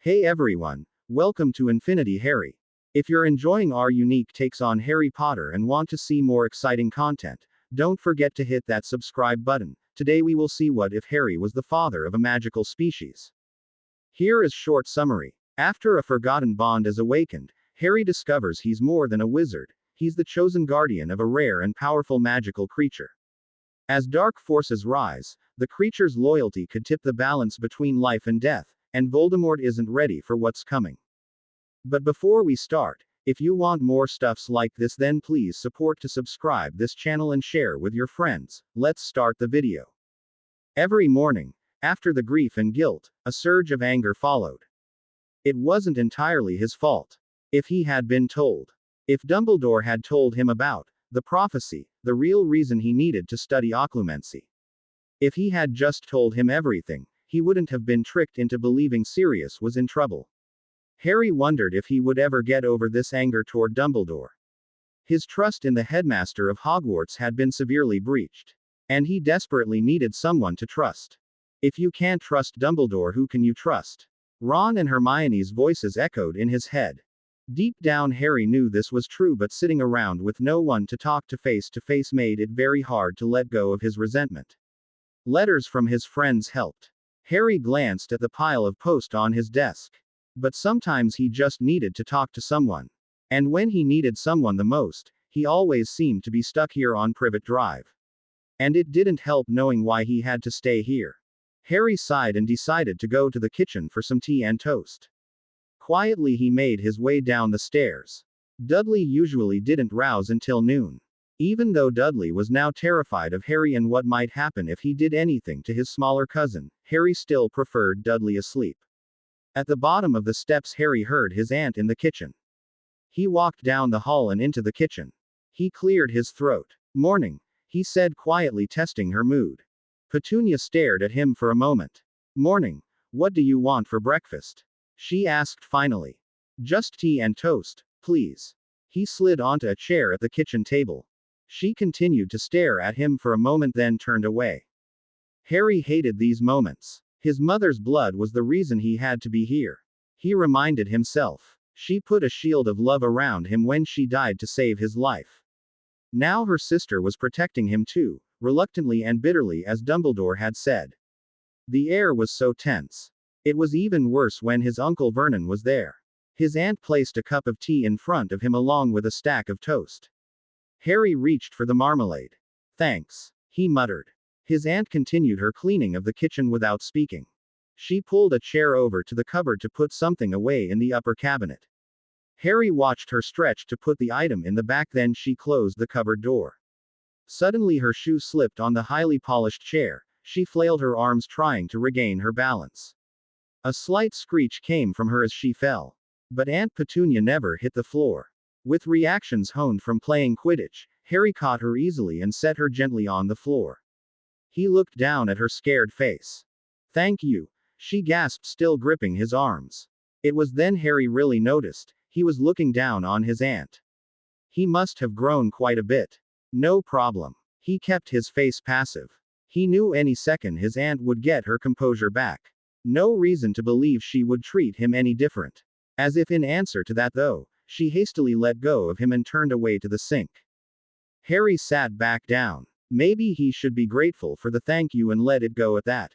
Hey everyone, welcome to Infinity Harry. If you're enjoying our unique takes on Harry Potter and want to see more exciting content, don't forget to hit that subscribe button. Today we will see what if Harry was the father of a magical species. Here is short summary. After a forgotten bond is awakened, Harry discovers he's more than a wizard. He's the chosen guardian of a rare and powerful magical creature. As dark forces rise, the creature's loyalty could tip the balance between life and death, and Voldemort isn't ready for what's coming. But before we start, if you want more stuffs like this, then please support to subscribe this channel and share with your friends. Let's start the video. Every morning, after the grief and guilt, a surge of anger followed. It wasn't entirely his fault. If he had been told. If Dumbledore had told him about the prophecy, the real reason he needed to study occlumency. If he had just told him everything, he wouldn't have been tricked into believing Sirius was in trouble. Harry wondered if he would ever get over this anger toward Dumbledore. His trust in the headmaster of Hogwarts had been severely breached. And he desperately needed someone to trust. If you can't trust Dumbledore, who can you trust? Ron and Hermione's voices echoed in his head. Deep down Harry knew this was true, but sitting around with no one to talk to face made it very hard to let go of his resentment. Letters from his friends helped. Harry glanced at the pile of post on his desk. But sometimes he just needed to talk to someone. And when he needed someone the most, he always seemed to be stuck here on Privet Drive. And it didn't help knowing why he had to stay here. Harry sighed and decided to go to the kitchen for some tea and toast. Quietly he made his way down the stairs. Dudley usually didn't rouse until noon. Even though Dudley was now terrified of Harry and what might happen if he did anything to his smaller cousin, Harry still preferred Dudley asleep. At the bottom of the steps Harry heard his aunt in the kitchen. He walked down the hall and into the kitchen. He cleared his throat. "Morning," he said quietly, testing her mood. Petunia stared at him for a moment. "Morning. What do you want for breakfast?" she asked finally. "Just tea and toast, please." He slid onto a chair at the kitchen table. She continued to stare at him for a moment, then turned away. Harry hated these moments. His mother's blood was the reason he had to be here. He reminded himself. She put a shield of love around him when she died to save his life. Now her sister was protecting him too, reluctantly and bitterly, as Dumbledore had said. The air was so tense. It was even worse when his Uncle Vernon was there. His aunt placed a cup of tea in front of him along with a stack of toast. Harry reached for the marmalade. "Thanks," he muttered. His aunt continued her cleaning of the kitchen without speaking. She pulled a chair over to the cupboard to put something away in the upper cabinet. Harry watched her stretch to put the item in the back, then she closed the cupboard door. Suddenly her shoe slipped on the highly polished chair. She flailed her arms trying to regain her balance. A slight screech came from her as she fell. But Aunt Petunia never hit the floor. With reactions honed from playing Quidditch, Harry caught her easily and set her gently on the floor. He looked down at her scared face. "Thank you," she gasped, still gripping his arms. It was then Harry really noticed. He was looking down on his aunt. He must have grown quite a bit. "No problem." He kept his face passive. He knew any second his aunt would get her composure back. No reason to believe she would treat him any different. As if in answer to that, though, she hastily let go of him and turned away to the sink. Harry sat back down. Maybe he should be grateful for the thank you and let it go at that,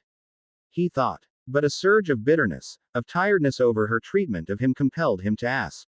he thought. But a surge of bitterness, of tiredness over her treatment of him compelled him to ask.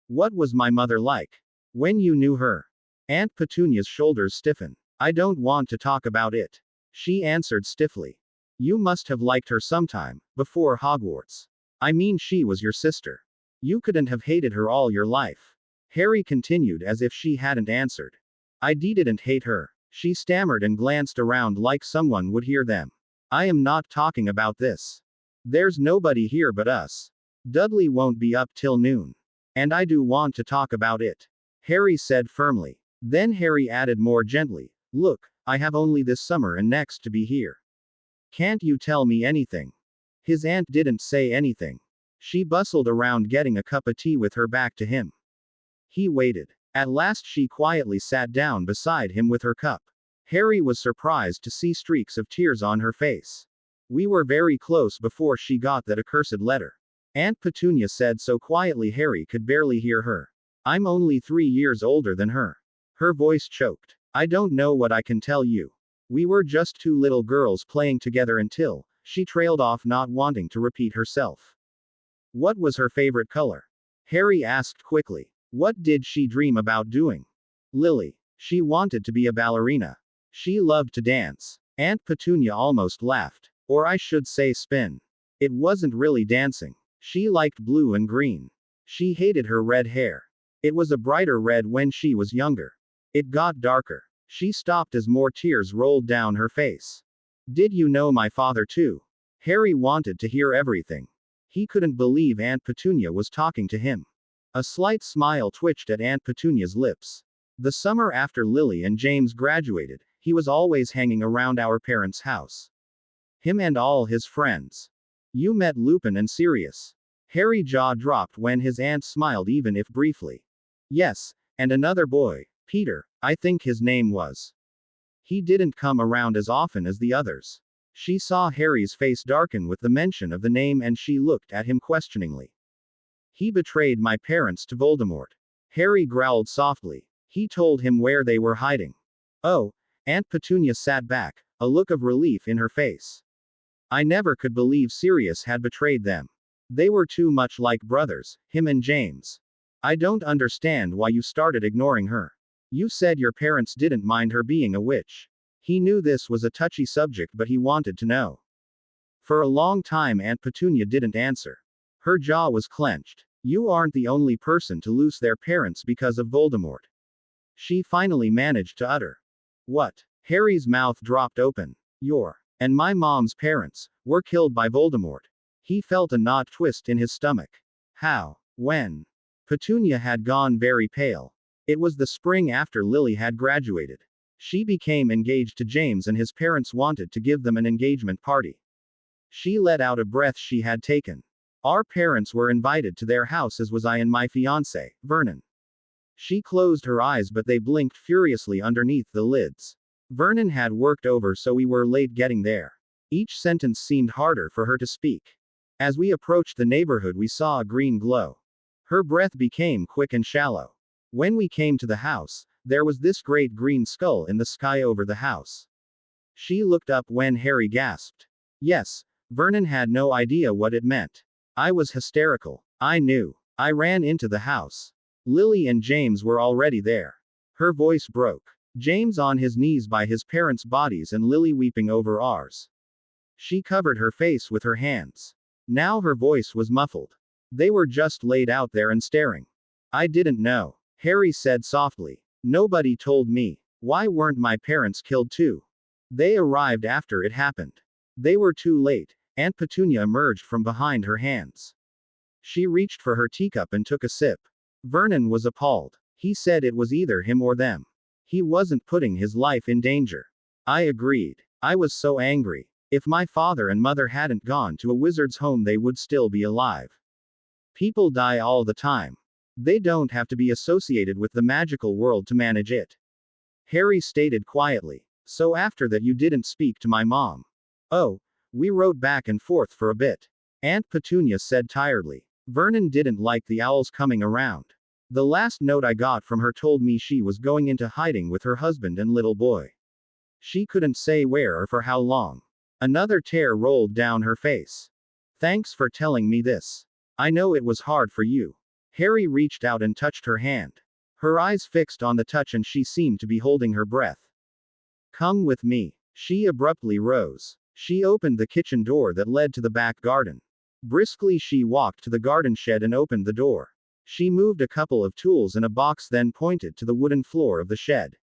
"What was my mother like? When you knew her?" Aunt Petunia's shoulders stiffened. "I don't want to talk about it," she answered stiffly. "You must have liked her sometime, before Hogwarts. I mean, she was your sister. You couldn't have hated her all your life." Harry continued as if she hadn't answered. "I didn't hate her," she stammered and glanced around like someone would hear them. "I am not talking about this. There's nobody here but us. Dudley won't be up till noon. And I do want to talk about it," Harry said firmly. Then Harry added more gently, "Look, I have only this summer and next to be here. Can't you tell me anything?" His aunt didn't say anything. She bustled around getting a cup of tea with her back to him. He waited. At last she quietly sat down beside him with her cup. Harry was surprised to see streaks of tears on her face. "We were very close before she got that accursed letter. Aunt Petunia said so quietly Harry could barely hear her. I'm only 3 years older than her. Her voice choked. I don't know what I can tell you. We were just two little girls playing together until, she trailed off, not wanting to repeat herself. What was her favorite color? Harry asked quickly. What did she dream about doing? Lily. She wanted to be a ballerina. She loved to dance. Aunt Petunia almost laughed. Or I should say spin. It wasn't really dancing. She liked blue and green. She hated her red hair. It was a brighter red when she was younger. It got darker. She stopped as more tears rolled down her face. Did you know my father too? Harry wanted to hear everything. He couldn't believe Aunt Petunia was talking to him. A slight smile twitched at Aunt Petunia's lips. The summer after Lily and James graduated, he was always hanging around our parents' house. Him and all his friends. You met Lupin and Sirius. Harry's jaw dropped when his aunt smiled, even if briefly. Yes, and another boy, Peter, I think his name was. He didn't come around as often as the others. She saw Harry's face darken with the mention of the name and she looked at him questioningly. He betrayed my parents to Voldemort. Harry growled softly. He told him where they were hiding. Oh, Aunt Petunia sat back, a look of relief in her face. I never could believe Sirius had betrayed them. They were too much like brothers, him and James. I don't understand why you started ignoring her. You said your parents didn't mind her being a witch. He knew this was a touchy subject, but he wanted to know. For a long time Aunt Petunia didn't answer. Her jaw was clenched. You aren't the only person to lose their parents because of Voldemort. She finally managed to utter. What? Harry's mouth dropped open. Your and my mom's parents were killed by Voldemort. He felt a knot twist in his stomach. How? When? Petunia had gone very pale. It was the spring after Lily had graduated. She became engaged to James and his parents wanted to give them an engagement party. She let out a breath she had taken. Our parents were invited to their house, as was I and my fiancé, Vernon. She closed her eyes, but they blinked furiously underneath the lids. Vernon had worked over, so we were late getting there. Each sentence seemed harder for her to speak. As we approached the neighborhood, we saw a green glow. Her breath became quick and shallow. When we came to the house, there was this great green skull in the sky over the house. She looked up when Harry gasped. Yes, Vernon had no idea what it meant. I was hysterical. I knew. I ran into the house. Lily and James were already there. Her voice broke. James on his knees by his parents' bodies and Lily weeping over ours. She covered her face with her hands. Now her voice was muffled. They were just laid out there and staring. I didn't know. Harry said softly. Nobody told me. Why weren't my parents killed too? They arrived after it happened. They were too late. Aunt Petunia emerged from behind her hands. She reached for her teacup and took a sip. Vernon was appalled. He said it was either him or them. He wasn't putting his life in danger. I agreed. I was so angry. If my father and mother hadn't gone to a wizard's home, they would still be alive. People die all the time. They don't have to be associated with the magical world to manage it. Harry stated quietly. So after that you didn't speak to my mom? Oh, we wrote back and forth for a bit. Aunt Petunia said tiredly. Vernon didn't like the owls coming around. The last note I got from her told me she was going into hiding with her husband and little boy. She couldn't say where or for how long. Another tear rolled down her face. Thanks for telling me this. I know it was hard for you. Harry reached out and touched her hand. Her eyes fixed on the touch and she seemed to be holding her breath. Come with me. She abruptly rose. She opened the kitchen door that led to the back garden. Briskly she walked to the garden shed and opened the door. She moved a couple of tools in a box, then pointed to the wooden floor of the shed.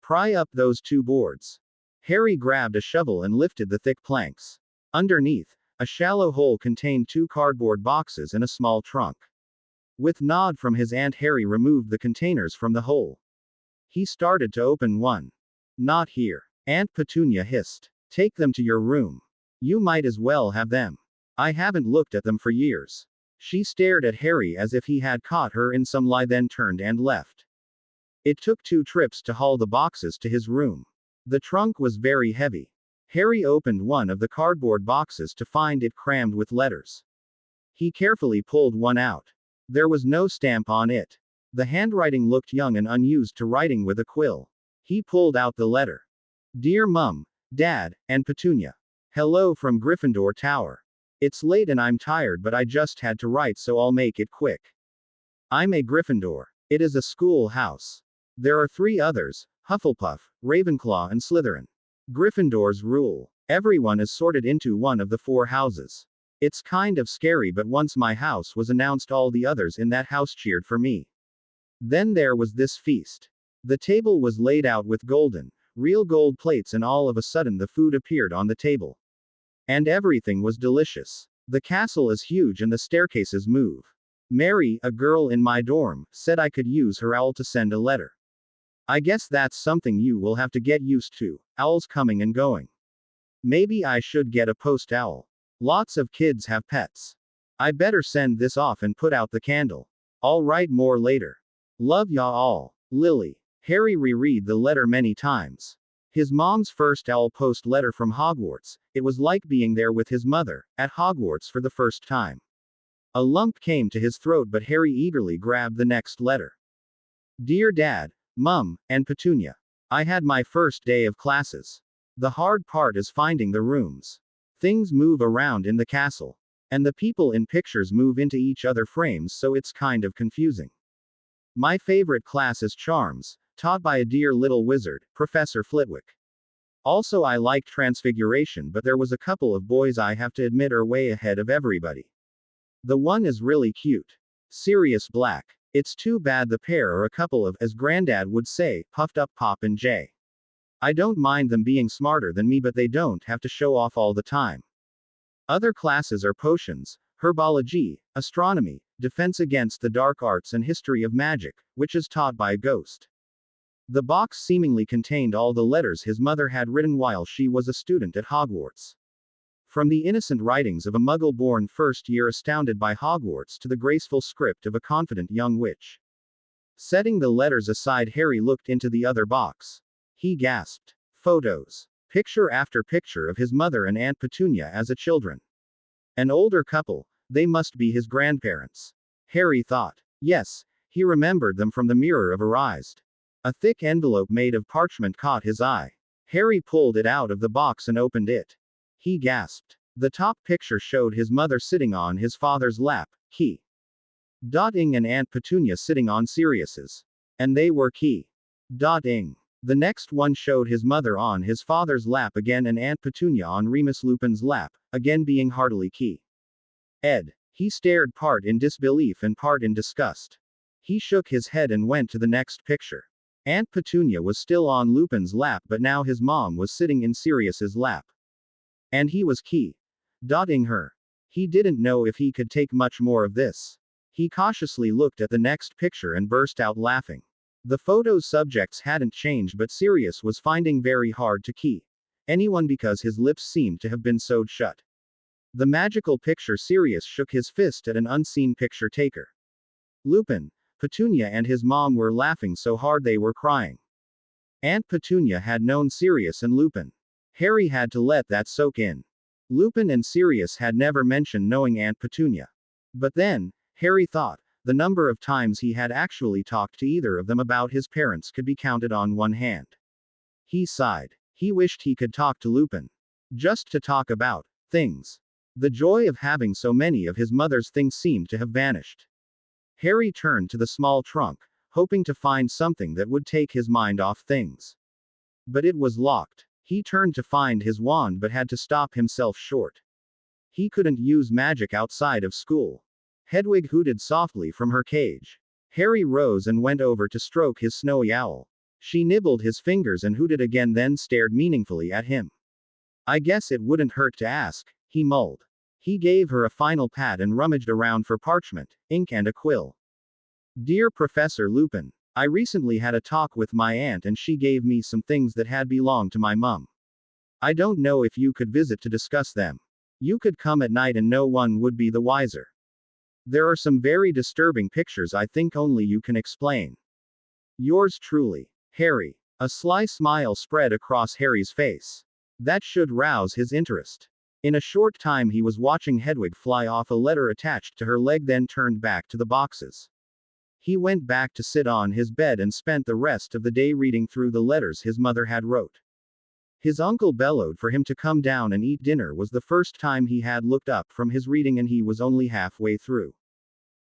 Pry up those two boards. Harry grabbed a shovel and lifted the thick planks. Underneath, a shallow hole contained two cardboard boxes and a small trunk. With nod from his aunt, Harry removed the containers from the hole. He started to open one. Not here. Aunt Petunia hissed. Take them to your room. You might as well have them. I haven't looked at them for years. She stared at Harry as if he had caught her in some lie, then turned and left. It took 2 trips to haul the boxes to his room. The trunk was very heavy. Harry opened one of the cardboard boxes to find it crammed with letters. He carefully pulled one out. There was no stamp on it. The handwriting looked young and unused to writing with a quill. He pulled out the letter. Dear Mum, Dad, and Petunia. Hello from Gryffindor Tower. It's late and I'm tired, but I just had to write, so I'll make it quick. I'm a Gryffindor. It is a school house. There are 3 others: Hufflepuff, Ravenclaw, and Slytherin. Gryffindors rule. Everyone is sorted into one of the 4 houses. It's kind of scary, but once my house was announced, all the others in that house cheered for me. Then there was this feast. The table was laid out with golden, real gold plates, and all of a sudden the food appeared on the table. And everything was delicious. The castle is huge and the staircases move. Mary, a girl in my dorm, said I could use her owl to send a letter. I guess that's something you will have to get used to, owls coming and going. Maybe I should get a post owl. Lots of kids have pets. I better send this off and put out the candle. I'll write more later. Love ya all. Lily. Harry reread the letter many times. His mom's first owl post letter from Hogwarts. It was like being there with his mother, at Hogwarts for the first time. A lump came to his throat, but Harry eagerly grabbed the next letter. Dear Dad, Mum, and Petunia. I had my first day of classes. The hard part is finding the rooms. Things move around in the castle. And the people in pictures move into each other frames, so it's kind of confusing. My favorite class is Charms, taught by a dear little wizard, Professor Flitwick. Also, I liked Transfiguration, but there was a couple of boys I have to admit are way ahead of everybody. The one is really cute. Sirius Black. It's too bad the pair are a couple of, as Granddad would say, puffed up Pop and Jay. I don't mind them being smarter than me, but they don't have to show off all the time. Other classes are Potions, Herbology, Astronomy, Defense Against the Dark Arts, and History of Magic, which is taught by a ghost. The box seemingly contained all the letters his mother had written while she was a student at Hogwarts. From the innocent writings of a muggle-born first-year astounded by Hogwarts to the graceful script of a confident young witch. Setting the letters aside, Harry looked into the other box. He gasped. Photos. Picture after picture of his mother and Aunt Petunia as a children. An older couple, they must be his grandparents. Harry thought. Yes, he remembered them from the mirror of her eyes. A thick envelope made of parchment caught his eye. Harry pulled it out of the box and opened it. He gasped. The top picture showed his mother sitting on his father's lap, Ing, and Aunt Petunia sitting on Sirius's. And they were Ing. The next one showed his mother on his father's lap again and Aunt Petunia on Remus Lupin's lap, again being heartily Ed. He stared, part in disbelief and part in disgust. He shook his head and went to the next picture. Aunt Petunia was still on Lupin's lap, but now his mom was sitting in Sirius's lap. And he was ing her. He didn't know if he could take much more of this. He cautiously looked at the next picture and burst out laughing. The photo's subjects hadn't changed, but Sirius was finding very hard to anyone because his lips seemed to have been sewed shut. The magical picture, Sirius shook his fist at an unseen picture taker. Lupin, Petunia, and his mom were laughing so hard they were crying. Aunt Petunia had known Sirius and Lupin. Harry had to let that soak in. Lupin and Sirius had never mentioned knowing Aunt Petunia. But then, Harry thought, the number of times he had actually talked to either of them about his parents could be counted on one hand. He sighed. He wished he could talk to Lupin. Just to talk about things. The joy of having so many of his mother's things seemed to have vanished. Harry turned to the small trunk, hoping to find something that would take his mind off things. But it was locked. He turned to find his wand but had to stop himself short. He couldn't use magic outside of school. Hedwig hooted softly from her cage. Harry rose and went over to stroke his snowy owl. She nibbled his fingers and hooted again, then stared meaningfully at him. I guess it wouldn't hurt to ask, he mulled. He gave her a final pat and rummaged around for parchment, ink, and a quill. Dear Professor Lupin, I recently had a talk with my aunt and she gave me some things that had belonged to my mum. I don't know if you could visit to discuss them. You could come at night and no one would be the wiser. There are some very disturbing pictures I think only you can explain. Yours truly, Harry. A sly smile spread across Harry's face. That should rouse his interest. In a short time he was watching Hedwig fly off a letter attached to her leg, then turned back to the boxes. He went back to sit on his bed and spent the rest of the day reading through the letters his mother had wrote. His uncle bellowed for him to come down and eat dinner. Was the first time he had looked up from his reading, and he was only halfway through.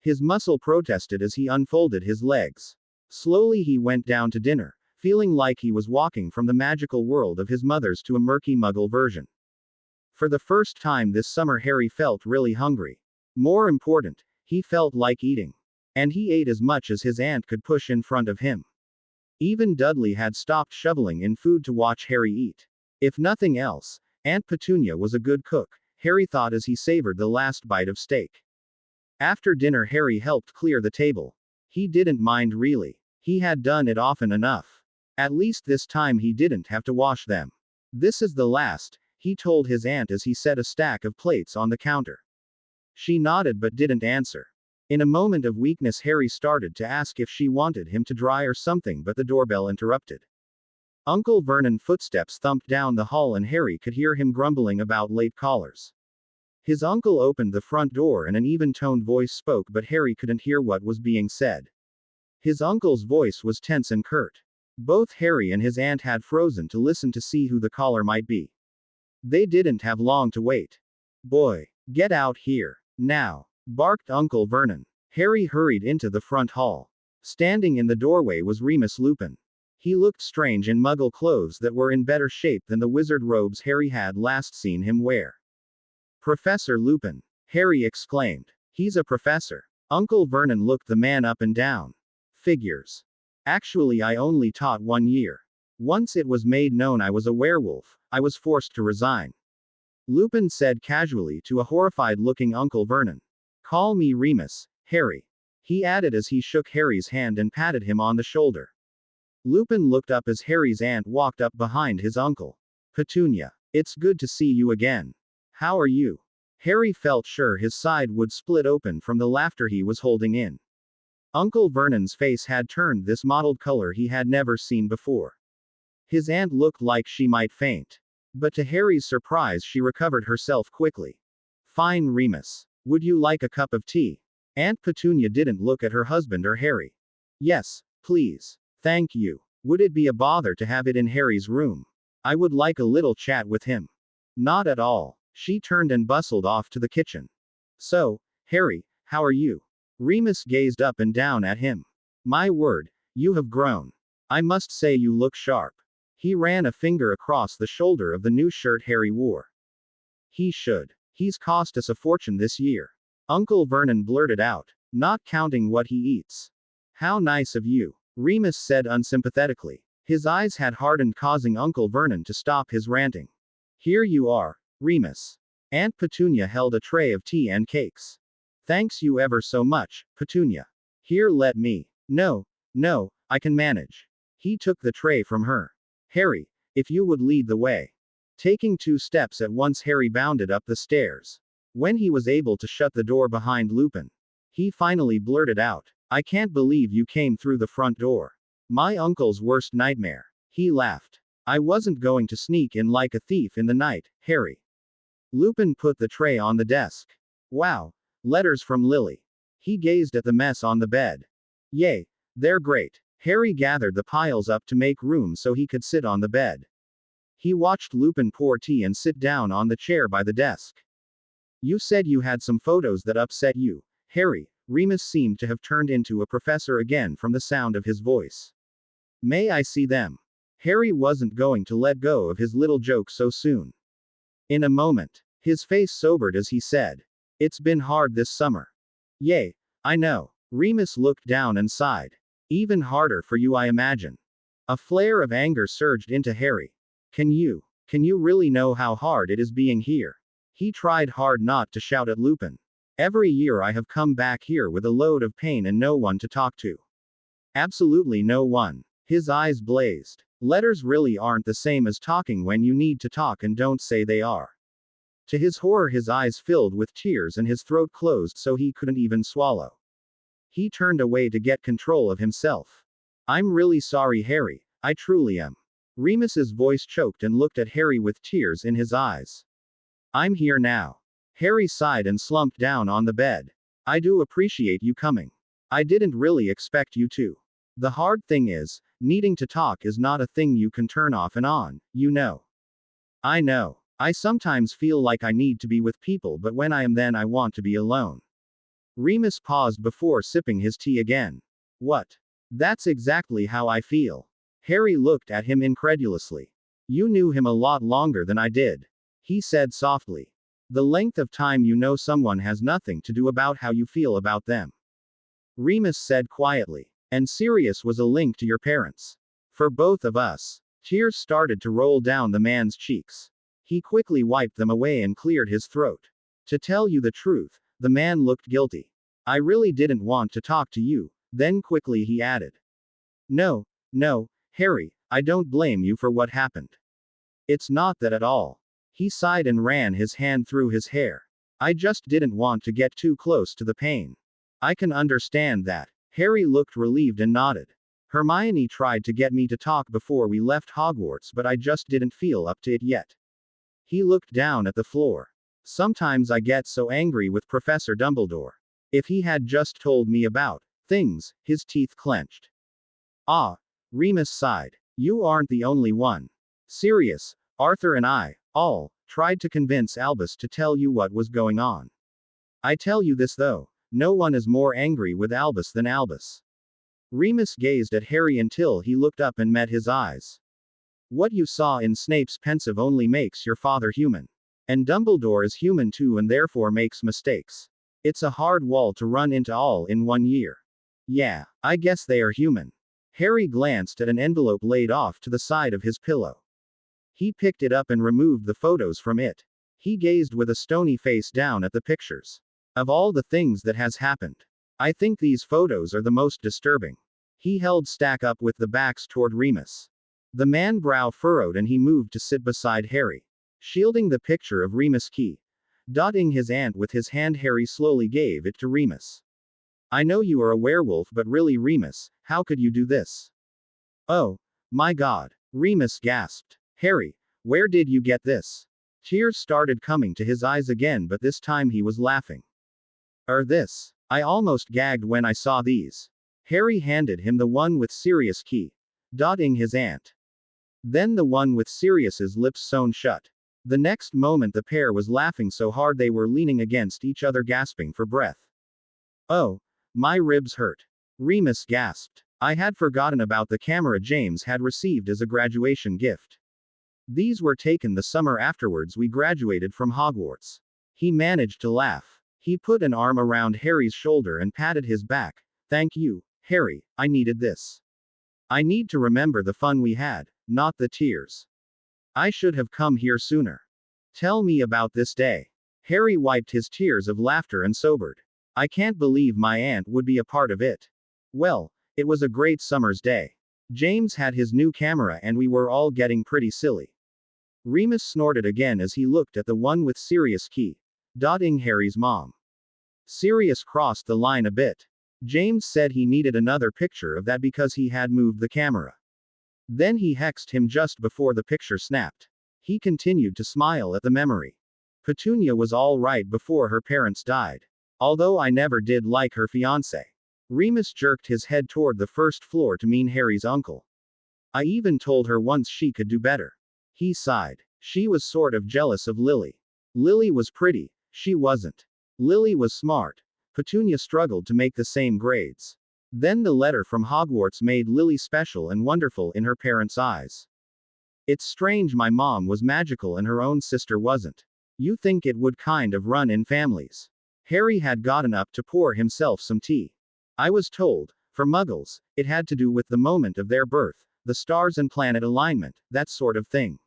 His muscle protested as he unfolded his legs. Slowly he went down to dinner, feeling like he was walking from the magical world of his mother's to a murky muggle version. For the first time this summer Harry felt really hungry. More important, he felt like eating. And he ate as much as his aunt could push in front of him. Even Dudley had stopped shoveling in food to watch Harry eat. If nothing else, Aunt Petunia was a good cook, Harry thought as he savored the last bite of steak. After dinner Harry helped clear the table. He didn't mind really. He had done it often enough. At least this time he didn't have to wash them. This is the last, he told his aunt as he set a stack of plates on the counter. She nodded but didn't answer. In a moment of weakness Harry started to ask if she wanted him to dry or something, but the doorbell interrupted. Uncle Vernon's footsteps thumped down the hall and Harry could hear him grumbling about late callers. His uncle opened the front door and an even-toned voice spoke, but Harry couldn't hear what was being said. His uncle's voice was tense and curt. Both Harry and his aunt had frozen to listen to see who the caller might be. They didn't have long to wait. "Boy, get out here, now," barked Uncle Vernon. Harry hurried into the front hall. Standing in the doorway was Remus Lupin. He looked strange in muggle clothes that were in better shape than the wizard robes Harry had last seen him wear. "Professor Lupin!" Harry exclaimed. "He's a professor." Uncle Vernon looked the man up and down. "Figures. Actually, I only taught 1 year. Once it was made known I was a werewolf, I was forced to resign," Lupin said casually to a horrified-looking Uncle Vernon. "Call me Remus, Harry," he added as he shook Harry's hand and patted him on the shoulder. Lupin looked up as Harry's aunt walked up behind his uncle. "Petunia, it's good to see you again. How are you?" Harry felt sure his side would split open from the laughter he was holding in. Uncle Vernon's face had turned this mottled color he had never seen before. His aunt looked like she might faint. But to Harry's surprise she recovered herself quickly. "Fine, Remus. Would you like a cup of tea?" Aunt Petunia didn't look at her husband or Harry. "Yes, please. Thank you. Would it be a bother to have it in Harry's room? I would like a little chat with him." "Not at all." She turned and bustled off to the kitchen. "So, Harry, how are you?" Remus gazed up and down at him. "My word, you have grown. I must say you look sharp." He ran a finger across the shoulder of the new shirt Harry wore. "He should. He's cost us a fortune this year," Uncle Vernon blurted out. "Not counting what he eats." "How nice of you," Remus said unsympathetically. His eyes had hardened, causing Uncle Vernon to stop his ranting. "Here you are, Remus." Aunt Petunia held a tray of tea and cakes. "Thanks you ever so much, Petunia. Here, let me." No, I can manage." He took the tray from her. "Harry, if you would lead the way." Taking 2 steps at once Harry bounded up the stairs. When he was able to shut the door behind Lupin, he finally blurted out, "I can't believe you came through the front door. My uncle's worst nightmare." He laughed. "I wasn't going to sneak in like a thief in the night, Harry." Lupin put the tray on the desk. "Wow, letters from Lily." He gazed at the mess on the bed. "Yay, they're great." Harry gathered the piles up to make room so he could sit on the bed. He watched Lupin pour tea and sit down on the chair by the desk. "You said you had some photos that upset you, Harry." Remus seemed to have turned into a professor again from the sound of his voice. "May I see them?" Harry wasn't going to let go of his little joke so soon. "In a moment." His face sobered as he said, "It's been hard this summer." "Yay, I know." Remus looked down and sighed. "Even harder for you, I imagine." A flare of anger surged into Harry. Can you really know how hard it is being here?" He tried hard not to shout at Lupin. "Every year I have come back here with a load of pain and no one to talk to. Absolutely no one." His eyes blazed. "Letters really aren't the same as talking when you need to talk and don't say they are." To his horror his eyes filled with tears and his throat closed so he couldn't even swallow. He turned away to get control of himself. "I'm really sorry, Harry, I truly am." Remus's voice choked and looked at Harry with tears in his eyes. I'm here now. Harry sighed and slumped down on the bed. I do appreciate you coming. I didn't really expect you to. The hard thing is, needing to talk is not a thing you can turn off and on, you know. I know. I sometimes feel like I need to be with people, but when I am, then I want to be alone. Remus paused before sipping his tea again. What? That's exactly how I feel. Harry looked at him incredulously. You knew him a lot longer than I did, he said softly. The length of time you know someone has nothing to do about how you feel about them. Remus said quietly. And Sirius was a link to your parents. For both of us. Tears started to roll down the man's cheeks. He quickly wiped them away and cleared his throat. To tell you the truth, the man looked guilty. I really didn't want to talk to you, then quickly he added. No, Harry, I don't blame you for what happened. It's not that at all. He sighed and ran his hand through his hair. I just didn't want to get too close to the pain. I can understand that. Harry looked relieved and nodded. Hermione tried to get me to talk before we left Hogwarts, but I just didn't feel up to it yet. He looked down at the floor. Sometimes I get so angry with Professor Dumbledore. If he had just told me about things, his teeth clenched. Ah, Remus sighed. You aren't the only one. Sirius, Arthur and I, all, tried to convince Albus to tell you what was going on. I tell you this though, no one is more angry with Albus than Albus. Remus gazed at Harry until he looked up and met his eyes. What you saw in Snape's pensive only makes your father human. And Dumbledore is human too and therefore makes mistakes. It's a hard wall to run into all in 1 year. Yeah, I guess they are human. Harry glanced at an envelope laid off to the side of his pillow. He picked it up and removed the photos from it. He gazed with a stony face down at the pictures. Of all the things that has happened, I think these photos are the most disturbing. He held stack up with the backs toward Remus. The man brow furrowed and he moved to sit beside Harry. Shielding the picture of Remus Key. Dotting his aunt with his hand, Harry slowly gave it to Remus. I know you are a werewolf, but really Remus, how could you do this? Oh, my God, Remus gasped. Harry, where did you get this? Tears started coming to his eyes again, but this time he was laughing. This. I almost gagged when I saw these. Harry handed him the one with Sirius Key. Dotting his aunt. Then the one with Sirius's lips sewn shut. The next moment the pair was laughing so hard they were leaning against each other gasping for breath. Oh, my ribs hurt. Remus gasped. I had forgotten about the camera James had received as a graduation gift. These were taken the summer afterwards we graduated from Hogwarts. He managed to laugh. He put an arm around Harry's shoulder and patted his back. Thank you, Harry, I needed this. I need to remember the fun we had, not the tears. I should have come here sooner. Tell me about this day. Harry wiped his tears of laughter and sobered. I can't believe my aunt would be a part of it. Well, it was a great summer's day. James had his new camera and we were all getting pretty silly. Remus snorted again as he looked at the one with Sirius Key. Dotting Harry's mom. Sirius crossed the line a bit. James said he needed another picture of that because he had moved the camera. Then he hexed him just before the picture snapped. He continued to smile at the memory. Petunia was all right before her parents died. Although I never did like her fiancé. Remus jerked his head toward the first floor to mean Harry's uncle. I even told her once she could do better. He sighed. She was sort of jealous of Lily. Lily was pretty, she wasn't. Lily was smart. Petunia struggled to make the same grades. Then the letter from Hogwarts made Lily special and wonderful in her parents' eyes. It's strange my mom was magical and her own sister wasn't. You think it would kind of run in families. Harry had gotten up to pour himself some tea. I was told, for Muggles, it had to do with the moment of their birth, the stars and planet alignment, that sort of thing.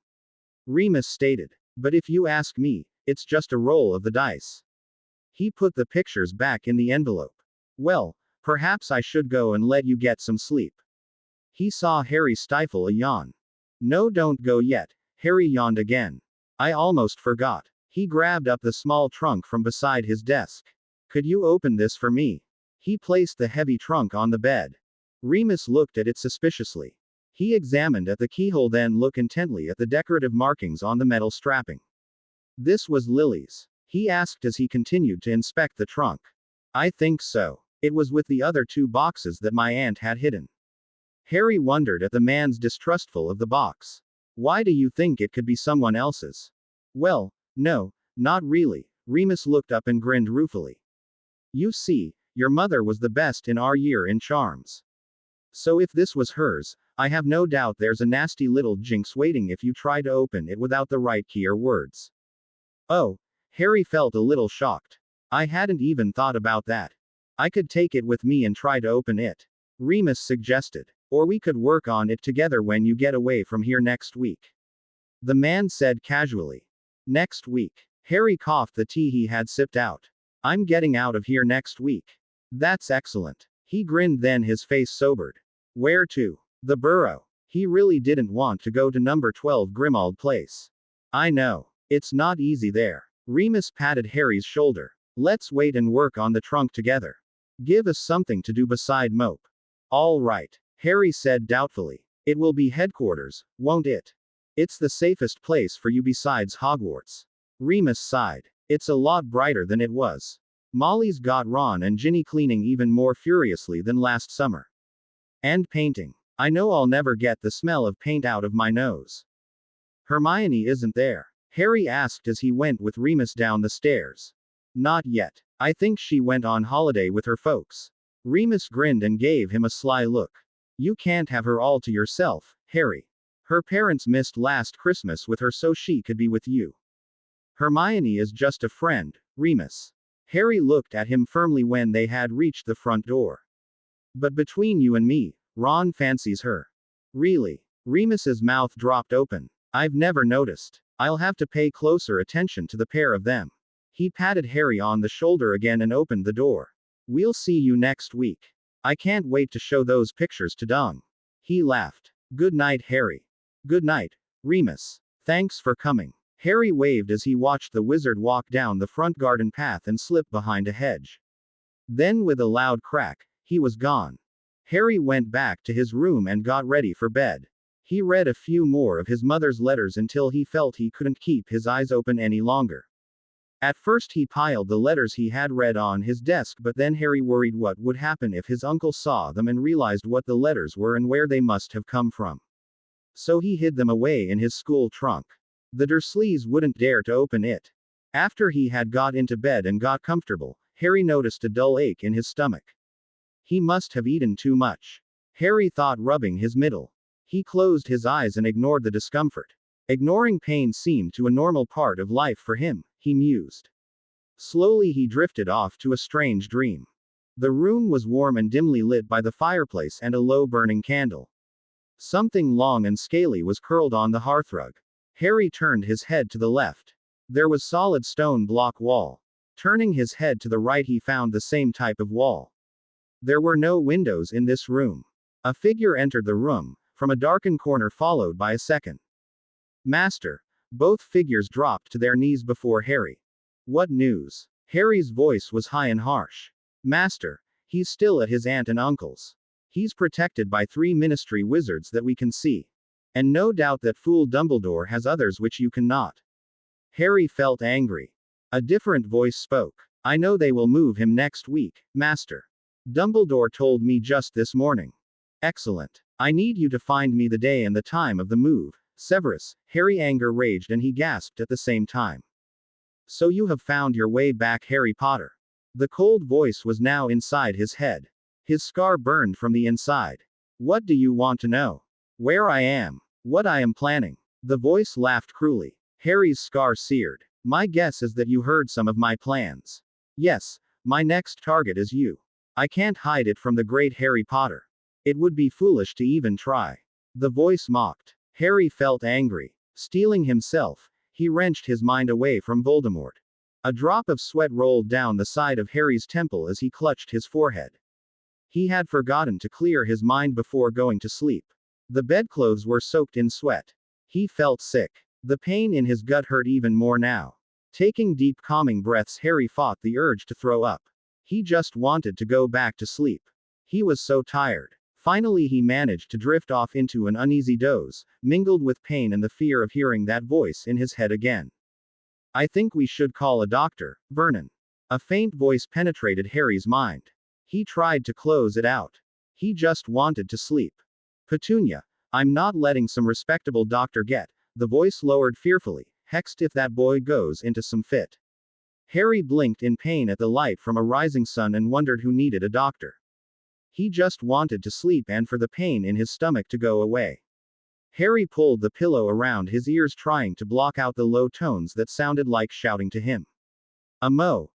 Remus stated. But if you ask me, it's just a roll of the dice. He put the pictures back in the envelope. Well, perhaps I should go and let you get some sleep. He saw Harry stifle a yawn. No, don't go yet. Harry yawned again. I almost forgot. He grabbed up the small trunk from beside his desk. Could you open this for me? He placed the heavy trunk on the bed. Remus looked at it suspiciously. He examined at the keyhole, then looked intently at the decorative markings on the metal strapping. This was Lily's. He asked as he continued to inspect the trunk. I think so. It was with the other two boxes that my aunt had hidden. Harry wondered at the man's distrustful of the box. Why do you think it could be someone else's? Well, no, not really. Remus looked up and grinned ruefully. You see, your mother was the best in our year in charms. So if this was hers, I have no doubt there's a nasty little jinx waiting if you try to open it without the right key or words. Oh, Harry felt a little shocked. I hadn't even thought about that. I could take it with me and try to open it. Remus suggested. Or we could work on it together when you get away from here next week. The man said casually. Next week. Harry coughed the tea he had sipped out. I'm getting out of here next week. That's excellent. He grinned, then his face sobered. Where to? The Burrow. He really didn't want to go to number 12 Grimmauld Place. I know. It's not easy there. Remus patted Harry's shoulder. Let's wait and work on the trunk together. Give us something to do beside mope. All right, Harry said doubtfully. It will be headquarters, won't it? It's the safest place for you besides Hogwarts. Remus sighed. It's a lot brighter than it was. Molly's got Ron and Ginny cleaning even more furiously than last summer. And painting. I know I'll never get the smell of paint out of my nose. Hermione isn't there? Harry asked as he went with Remus down the stairs. Not yet. I think she went on holiday with her folks. Remus grinned and gave him a sly look. You can't have her all to yourself, Harry. Her parents missed last Christmas with her so she could be with you. Hermione is just a friend, Remus. Harry looked at him firmly when they had reached the front door. But between you and me, Ron fancies her. Really? Remus's mouth dropped open. I've never noticed. I'll have to pay closer attention to the pair of them. He patted Harry on the shoulder again and opened the door. We'll see you next week. I can't wait to show those pictures to Dung. He laughed. Good night, Harry. Good night, Remus. Thanks for coming. Harry waved as he watched the wizard walk down the front garden path and slip behind a hedge. Then with a loud crack, he was gone. Harry went back to his room and got ready for bed. He read a few more of his mother's letters until he felt he couldn't keep his eyes open any longer. At first he piled the letters he had read on his desk, but then Harry worried what would happen if his uncle saw them and realized what the letters were and where they must have come from. So he hid them away in his school trunk. The Dursleys wouldn't dare to open it. After he had got into bed and got comfortable, Harry noticed a dull ache in his stomach. He must have eaten too much. Harry thought, rubbing his middle. He closed his eyes and ignored the discomfort. Ignoring pain seemed to a normal part of life for him, he mused. Slowly he drifted off to a strange dream. The room was warm and dimly lit by the fireplace and a low burning candle. Something long and scaly was curled on the hearthrug. Harry turned his head to the left. There was solid stone block wall. Turning his head to the right he found the same type of wall. There were no windows in this room. A figure entered the room, from a darkened corner followed by a second. Master. Both figures dropped to their knees before Harry. What news? Harry's voice was high and harsh. Master. He's still at his aunt and uncle's. He's protected by 3 ministry wizards that we can see. And no doubt that fool Dumbledore has others which you cannot. Harry felt angry. A different voice spoke. I know they will move him next week, Master. Dumbledore told me just this morning. Excellent. I need you to find me the day and the time of the move, Severus. Harry anger raged and he gasped at the same time. So you have found your way back, Harry Potter. The cold voice was now inside his head. His scar burned from the inside. What do you want to know? Where I am. What I am planning. The voice laughed cruelly. Harry's scar seared. My guess is that you heard some of my plans. Yes, my next target is you. I can't hide it from the great Harry Potter. It would be foolish to even try. The voice mocked. Harry felt angry. Steeling himself, he wrenched his mind away from Voldemort. A drop of sweat rolled down the side of Harry's temple as he clutched his forehead. He had forgotten to clear his mind before going to sleep. The bedclothes were soaked in sweat. He felt sick. The pain in his gut hurt even more now. Taking deep calming breaths, Harry fought the urge to throw up. He just wanted to go back to sleep. He was so tired. Finally he managed to drift off into an uneasy doze, mingled with pain and the fear of hearing that voice in his head again. I think we should call a doctor, Vernon. A faint voice penetrated Harry's mind. He tried to close it out. He just wanted to sleep. Petunia. I'm not letting some respectable doctor get. The voice lowered fearfully. Hexed if that boy goes into some fit. Harry blinked in pain at the light from a rising sun and wondered who needed a doctor. He just wanted to sleep and for the pain in his stomach to go away. Harry pulled the pillow around his ears trying to block out the low tones that sounded like shouting to him. A moan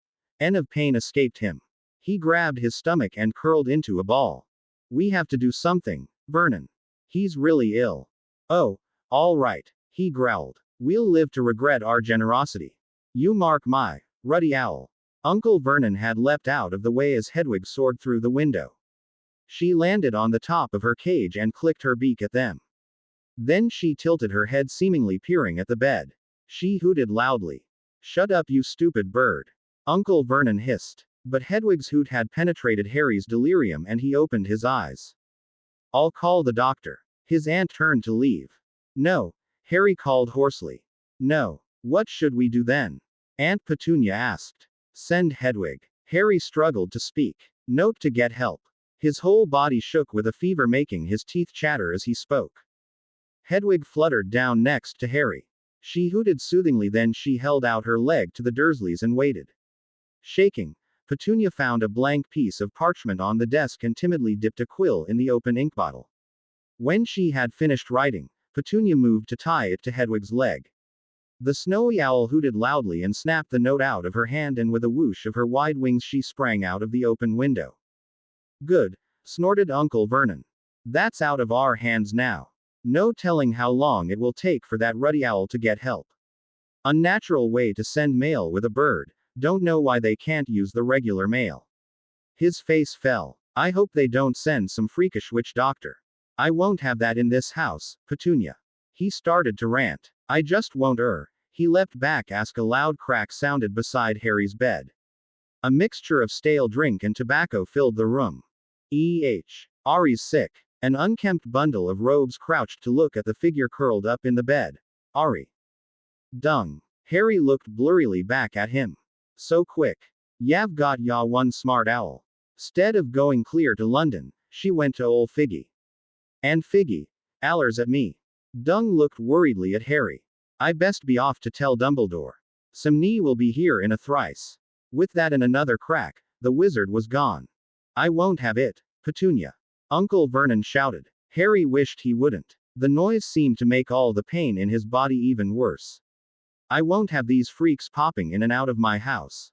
of pain escaped him. He grabbed his stomach and curled into a ball. We have to do something, Vernon. He's really ill. Oh, all right, he growled. We'll live to regret our generosity. You mark my ruddy owl. Uncle Vernon had leapt out of the way as Hedwig soared through the window. She landed on the top of her cage and clicked her beak at them. Then she tilted her head, seemingly peering at the bed. She hooted loudly. Shut up, you stupid bird. Uncle Vernon hissed. But Hedwig's hoot had penetrated Harry's delirium and he opened his eyes. I'll call the doctor. His aunt turned to leave. No, Harry called hoarsely. No. What should we do then? Aunt Petunia asked. Send Hedwig. Harry struggled to speak. Note to get help. His whole body shook with a fever, making his teeth chatter as he spoke. Hedwig fluttered down next to Harry. She hooted soothingly, then she held out her leg to the Dursleys and waited. Shaking, Petunia found a blank piece of parchment on the desk and timidly dipped a quill in the open ink bottle. When she had finished writing, Petunia moved to tie it to Hedwig's leg. The snowy owl hooted loudly and snapped the note out of her hand, and with a whoosh of her wide wings she sprang out of the open window. Good, snorted Uncle Vernon. That's out of our hands now. No telling how long it will take for that ruddy owl to get help. Unnatural way to send mail with a bird. Don't know why they can't use the regular mail. His face fell. I hope they don't send some freakish witch doctor. I won't have that in this house, Petunia. He started to rant. I just won't. He leapt back as a loud crack sounded beside Harry's bed. A mixture of stale drink and tobacco filled the room. Ari's sick. An unkempt bundle of robes crouched to look at the figure curled up in the bed. Ari. Dung. Harry looked blurrily back at him. So quick. Yav got ya one smart owl. Stead of going clear to London, she went to ol' Figgy. And Figgy. Allers at me. Dung looked worriedly at Harry. I best be off to tell Dumbledore. Some knee will be here in a thrice. With that and another crack, the wizard was gone. I won't have it, Petunia. Uncle Vernon shouted. Harry wished he wouldn't. The noise seemed to make all the pain in his body even worse. I won't have these freaks popping in and out of my house.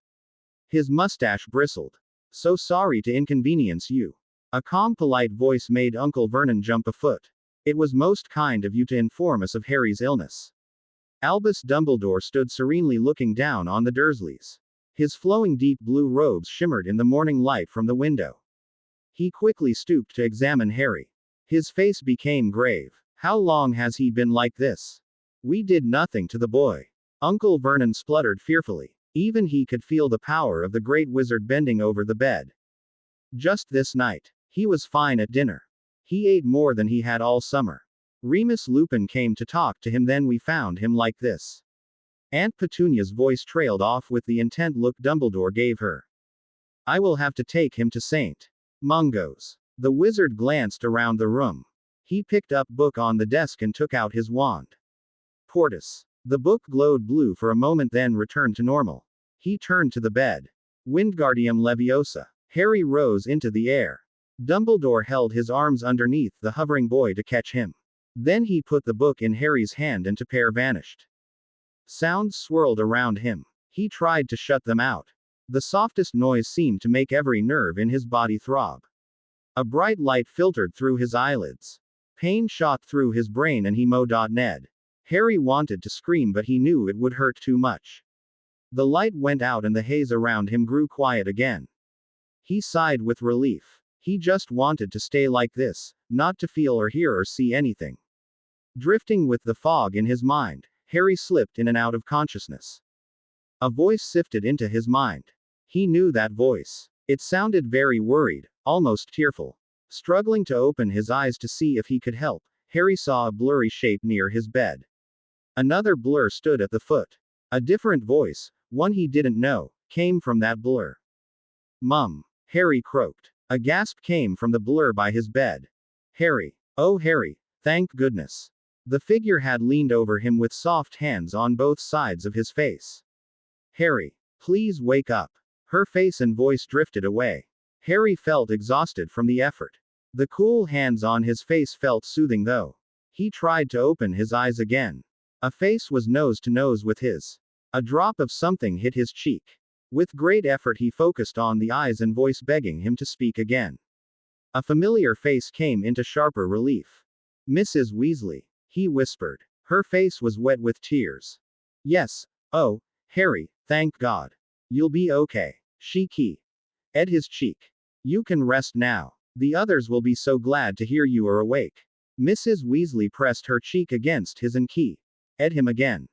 His mustache bristled. So sorry to inconvenience you. A calm, polite voice made Uncle Vernon jump a foot. It was most kind of you to inform us of Harry's illness. Albus Dumbledore stood serenely looking down on the Dursleys. His flowing deep blue robes shimmered in the morning light from the window. He quickly stooped to examine Harry. His face became grave. How long has he been like this? We did nothing to the boy. Uncle Vernon spluttered fearfully. Even he could feel the power of the great wizard bending over the bed. Just this night. He was fine at dinner. He ate more than he had all summer. Remus Lupin came to talk to him, then we found him like this. Aunt Petunia's voice trailed off with the intent look Dumbledore gave her. I will have to take him to St. Mungo's. The wizard glanced around the room. He picked up book on the desk and took out his wand. Portus. The book glowed blue for a moment, then returned to normal. He turned to the bed. Wingardium Leviosa. Harry rose into the air. Dumbledore held his arms underneath the hovering boy to catch him. Then he put the book in Harry's hand and the pair vanished. Sounds swirled around him. He tried to shut them out. The softest noise seemed to make every nerve in his body throb. A bright light filtered through his eyelids. Pain shot through his brain and he mo.ned. Harry wanted to scream, but he knew it would hurt too much. The light went out and the haze around him grew quiet again. He sighed with relief. He just wanted to stay like this, not to feel or hear or see anything. Drifting with the fog in his mind, Harry slipped in and out of consciousness. A voice sifted into his mind. He knew that voice. It sounded very worried, almost tearful. Struggling to open his eyes to see if he could help, Harry saw a blurry shape near his bed. Another blur stood at the foot. A different voice, one he didn't know, came from that blur. "Mum," Harry croaked. A gasp came from the blur by his bed. "Harry. Oh, Harry, thank goodness." The figure had leaned over him with soft hands on both sides of his face. "Harry, please wake up." Her face and voice drifted away. Harry felt exhausted from the effort. The cool hands on his face felt soothing though. He tried to open his eyes again. A face was nose to nose with his. A drop of something hit his cheek. With great effort he focused on the eyes and voice begging him to speak again. A familiar face came into sharper relief. "Mrs. Weasley," he whispered. Her face was wet with tears. "Yes. Oh, Harry, thank God. You'll be okay." She kissed his cheek. "You can rest now. The others will be so glad to hear you are awake." Mrs. Weasley pressed her cheek against his and kissed him again.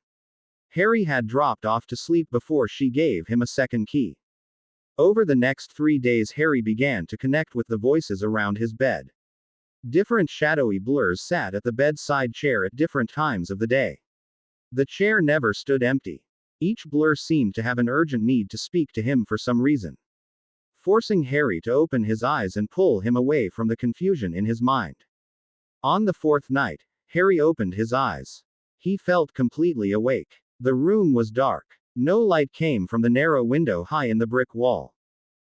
Harry had dropped off to sleep before she gave him a second kiss. Over the next 3 days Harry began to connect with the voices around his bed. Different shadowy blurs sat at the bedside chair at different times of the day. The chair never stood empty. Each blur seemed to have an urgent need to speak to him for some reason, forcing Harry to open his eyes and pull him away from the confusion in his mind. On the 4th night, Harry opened his eyes. He felt completely awake. The room was dark. No light came from the narrow window high in the brick wall.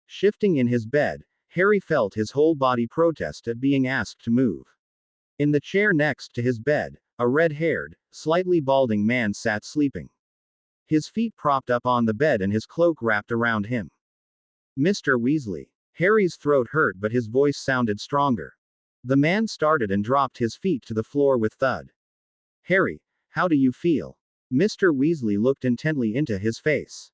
Shifting in his bed, Harry felt his whole body protest at being asked to move. In the chair next to his bed, a red-haired, slightly balding man sat sleeping. His feet propped up on the bed and his cloak wrapped around him. "Mr. Weasley." Harry's throat hurt but his voice sounded stronger. The man started and dropped his feet to the floor with thud. "Harry, how do you feel?" Mr. Weasley looked intently into his face.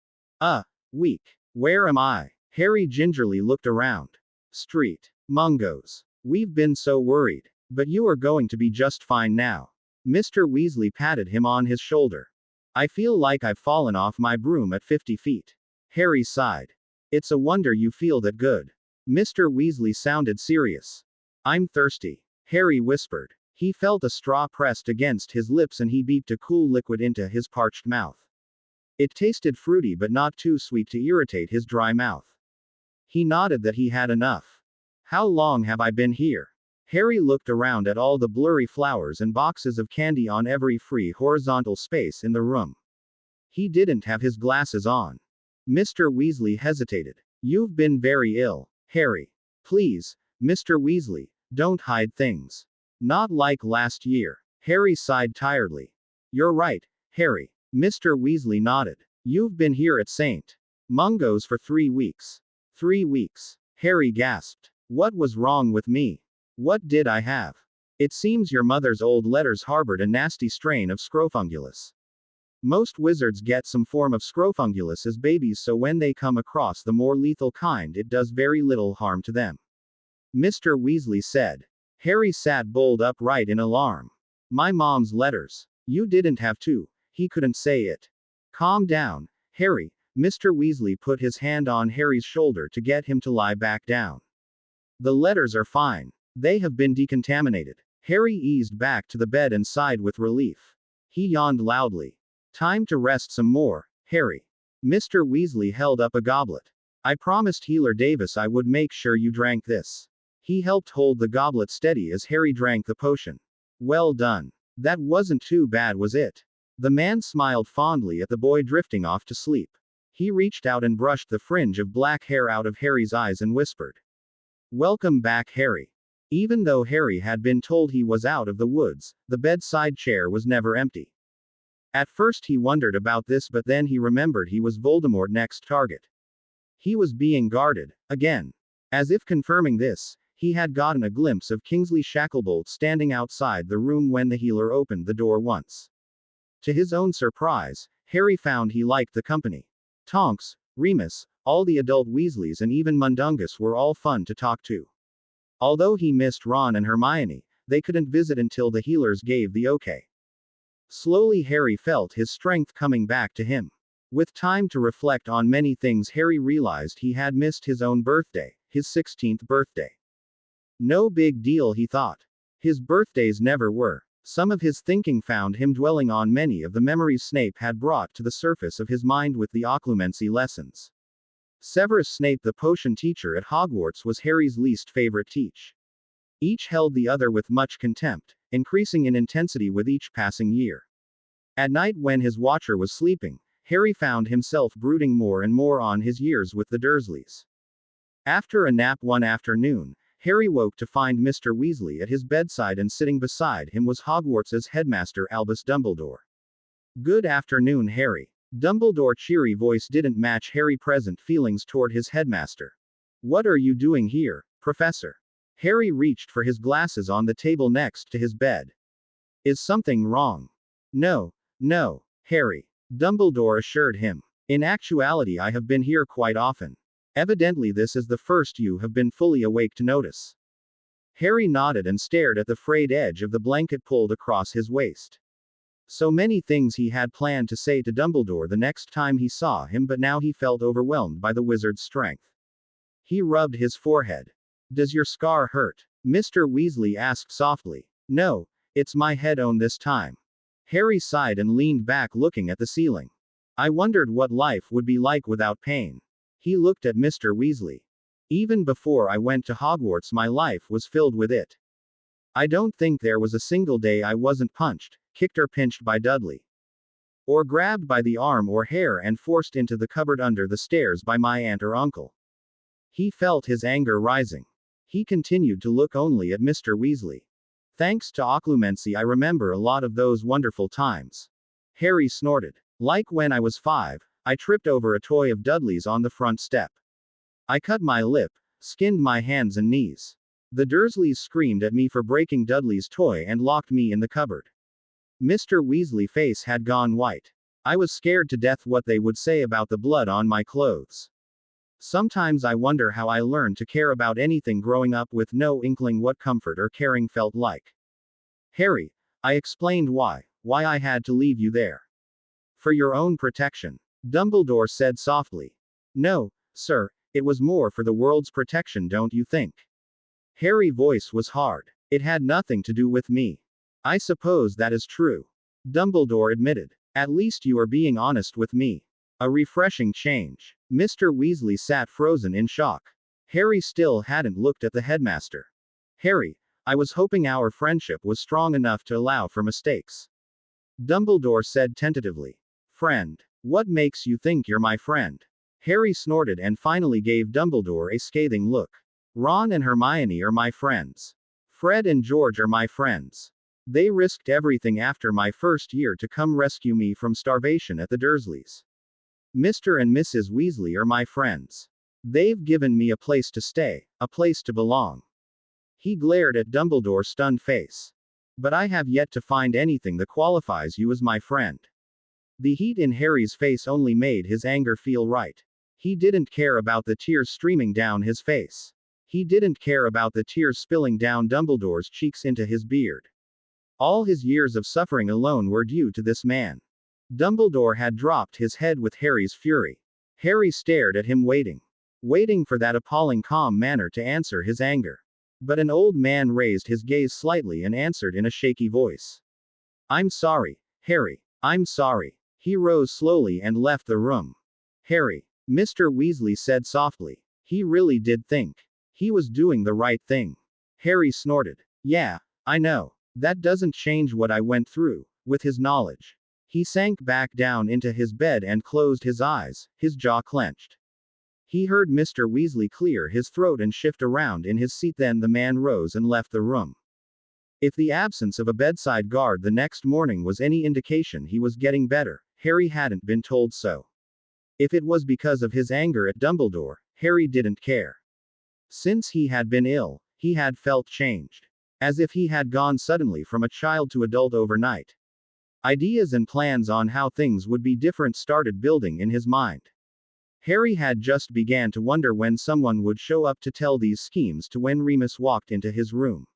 Weak. Where am I?" Harry gingerly looked around. "Street. Mungos. We've been so worried. But you are going to be just fine now." Mr. Weasley patted him on his shoulder. "I feel like I've fallen off my broom at 50 feet. Harry sighed. "It's a wonder you feel that good." Mr. Weasley sounded serious. "I'm thirsty," Harry whispered. He felt a straw pressed against his lips and he beeped a cool liquid into his parched mouth. It tasted fruity but not too sweet to irritate his dry mouth. He nodded that he had enough. "How long have I been here?" Harry looked around at all the blurry flowers and boxes of candy on every free horizontal space in the room. He didn't have his glasses on. Mr. Weasley hesitated. "You've been very ill, Harry. Please, Mr. Weasley, don't hide things. Not like last year." Harry sighed tiredly. "You're right, Harry." Mr. Weasley nodded. "You've been here at St. Mungo's for 3 weeks. 3 weeks. Harry gasped. "What was wrong with me? What did I have?" "It seems your mother's old letters harbored a nasty strain of scrofungulus. Most wizards get some form of scrofungulus as babies, so when they come across the more lethal kind it does very little harm to them," Mr. Weasley said. Harry sat bolt upright in alarm. "My mom's letters. You didn't have to." He couldn't say it. "Calm down, Harry." Mr. Weasley put his hand on Harry's shoulder to get him to lie back down. "The letters are fine. They have been decontaminated." Harry eased back to the bed and sighed with relief. He yawned loudly. "Time to rest some more, Harry." Mr. Weasley held up a goblet. "I promised Healer Davis I would make sure you drank this." He helped hold the goblet steady as Harry drank the potion. "Well done. That wasn't too bad, was it?" The man smiled fondly at the boy drifting off to sleep. He reached out and brushed the fringe of black hair out of Harry's eyes and whispered, "Welcome back, Harry." Even though Harry had been told he was out of the woods, the bedside chair was never empty. At first he wondered about this, but then he remembered he was Voldemort's next target. He was being guarded, again. As if confirming this, he had gotten a glimpse of Kingsley Shacklebolt standing outside the room when the healer opened the door once. To his own surprise, Harry found he liked the company. Tonks, Remus, all the adult Weasleys and even Mundungus were all fun to talk to. Although he missed Ron and Hermione, they couldn't visit until the healers gave the okay. Slowly Harry felt his strength coming back to him. With time to reflect on many things, Harry realized he had missed his own birthday, his 16th birthday. No big deal, he thought. His birthdays never were. Some of his thinking found him dwelling on many of the memories Snape had brought to the surface of his mind with the occlumency lessons. Severus Snape, the potion teacher at Hogwarts, was Harry's least favorite teacher. Each held the other with much contempt, increasing in intensity with each passing year. At night, when his watcher was sleeping, Harry found himself brooding more and more on his years with the Dursleys. After a nap one afternoon, Harry woke to find Mr. Weasley at his bedside, and sitting beside him was Hogwarts's headmaster Albus Dumbledore. "Good afternoon, Harry." Dumbledore's cheery voice didn't match Harry's present feelings toward his headmaster. "What are you doing here, Professor?" Harry reached for his glasses on the table next to his bed. "Is something wrong?" No, Harry," Dumbledore assured him. "In actuality, I have been here quite often. Evidently, this is the first you have been fully awake to notice." Harry nodded and stared at the frayed edge of the blanket pulled across his waist. So many things he had planned to say to Dumbledore the next time he saw him, but now he felt overwhelmed by the wizard's strength. He rubbed his forehead. "Does your scar hurt?" Mr. Weasley asked softly. "No, it's my head on this time." Harry sighed and leaned back, looking at the ceiling. "I wondered what life would be like without pain." He looked at Mr. Weasley. "Even before I went to Hogwarts, my life was filled with it. I don't think there was a single day I wasn't punched, kicked or pinched by Dudley. Or grabbed by the arm or hair and forced into the cupboard under the stairs by my aunt or uncle." He felt his anger rising. He continued to look only at Mr. Weasley. "Thanks to occlumency, I remember a lot of those wonderful times." Harry snorted. "Like when I was 5, I tripped over a toy of Dudley's on the front step. I cut my lip, skinned my hands and knees. The Dursleys screamed at me for breaking Dudley's toy and locked me in the cupboard." Mr. Weasley's face had gone white. "I was scared to death what they would say about the blood on my clothes. Sometimes I wonder how I learned to care about anything growing up with no inkling what comfort or caring felt like." "Harry," I explained why I had to leave you there. "For your own protection," Dumbledore said softly. "No, sir, it was more for the world's protection, don't you think?" Harry's voice was hard. "It had nothing to do with me." "I suppose that is true," Dumbledore admitted. "At least you are being honest with me. A refreshing change." Mr. Weasley sat frozen in shock. Harry still hadn't looked at the headmaster. "Harry, I was hoping our friendship was strong enough to allow for mistakes," Dumbledore said tentatively. "Friend? What makes you think you're my friend?" Harry snorted and finally gave Dumbledore a scathing look. "Ron and Hermione are my friends. Fred and George are my friends. They risked everything after my first year to come rescue me from starvation at the Dursleys. Mr. and Mrs. Weasley are my friends. They've given me a place to stay, a place to belong." He glared at Dumbledore's stunned face. "But I have yet to find anything that qualifies you as my friend." The heat in Harry's face only made his anger feel right. He didn't care about the tears streaming down his face. He didn't care about the tears spilling down Dumbledore's cheeks into his beard. All his years of suffering alone were due to this man. Dumbledore had dropped his head with Harry's fury. Harry stared at him, waiting for that appalling calm manner to answer his anger. But an old man raised his gaze slightly and answered in a shaky voice. "I'm sorry, Harry. I'm sorry." He rose slowly and left the room. "Harry," Mr. Weasley said softly. "He really did think he was doing the right thing." Harry snorted. "Yeah, I know. That doesn't change what I went through with his knowledge." He sank back down into his bed and closed his eyes, his jaw clenched. He heard Mr. Weasley clear his throat and shift around in his seat, then the man rose and left the room. If the absence of a bedside guard the next morning was any indication he was getting better, Harry hadn't been told so. If it was because of his anger at Dumbledore, Harry didn't care. Since he had been ill, he had felt changed. As if he had gone suddenly from a child to adult overnight. Ideas and plans on how things would be different started building in his mind. Harry had just began to wonder when someone would show up to tell these schemes to when Remus walked into his room.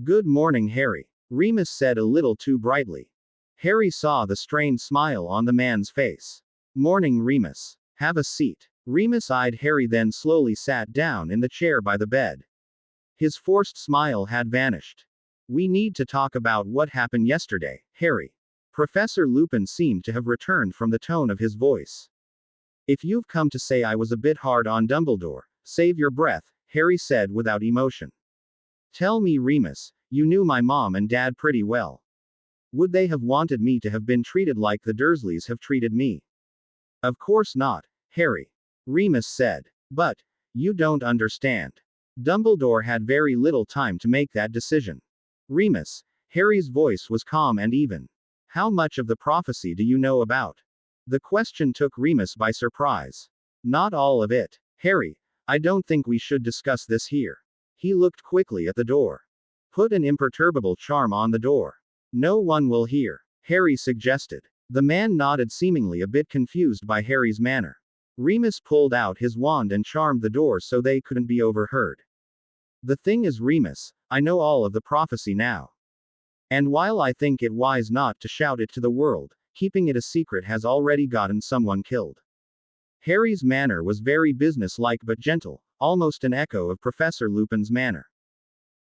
"Good morning, Harry," Remus said a little too brightly. Harry saw the strained smile on the man's face. "Morning, Remus. Have a seat." Remus eyed Harry, then slowly sat down in the chair by the bed. His forced smile had vanished. We need to talk about what happened yesterday, Harry. Professor Lupin seemed to have returned from the tone of his voice. If you've come to say I was a bit hard on Dumbledore, save your breath, Harry said without emotion. Tell me, Remus, you knew my mom and dad pretty well. Would they have wanted me to have been treated like the Dursleys have treated me? Of course not, Harry. Remus said. But, you don't understand. Dumbledore had very little time to make that decision. Remus, Harry's voice was calm and even. How much of the prophecy do you know about? The question took Remus by surprise. Not all of it. Harry, I don't think we should discuss this here. He looked quickly at the door. Put an imperturbable charm on the door. No one will hear, Harry suggested. The man nodded, seemingly a bit confused by Harry's manner. Remus pulled out his wand and charmed the door so they couldn't be overheard. The thing is, Remus, I know all of the prophecy now. And while I think it wise not to shout it to the world, keeping it a secret has already gotten someone killed. Harry's manner was very businesslike but gentle, almost an echo of Professor Lupin's manner.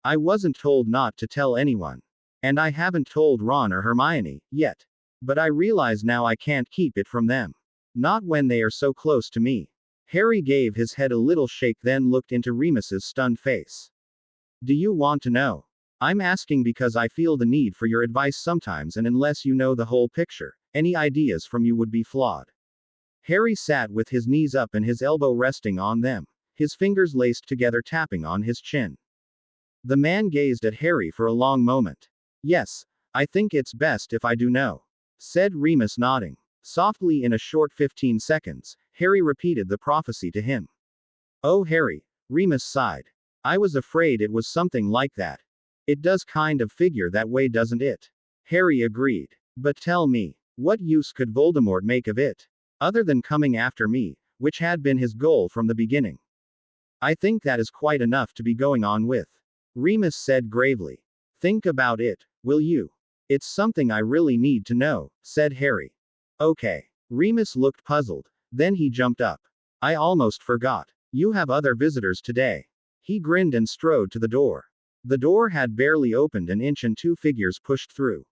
I wasn't told not to tell anyone. And I haven't told Ron or Hermione, yet. But I realize now I can't keep it from them. Not when they are so close to me. Harry gave his head a little shake, then looked into Remus's stunned face. Do you want to know? I'm asking because I feel the need for your advice sometimes, and unless you know the whole picture, any ideas from you would be flawed. Harry sat with his knees up and his elbow resting on them, his fingers laced together, tapping on his chin. The man gazed at Harry for a long moment. Yes, I think it's best if I do know, said Remus, nodding. Softly, in a short 15 seconds, Harry repeated the prophecy to him. Oh, Harry, Remus sighed. I was afraid it was something like that. It does kind of figure that way, doesn't it? Harry agreed. But tell me, what use could Voldemort make of it? Other than coming after me, which had been his goal from the beginning. I think that is quite enough to be going on with, Remus said gravely. Think about it, will you? It's something I really need to know, said Harry. Okay. Remus looked puzzled. Then he jumped up. I almost forgot. You have other visitors today. He grinned and strode to the door. The door had barely opened an inch and two figures pushed through.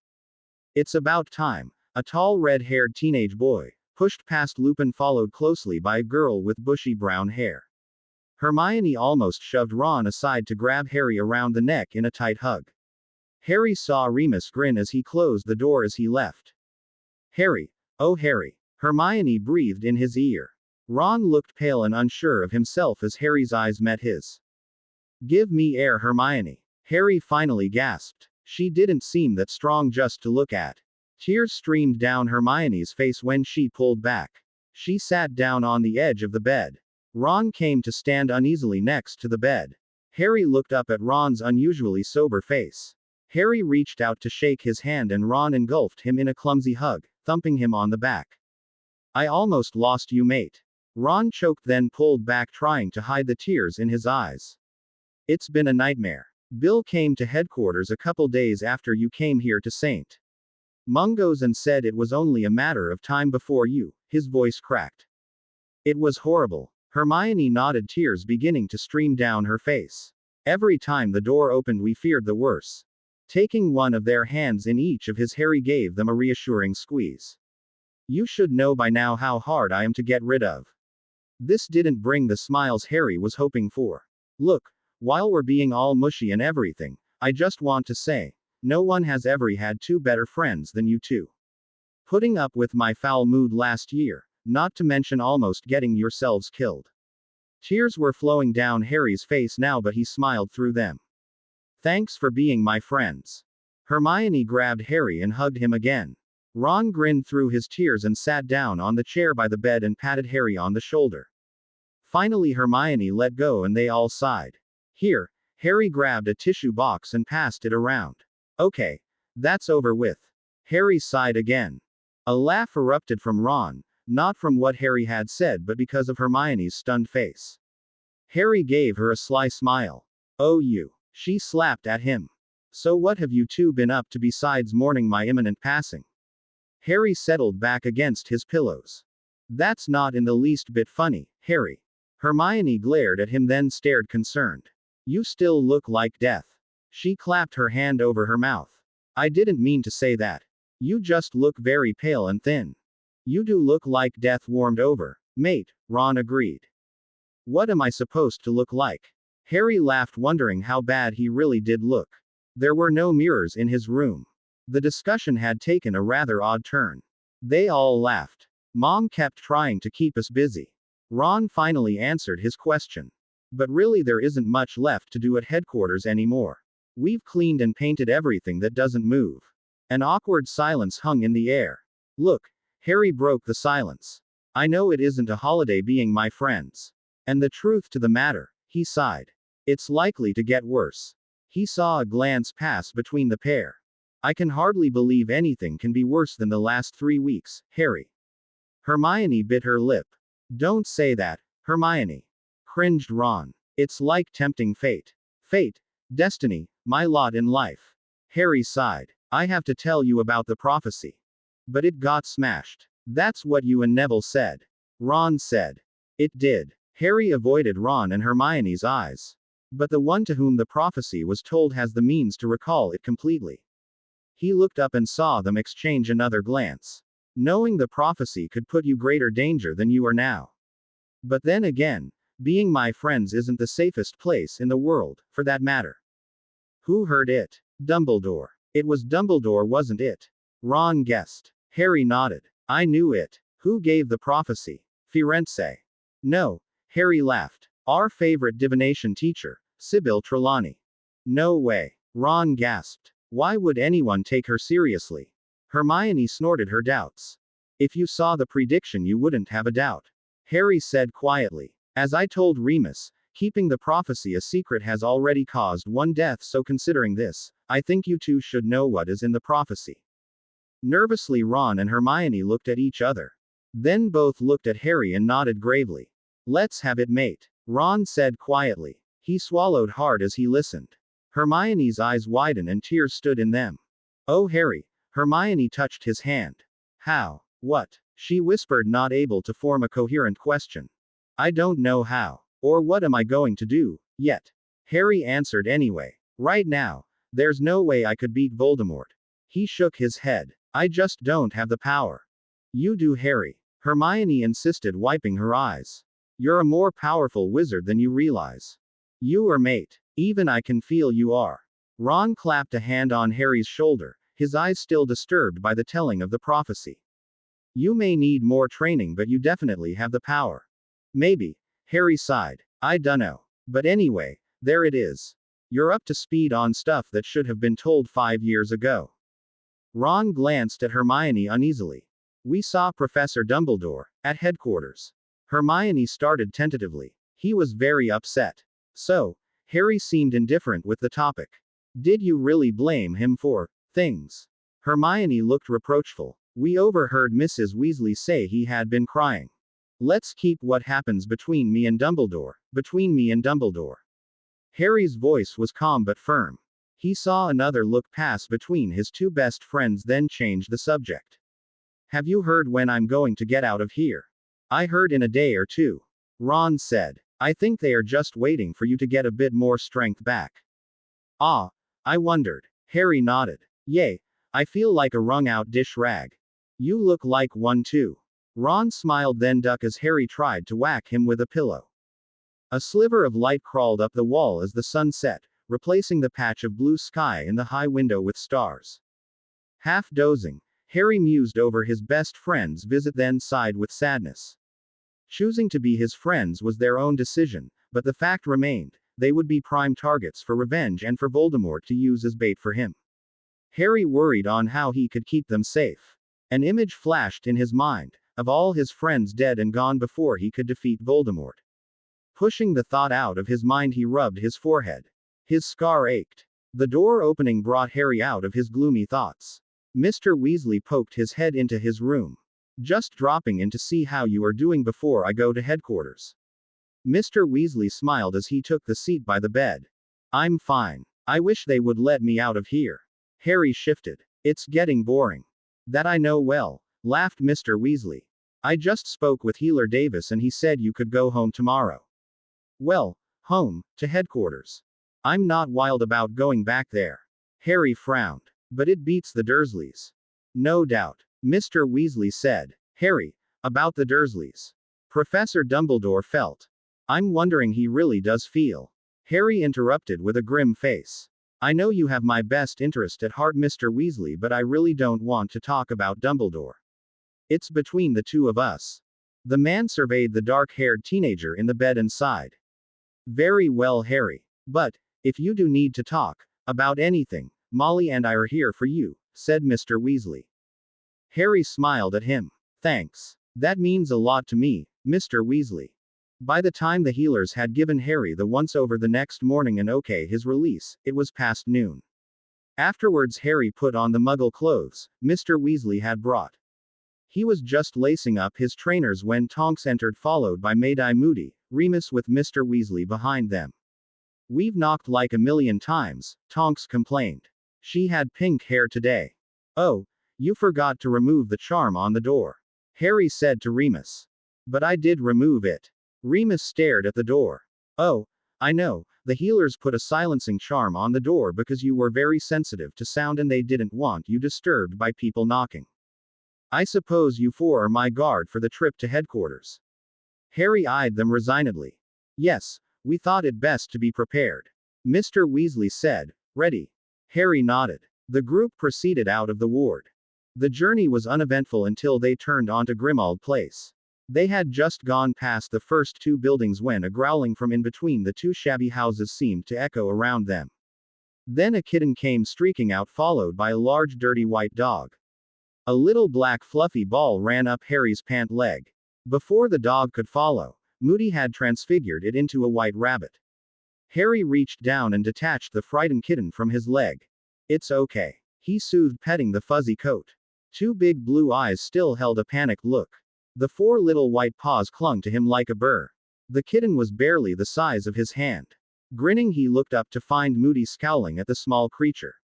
It's about time. A tall red-haired teenage boy pushed past Lupin, followed closely by a girl with bushy brown hair. Hermione almost shoved Ron aside to grab Harry around the neck in a tight hug. Harry saw Remus grin as he closed the door as he left. Harry, oh Harry, Hermione breathed in his ear. Ron looked pale and unsure of himself as Harry's eyes met his. Give me air, Hermione, Harry finally gasped. She didn't seem that strong just to look at. Tears streamed down Hermione's face when she pulled back. She sat down on the edge of the bed. Ron came to stand uneasily next to the bed. Harry looked up at Ron's unusually sober face. Harry reached out to shake his hand and Ron engulfed him in a clumsy hug, thumping him on the back. I almost lost you, mate. Ron choked, then pulled back, trying to hide the tears in his eyes. It's been a nightmare. Bill came to headquarters a couple days after you came here to St. Mungo's and said it was only a matter of time before you. His voice cracked. It was horrible. Hermione nodded, tears beginning to stream down her face. Every time the door opened, we feared the worst. Taking one of their hands in each of his, Harry gave them a reassuring squeeze. You should know by now how hard I am to get rid of. This didn't bring the smiles Harry was hoping for. Look, while we're being all mushy and everything, I just want to say, no one has ever had two better friends than you two. Putting up with my foul mood last year, not to mention almost getting yourselves killed. Tears were flowing down Harry's face now, but he smiled through them. Thanks for being my friends. Hermione grabbed Harry and hugged him again. Ron grinned through his tears and sat down on the chair by the bed and patted Harry on the shoulder. Finally Hermione let go and they all sighed. Here, Harry grabbed a tissue box and passed it around. Okay, that's over with. Harry sighed again. A laugh erupted from Ron, not from what Harry had said but because of Hermione's stunned face. Harry gave her a sly smile. Oh, you. She slapped at him. So what have you two been up to besides mourning my imminent passing? Harry settled back against his pillows. That's not in the least bit funny, Harry. Hermione glared at him, then stared concerned. You still look like death. She clapped her hand over her mouth. I didn't mean to say that. You just look very pale and thin. You do look like death warmed over, mate, Ron agreed. What am I supposed to look like? Harry laughed, wondering how bad he really did look. There were no mirrors in his room. The discussion had taken a rather odd turn. They all laughed. Mom kept trying to keep us busy. Ron finally answered his question. But really, there isn't much left to do at headquarters anymore. We've cleaned and painted everything that doesn't move. An awkward silence hung in the air. Look, Harry broke the silence. I know it isn't a holiday being my friends. And the truth to the matter, he sighed. It's likely to get worse. He saw a glance pass between the pair. I can hardly believe anything can be worse than the last 3 weeks, Harry. Hermione bit her lip. Don't say that, Hermione. Cringed Ron. It's like tempting fate. Fate, destiny, my lot in life. Harry sighed. I have to tell you about the prophecy. But it got smashed. That's what you and Neville said. Ron said. It did. Harry avoided Ron and Hermione's eyes. But the one to whom the prophecy was told has the means to recall it completely. He looked up and saw them exchange another glance. Knowing the prophecy could put you greater danger than you are now. But then again, being my friends isn't the safest place in the world, for that matter. Who heard it? Dumbledore. It was Dumbledore, wasn't it? Ron guessed. Harry nodded. I knew it. Who gave the prophecy? Firenze. No. Harry laughed. Our favorite divination teacher, Sybil Trelawney. No way. Ron gasped. Why would anyone take her seriously? Hermione snorted her doubts. If you saw the prediction, you wouldn't have a doubt. Harry said quietly. As I told Remus, keeping the prophecy a secret has already caused 1 death, so considering this, I think you two should know what is in the prophecy. Nervously, Ron and Hermione looked at each other. Then both looked at Harry and nodded gravely. Let's have it, mate. Ron said quietly. He swallowed hard as he listened. Hermione's eyes widened and tears stood in them. Oh, Harry. Hermione touched his hand. How? What? She whispered, not able to form a coherent question. I don't know how. Or what am I going to do, yet. Harry answered anyway. Right now, there's no way I could beat Voldemort. He shook his head. I just don't have the power. You do, Harry. Hermione insisted, wiping her eyes. You're a more powerful wizard than you realize. You are, mate. Even I can feel you are. Ron clapped a hand on Harry's shoulder, his eyes still disturbed by the telling of the prophecy. You may need more training, but you definitely have the power. Maybe. Harry sighed. I dunno. But anyway, there it is. You're up to speed on stuff that should have been told 5 years ago. Ron glanced at Hermione uneasily. We saw Professor Dumbledore at headquarters. Hermione started tentatively. He was very upset. So, Harry seemed indifferent with the topic. Did you really blame him for things? Hermione looked reproachful. We overheard Mrs. Weasley say he had been crying. Let's keep what happens between me and Dumbledore. Between me and Dumbledore. Harry's voice was calm but firm. He saw another look pass between his 2 best friends, then changed the subject. Have you heard when I'm going to get out of here? I heard in a day or 2. Ron said. I think they are just waiting for you to get a bit more strength back. Ah, I wondered. Harry nodded. Yay, I feel like a wrung-out dish rag. You look like one too. Ron smiled, then ducked as Harry tried to whack him with a pillow. A sliver of light crawled up the wall as the sun set, replacing the patch of blue sky in the high window with stars. Half dozing, Harry mused over his best friend's visit, then sighed with sadness. Choosing to be his friends was their own decision, but the fact remained, they would be prime targets for revenge and for Voldemort to use as bait for him. Harry worried on how he could keep them safe. An image flashed in his mind, of all his friends dead and gone before he could defeat Voldemort. Pushing the thought out of his mind, he rubbed his forehead. His scar ached. The door opening brought Harry out of his gloomy thoughts. Mr. Weasley poked his head into his room. Just dropping in to see how you are doing before I go to headquarters. Mr. Weasley smiled as he took the seat by the bed. I'm fine. I wish they would let me out of here. Harry shifted. It's getting boring. That I know well, laughed Mr. Weasley. I just spoke with Healer Davis and he said you could go home tomorrow. Well, home, to headquarters. I'm not wild about going back there. Harry frowned. But it beats the Dursleys. No doubt. Mr. Weasley said. Harry, about the Dursleys. Professor Dumbledore felt. I'm wondering he really does feel. Harry interrupted with a grim face. I know you have my best interest at heart, Mr. Weasley, but I really don't want to talk about Dumbledore. It's between the two of us. The man surveyed the dark-haired teenager in the bed and sighed. Very well, Harry. But, if you do need to talk about anything, Molly and I are here for you, said Mr. Weasley. Harry smiled at him. Thanks. That means a lot to me, Mr. Weasley. By the time the healers had given Harry the once-over the next morning and his release, it was past noon. Afterwards Harry put on the muggle clothes Mr. Weasley had brought. He was just lacing up his trainers when Tonks entered, followed by Mad-Eye Moody, Remus with Mr. Weasley behind them. We've knocked like a million times, Tonks complained. She had pink hair today. Oh, you forgot to remove the charm on the door, Harry said to Remus. But I did remove it. Remus stared at the door. Oh, I know, the healers put a silencing charm on the door because you were very sensitive to sound and they didn't want you disturbed by people knocking. I suppose you four are my guard for the trip to headquarters. Harry eyed them resignedly. Yes, we thought it best to be prepared. Mr. Weasley said. Ready. Harry nodded. The group proceeded out of the ward. The journey was uneventful until they turned onto Grimmauld Place. They had just gone past the first two buildings when a growling from in between the two shabby houses seemed to echo around them. Then a kitten came streaking out, followed by a large dirty white dog. A little black fluffy ball ran up Harry's pant leg. Before the dog could follow, Moody had transfigured it into a white rabbit. Harry reached down and detached the frightened kitten from his leg. It's okay, he soothed, petting the fuzzy coat. Two big blue eyes still held a panicked look. The four little white paws clung to him like a burr. The kitten was barely the size of his hand. Grinning, he looked up to find Moody scowling at the small creature.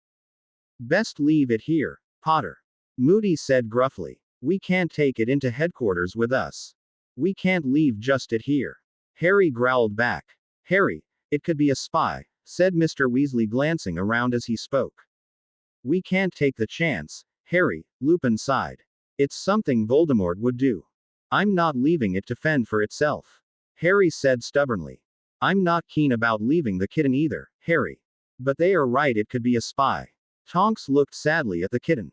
Best leave it here, Potter, Moody said gruffly. We can't take it into headquarters with us. We can't leave just it here. Harry growled back. Harry, it could be a spy, said Mr. Weasley, glancing around as he spoke. We can't take the chance, Harry, Lupin sighed. It's something Voldemort would do. I'm not leaving it to fend for itself, Harry said stubbornly. I'm not keen about leaving the kitten either, Harry. But they are right, it could be a spy. Tonks looked sadly at the kitten.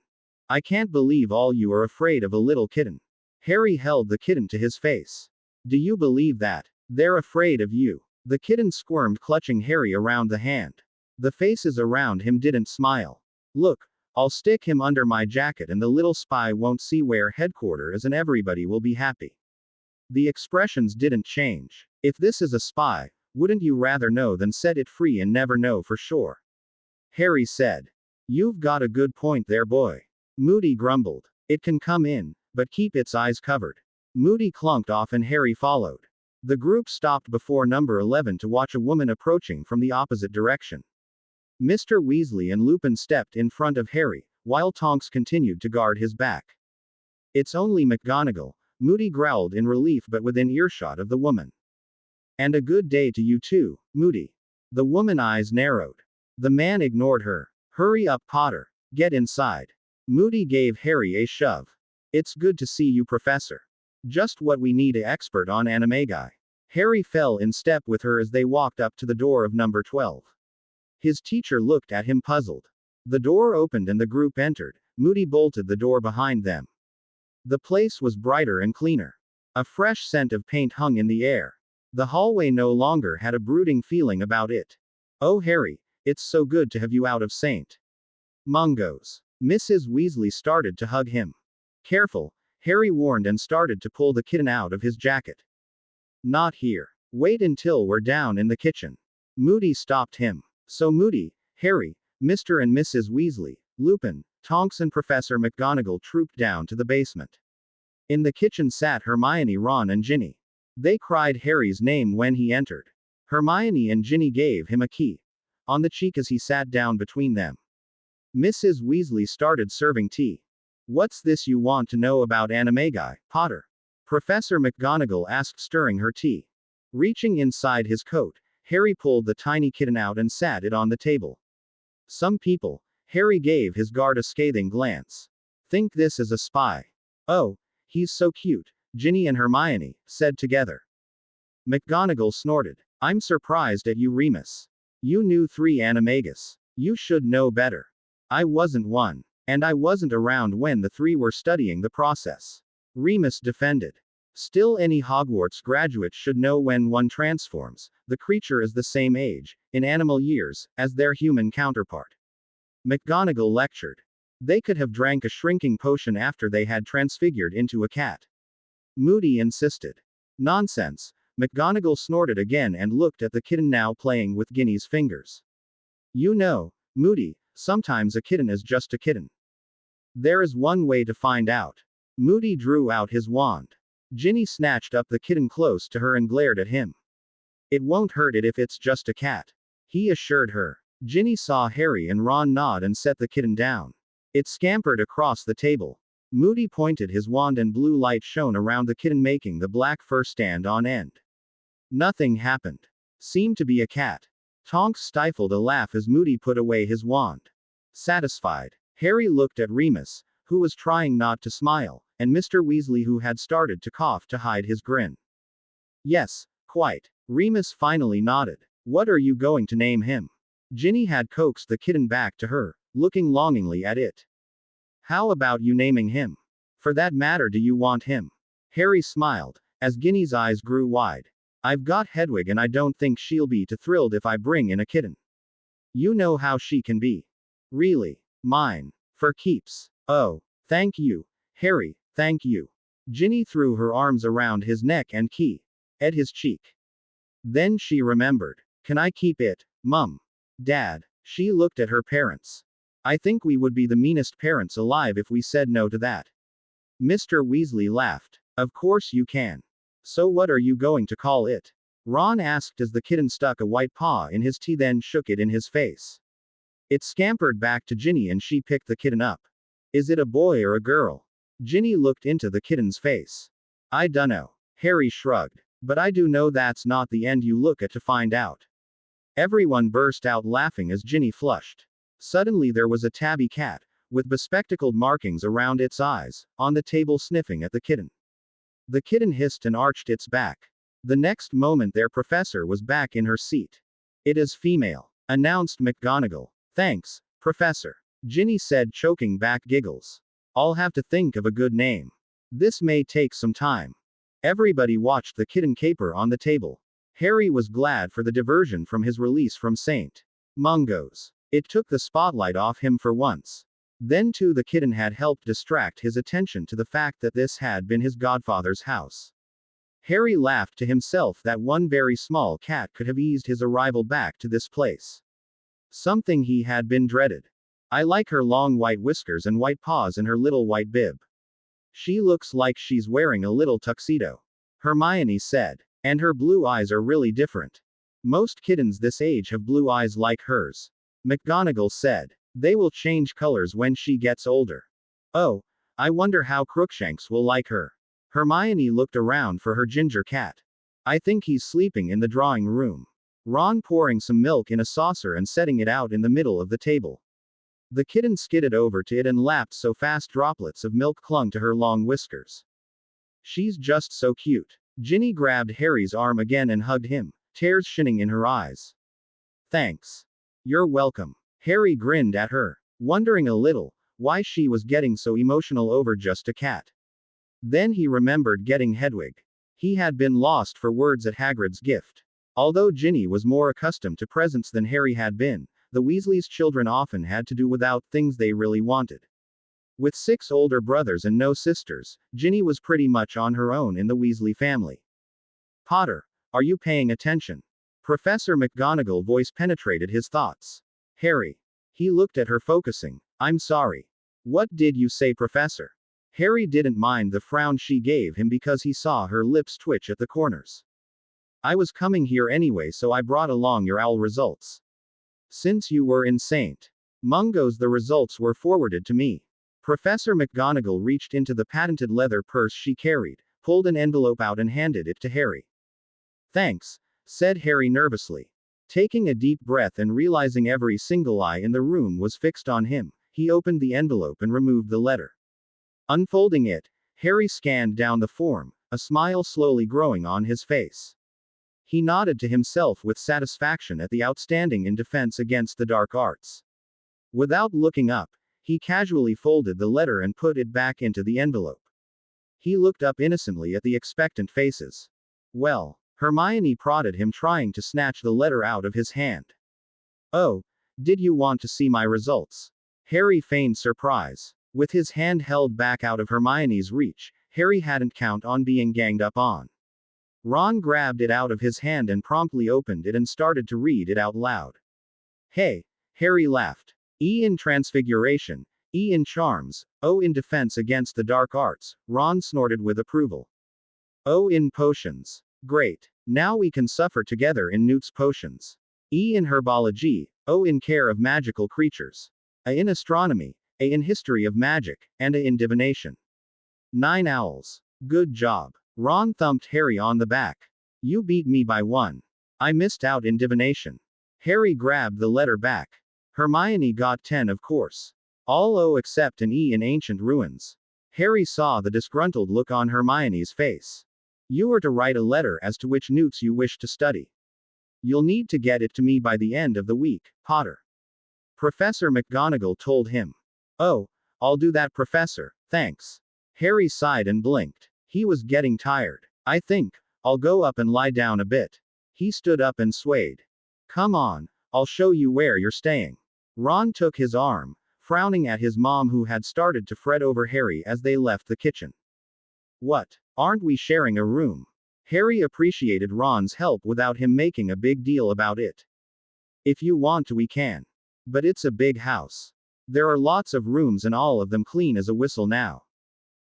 I can't believe all you are afraid of a little kitten. Harry held the kitten to his face. Do you believe that? They're afraid of you. The kitten squirmed, clutching Harry around the hand. The faces around him didn't smile. Look, I'll stick him under my jacket and the little spy won't see where headquarters is and everybody will be happy. The expressions didn't change. If this is a spy, wouldn't you rather know than set it free and never know for sure? Harry said. You've got a good point there, boy. Moody grumbled. It can come in, but keep its eyes covered. Moody clunked off and Harry followed. The group stopped before number 11 to watch a woman approaching from the opposite direction. Mr. Weasley and Lupin stepped in front of Harry, while Tonks continued to guard his back. It's only McGonagall, Moody growled in relief but within earshot of the woman. And a good day to you too, Moody. The woman's eyes narrowed. The man ignored her. Hurry up, Potter. Get inside. Moody gave Harry a shove. It's good to see you, Professor. Just what we need, an expert on animagi. Harry fell in step with her as they walked up to the door of number 12. His teacher looked at him puzzled. The door opened and the group entered. Moody bolted the door behind them. The place was brighter and cleaner. A fresh scent of paint hung in the air. The hallway no longer had a brooding feeling about it. Oh, Harry, it's so good to have you out of St. Mungo's. Mrs. Weasley started to hug him. Careful, Harry warned and started to pull the kitten out of his jacket. Not here. Wait until we're down in the kitchen. Moody stopped him. So Moody, Harry, Mr. and Mrs. Weasley, Lupin, Tonks and Professor McGonagall trooped down to the basement. In the kitchen sat Hermione, Ron and Ginny. They cried Harry's name when he entered. Hermione and Ginny gave him a key on the cheek as he sat down between them. Mrs. Weasley started serving tea. What's this you want to know about animagi, Potter? Professor McGonagall asked, stirring her tea. Reaching inside his coat, Harry pulled the tiny kitten out and sat it on the table. Some people. Harry gave his guard a scathing glance. Think this is a spy. Oh, he's so cute, Ginny and Hermione said together. McGonagall snorted. I'm surprised at you, Remus. You knew 3 animagus. You should know better. I wasn't one. And I wasn't around when the 3 were studying the process. Remus defended. Still, any Hogwarts graduate should know when one transforms, the creature is the same age, in animal years, as their human counterpart. McGonagall lectured. They could have drank a shrinking potion after they had transfigured into a cat. Moody insisted. Nonsense. McGonagall snorted again and looked at the kitten now playing with Ginny's fingers. You know, Moody, sometimes a kitten is just a kitten. There is one way to find out. Moody drew out his wand. Ginny snatched up the kitten close to her and glared at him. It won't hurt it if it's just a cat, he assured her. Ginny saw Harry and Ron nod and set the kitten down. It scampered across the table. Moody pointed his wand and blue light shone around the kitten, making the black fur stand on end. Nothing happened. Seemed to be a cat. Tonks stifled a laugh as Moody put away his wand. Satisfied, Harry looked at Remus, who was trying not to smile, and Mr. Weasley, who had started to cough to hide his grin. Yes, quite. Remus finally nodded. What are you going to name him? Ginny had coaxed the kitten back to her, looking longingly at it. How about you naming him? For that matter, do you want him? Harry smiled, as Ginny's eyes grew wide. I've got Hedwig and I don't think she'll be too thrilled if I bring in a kitten. You know how she can be. Really. Mine. For keeps. Oh. Thank you. Harry, thank you. Ginny threw her arms around his neck and at his cheek. Then she remembered. Can I keep it, Mum? Dad? She looked at her parents. I think we would be the meanest parents alive if we said no to that. Mr. Weasley laughed. Of course you can. So what are you going to call it? Ron asked as the kitten stuck a white paw in his tea, then shook it in his face. It scampered back to Ginny and she picked the kitten up. Is it a boy or a girl? Ginny looked into the kitten's face. I dunno. Harry shrugged. But I do know that's not the end you look at to find out. Everyone burst out laughing as Ginny flushed. Suddenly there was a tabby cat, with bespectacled markings around its eyes, on the table sniffing at the kitten. The kitten hissed and arched its back. The next moment their professor was back in her seat. It is female, announced McGonagall. Thanks, Professor. Ginny said, choking back giggles. I'll have to think of a good name. This may take some time. Everybody watched the kitten caper on the table. Harry was glad for the diversion from his release from St. Mungo's. It took the spotlight off him for once. Then too, the kitten had helped distract his attention to the fact that this had been his godfather's house. Harry laughed to himself that one very small cat could have eased his arrival back to this place. Something he had been dreaded. I like her long white whiskers and white paws and her little white bib. She looks like she's wearing a little tuxedo. Hermione said. And her blue eyes are really different. Most kittens this age have blue eyes like hers. McGonagall said. They will change colors when she gets older. Oh, I wonder how Crookshanks will like her. Hermione looked around for her ginger cat. I think he's sleeping in the drawing room. Ron pouring some milk in a saucer and setting it out in the middle of the table. The kitten skidded over to it and lapped so fast droplets of milk clung to her long whiskers. She's just so cute. Ginny grabbed Harry's arm again and hugged him, tears shining in her eyes. Thanks. You're welcome. Harry grinned at her, wondering a little why she was getting so emotional over just a cat. Then he remembered getting Hedwig. He had been lost for words at Hagrid's gift. Although Ginny was more accustomed to presents than Harry had been, the Weasleys' children often had to do without things they really wanted. With 6 older brothers and no sisters, Ginny was pretty much on her own in the Weasley family. Potter, are you paying attention? Professor McGonagall's voice penetrated his thoughts. Harry. He looked at her, focusing. I'm sorry. What did you say, Professor? Harry didn't mind the frown she gave him because he saw her lips twitch at the corners. I was coming here anyway, so I brought along your owl results. Since you were in St. Mungo's, the results were forwarded to me. Professor McGonagall reached into the patented leather purse she carried, pulled an envelope out and handed it to Harry. Thanks, said Harry nervously. Taking a deep breath and realizing every single eye in the room was fixed on him, he opened the envelope and removed the letter. Unfolding it, Harry scanned down the form, a smile slowly growing on his face. He nodded to himself with satisfaction at the outstanding in defense against the dark arts. Without looking up, he casually folded the letter and put it back into the envelope. He looked up innocently at the expectant faces. Well, Hermione prodded him, trying to snatch the letter out of his hand. Oh, did you want to see my results? Harry feigned surprise. With his hand held back out of Hermione's reach, Harry hadn't counted on being ganged up on. Ron grabbed it out of his hand and promptly opened it and started to read it out loud. Hey, Harry laughed. E in Transfiguration, E in Charms, O in Defense against the Dark Arts, Ron snorted with approval. O in Potions. Great. Now we can suffer together in Newt's Potions. E in Herbology, O in Care of Magical Creatures. A in Astronomy, A in History of Magic, and A in Divination. 9 owls. Good job. Ron thumped Harry on the back. You beat me by 1. I missed out in divination. Harry grabbed the letter back. Hermione got 10, of course. All O except an E in Ancient Ruins. Harry saw the disgruntled look on Hermione's face. You are to write a letter as to which newts you wish to study. You'll need to get it to me by the end of the week, Potter. Professor McGonagall told him. Oh, I'll do that, Professor, thanks. Harry sighed and blinked. He was getting tired. I think I'll go up and lie down a bit. He stood up and swayed. Come on, I'll show you where you're staying. Ron took his arm, frowning at his mom, who had started to fret over Harry as they left the kitchen. What? Aren't we sharing a room? Harry appreciated Ron's help without him making a big deal about it. If you want to, we can. But it's a big house. There are lots of rooms and all of them clean as a whistle now.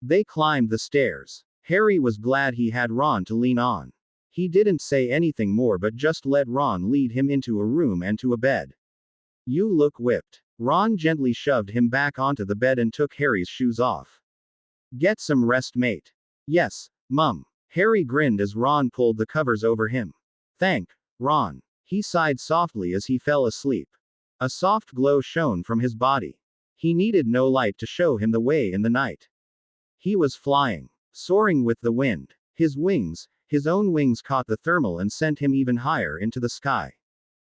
They climbed the stairs. Harry was glad he had Ron to lean on. He didn't say anything more but just let Ron lead him into a room and to a bed. You look whipped. Ron gently shoved him back onto the bed and took Harry's shoes off. Get some rest, mate. Yes, Mum. Harry grinned as Ron pulled the covers over him. Thank, Ron. He sighed softly as he fell asleep. A soft glow shone from his body. He needed no light to show him the way in the night. He was flying, soaring with the wind. His wings, his own wings, caught the thermal and sent him even higher into the sky.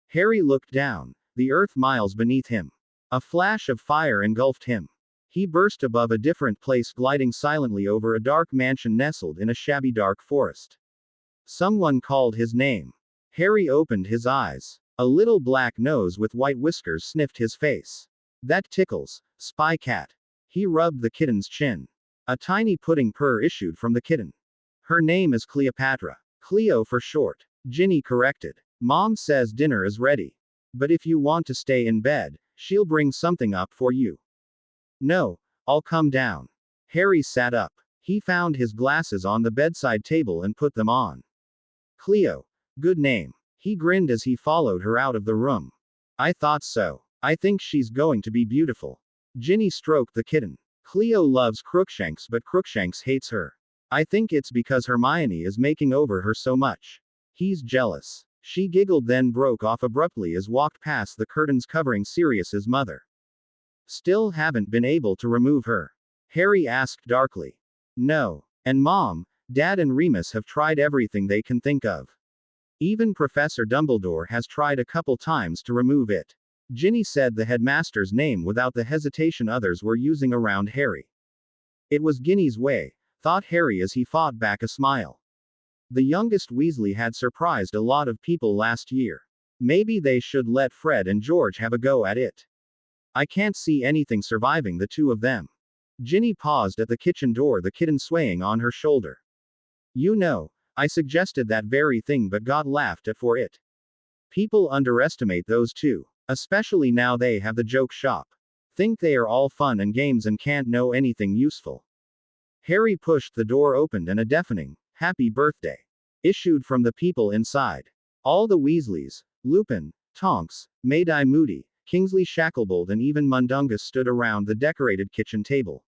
Harry looked down, the earth miles beneath him. A flash of fire engulfed him. He burst above a different place, gliding silently over a dark mansion nestled in a shabby dark forest. Someone called his name. Harry opened his eyes. A little black nose with white whiskers sniffed his face. That tickles, Spy Cat. He rubbed the kitten's chin. A tiny pudding purr issued from the kitten. Her name is Cleopatra. Cleo for short. Ginny corrected. Mom says dinner is ready. But if you want to stay in bed, she'll bring something up for you. No, I'll come down. Harry sat up. He found his glasses on the bedside table and put them on. Cleo. Good name. He grinned as he followed her out of the room. I thought so. I think she's going to be beautiful. Ginny stroked the kitten. Cleo loves Crookshanks, but Crookshanks hates her. I think it's because Hermione is making over her so much. He's jealous. She giggled, then broke off abruptly as walked past the curtains covering Sirius's mother. Still haven't been able to remove her? Harry asked darkly. No. And Mom, Dad and Remus have tried everything they can think of. Even Professor Dumbledore has tried a couple times to remove it. Ginny said the headmaster's name without the hesitation others were using around Harry. It was Ginny's way, thought Harry as he fought back a smile. The youngest Weasley had surprised a lot of people last year. Maybe they should let Fred and George have a go at it. I can't see anything surviving the two of them. Ginny paused at the kitchen door, the kitten swaying on her shoulder. You know, I suggested that very thing but got laughed at for it. People underestimate those two. Especially now they have the joke shop. Think they are all fun and games and can't know anything useful. Harry pushed the door open and a deafening, "Happy birthday," issued from the people inside. All the Weasleys, Lupin, Tonks, May-Eye Moody, Kingsley Shacklebolt and even Mundungus stood around the decorated kitchen table.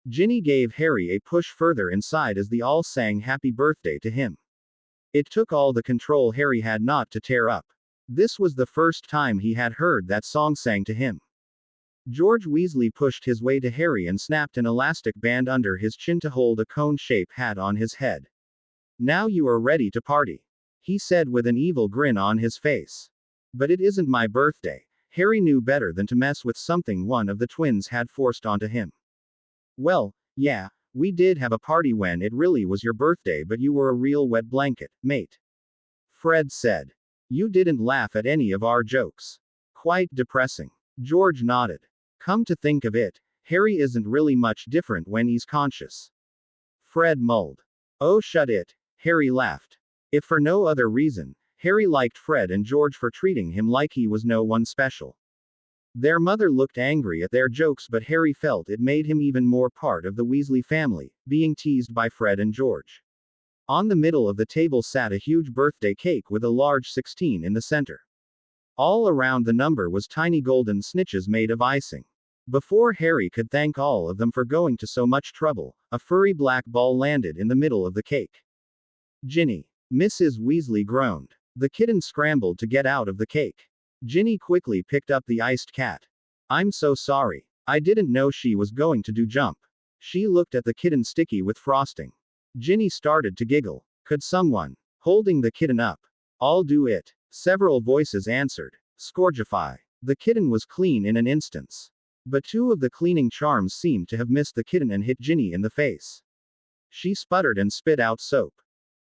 Ginny gave Harry a push further inside as they all sang happy birthday to him. It took all the control Harry had not to tear up. This was the first time he had heard that song sang to him. George Weasley pushed his way to Harry and snapped an elastic band under his chin to hold a cone-shaped hat on his head. "Now you are ready to party," he said with an evil grin on his face. "But it isn't my birthday." Harry knew better than to mess with something one of the twins had forced onto him. "Well, yeah, we did have a party when it really was your birthday, but you were a real wet blanket, mate," Fred said. "You didn't laugh at any of our jokes." "Quite depressing." George nodded. "Come to think of it, Harry isn't really much different when he's conscious." Fred mulled. "Oh, shut it," Harry laughed. If for no other reason, Harry liked Fred and George for treating him like he was no one special. Their mother looked angry at their jokes, but Harry felt it made him even more part of the Weasley family, being teased by Fred and George. On the middle of the table sat a huge birthday cake with a large 16 in the center. All around the number was tiny golden snitches made of icing. Before Harry could thank all of them for going to so much trouble, a furry black ball landed in the middle of the cake. "Ginny!" Mrs. Weasley groaned. The kitten scrambled to get out of the cake. Ginny quickly picked up the iced cat. "I'm so sorry. I didn't know she was going to do jump." She looked at the kitten sticky with frosting. Ginny started to giggle. "Could someone?" Holding the kitten up. "I'll do it," several voices answered. "Scourgify." The kitten was clean in an instant. But two of the cleaning charms seemed to have missed the kitten and hit Ginny in the face. She sputtered and spit out soap.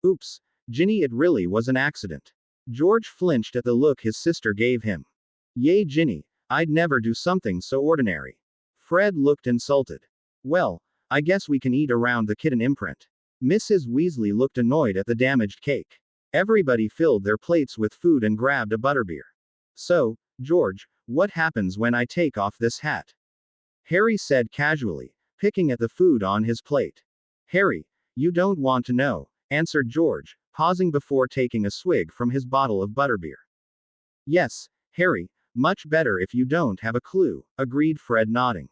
"Oops, Ginny, it really was an accident." George flinched at the look his sister gave him. "Yay, Ginny, I'd never do something so ordinary." Fred looked insulted. "Well, I guess we can eat around the kitten imprint." Mrs. Weasley looked annoyed at the damaged cake. Everybody filled their plates with food and grabbed a butterbeer. "So, George, what happens when I take off this hat?" Harry said casually, picking at the food on his plate. "Harry, you don't want to know," answered George, pausing before taking a swig from his bottle of butterbeer. "Yes, Harry, much better if you don't have a clue," agreed Fred, nodding.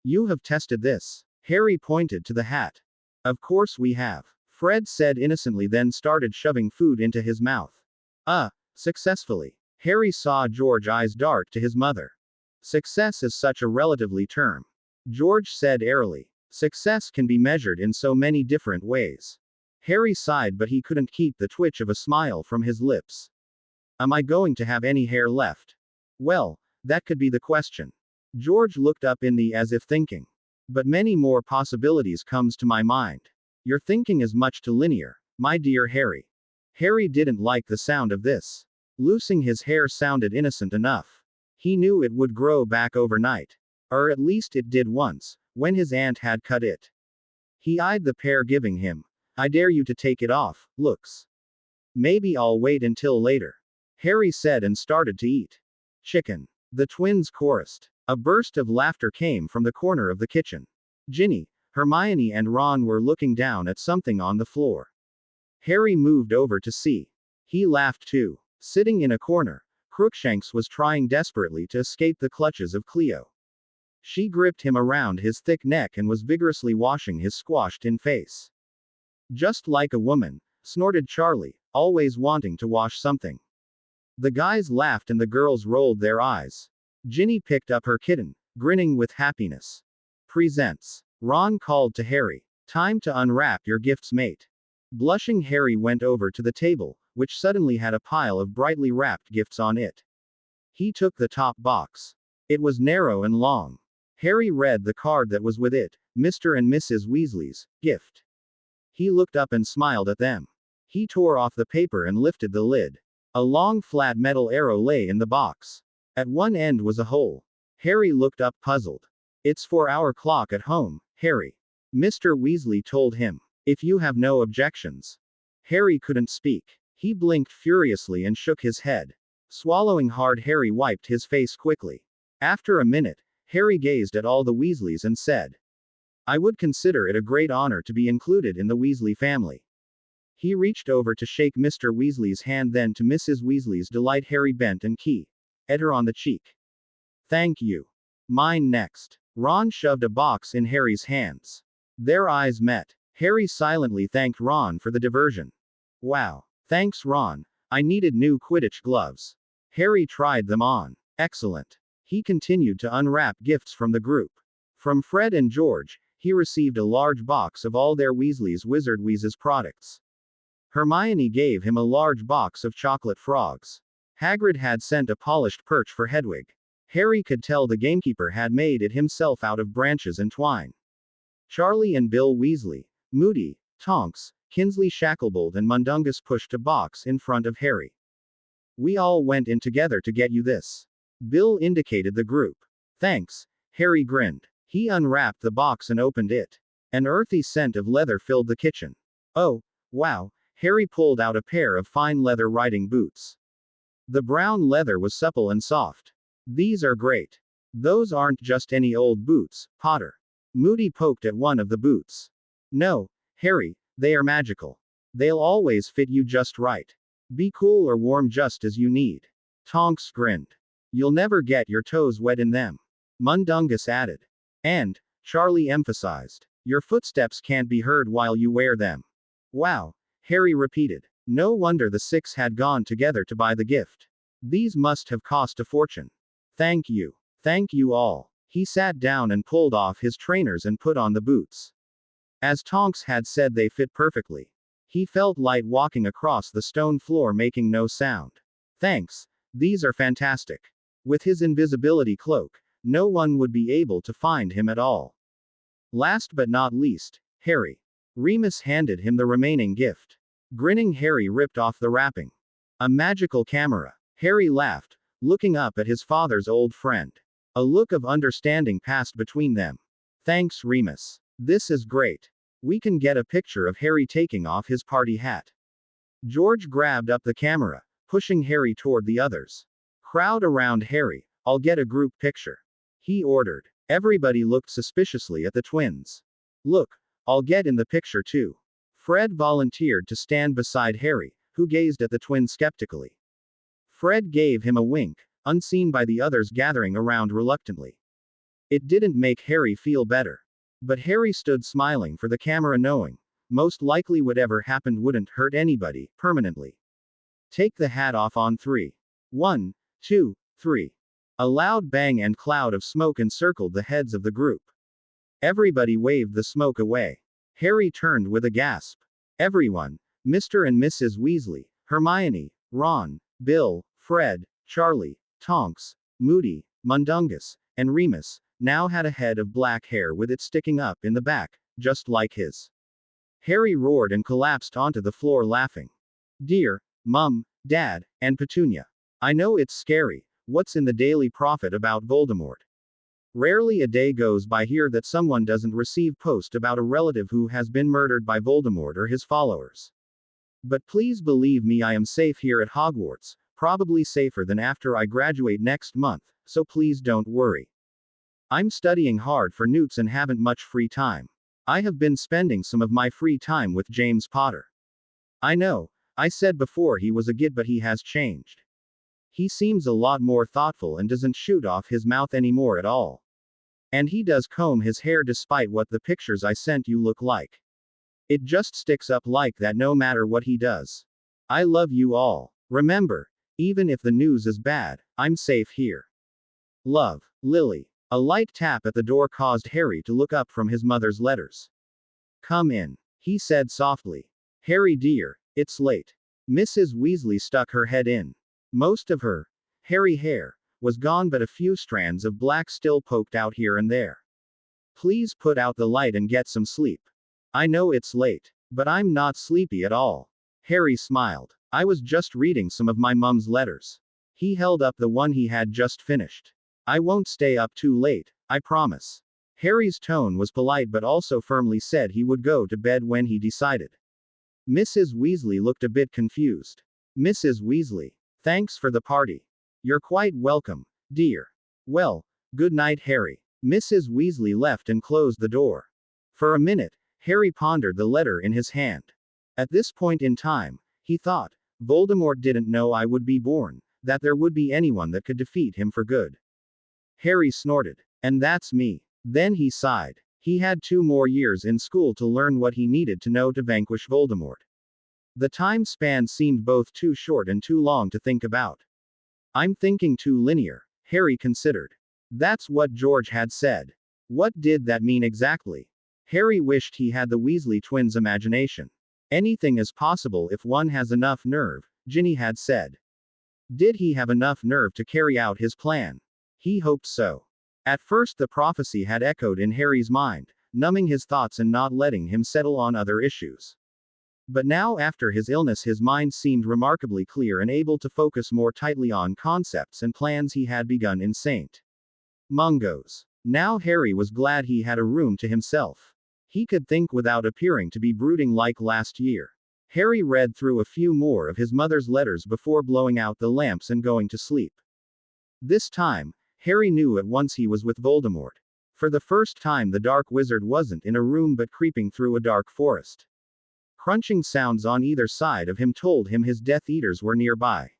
"You have tested this." Harry pointed to the hat. "Of course we have," Fred said innocently, then started shoving food into his mouth. Successfully." Harry saw George's eyes dart to his mother. "Success is such a relatively term," George said airily. "Success can be measured in so many different ways." Harry sighed, but he couldn't keep the twitch of a smile from his lips. "Am I going to have any hair left?" "Well, that could be the question." George looked up in the as if thinking. "But many more possibilities comes to my mind." "Your thinking is much too linear, my dear Harry." Harry didn't like the sound of this. Losing his hair sounded innocent enough. He knew it would grow back overnight. Or at least it did once, when his aunt had cut it. He eyed the pair, giving him, "I dare you to take it off," looks. "Maybe I'll wait until later," Harry said and started to eat. "Chicken!" the twins chorused. A burst of laughter came from the corner of the kitchen. Ginny, Hermione and Ron were looking down at something on the floor. Harry moved over to see. He laughed too. Sitting in a corner, Crookshanks was trying desperately to escape the clutches of Cleo. She gripped him around his thick neck and was vigorously washing his squashed-in face. "Just like a woman," snorted Charlie, always wanting to wash something. The guys laughed and the girls rolled their eyes. Ginny picked up her kitten, grinning with happiness. "Presents." Ron called to Harry. "Time to unwrap your gifts, mate." Blushing, Harry went over to the table, which suddenly had a pile of brightly wrapped gifts on it. He took the top box. It was narrow and long. Harry read the card that was with it, Mr. and Mrs. Weasley's gift. He looked up and smiled at them. He tore off the paper and lifted the lid. A long flat metal arrow lay in the box. At one end was a hole. Harry looked up, puzzled. "It's for our clock at home, Harry," Mr. Weasley told him. "If you have no objections." Harry couldn't speak. He blinked furiously and shook his head. Swallowing hard, Harry wiped his face quickly. After a minute, Harry gazed at all the Weasleys and said, "I would consider it a great honor to be included in the Weasley family." He reached over to shake Mr. Weasley's hand, then to Mrs. Weasley's delight, Harry bent and kissed her on the cheek. "Thank you. Mine next." Ron shoved a box in Harry's hands. Their eyes met. Harry silently thanked Ron for the diversion. "Wow. Thanks, Ron. I needed new Quidditch gloves." Harry tried them on. Excellent. He continued to unwrap gifts from the group. From Fred and George, he received a large box of all their Weasley's Wizardweez's products. Hermione gave him a large box of chocolate frogs. Hagrid had sent a polished perch for Hedwig. Harry could tell the gamekeeper had made it himself out of branches and twine. Charlie and Bill Weasley, Moody, Tonks, Kingsley Shacklebolt and Mundungus pushed a box in front of Harry. "We all went in together to get you this." Bill indicated the group. "Thanks." Harry grinned. He unwrapped the box and opened it. An earthy scent of leather filled the kitchen. "Oh, wow." Harry pulled out a pair of fine leather riding boots. The brown leather was supple and soft. "These are great." "Those aren't just any old boots, Potter." Moody poked at one of the boots. "No, Harry, they are magical. They'll always fit you just right. Be cool or warm just as you need." Tonks grinned. "You'll never get your toes wet in them." Mundungus added. "And," Charlie emphasized, "your footsteps can't be heard while you wear them." "Wow," Harry repeated. No wonder the six had gone together to buy the gift. These must have cost a fortune. "Thank you. Thank you all." He sat down and pulled off his trainers and put on the boots. As Tonks had said, they fit perfectly. He felt light walking across the stone floor making no sound. "Thanks. These are fantastic." With his invisibility cloak, no one would be able to find him at all. Last but not least, Harry. Remus handed him the remaining gift. Grinning, Harry ripped off the wrapping. A magical camera. Harry laughed, looking up at his father's old friend. A look of understanding passed between them. "Thanks, Remus. This is great. We can get a picture of Harry taking off his party hat." George grabbed up the camera, pushing Harry toward the others. "Crowd around Harry, I'll get a group picture," he ordered. Everybody looked suspiciously at the twins. "Look, I'll get in the picture too." Fred volunteered to stand beside Harry, who gazed at the twins skeptically. Fred gave him a wink, unseen by the others gathering around reluctantly. It didn't make Harry feel better. But Harry stood smiling for the camera, knowing, most likely whatever happened wouldn't hurt anybody, permanently. "Take the hat off on 3. 1, 2, 3. A loud bang and cloud of smoke encircled the heads of the group. Everybody waved the smoke away. Harry turned with a gasp. Everyone, Mr. and Mrs. Weasley, Hermione, Ron, Bill, Fred, Charlie, Tonks, Moody, Mundungus, and Remus, now had a head of black hair with it sticking up in the back, just like his. Harry roared and collapsed onto the floor laughing. "Dear Mum, Dad, and Petunia. I know it's scary. What's in the Daily Prophet about Voldemort? Rarely a day goes by here that someone doesn't receive post about a relative who has been murdered by Voldemort or his followers. But please believe me, I am safe here at Hogwarts, probably safer than after I graduate next month, so please don't worry. I'm studying hard for Newts and haven't much free time. I have been spending some of my free time with James Potter. I know, I said before he was a git, but he has changed. He seems a lot more thoughtful and doesn't shoot off his mouth anymore at all. And he does comb his hair despite what the pictures I sent you look like. It just sticks up like that no matter what he does. I love you all. Remember, even if the news is bad, I'm safe here. Love, Lily." A light tap at the door caused Harry to look up from his mother's letters. "Come in," he said softly. "Harry dear, it's late." Mrs. Weasley stuck her head in. Most of her hairy hair was gone, but a few strands of black still poked out here and there. "Please put out the light and get some sleep. I know it's late, but I'm not sleepy at all." Harry smiled. "I was just reading some of my mum's letters." He held up the one he had just finished. "I won't stay up too late, I promise." Harry's tone was polite but also firmly said he would go to bed when he decided. Mrs. Weasley looked a bit confused. "Mrs. Weasley, thanks for the party." "You're quite welcome, dear." "Well, good night, Harry." Mrs. Weasley left and closed the door. For a minute, Harry pondered the letter in his hand. At this point in time, he thought, Voldemort didn't know I would be born, that there would be anyone that could defeat him for good. Harry snorted. "And that's me." Then he sighed. He had 2 more years in school to learn what he needed to know to vanquish Voldemort. The time span seemed both too short and too long to think about. I'm thinking too linear, Harry considered. That's what George had said. What did that mean exactly? Harry wished he had the Weasley twins' imagination. Anything is possible if one has enough nerve, Ginny had said. Did he have enough nerve to carry out his plan? He hoped so. At first, the prophecy had echoed in Harry's mind, numbing his thoughts and not letting him settle on other issues. But now, after his illness, his mind seemed remarkably clear and able to focus more tightly on concepts and plans he had begun in St. Mungo's. Now Harry was glad he had a room to himself. He could think without appearing to be brooding like last year. Harry read through a few more of his mother's letters before blowing out the lamps and going to sleep. This time, Harry knew at once he was with Voldemort. For the first time, the Dark Wizard wasn't in a room but creeping through a dark forest. Crunching sounds on either side of him told him his Death Eaters were nearby.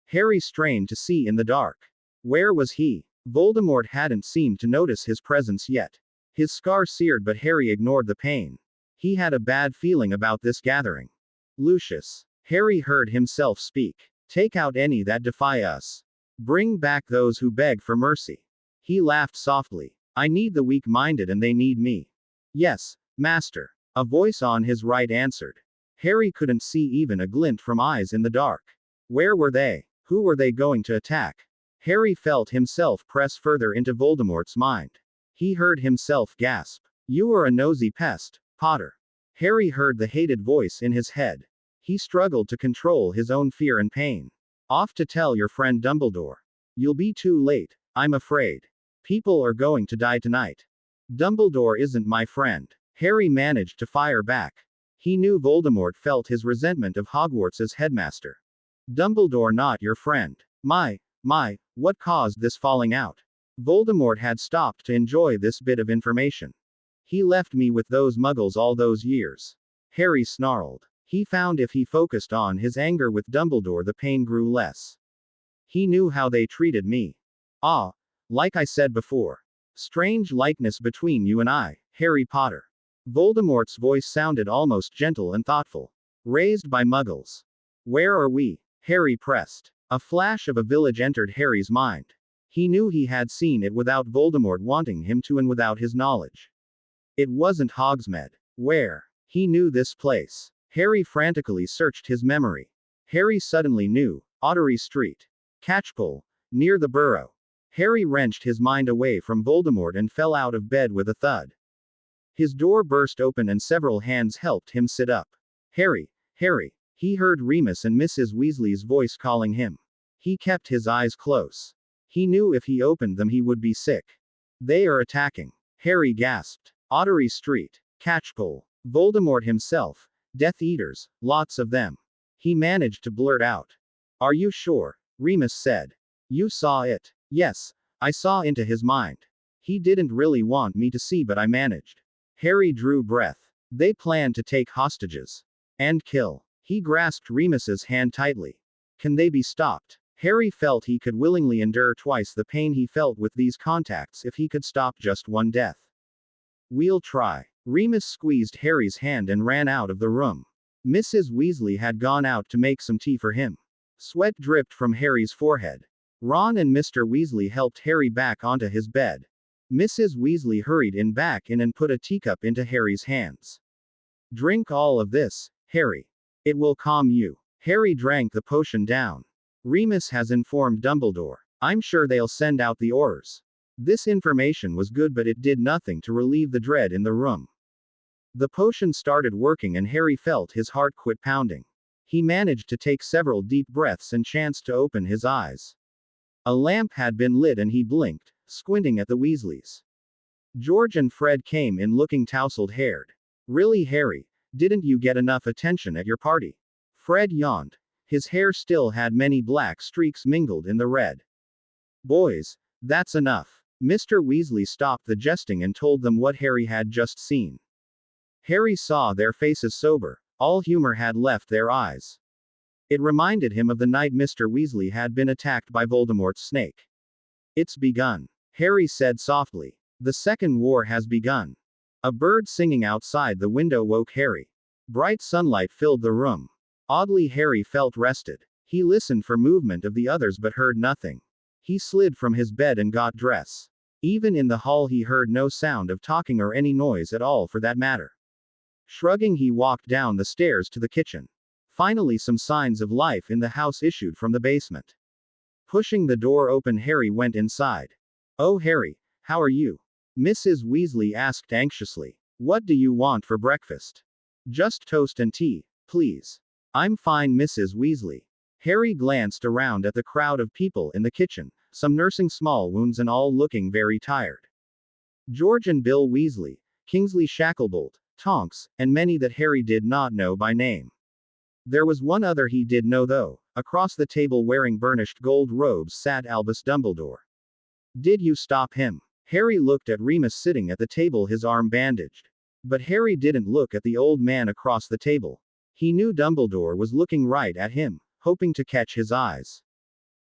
Harry strained to see in the dark. Where was he? Voldemort hadn't seemed to notice his presence yet. His scar seared, but Harry ignored the pain. He had a bad feeling about this gathering. Lucius. Harry heard himself speak. Take out any that defy us. Bring back those who beg for mercy. He laughed softly. I need the weak-minded and they need me. Yes, Master. A voice on his right answered. Harry couldn't see even a glint from eyes in the dark. Where were they? Who were they going to attack? Harry felt himself press further into Voldemort's mind. He heard himself gasp. You are a nosy pest, Potter. Harry heard the hated voice in his head. He struggled to control his own fear and pain. Off to tell your friend Dumbledore. You'll be too late, I'm afraid. People are going to die tonight. Dumbledore isn't my friend. Harry managed to fire back. He knew Voldemort felt his resentment of Hogwarts as headmaster. Dumbledore not your friend. My, what caused this falling out? Voldemort had stopped to enjoy this bit of information. He left me with those muggles all those years. Harry snarled. He found if he focused on his anger with Dumbledore, the pain grew less. He knew how they treated me. Ah, like I said before. Strange likeness between you and I, Harry Potter. Voldemort's voice sounded almost gentle and thoughtful. Raised by muggles. Where are we? Harry pressed. A flash of a village entered Harry's mind. He knew he had seen it without Voldemort wanting him to and without his knowledge. It wasn't Hogsmeade. Where? He knew this place. Harry frantically searched his memory. Harry suddenly knew. Ottery Street. Catchpole. Near the Burrow. Harry wrenched his mind away from Voldemort and fell out of bed with a thud. His door burst open and several hands helped him sit up. Harry, Harry. He heard Remus and Mrs. Weasley's voice calling him. He kept his eyes close. He knew if he opened them he would be sick. They are attacking. Harry gasped. Ottery Street. Catchpole. Voldemort himself. Death Eaters, lots of them. He managed to blurt out. Are you sure? Remus said. You saw it. Yes, I saw into his mind. He didn't really want me to see, but I managed. Harry drew breath. They planned to take hostages. And kill. He grasped Remus's hand tightly. Can they be stopped? Harry felt he could willingly endure twice the pain he felt with these contacts if he could stop just one death. We'll try. Remus squeezed Harry's hand and ran out of the room. Mrs. Weasley had gone out to make some tea for him. Sweat dripped from Harry's forehead. Ron and Mr. Weasley helped Harry back onto his bed. Mrs. Weasley hurried back in and put a teacup into Harry's hands. Drink all of this, Harry. It will calm you. Harry drank the potion down. Remus has informed Dumbledore. I'm sure they'll send out the Aurors. This information was good, but it did nothing to relieve the dread in the room. The potion started working and Harry felt his heart quit pounding. He managed to take several deep breaths and chanced to open his eyes. A lamp had been lit and he blinked, squinting at the Weasleys. George and Fred came in looking tousled-haired. Really, Harry? Didn't you get enough attention at your party? Fred yawned. His hair still had many black streaks mingled in the red. Boys, that's enough. Mr. Weasley stopped the jesting and told them what Harry had just seen. Harry saw their faces sober. All humor had left their eyes. It reminded him of the night Mr. Weasley had been attacked by Voldemort's snake. It's begun. Harry said softly. The Second War has begun. A bird singing outside the window woke Harry. Bright sunlight filled the room. Oddly, Harry felt rested. He listened for movement of the others but heard nothing. He slid from his bed and got dressed. Even in the hall he heard no sound of talking or any noise at all for that matter. Shrugging, he walked down the stairs to the kitchen. Finally, some signs of life in the house issued from the basement. Pushing the door open, Harry went inside. "Oh, Harry, how are you?" Mrs. Weasley asked anxiously. "What do you want for breakfast?" "Just toast and tea, please." "I'm fine, Mrs. Weasley." Harry glanced around at the crowd of people in the kitchen, some nursing small wounds and all looking very tired. George and Bill Weasley, Kingsley Shacklebolt, Tonks, and many that Harry did not know by name. There was one other he did know though. Across the table wearing burnished gold robes sat Albus Dumbledore. "Did you stop him?" Harry looked at Remus sitting at the table, his arm bandaged. But Harry didn't look at the old man across the table. He knew Dumbledore was looking right at him, hoping to catch his eyes.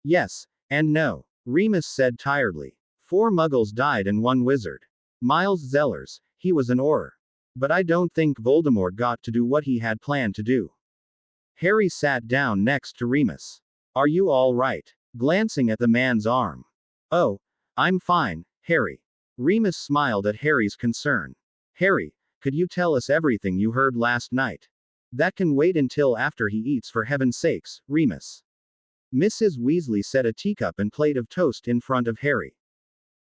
"Yes, and no," Remus said tiredly. "4 muggles died and 1 wizard. Miles Zellers, he was an Auror. But I don't think Voldemort got to do what he had planned to do." Harry sat down next to Remus. "Are you all right?" glancing at the man's arm. "Oh, I'm fine, Harry." Remus smiled at Harry's concern. "Harry, could you tell us everything you heard last night?" "That can wait until after he eats, for heaven's sakes, Remus." Mrs. Weasley set a teacup and plate of toast in front of Harry.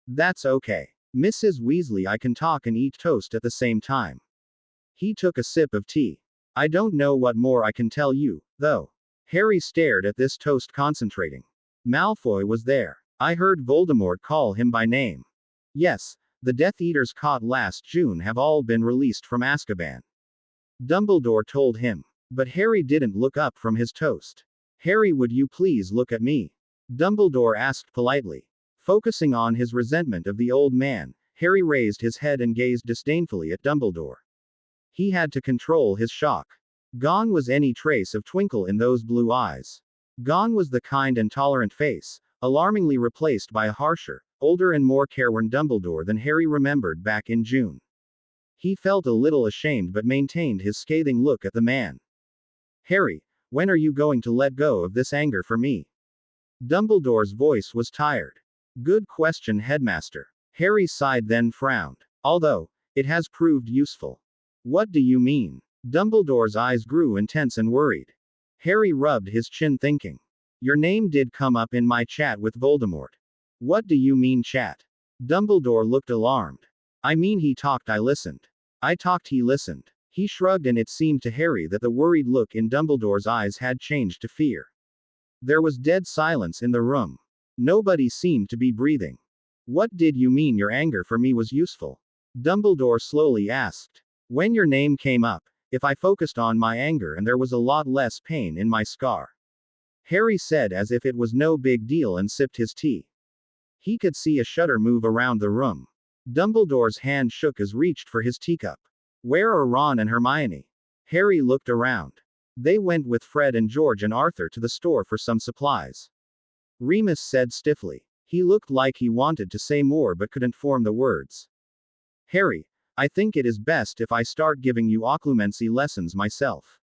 "That's okay, Mrs. Weasley, I can talk and eat toast at the same time." He took a sip of tea. "I don't know what more I can tell you, though." Harry stared at this toast, concentrating. "Malfoy was there. I heard Voldemort call him by name. Yes, the Death Eaters caught last June have all been released from Azkaban," Dumbledore told him. But Harry didn't look up from his toast. "Harry, would you please look at me?" Dumbledore asked politely. Focusing on his resentment of the old man, Harry raised his head and gazed disdainfully at Dumbledore. He had to control his shock. Gone was any trace of twinkle in those blue eyes. Gone was the kind and tolerant face, alarmingly replaced by a harsher, older and more careworn Dumbledore than Harry remembered back in June. He felt a little ashamed but maintained his scathing look at the man. "Harry, when are you going to let go of this anger for me?" Dumbledore's voice was tired. "Good question, Headmaster." Harry sighed then frowned. "Although, it has proved useful." "What do you mean?" Dumbledore's eyes grew intense and worried. Harry rubbed his chin thinking. "Your name did come up in my chat with Voldemort." "What do you mean, chat?" Dumbledore looked alarmed. "I mean he talked, I listened." "I talked, he listened." He shrugged, and it seemed to Harry that the worried look in Dumbledore's eyes had changed to fear. There was dead silence in the room. Nobody seemed to be breathing. "What did you mean your anger for me was useful?" Dumbledore slowly asked. "When your name came up, if I focused on my anger and there was a lot less pain in my scar." Harry said as if it was no big deal and sipped his tea. He could see a shudder move around the room. Dumbledore's hand shook as reached for his teacup. "Where are Ron and Hermione?" Harry looked around. "They went with Fred and George and Arthur to the store for some supplies," Remus said stiffly. He looked like he wanted to say more but couldn't form the words. "Harry, I think it is best if I start giving you occlumency lessons myself,"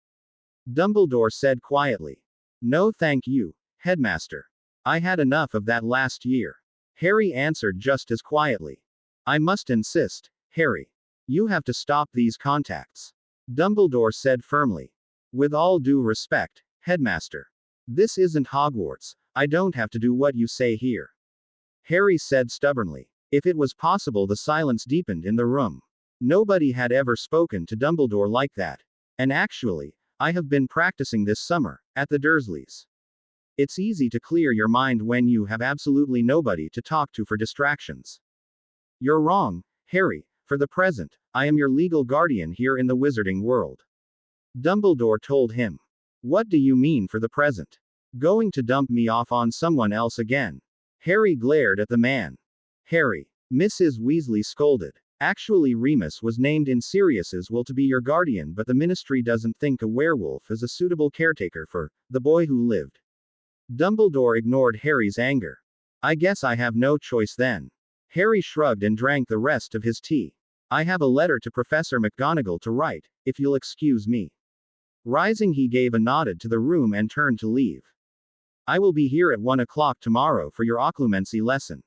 Dumbledore said quietly. "No thank you, Headmaster. I had enough of that last year," Harry answered just as quietly. "I must insist, Harry. You have to stop these contacts," Dumbledore said firmly. "With all due respect, Headmaster. This isn't Hogwarts. I don't have to do what you say here," Harry said stubbornly. If it was possible, the silence deepened in the room. Nobody had ever spoken to Dumbledore like that. "And actually, I have been practicing this summer, at the Dursleys. It's easy to clear your mind when you have absolutely nobody to talk to for distractions." "You're wrong, Harry. For the present, I am your legal guardian here in the wizarding world," Dumbledore told him. "What do you mean for the present? Going to dump me off on someone else again?" Harry glared at the man. "Harry," Mrs. Weasley scolded. "Actually, Remus was named in Sirius's will to be your guardian, but the ministry doesn't think a werewolf is a suitable caretaker for the boy who lived." Dumbledore ignored Harry's anger. "I guess I have no choice then." Harry shrugged and drank the rest of his tea. "I have a letter to Professor McGonagall to write, if you'll excuse me." Rising, he gave a nod to the room and turned to leave. I will be here at 1 o'clock tomorrow for your occlumency lesson.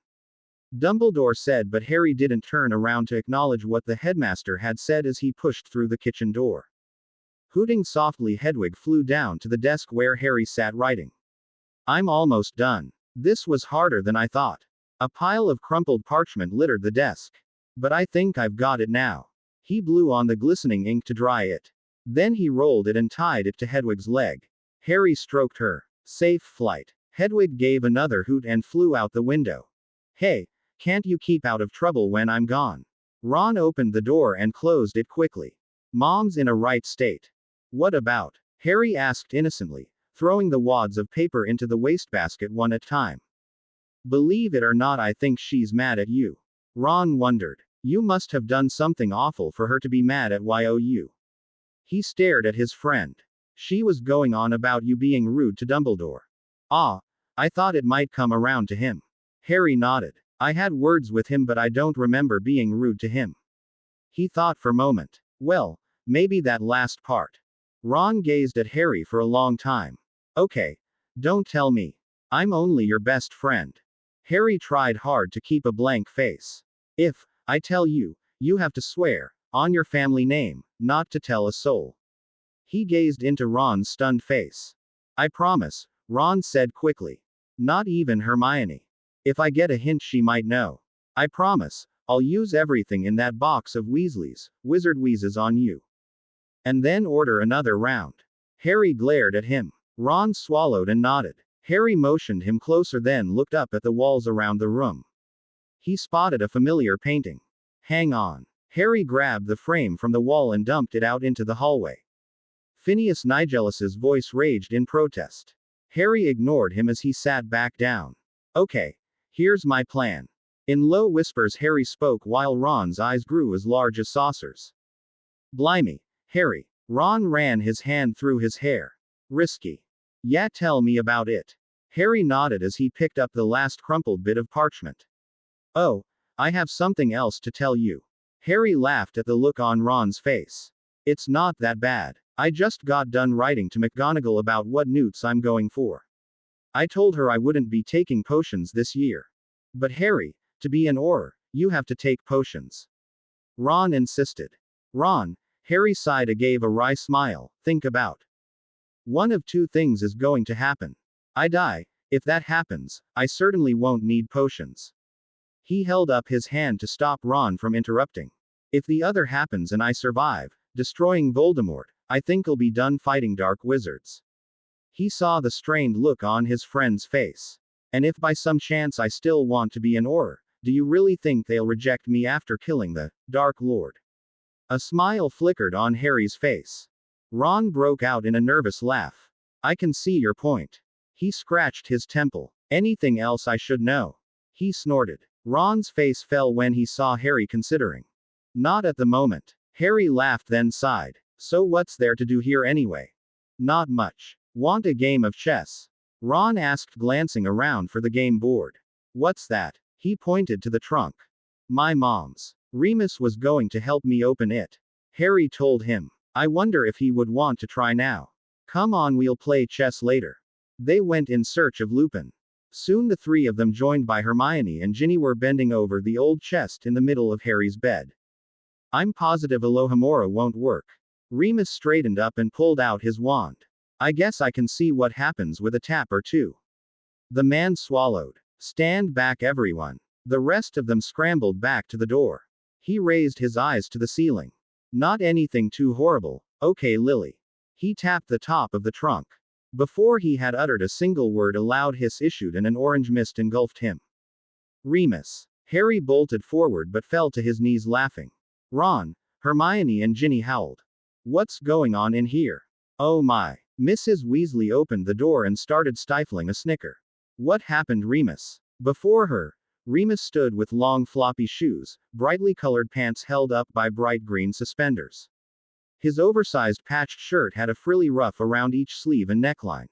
Dumbledore said, but Harry didn't turn around to acknowledge what the headmaster had said as he pushed through the kitchen door. Hooting softly, Hedwig flew down to the desk where Harry sat writing. I'm almost done. This was harder than I thought. A pile of crumpled parchment littered the desk. But I think I've got it now. He blew on the glistening ink to dry it. Then he rolled it and tied it to Hedwig's leg. Harry stroked her. Safe flight. Hedwig gave another hoot and flew out the window. Hey, can't you keep out of trouble when I'm gone? Ron opened the door and closed it quickly. Mom's in a right state. What about? Harry asked innocently, throwing the wads of paper into the wastebasket one at a time. Believe it or not, I think she's mad at you. Ron wondered. You must have done something awful for her to be mad at you. He stared at his friend. She was going on about you being rude to Dumbledore. Ah, I thought it might come around to him. Harry nodded. I had words with him, but I don't remember being rude to him. He thought for a moment. Well, maybe that last part. Ron gazed at Harry for a long time. Okay. Don't tell me. I'm only your best friend. Harry tried hard to keep a blank face. If I tell you, you have to swear, on your family name, not to tell a soul. He gazed into Ron's stunned face. I promise, Ron said quickly. Not even Hermione. If I get a hint, she might know. I promise, I'll use everything in that box of Weasleys, wizard wheezes on you. And then order another round. Harry glared at him. Ron swallowed and nodded. Harry motioned him closer, then looked up at the walls around the room. He spotted a familiar painting. Hang on. Harry grabbed the frame from the wall and dumped it out into the hallway. Phineas Nigelus's voice raged in protest. Harry ignored him as he sat back down. Okay. Here's my plan. In low whispers, Harry spoke while Ron's eyes grew as large as saucers. Blimey, Harry. Ron ran his hand through his hair. Risky. Yeah, tell me about it. Harry nodded as he picked up the last crumpled bit of parchment. Oh, I have something else to tell you. Harry laughed at the look on Ron's face. It's not that bad. I just got done writing to McGonagall about what newts I'm going for. I told her I wouldn't be taking potions this year. But Harry, to be an Auror, you have to take potions. Ron insisted. Ron, Harry sighed and gave a wry smile. Think about. One of two things is going to happen. I die. If that happens, I certainly won't need potions. He held up his hand to stop Ron from interrupting. If the other happens and I survive, destroying Voldemort, I think I'll be done fighting dark wizards. He saw the strained look on his friend's face. And if by some chance I still want to be an Auror, do you really think they'll reject me after killing the Dark Lord? A smile flickered on Harry's face. Ron broke out in a nervous laugh. I can see your point. He scratched his temple. Anything else I should know? He snorted. Ron's face fell when he saw Harry considering. Not at the moment. Harry laughed then sighed. So what's there to do here anyway? Not much. Want a game of chess? Ron asked, glancing around for the game board. What's that? He pointed to the trunk. My mom's. Remus was going to help me open it. Harry told him. I wonder if he would want to try now. Come on, we'll play chess later. They went in search of Lupin. Soon the three of them, joined by Hermione and Ginny, were bending over the old chest in the middle of Harry's bed. I'm positive Alohomora won't work. Remus straightened up and pulled out his wand. I guess I can see what happens with a tap or two. The man swallowed. Stand back, everyone. The rest of them scrambled back to the door. He raised his eyes to the ceiling. Not anything too horrible, okay, Lily. He tapped the top of the trunk. Before he had uttered a single word, a loud hiss issued and an orange mist engulfed him. Remus. Harry bolted forward but fell to his knees laughing. Ron, Hermione and Ginny howled. What's going on in here? Oh my. Mrs. Weasley opened the door and started stifling a snicker. What happened, Remus? Before her, Remus stood with long floppy shoes, brightly colored pants held up by bright green suspenders. His oversized patched shirt had a frilly ruff around each sleeve and neckline.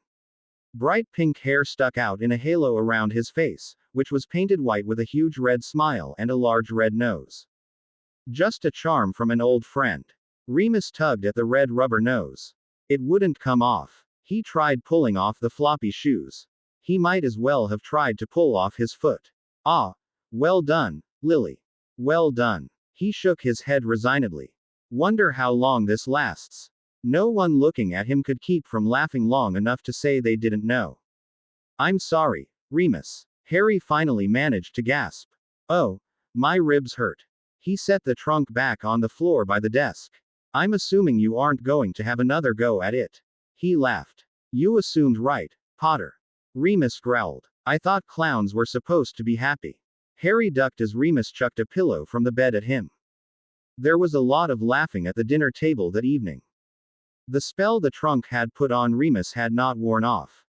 Bright pink hair stuck out in a halo around his face, which was painted white with a huge red smile and a large red nose. Just a charm from an old friend. Remus tugged at the red rubber nose. It wouldn't come off. He tried pulling off the floppy shoes. He might as well have tried to pull off his foot. Ah. Well done, Lily. Well done. He shook his head resignedly. Wonder how long this lasts. No one looking at him could keep from laughing long enough to say they didn't know. I'm sorry, Remus. Harry finally managed to gasp. Oh, my ribs hurt. He set the trunk back on the floor by the desk. I'm assuming you aren't going to have another go at it. He laughed. You assumed right, Potter. Remus growled. I thought clowns were supposed to be happy. Harry ducked as Remus chucked a pillow from the bed at him. There was a lot of laughing at the dinner table that evening. The spell the trunk had put on Remus had not worn off.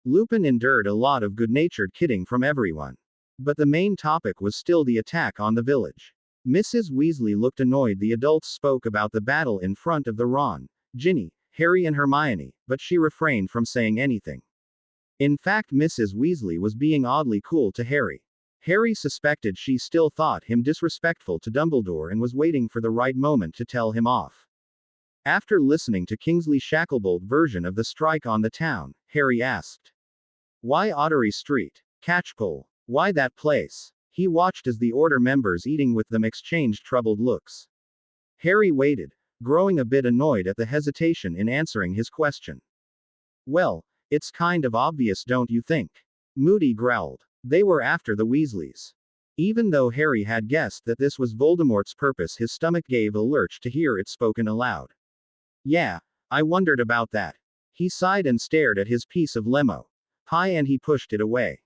Lupin endured a lot of good-natured kidding from everyone. But the main topic was still the attack on the village. Mrs. Weasley looked annoyed. The adults spoke about the battle in front of the Ron, Ginny, Harry and Hermione, but she refrained from saying anything. In fact, Mrs. Weasley was being oddly cool to Harry. Harry suspected she still thought him disrespectful to Dumbledore and was waiting for the right moment to tell him off. After listening to Kingsley Shacklebolt's version of the strike on the town, Harry asked, "Why Ottery Street? Catchpole? Why that place?" He watched as the Order members eating with them exchanged troubled looks. Harry waited, growing a bit annoyed at the hesitation in answering his question. "Well, it's kind of obvious, don't you think?" Moody growled. They were after the Weasleys. Even though Harry had guessed that this was Voldemort's purpose, his stomach gave a lurch to hear it spoken aloud. "Yeah, I wondered about that." He sighed and stared at his piece of lemo pie and he pushed it away.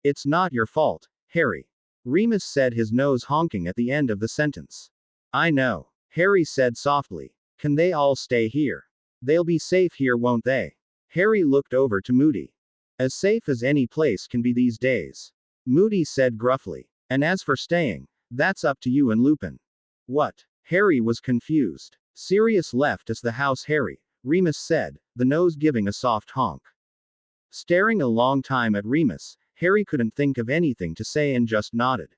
"It's not your fault, Harry," Remus said, his nose honking at the end of the sentence. "I know," Harry said softly. "Can they all stay here? They'll be safe here, won't they?" Harry looked over to Moody. "As safe as any place can be these days," Moody said gruffly. "And as for staying, that's up to you and Lupin." "What?" Harry was confused. "Sirius left us the house, Harry," Remus said, the nose giving a soft honk. Staring a long time at Remus, Harry couldn't think of anything to say and just nodded.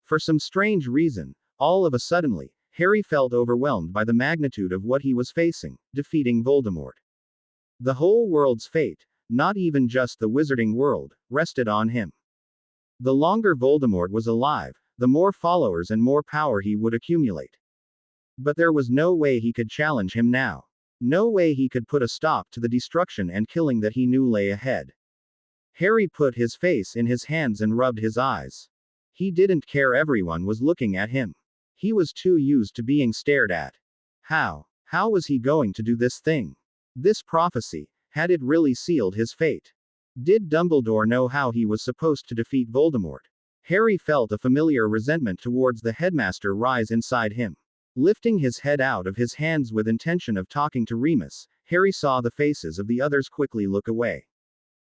For some strange reason, all of a suddenly, Harry felt overwhelmed by the magnitude of what he was facing, defeating Voldemort. The whole world's fate, not even just the wizarding world, rested on him. The longer Voldemort was alive, the more followers and more power he would accumulate. But there was no way he could challenge him now. No way he could put a stop to the destruction and killing that he knew lay ahead. Harry put his face in his hands and rubbed his eyes. He didn't care everyone was looking at him. He was too used to being stared at. How was he going to do this thing? This prophecy, had it really sealed his fate? Did Dumbledore know how he was supposed to defeat Voldemort? Harry felt a familiar resentment towards the headmaster rise inside him. Lifting his head out of his hands with intention of talking to Remus, Harry saw the faces of the others quickly look away.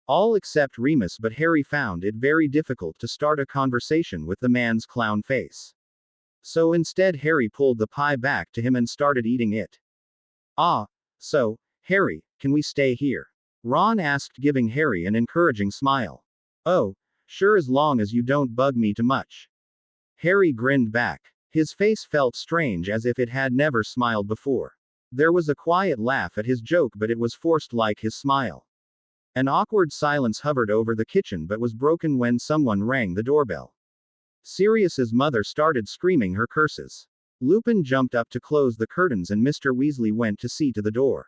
All except Remus, but Harry found it very difficult to start a conversation with the man's clown face. So instead Harry pulled the pie back to him and started eating it. "Ah, so, Harry, can we stay here?" Ron asked, giving Harry an encouraging smile. "Oh, sure, as long as you don't bug me too much." Harry grinned back. His face felt strange, as if it had never smiled before. There was a quiet laugh at his joke, but it was forced like his smile. An awkward silence hovered over the kitchen but was broken when someone rang the doorbell. Sirius's mother started screaming her curses. Lupin jumped up to close the curtains and Mr. Weasley went to see to the door.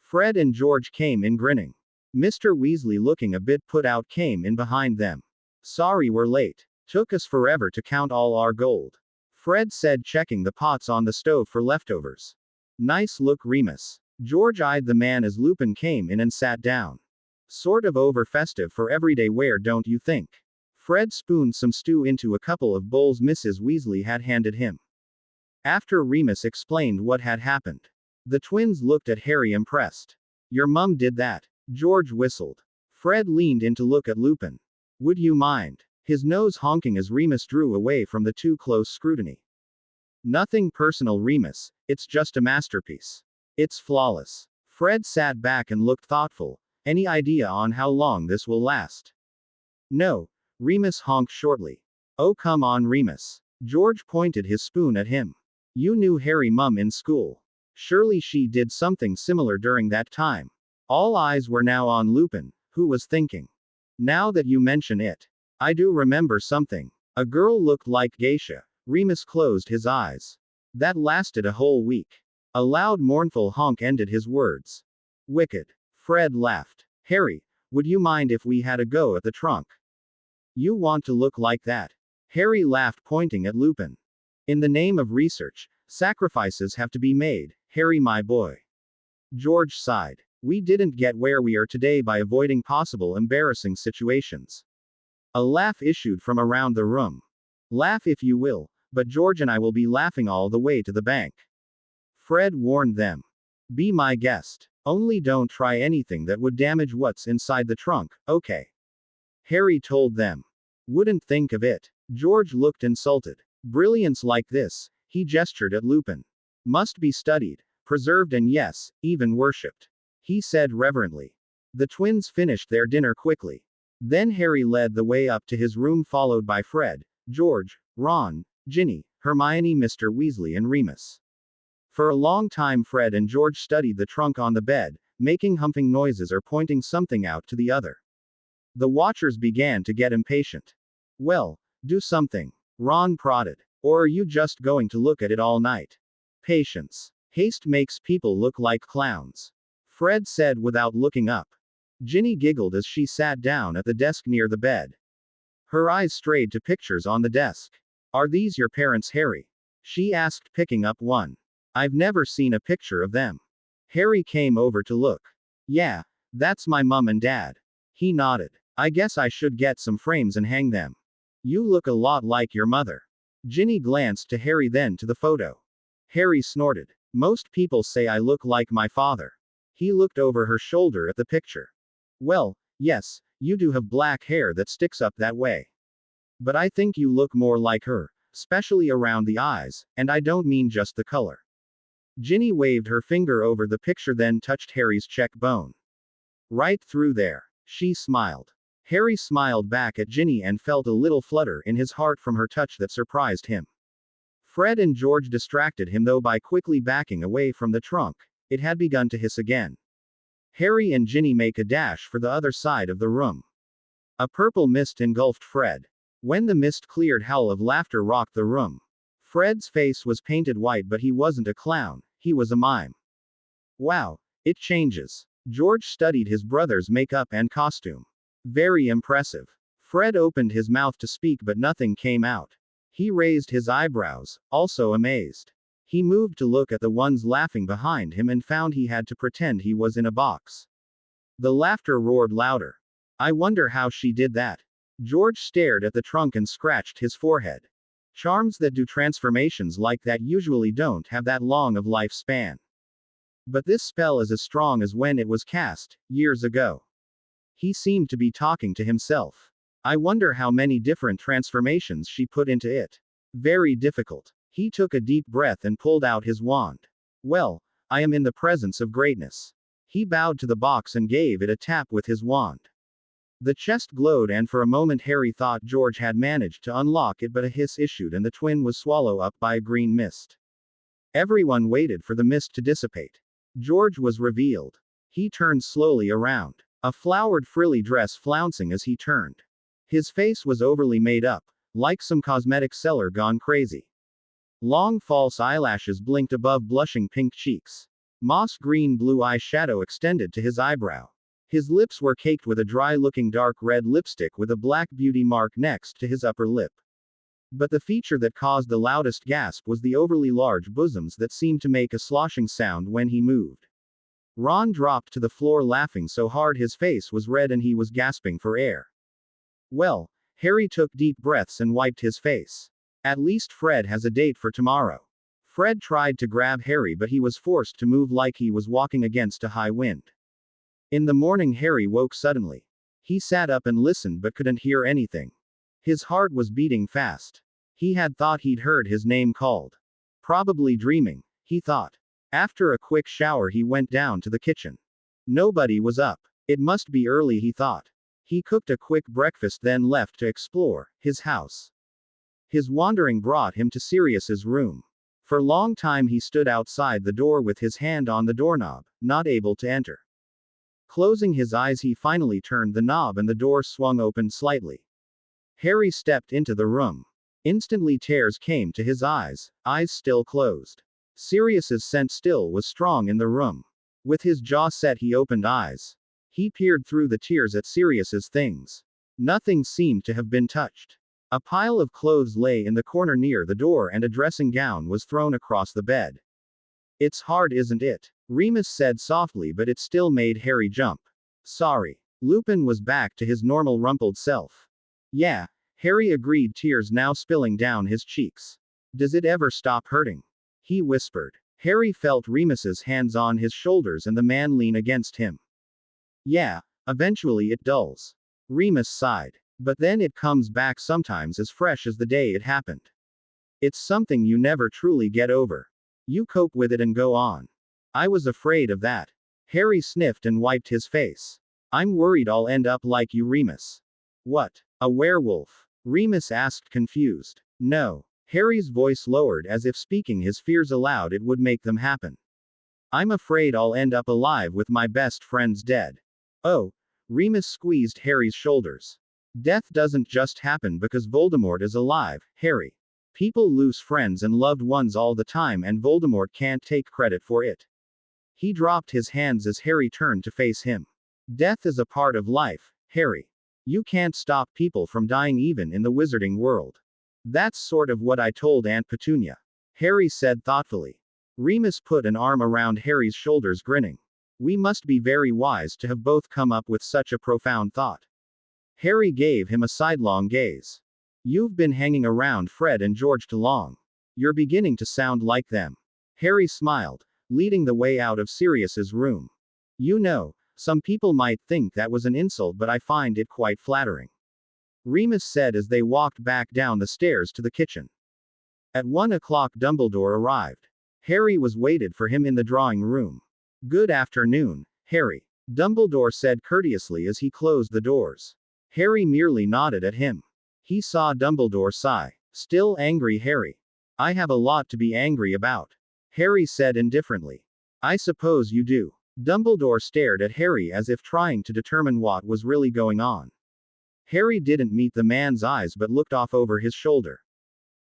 Fred and George came in grinning. Mr. Weasley, looking a bit put out, came in behind them. "Sorry we're late. Took us forever to count all our gold," Fred said, checking the pots on the stove for leftovers. "Nice look, Remus." George eyed the man as Lupin came in and sat down. "Sort of over-festive for everyday wear, don't you think?" Fred spooned some stew into a couple of bowls Mrs. Weasley had handed him. After Remus explained what had happened, the twins looked at Harry impressed. "Your mum did that?" George whistled. Fred leaned in to look at Lupin. "Would you mind?" His nose honking as Remus drew away from the too close scrutiny. "Nothing personal, Remus, it's just a masterpiece. It's flawless." Fred sat back and looked thoughtful. "Any idea on how long this will last?" "No," Remus honked shortly. "Oh, come on, Remus." George pointed his spoon at him. "You knew Harry mum in school. Surely she did something similar during that time." All eyes were now on Lupin, Who was thinking? Now that you mention it, I do remember something. A girl looked like Geisha. Remus closed his eyes. That lasted a whole week. A loud mournful honk ended his words. Wicked. Fred laughed. Harry, would you mind if we had a go at the trunk? You want to look like that? Harry laughed, pointing at Lupin. In the name of research, sacrifices have to be made, Harry my boy. George sighed. We didn't get where we are today by avoiding possible embarrassing situations. A laugh issued from around the room. Laugh if you will, but George and I will be laughing all the way to the bank. Fred warned them. Be my guest. Only don't try anything that would damage what's inside the trunk, okay? Harry told them. Wouldn't think of it. George looked insulted. Brilliance like this, he gestured at Lupin. Must be studied, preserved and yes, even worshipped. He said reverently. The twins finished their dinner quickly. Then Harry led the way up to his room followed by Fred, George, Ron, Ginny, Hermione, Mr. Weasley and Remus. For a long time Fred and George studied the trunk on the bed, making humping noises or pointing something out to the other. The watchers began to get impatient. Well, do something. Ron prodded. Or are you just going to look at it all night? Patience. Haste makes people look like clowns. Fred said without looking up. Ginny giggled as she sat down at the desk near the bed. Her eyes strayed to pictures on the desk. Are these your parents, Harry? She asked, picking up one. I've never seen a picture of them. Harry came over to look. Yeah, that's my mum and dad. He nodded. I guess I should get some frames and hang them. You look a lot like your mother. Ginny glanced to Harry then to the photo. Harry snorted. Most people say I look like my father. He looked over her shoulder at the picture. Well, yes, you do have black hair that sticks up that way. But I think you look more like her, especially around the eyes, and I don't mean just the color. Ginny waved her finger over the picture then touched Harry's cheekbone. Right through there. She smiled. Harry smiled back at Ginny and felt a little flutter in his heart from her touch that surprised him. Fred and George distracted him though by quickly backing away from the trunk. It had begun to hiss again. Harry and Ginny make a dash for the other side of the room. A purple mist engulfed Fred. When the mist cleared, howl of laughter rocked the room. Fred's face was painted white, but he wasn't a clown, he was a mime. Wow, it changes. George studied his brother's makeup and costume. Very impressive. Fred opened his mouth to speak but nothing came out. He raised his eyebrows, also amazed. He moved to look at the ones laughing behind him and found he had to pretend he was in a box. The laughter roared louder. I wonder how she did that. George stared at the trunk and scratched his forehead. Charms that do transformations like that usually don't have that long of lifespan. But this spell is as strong as when it was cast, years ago. He seemed to be talking to himself. I wonder how many different transformations she put into it. Very difficult. He took a deep breath and pulled out his wand. Well, I am in the presence of greatness. He bowed to the box and gave it a tap with his wand. The chest glowed and for a moment Harry thought George had managed to unlock it, but a hiss issued and the twin was swallowed up by a green mist. Everyone waited for the mist to dissipate. George was revealed. He turned slowly around. A flowered frilly dress flouncing as he turned. His face was overly made up, like some cosmetic seller gone crazy. Long false eyelashes blinked above blushing pink cheeks. Moss green blue eyeshadow extended to his eyebrow. His lips were caked with a dry-looking dark red lipstick with a black beauty mark next to his upper lip. But the feature that caused the loudest gasp was the overly large bosoms that seemed to make a sloshing sound when he moved. Ron dropped to the floor laughing so hard his face was red and he was gasping for air. Well, Harry took deep breaths and wiped his face. At least Fred has a date for tomorrow. Fred tried to grab Harry but he was forced to move like he was walking against a high wind. In the morning Harry woke suddenly. He sat up and listened but couldn't hear anything. His heart was beating fast. He had thought he'd heard his name called. Probably dreaming, he thought. After a quick shower he went down to the kitchen. Nobody was up. It must be early, he thought. He cooked a quick breakfast then left to explore his house. His wandering brought him to Sirius's room. For a long time he stood outside the door with his hand on the doorknob, not able to enter. Closing his eyes, he finally turned the knob and the door swung open slightly. Harry stepped into the room. Instantly tears came to his eyes still closed. Sirius's scent still was strong in the room. With his jaw set, he opened eyes. He peered through the tears at Sirius's things. Nothing seemed to have been touched. A pile of clothes lay in the corner near the door and a dressing gown was thrown across the bed. It's hard, isn't it? Remus said softly, but it still made Harry jump. Sorry. Lupin was back to his normal rumpled self. Yeah, Harry agreed, tears now spilling down his cheeks. Does it ever stop hurting? He whispered. Harry felt Remus's hands on his shoulders and the man lean against him. Yeah, eventually it dulls. Remus sighed. But then it comes back sometimes as fresh as the day it happened. It's something you never truly get over. You cope with it and go on. I was afraid of that. Harry sniffed and wiped his face. I'm worried I'll end up like you, Remus. What? A werewolf? Remus asked, confused. No. Harry's voice lowered as if speaking his fears aloud it would make them happen. I'm afraid I'll end up alive with my best friends dead. Oh. Remus squeezed Harry's shoulders. Death doesn't just happen because Voldemort is alive, Harry. People lose friends and loved ones all the time and Voldemort can't take credit for it. He dropped his hands as Harry turned to face him. Death is a part of life, Harry. You can't stop people from dying even in the wizarding world. That's sort of what I told Aunt Petunia. Harry said thoughtfully. Remus put an arm around Harry's shoulders, grinning. We must be very wise to have both come up with such a profound thought. Harry gave him a sidelong gaze. You've been hanging around Fred and George too long. You're beginning to sound like them. Harry smiled, leading the way out of Sirius's room. You know, some people might think that was an insult, but I find it quite flattering. Remus said as they walked back down the stairs to the kitchen. At 1 o'clock Dumbledore arrived. Harry was waited for him in the drawing room. Good afternoon, Harry. Dumbledore said courteously as he closed the doors. Harry merely nodded at him. He saw Dumbledore sigh. Still angry, Harry? I have a lot to be angry about. Harry said indifferently. I suppose you do. Dumbledore stared at Harry as if trying to determine what was really going on. Harry didn't meet the man's eyes but looked off over his shoulder.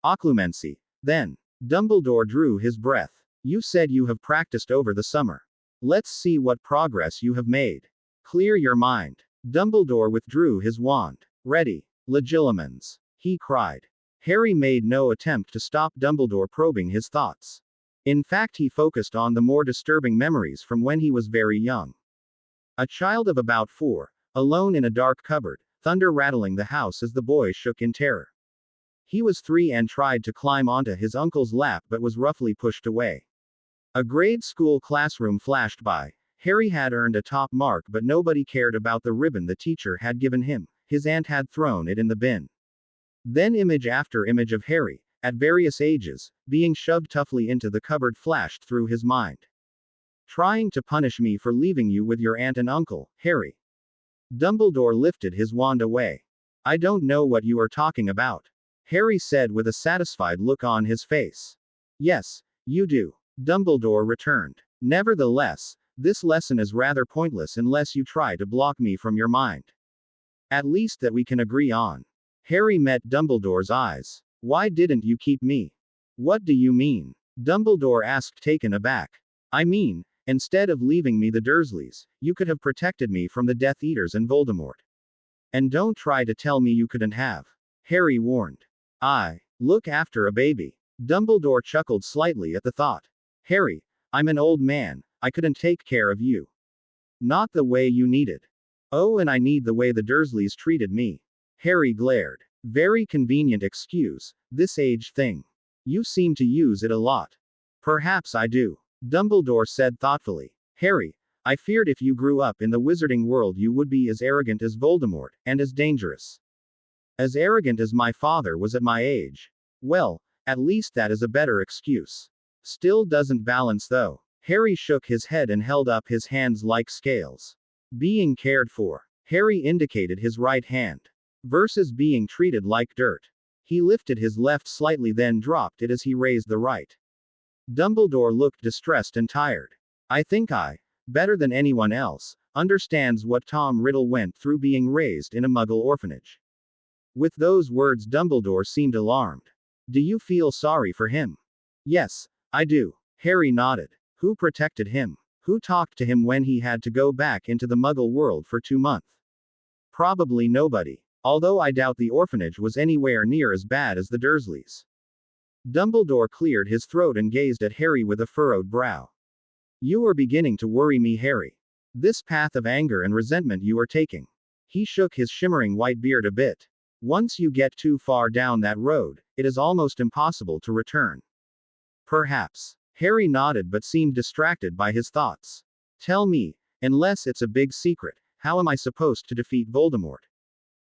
Occlumency. Then. Dumbledore drew his breath. You said you have practiced over the summer. Let's see what progress you have made. Clear your mind. Dumbledore withdrew his wand. Ready. Legilimens. He cried. Harry made no attempt to stop Dumbledore probing his thoughts. In fact, he focused on the more disturbing memories from when he was very young. A child of about 4, alone in a dark cupboard, thunder rattling the house as the boy shook in terror. He was 3 and tried to climb onto his uncle's lap but was roughly pushed away. A grade school classroom flashed by. Harry had earned a top mark but nobody cared about the ribbon the teacher had given him. His aunt had thrown it in the bin. Then image after image of Harry, at various ages, being shoved toughly into the cupboard flashed through his mind. Trying to punish me for leaving you with your aunt and uncle, Harry. Dumbledore lifted his wand away. I don't know what you are talking about. Harry said with a satisfied look on his face. Yes, you do. Dumbledore returned. Nevertheless, this lesson is rather pointless unless you try to block me from your mind. At least that we can agree on. Harry met Dumbledore's eyes. Why didn't you keep me? What do you mean? Dumbledore asked, taken aback. I mean, instead of leaving me the Dursleys, you could have protected me from the Death Eaters and Voldemort. And don't try to tell me you couldn't have. Harry warned. I look after a baby. Dumbledore chuckled slightly at the thought. Harry, I'm an old man, I couldn't take care of you. Not the way you needed. Oh, and I need the way the Dursleys treated me. Harry glared. Very convenient excuse, this age thing. You seem to use it a lot. Perhaps I do. Dumbledore said thoughtfully. Harry, I feared if you grew up in the wizarding world you would be as arrogant as Voldemort, and as dangerous. As arrogant as my father was at my age. Well, at least that is a better excuse. Still doesn't balance though. Harry shook his head and held up his hands like scales. Being cared for. Harry indicated his right hand. Versus being treated like dirt. He lifted his left slightly then dropped it as he raised the right. Dumbledore looked distressed and tired. I think better than anyone else, understands what Tom Riddle went through being raised in a Muggle orphanage. With those words, Dumbledore seemed alarmed. Do you feel sorry for him? Yes, I do. Harry nodded. Who protected him? Who talked to him when he had to go back into the Muggle world for 2 months? Probably nobody. Although I doubt the orphanage was anywhere near as bad as the Dursleys. Dumbledore cleared his throat and gazed at Harry with a furrowed brow. You are beginning to worry me, Harry. This path of anger and resentment you are taking. He shook his shimmering white beard a bit. Once you get too far down that road, it is almost impossible to return. Perhaps. Harry nodded but seemed distracted by his thoughts. Tell me, unless it's a big secret, how am I supposed to defeat Voldemort?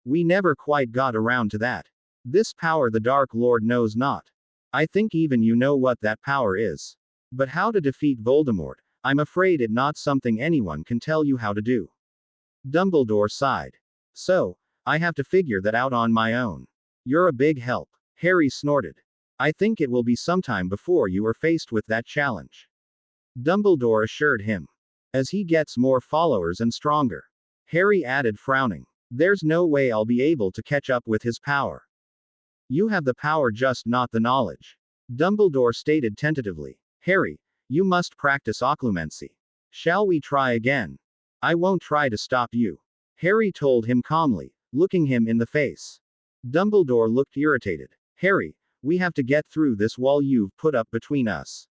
We never quite got around to that. This power the Dark Lord knows not. I think even you know what that power is. But how to defeat Voldemort, I'm afraid it not something anyone can tell you how to do. Dumbledore sighed. So, I have to figure that out on my own. You're a big help. Harry snorted. I think it will be sometime before you are faced with that challenge. Dumbledore assured him. As he gets more followers and stronger. Harry added, frowning. There's no way I'll be able to catch up with his power. You have the power, just not the knowledge. Dumbledore stated tentatively. Harry, you must practice occlumency. Shall we try again? I won't try to stop you. Harry told him calmly, looking him in the face. Dumbledore looked irritated. Harry, we have to get through this wall you've put up between us.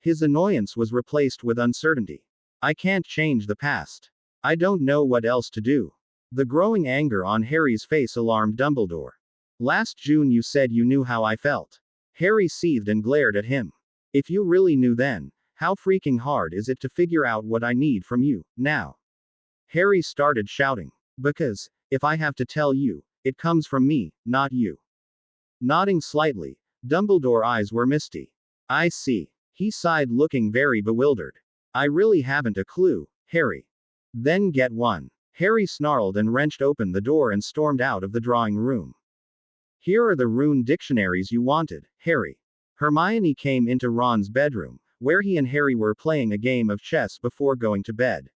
His annoyance was replaced with uncertainty. I can't change the past. I don't know what else to do. The growing anger on Harry's face alarmed Dumbledore. Last June you said you knew how I felt. Harry seethed and glared at him. If you really knew then, how freaking hard is it to figure out what I need from you, now? Harry started shouting. Because, if I have to tell you, it comes from me, not you. Nodding slightly, Dumbledore's eyes were misty. I see. He sighed, looking very bewildered. I really haven't a clue, Harry. Then get one. Harry snarled and wrenched open the door and stormed out of the drawing room. Here are the rune dictionaries you wanted, Harry. Hermione came into Ron's bedroom, where he and Harry were playing a game of chess before going to bed.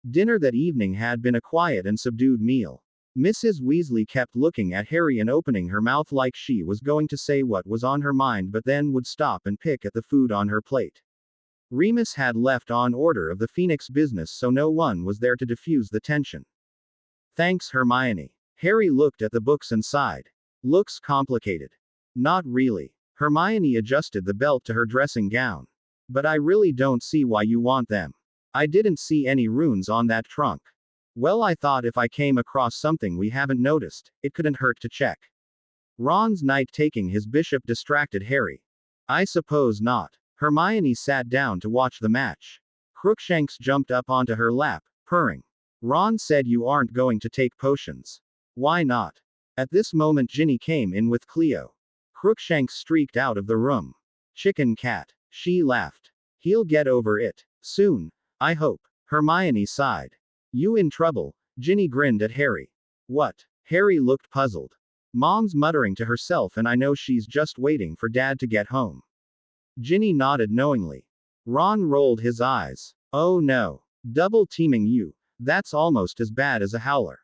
Dinner that evening had been a quiet and subdued meal. Mrs. Weasley kept looking at Harry and opening her mouth like she was going to say what was on her mind, but then would stop and pick at the food on her plate. Remus had left on order of the Phoenix business, so no one was there to diffuse the tension. Thanks, Hermione. Harry looked at the books and sighed. Looks complicated. Not really. Hermione adjusted the belt to her dressing gown. But I really don't see why you want them. I didn't see any runes on that trunk. Well, I thought if I came across something we haven't noticed, it couldn't hurt to check. Ron's knight taking his bishop distracted Harry. I suppose not. Hermione sat down to watch the match. Crookshanks jumped up onto her lap, purring. Ron said you aren't going to take potions. Why not? At this moment Ginny came in with Cleo. Crookshanks streaked out of the room. Chicken cat. She laughed. He'll get over it. Soon. I hope. Hermione sighed. You in trouble? Ginny grinned at Harry. What? Harry looked puzzled. Mom's muttering to herself and I know she's just waiting for Dad to get home. Ginny nodded knowingly. Ron rolled his eyes. Oh no. Double teaming you. That's almost as bad as a howler.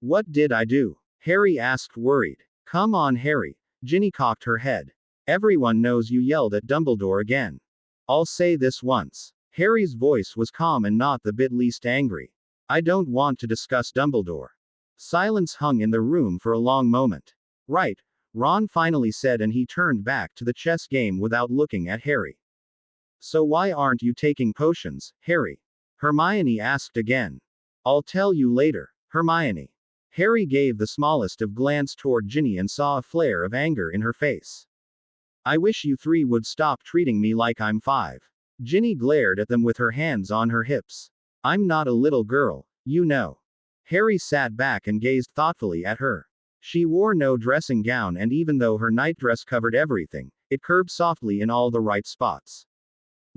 What did I do? Harry asked, worried. Come on, Harry. Ginny cocked her head. Everyone knows you yelled at Dumbledore again. I'll say this once. Harry's voice was calm and not the bit least angry. I don't want to discuss Dumbledore. Silence hung in the room for a long moment. Right, Ron finally said, and he turned back to the chess game without looking at Harry. So why aren't you taking potions, Harry? Hermione asked again. I'll tell you later, Hermione. Harry gave the smallest of glance toward Ginny and saw a flare of anger in her face. I wish you three would stop treating me like I'm 5. Ginny glared at them with her hands on her hips. I'm not a little girl, you know. Harry sat back and gazed thoughtfully at her. She wore no dressing gown, and even though her nightdress covered everything, it curved softly in all the right spots.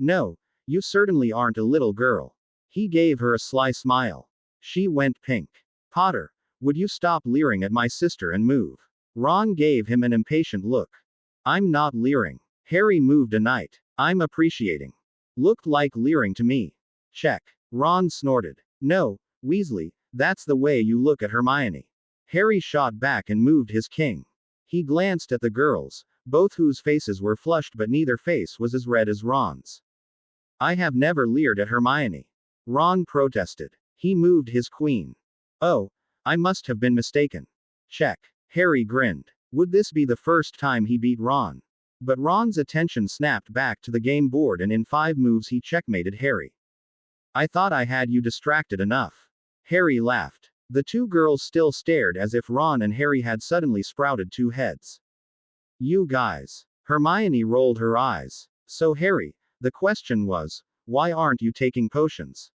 No, you certainly aren't a little girl. He gave her a sly smile. She went pink. Potter, would you stop leering at my sister and move? Ron gave him an impatient look. I'm not leering. Harry moved a knight. I'm appreciating. Looked like leering to me. Check. Ron snorted. No, Weasley, that's the way you look at Hermione. Harry shot back and moved his king. He glanced at the girls, both whose faces were flushed but neither face was as red as Ron's. I have never leered at Hermione. Ron protested. He moved his queen. Oh, I must have been mistaken. Check. Harry grinned. Would this be the first time he beat Ron? But Ron's attention snapped back to the game board and in 5 moves he checkmated Harry. I thought I had you distracted enough. Harry laughed. The 2 girls still stared as if Ron and Harry had suddenly sprouted 2 heads. You guys. Hermione rolled her eyes. So Harry, the question was, why aren't you taking potions?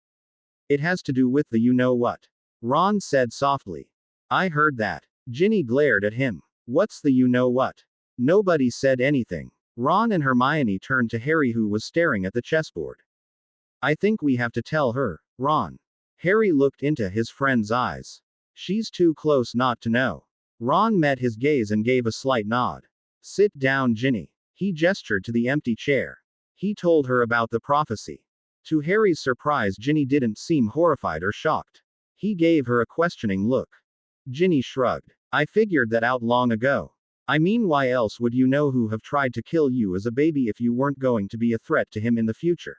It has to do with the you-know-what. Ron said softly. I heard that. Ginny glared at him. What's the you-know-what? Nobody said anything. Ron and Hermione turned to Harry who was staring at the chessboard. I think we have to tell her, Ron. Harry looked into his friend's eyes. She's too close not to know. Ron met his gaze and gave a slight nod. Sit down, Ginny. He gestured to the empty chair. He told her about the prophecy. To Harry's surprise, Ginny didn't seem horrified or shocked. He gave her a questioning look. Ginny shrugged. I figured that out long ago. I mean, why else would you know who have tried to kill you as a baby if you weren't going to be a threat to him in the future?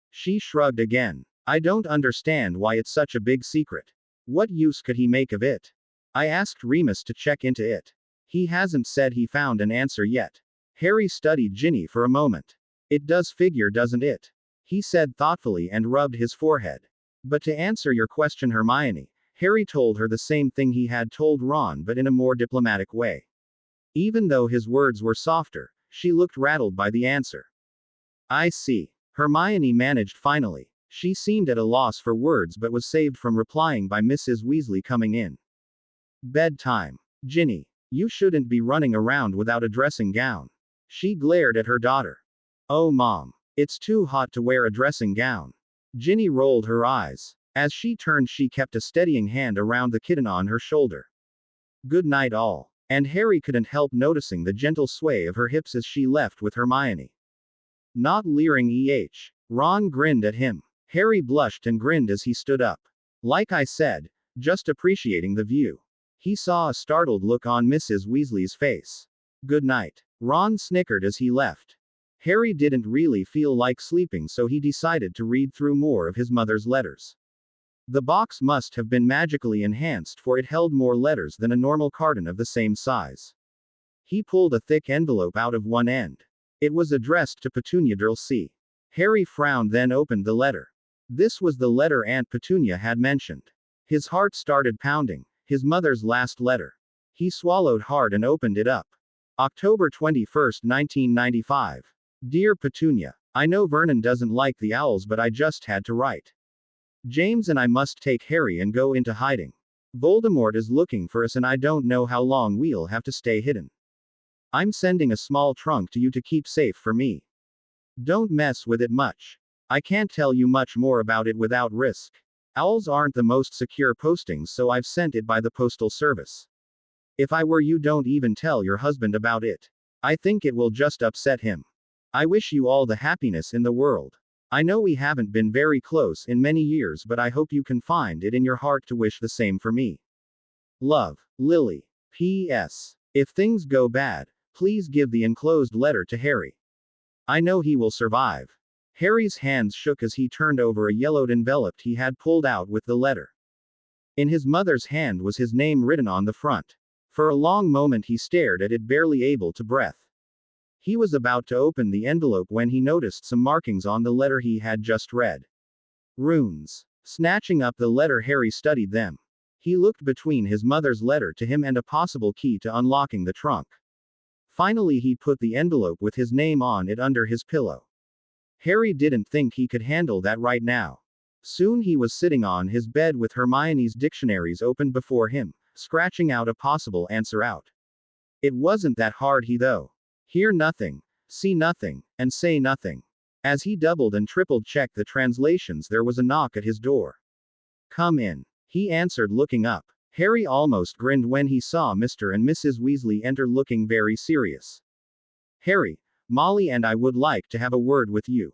She shrugged again. I don't understand why it's such a big secret. What use could he make of it? I asked Remus to check into it. He hasn't said he found an answer yet. Harry studied Ginny for a moment. It does figure, doesn't it? He said thoughtfully and rubbed his forehead. But to answer your question, Hermione, Harry told her the same thing he had told Ron but in a more diplomatic way. Even though his words were softer, she looked rattled by the answer. I see. Hermione managed finally. She seemed at a loss for words but was saved from replying by Mrs. Weasley coming in. Bedtime. Ginny, you shouldn't be running around without a dressing gown. She glared at her daughter. Oh, Mom. It's too hot to wear a dressing gown. Ginny rolled her eyes. As she turned, she kept a steadying hand around the kitten on her shoulder. Good night, all. And Harry couldn't help noticing the gentle sway of her hips as she left with Hermione. Not leering, Ron grinned at him. Harry blushed and grinned as he stood up. Like I said, just appreciating the view. He saw a startled look on Mrs. Weasley's face. Good night. Ron snickered as he left. Harry didn't really feel like sleeping, so he decided to read through more of his mother's letters. The box must have been magically enhanced, for it held more letters than a normal carton of the same size. He pulled a thick envelope out of one end. It was addressed to Petunia Dursley. Harry frowned, then opened the letter. This was the letter Aunt Petunia had mentioned. His heart started pounding. His mother's last letter. He swallowed hard and opened it up. October 21, 1995. Dear Petunia, I know Vernon doesn't like the owls, but I just had to write. James and I must take Harry and go into hiding. Voldemort is looking for us and I don't know how long we'll have to stay hidden. I'm sending a small trunk to you to keep safe for me. Don't mess with it much. I can't tell you much more about it without risk. Owls aren't the most secure postings, so I've sent it by the postal service. If I were you, don't even tell your husband about it. I think it will just upset him. I wish you all the happiness in the world. I know we haven't been very close in many years, but I hope you can find it in your heart to wish the same for me. Love, Lily. P.S. If things go bad, please give the enclosed letter to Harry. I know he will survive. Harry's hands shook as he turned over a yellowed envelope he had pulled out with the letter. In his mother's hand was his name written on the front. For a long moment he stared at it, barely able to breathe. He was about to open the envelope when he noticed some markings on the letter he had just read. Runes. Snatching up the letter, Harry studied them. He looked between his mother's letter to him and a possible key to unlocking the trunk. Finally, he put the envelope with his name on it under his pillow. Harry didn't think he could handle that right now. Soon he was sitting on his bed with Hermione's dictionaries open before him, scratching out a possible answer out. It wasn't that hard, though. Hear nothing, see nothing, and say nothing. As he doubled and tripled checked the translations, there was a knock at his door. Come in, he answered, looking up. Harry almost grinned when he saw Mr. and Mrs. Weasley enter, looking very serious. Harry, Molly and I would like to have a word with you.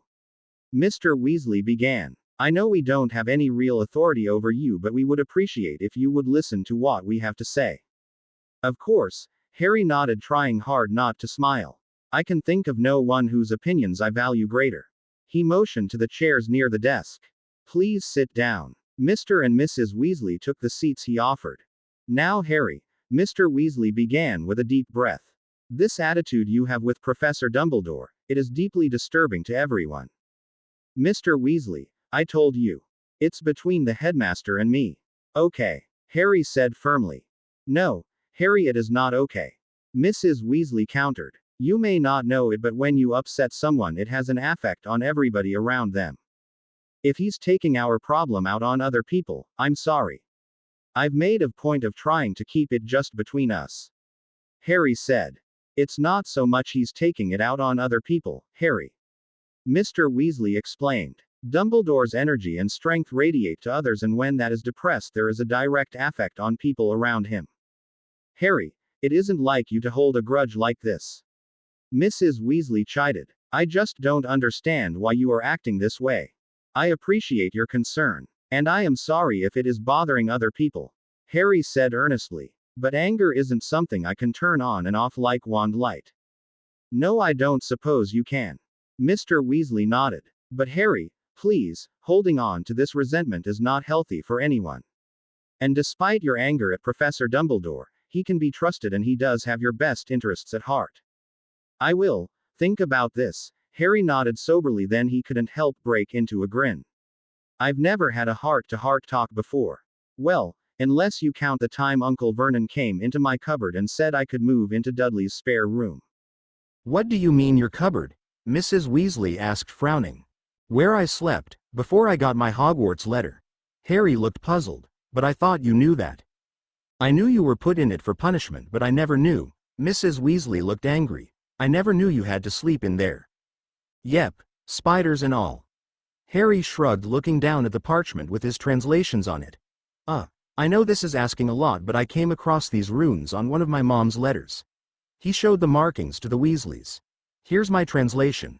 Mr. Weasley began. I know we don't have any real authority over you, but we would appreciate if you would listen to what we have to say. Of course, Harry nodded, trying hard not to smile. I can think of no one whose opinions I value greater. He motioned to the chairs near the desk. Please sit down. Mr. and Mrs. Weasley took the seats he offered. Now, Harry, Mr. Weasley began with a deep breath. This attitude you have with Professor Dumbledore, it is deeply disturbing to everyone. Mr. Weasley, I told you. It's between the headmaster and me. Okay, Harry said firmly. No, Harry, it is not okay. Mrs. Weasley countered. You may not know it, but when you upset someone, it has an effect on everybody around them. If he's taking our problem out on other people, I'm sorry. I've made a point of trying to keep it just between us. Harry said. It's not so much he's taking it out on other people, Harry. Mr. Weasley explained. Dumbledore's energy and strength radiate to others, and when that is depressed, there is a direct effect on people around him. Harry, it isn't like you to hold a grudge like this. Mrs. Weasley chided. I just don't understand why you are acting this way. I appreciate your concern. And I am sorry if it is bothering other people. Harry said earnestly. But anger isn't something I can turn on and off like wand light. No, I don't suppose you can. Mr. Weasley nodded. But Harry, please, holding on to this resentment is not healthy for anyone. And despite your anger at Professor Dumbledore, he can be trusted and he does have your best interests at heart. I will think about this. Harry nodded soberly, then he couldn't help break into a grin. I've never had a heart-to-heart talk before. Well, unless you count the time Uncle Vernon came into my cupboard and said I could move into Dudley's spare room. What do you mean your cupboard? Mrs. Weasley asked, frowning. Where I slept, before I got my Hogwarts letter. Harry looked puzzled. But I thought you knew that. I knew you were put in it for punishment, but I never knew. Mrs. Weasley looked angry. I never knew you had to sleep in there. Yep, spiders and all. Harry shrugged, looking down at the parchment with his translations on it. I know this is asking a lot, but I came across these runes on one of my mom's letters. He showed the markings to the Weasleys. Here's my translation.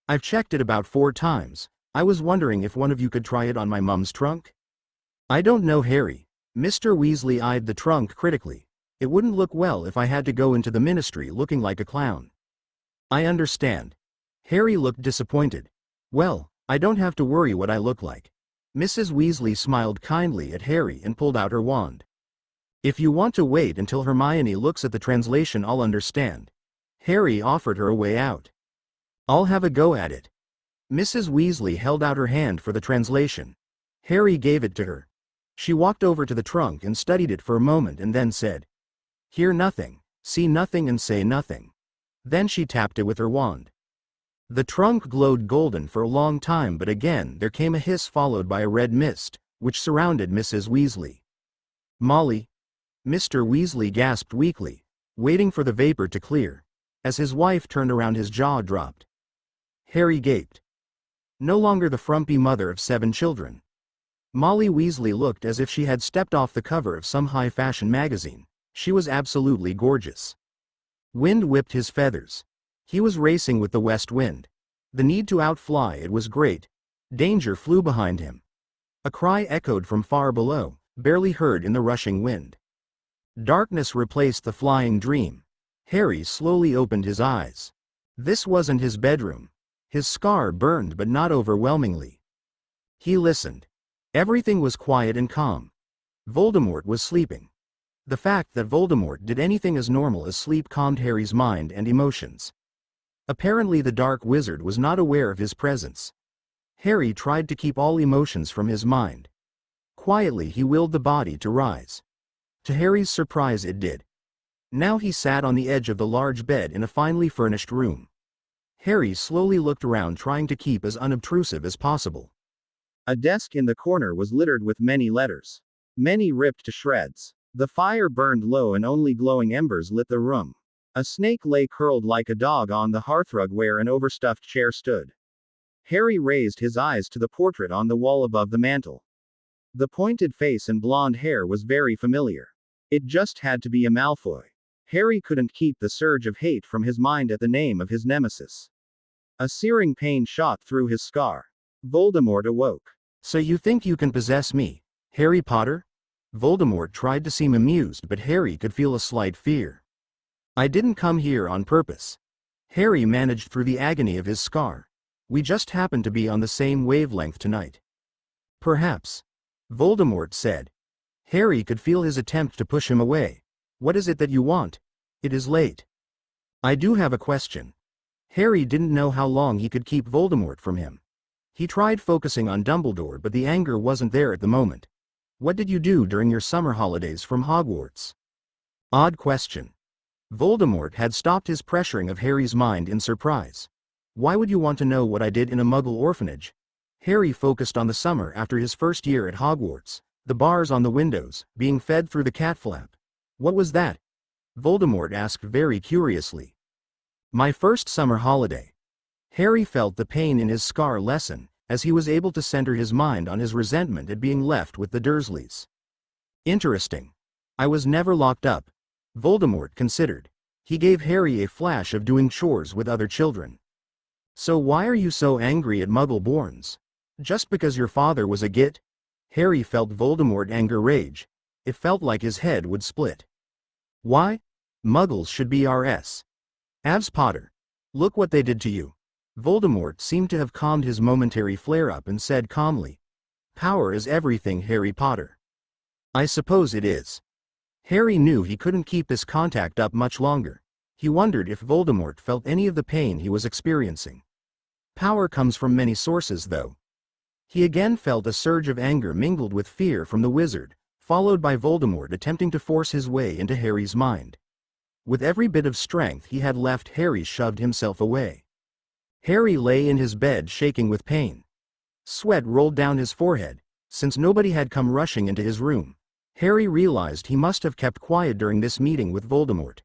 I've checked it about 4 times. I was wondering if one of you could try it on my mom's trunk? I don't know, Harry. Mr. Weasley eyed the trunk critically. It wouldn't look well if I had to go into the ministry looking like a clown. I understand. Harry looked disappointed. Well, I don't have to worry what I look like. Mrs. Weasley smiled kindly at Harry and pulled out her wand. If you want to wait until Hermione looks at the translation, I'll understand. Harry offered her a way out. I'll have a go at it. Mrs. Weasley held out her hand for the translation. Harry gave it to her. She walked over to the trunk and studied it for a moment and then said, Hear nothing, see nothing and say nothing. Then she tapped it with her wand. The trunk glowed golden for a long time, but again there came a hiss followed by a red mist, which surrounded Mrs. Weasley. Molly? Mr. Weasley gasped weakly, waiting for the vapor to clear. As his wife turned around, his jaw dropped. Harry gaped. No longer the frumpy mother of 7 children. Molly Weasley looked as if she had stepped off the cover of some high-fashion magazine. She was absolutely gorgeous. Wind whipped his feathers. He was racing with the west wind. The need to outfly it was great. Danger flew behind him. A cry echoed from far below, barely heard in the rushing wind. Darkness replaced the flying dream. Harry slowly opened his eyes. This wasn't his bedroom. His scar burned, but not overwhelmingly. He listened. Everything was quiet and calm. Voldemort was sleeping. The fact that Voldemort did anything as normal as sleep calmed Harry's mind and emotions. Apparently the Dark Wizard was not aware of his presence. Harry tried to keep all emotions from his mind. Quietly he willed the body to rise. To Harry's surprise it did. Now he sat on the edge of the large bed in a finely furnished room. Harry slowly looked around, trying to keep as unobtrusive as possible. A desk in the corner was littered with many letters. Many ripped to shreds. The fire burned low and only glowing embers lit the room. A snake lay curled like a dog on the hearthrug where an overstuffed chair stood. Harry raised his eyes to the portrait on the wall above the mantel. The pointed face and blonde hair was very familiar. It just had to be a Malfoy. Harry couldn't keep the surge of hate from his mind at the name of his nemesis. A searing pain shot through his scar. Voldemort awoke. So you think you can possess me, Harry Potter? Voldemort tried to seem amused, but Harry could feel a slight fear. I didn't come here on purpose. Harry managed through the agony of his scar. We just happened to be on the same wavelength tonight. Perhaps. Voldemort said. Harry could feel his attempt to push him away. What is it that you want? It is late. I do have a question. Harry didn't know how long he could keep Voldemort from him. He tried focusing on Dumbledore, but the anger wasn't there at the moment. What did you do during your summer holidays from Hogwarts? Odd question. Voldemort had stopped his pressuring of Harry's mind in surprise. Why would you want to know what I did in a Muggle orphanage? Harry focused on the summer after his first year at Hogwarts, the bars on the windows, being fed through the cat flap. What was that? Voldemort asked very curiously. My first summer holiday. Harry felt the pain in his scar lessen, as he was able to center his mind on his resentment at being left with the Dursleys. Interesting. I was never locked up. Voldemort considered. He gave Harry a flash of doing chores with other children. So why are you so angry at Muggle-borns? Just because your father was a git? Harry felt Voldemort anger rage. It felt like his head would split. Why? Muggles should be RS. Avs Potter. Look what they did to you. Voldemort seemed to have calmed his momentary flare-up and said calmly. Power is everything, Harry Potter. I suppose it is. Harry knew he couldn't keep this contact up much longer. He wondered if Voldemort felt any of the pain he was experiencing. Power comes from many sources, though. He again felt a surge of anger mingled with fear from the wizard, followed by Voldemort attempting to force his way into Harry's mind. With every bit of strength he had left, Harry shoved himself away. Harry lay in his bed shaking with pain. Sweat rolled down his forehead. Since nobody had come rushing into his room, Harry realized he must have kept quiet during this meeting with Voldemort.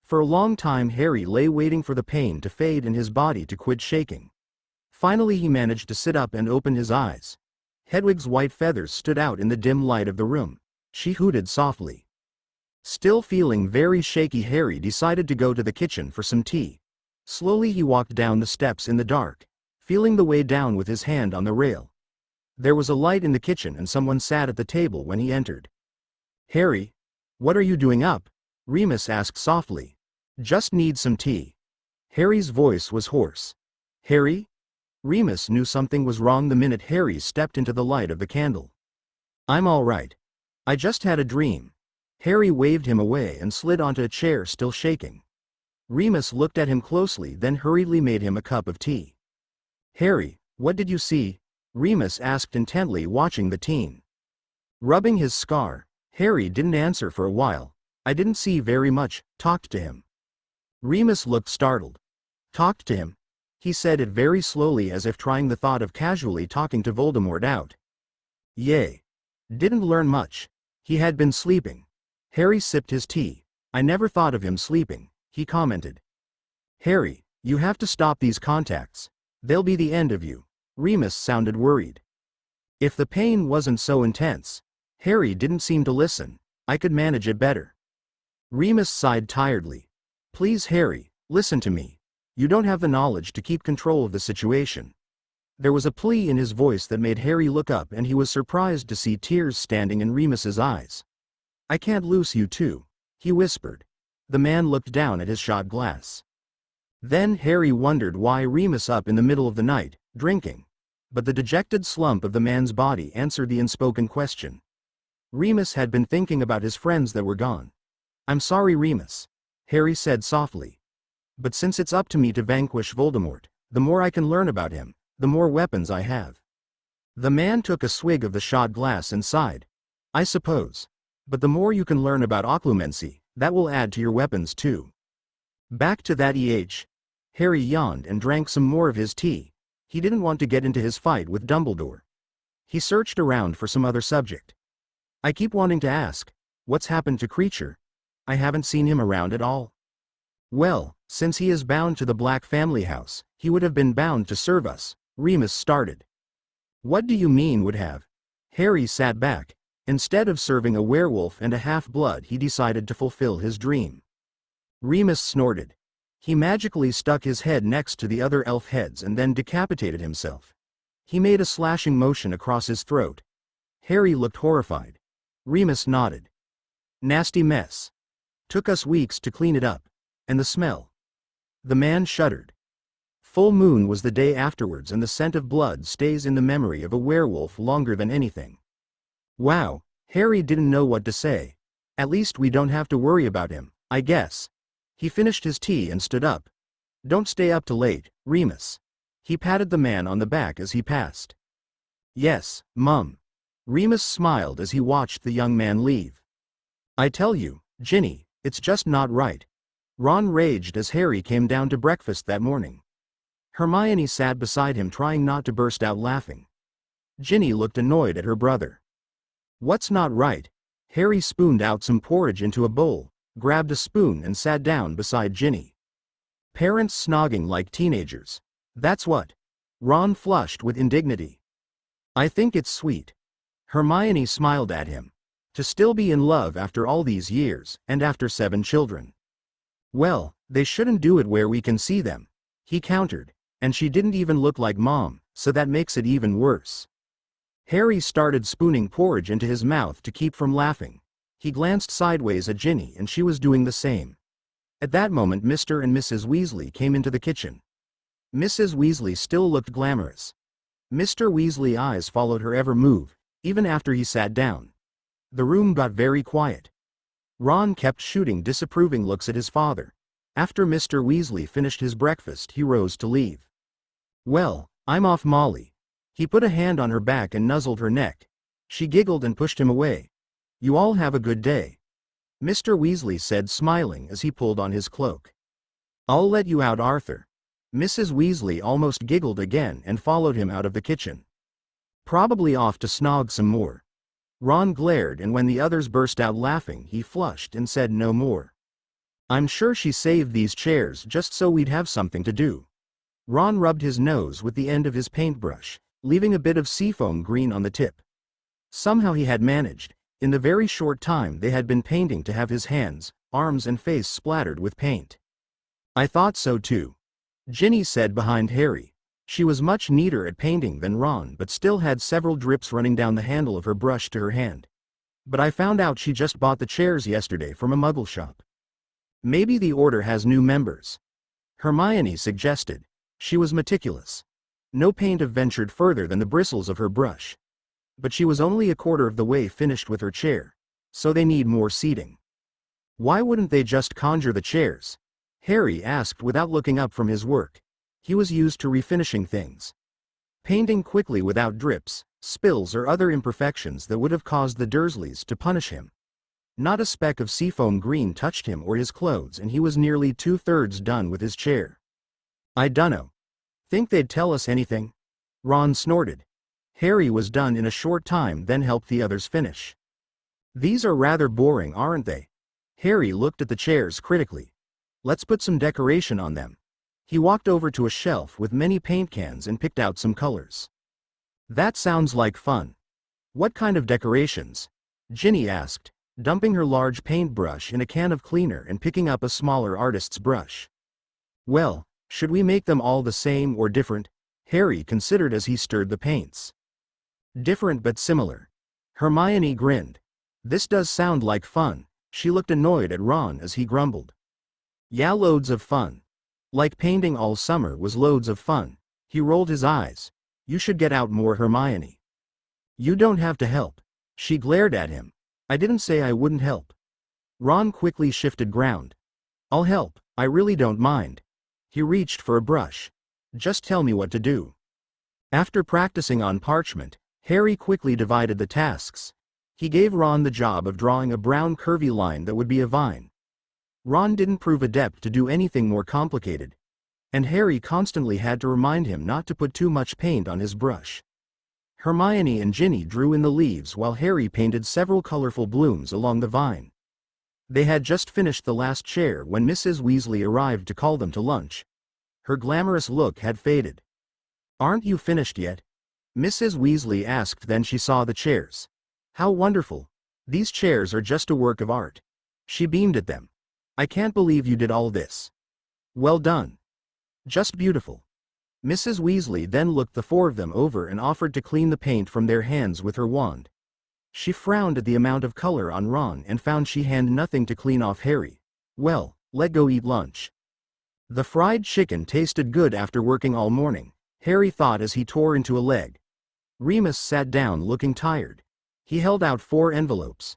For a long time Harry lay waiting for the pain to fade and his body to quit shaking. Finally he managed to sit up and open his eyes. Hedwig's white feathers stood out in the dim light of the room. She hooted softly. Still feeling very shaky, Harry decided to go to the kitchen for some tea. Slowly he walked down the steps in the dark, feeling the way down with his hand on the rail. There was a light in the kitchen and someone sat at the table when he entered. Harry? What are you doing up? Remus asked softly. Just need some tea. Harry's voice was hoarse. Harry? Remus knew something was wrong the minute Harry stepped into the light of the candle. I'm all right. I just had a dream. Harry waved him away and slid onto a chair, still shaking. Remus looked at him closely, then hurriedly made him a cup of tea. Harry, what did you see? Remus asked intently, watching the teen. Rubbing his scar, Harry didn't answer for a while. I didn't see very much. Talked to him. Remus looked startled. Talked to him? He said it very slowly, as if trying the thought of casually talking to Voldemort out. Yay. Didn't learn much. He had been sleeping. Harry sipped his tea. I never thought of him sleeping, he commented. Harry, you have to stop these contacts. They'll be the end of you. Remus sounded worried. If the pain wasn't so intense. Harry didn't seem to listen. I could manage it better. Remus sighed tiredly. Please, Harry, listen to me. You don't have the knowledge to keep control of the situation. There was a plea in his voice that made Harry look up, and he was surprised to see tears standing in Remus's eyes. I can't lose you too, he whispered. The man looked down at his shot glass. Then Harry wondered why Remus up in the middle of the night, drinking. But the dejected slump of the man's body answered the unspoken question. Remus had been thinking about his friends that were gone. I'm sorry, Remus, Harry said softly. But since it's up to me to vanquish Voldemort, the more I can learn about him, the more weapons I have. The man took a swig of the shot glass and sighed. I suppose. But the more you can learn about occlumency, that will add to your weapons too. Back to that Harry yawned and drank some more of his tea. He didn't want to get into his fight with Dumbledore. He searched around for some other subject. I keep wanting to ask, what's happened to Creature? I haven't seen him around at all. Well, since he is bound to the Black family house, he would have been bound to serve us, Remus started. What do you mean would have? Harry sat back. Instead of serving a werewolf and a half-blood, he decided to fulfill his dream. Remus snorted. He magically stuck his head next to the other elf heads and then decapitated himself. He made a slashing motion across his throat. Harry looked horrified. Remus nodded. Nasty mess. Took us weeks to clean it up. And the smell. The man shuddered. Full moon was the day afterwards, and the scent of blood stays in the memory of a werewolf longer than anything. Wow, Harry didn't know what to say. At least we don't have to worry about him, I guess. He finished his tea and stood up. Don't stay up too late, Remus. He patted the man on the back as he passed. Yes, Mum. Remus smiled as he watched the young man leave. I tell you, Ginny, it's just not right. Ron raged as Harry came down to breakfast that morning. Hermione sat beside him trying not to burst out laughing. Ginny looked annoyed at her brother. What's not right? Harry spooned out some porridge into a bowl, grabbed a spoon and sat down beside Ginny. Parents snogging like teenagers. That's what. Ron flushed with indignity. I think it's sweet. Hermione smiled at him. To still be in love after all these years, and after 7 children. Well, they shouldn't do it where we can see them, he countered, and she didn't even look like Mom, so that makes it even worse. Harry started spooning porridge into his mouth to keep from laughing. He glanced sideways at Ginny and she was doing the same. At that moment Mr. and Mrs. Weasley came into the kitchen. Mrs. Weasley still looked glamorous. Mr. Weasley's eyes followed her every move, even after he sat down. The room got very quiet. Ron kept shooting disapproving looks at his father. After Mr. Weasley finished his breakfast, he rose to leave. Well, I'm off, Molly. He put a hand on her back and nuzzled her neck. She giggled and pushed him away. You all have a good day, Mr. Weasley said, smiling as he pulled on his cloak. I'll let you out, Arthur. Mrs. Weasley almost giggled again and followed him out of the kitchen. Probably off to snog some more. Ron glared, and when the others burst out laughing, he flushed and said no more. I'm sure she saved these chairs just so we'd have something to do. Ron rubbed his nose with the end of his paintbrush, leaving a bit of seafoam green on the tip. Somehow he had managed, in the very short time they had been painting, to have his hands, arms and face splattered with paint. I thought so too, Ginny said behind Harry. She was much neater at painting than Ron, but still had several drips running down the handle of her brush to her hand. But I found out she just bought the chairs yesterday from a muggle shop. Maybe the order has new members, Hermione suggested. She was meticulous. No paint have ventured further than the bristles of her brush. But she was only a quarter of the way finished with her chair, so they need more seating. Why wouldn't they just conjure the chairs? Harry asked without looking up from his work. He was used to refinishing things. Painting quickly without drips, spills or other imperfections that would have caused the Dursleys to punish him. Not a speck of seafoam green touched him or his clothes, and he was nearly 2/3 done with his chair. I dunno. Think they'd tell us anything? Ron snorted. Harry was done in a short time, then helped the others finish. These are rather boring, aren't they? Harry looked at the chairs critically. Let's put some decoration on them. He walked over to a shelf with many paint cans and picked out some colors. That sounds like fun. What kind of decorations? Ginny asked, dumping her large paintbrush in a can of cleaner and picking up a smaller artist's brush. Well, should we make them all the same or different? Harry considered as he stirred the paints. Different but similar. Hermione grinned. This does sound like fun. She looked annoyed at Ron as he grumbled. Yeah, loads of fun. Like painting all summer was loads of fun. He rolled his eyes. You should get out more, Hermione. You don't have to help. She glared at him. I didn't say I wouldn't help. Ron quickly shifted ground. I'll help, I really don't mind. He reached for a brush. Just tell me what to do. After practicing on parchment, Harry quickly divided the tasks. He gave Ron the job of drawing a brown curvy line that would be a vine. Ron didn't prove adept to do anything more complicated, and Harry constantly had to remind him not to put too much paint on his brush. Hermione and Ginny drew in the leaves while Harry painted several colorful blooms along the vine. They had just finished the last chair when Mrs. Weasley arrived to call them to lunch. Her glamorous look had faded. Aren't you finished yet? Mrs. Weasley asked. Then she saw the chairs. How wonderful. These chairs are just a work of art. She beamed at them. I can't believe you did all this. Well done. Just beautiful. Mrs. Weasley then looked the four of them over and offered to clean the paint from their hands with her wand. She frowned at the amount of color on Ron and found she had nothing to clean off Harry. Well, let's go eat lunch. The fried chicken tasted good after working all morning, Harry thought as he tore into a leg. Remus sat down looking tired. He held out 4 envelopes.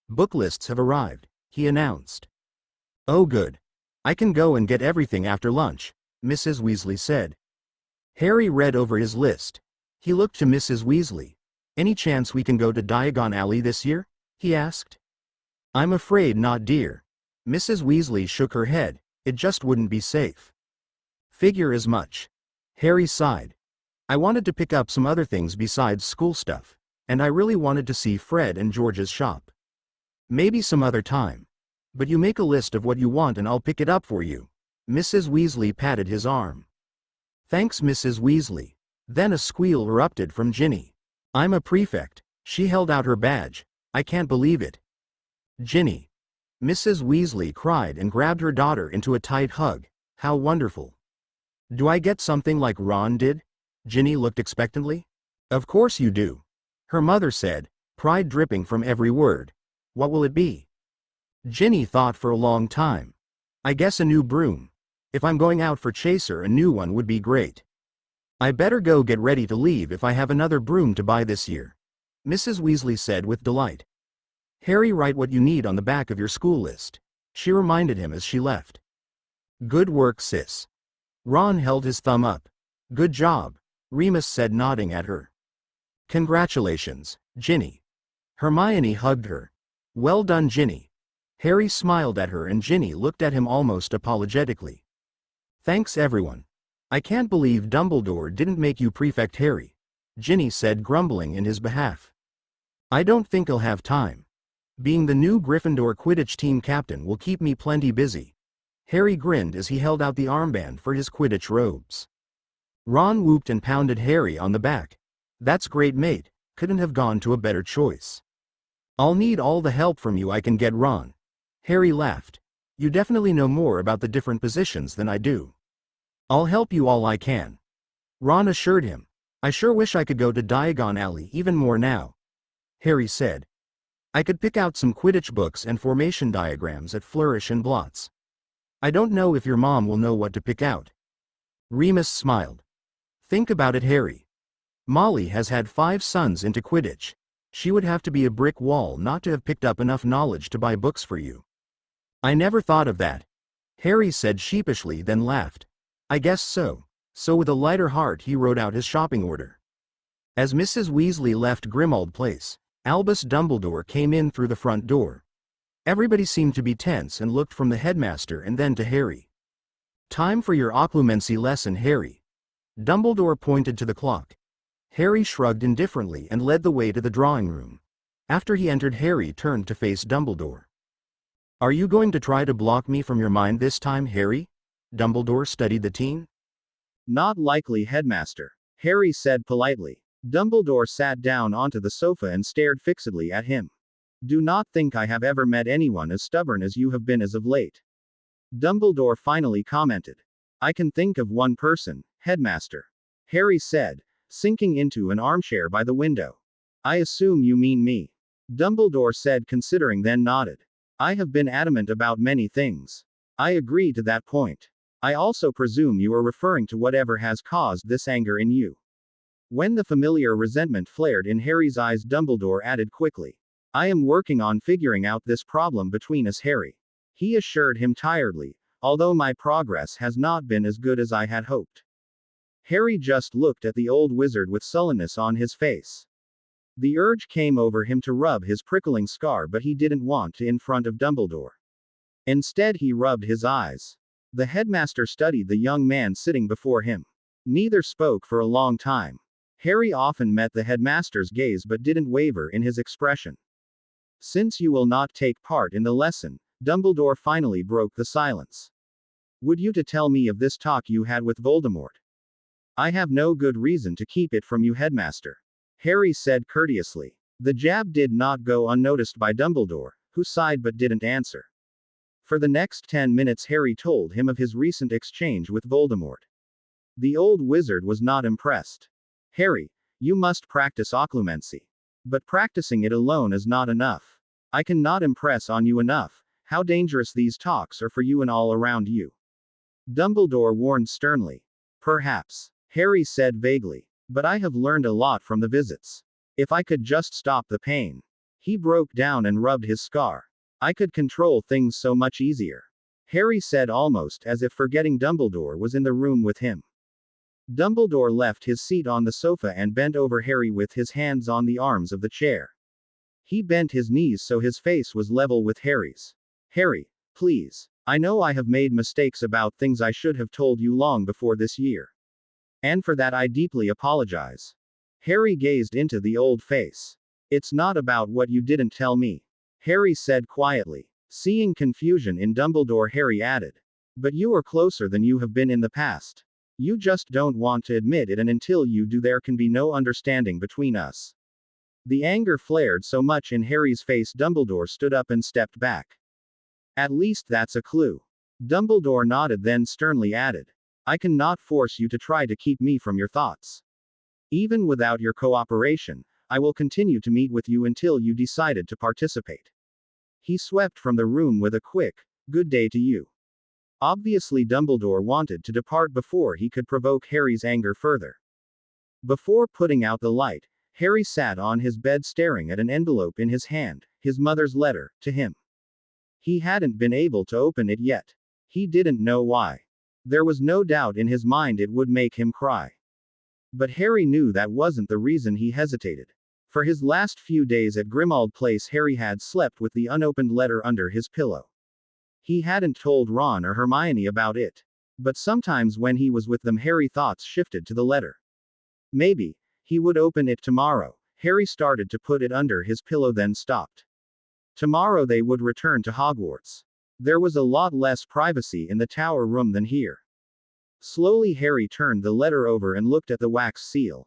Book lists have arrived, he announced. Oh good. I can go and get everything after lunch, Mrs. Weasley said. Harry read over his list. He looked to Mrs. Weasley. Any chance we can go to Diagon Alley this year? He asked. I'm afraid not, dear. Mrs. Weasley shook her head. It just wouldn't be safe. Figure as much. Harry sighed. I wanted to pick up some other things besides school stuff, and I really wanted to see Fred and George's shop. Maybe some other time. But you make a list of what you want and I'll pick it up for you. Mrs. Weasley patted his arm. Thanks, Mrs. Weasley. Then a squeal erupted from Ginny. I'm a prefect. She held out her badge. I can't believe it. Ginny. Mrs. Weasley cried and grabbed her daughter into a tight hug. How wonderful. Do I get something like Ron did? Ginny looked expectantly. Of course you do. Her mother said, pride dripping from every word. What will it be? Ginny thought for a long time. I guess a new broom. If I'm going out for Chaser, a new one would be great. I better go get ready to leave if I have another broom to buy this year, Mrs. Weasley said with delight. Harry, write what you need on the back of your school list, she reminded him as she left. Good work, sis. Ron held his thumb up. Good job, Remus said, nodding at her. Congratulations, Ginny. Hermione hugged her. Well done, Ginny. Harry smiled at her and Ginny looked at him almost apologetically. Thanks everyone. I can't believe Dumbledore didn't make you prefect, Harry, Ginny said, grumbling in his behalf. I don't think I'll have time. Being the new Gryffindor Quidditch team captain will keep me plenty busy. Harry grinned as he held out the armband for his Quidditch robes. Ron whooped and pounded Harry on the back. That's great, mate. Couldn't have gone to a better choice. I'll need all the help from you I can get, Ron. Harry laughed. You definitely know more about the different positions than I do. I'll help you all I can. Ron assured him. I sure wish I could go to Diagon Alley even more now. Harry said. I could pick out some Quidditch books and formation diagrams at Flourish and Blots. I don't know if your mom will know what to pick out. Remus smiled. Think about it, Harry. Molly has had 5 sons into Quidditch. She would have to be a brick wall not to have picked up enough knowledge to buy books for you. I never thought of that. Harry said sheepishly, then laughed. I guess so. So with a lighter heart he wrote out his shopping order. As Mrs. Weasley left Grimmauld Place, Albus Dumbledore came in through the front door. Everybody seemed to be tense and looked from the headmaster and then to Harry. Time for your occlumency lesson, Harry. Dumbledore pointed to the clock. Harry shrugged indifferently and led the way to the drawing room. After he entered, Harry turned to face Dumbledore. Are you going to try to block me from your mind this time, Harry? Dumbledore studied the teen. Not likely, headmaster, Harry said politely. Dumbledore sat down onto the sofa and stared fixedly at him. Do not think I have ever met anyone as stubborn as you have been as of late. Dumbledore finally commented. I can think of one person, headmaster, Harry said, sinking into an armchair by the window. I assume you mean me. Dumbledore said, considering, then nodded. I have been adamant about many things. I agree to that point. I also presume you are referring to whatever has caused this anger in you. When the familiar resentment flared in Harry's eyes, Dumbledore added quickly. I am working on figuring out this problem between us, Harry. He assured him tiredly, although my progress has not been as good as I had hoped. Harry just looked at the old wizard with sullenness on his face. The urge came over him to rub his prickling scar, but he didn't want to in front of Dumbledore. Instead, he rubbed his eyes. The headmaster studied the young man sitting before him. Neither spoke for a long time. Harry often met the headmaster's gaze but didn't waver in his expression. Since you will not take part in the lesson, Dumbledore finally broke the silence. Would you to tell me of this talk you had with Voldemort? I have no good reason to keep it from you, headmaster, Harry said courteously. The jab did not go unnoticed by Dumbledore, who sighed but didn't answer. For the next 10 minutes Harry told him of his recent exchange with Voldemort. The old wizard was not impressed. Harry, you must practice occlumency. But practicing it alone is not enough. I cannot impress on you enough how dangerous these talks are for you and all around you. Dumbledore warned sternly. Perhaps, Harry said vaguely. But I have learned a lot from the visits. If I could just stop the pain. He broke down and rubbed his scar. I could control things so much easier. Harry said almost as if forgetting Dumbledore was in the room with him. Dumbledore left his seat on the sofa and bent over Harry with his hands on the arms of the chair. He bent his knees so his face was level with Harry's. Harry, please. I know I have made mistakes about things I should have told you long before this year. And for that I deeply apologize. Harry gazed into the old face. It's not about what you didn't tell me. Harry said quietly. Seeing confusion in Dumbledore, Harry added. But you are closer than you have been in the past. You just don't want to admit it, and until you do there can be no understanding between us. The anger flared so much in Harry's face Dumbledore stood up and stepped back. At least that's a clue. Dumbledore nodded, then sternly added. I cannot force you to try to keep me from your thoughts. Even without your cooperation, I will continue to meet with you until you decided to participate. He swept from the room with a quick, good day to you. Obviously Dumbledore wanted to depart before he could provoke Harry's anger further. Before putting out the light, Harry sat on his bed staring at an envelope in his hand, his mother's letter, to him. He hadn't been able to open it yet. He didn't know why. There was no doubt in his mind it would make him cry. But Harry knew that wasn't the reason he hesitated. For his last few days at Grimmauld Place, Harry had slept with the unopened letter under his pillow. He hadn't told Ron or Hermione about it. But sometimes when he was with them, Harry's thoughts shifted to the letter. Maybe he would open it tomorrow. Harry started to put it under his pillow, then stopped. Tomorrow they would return to Hogwarts. There was a lot less privacy in the tower room than here. Slowly Harry turned the letter over and looked at the wax seal.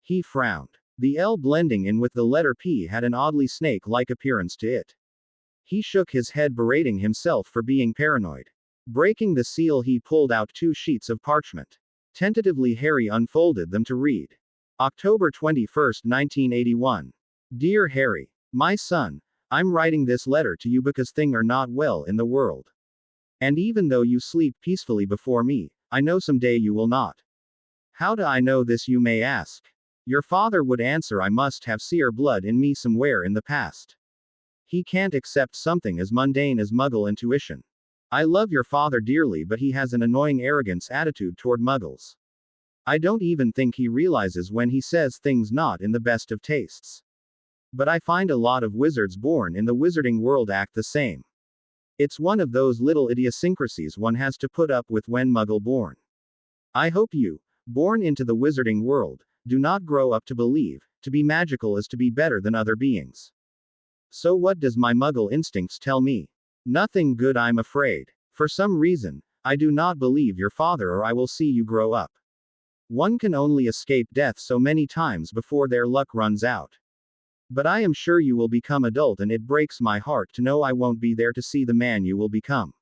He frowned. The L blending in with the letter P had an oddly snake-like appearance to it. He shook his head, berating himself for being paranoid. Breaking the seal, he pulled out 2 sheets of parchment. Tentatively Harry unfolded them to read. October 21, 1981. Dear Harry, my son, I'm writing this letter to you because things are not well in the world. And even though you sleep peacefully before me, I know someday you will not. How do I know this, you may ask? Your father would answer, I must have seer blood in me somewhere in the past. He can't accept something as mundane as Muggle intuition. I love your father dearly, but he has an annoying arrogance attitude toward Muggles. I don't even think he realizes when he says things not in the best of tastes. But I find a lot of wizards born in the wizarding world act the same. It's one of those little idiosyncrasies one has to put up with when Muggle born. I hope you, born into the wizarding world, do not grow up to believe, to be magical is to be better than other beings. So what does my Muggle instincts tell me? Nothing good, I'm afraid. For some reason, I do not believe your father, or I will see you grow up. One can only escape death so many times before their luck runs out. But I am sure you will become adult, and it breaks my heart to know I won't be there to see the man you will become.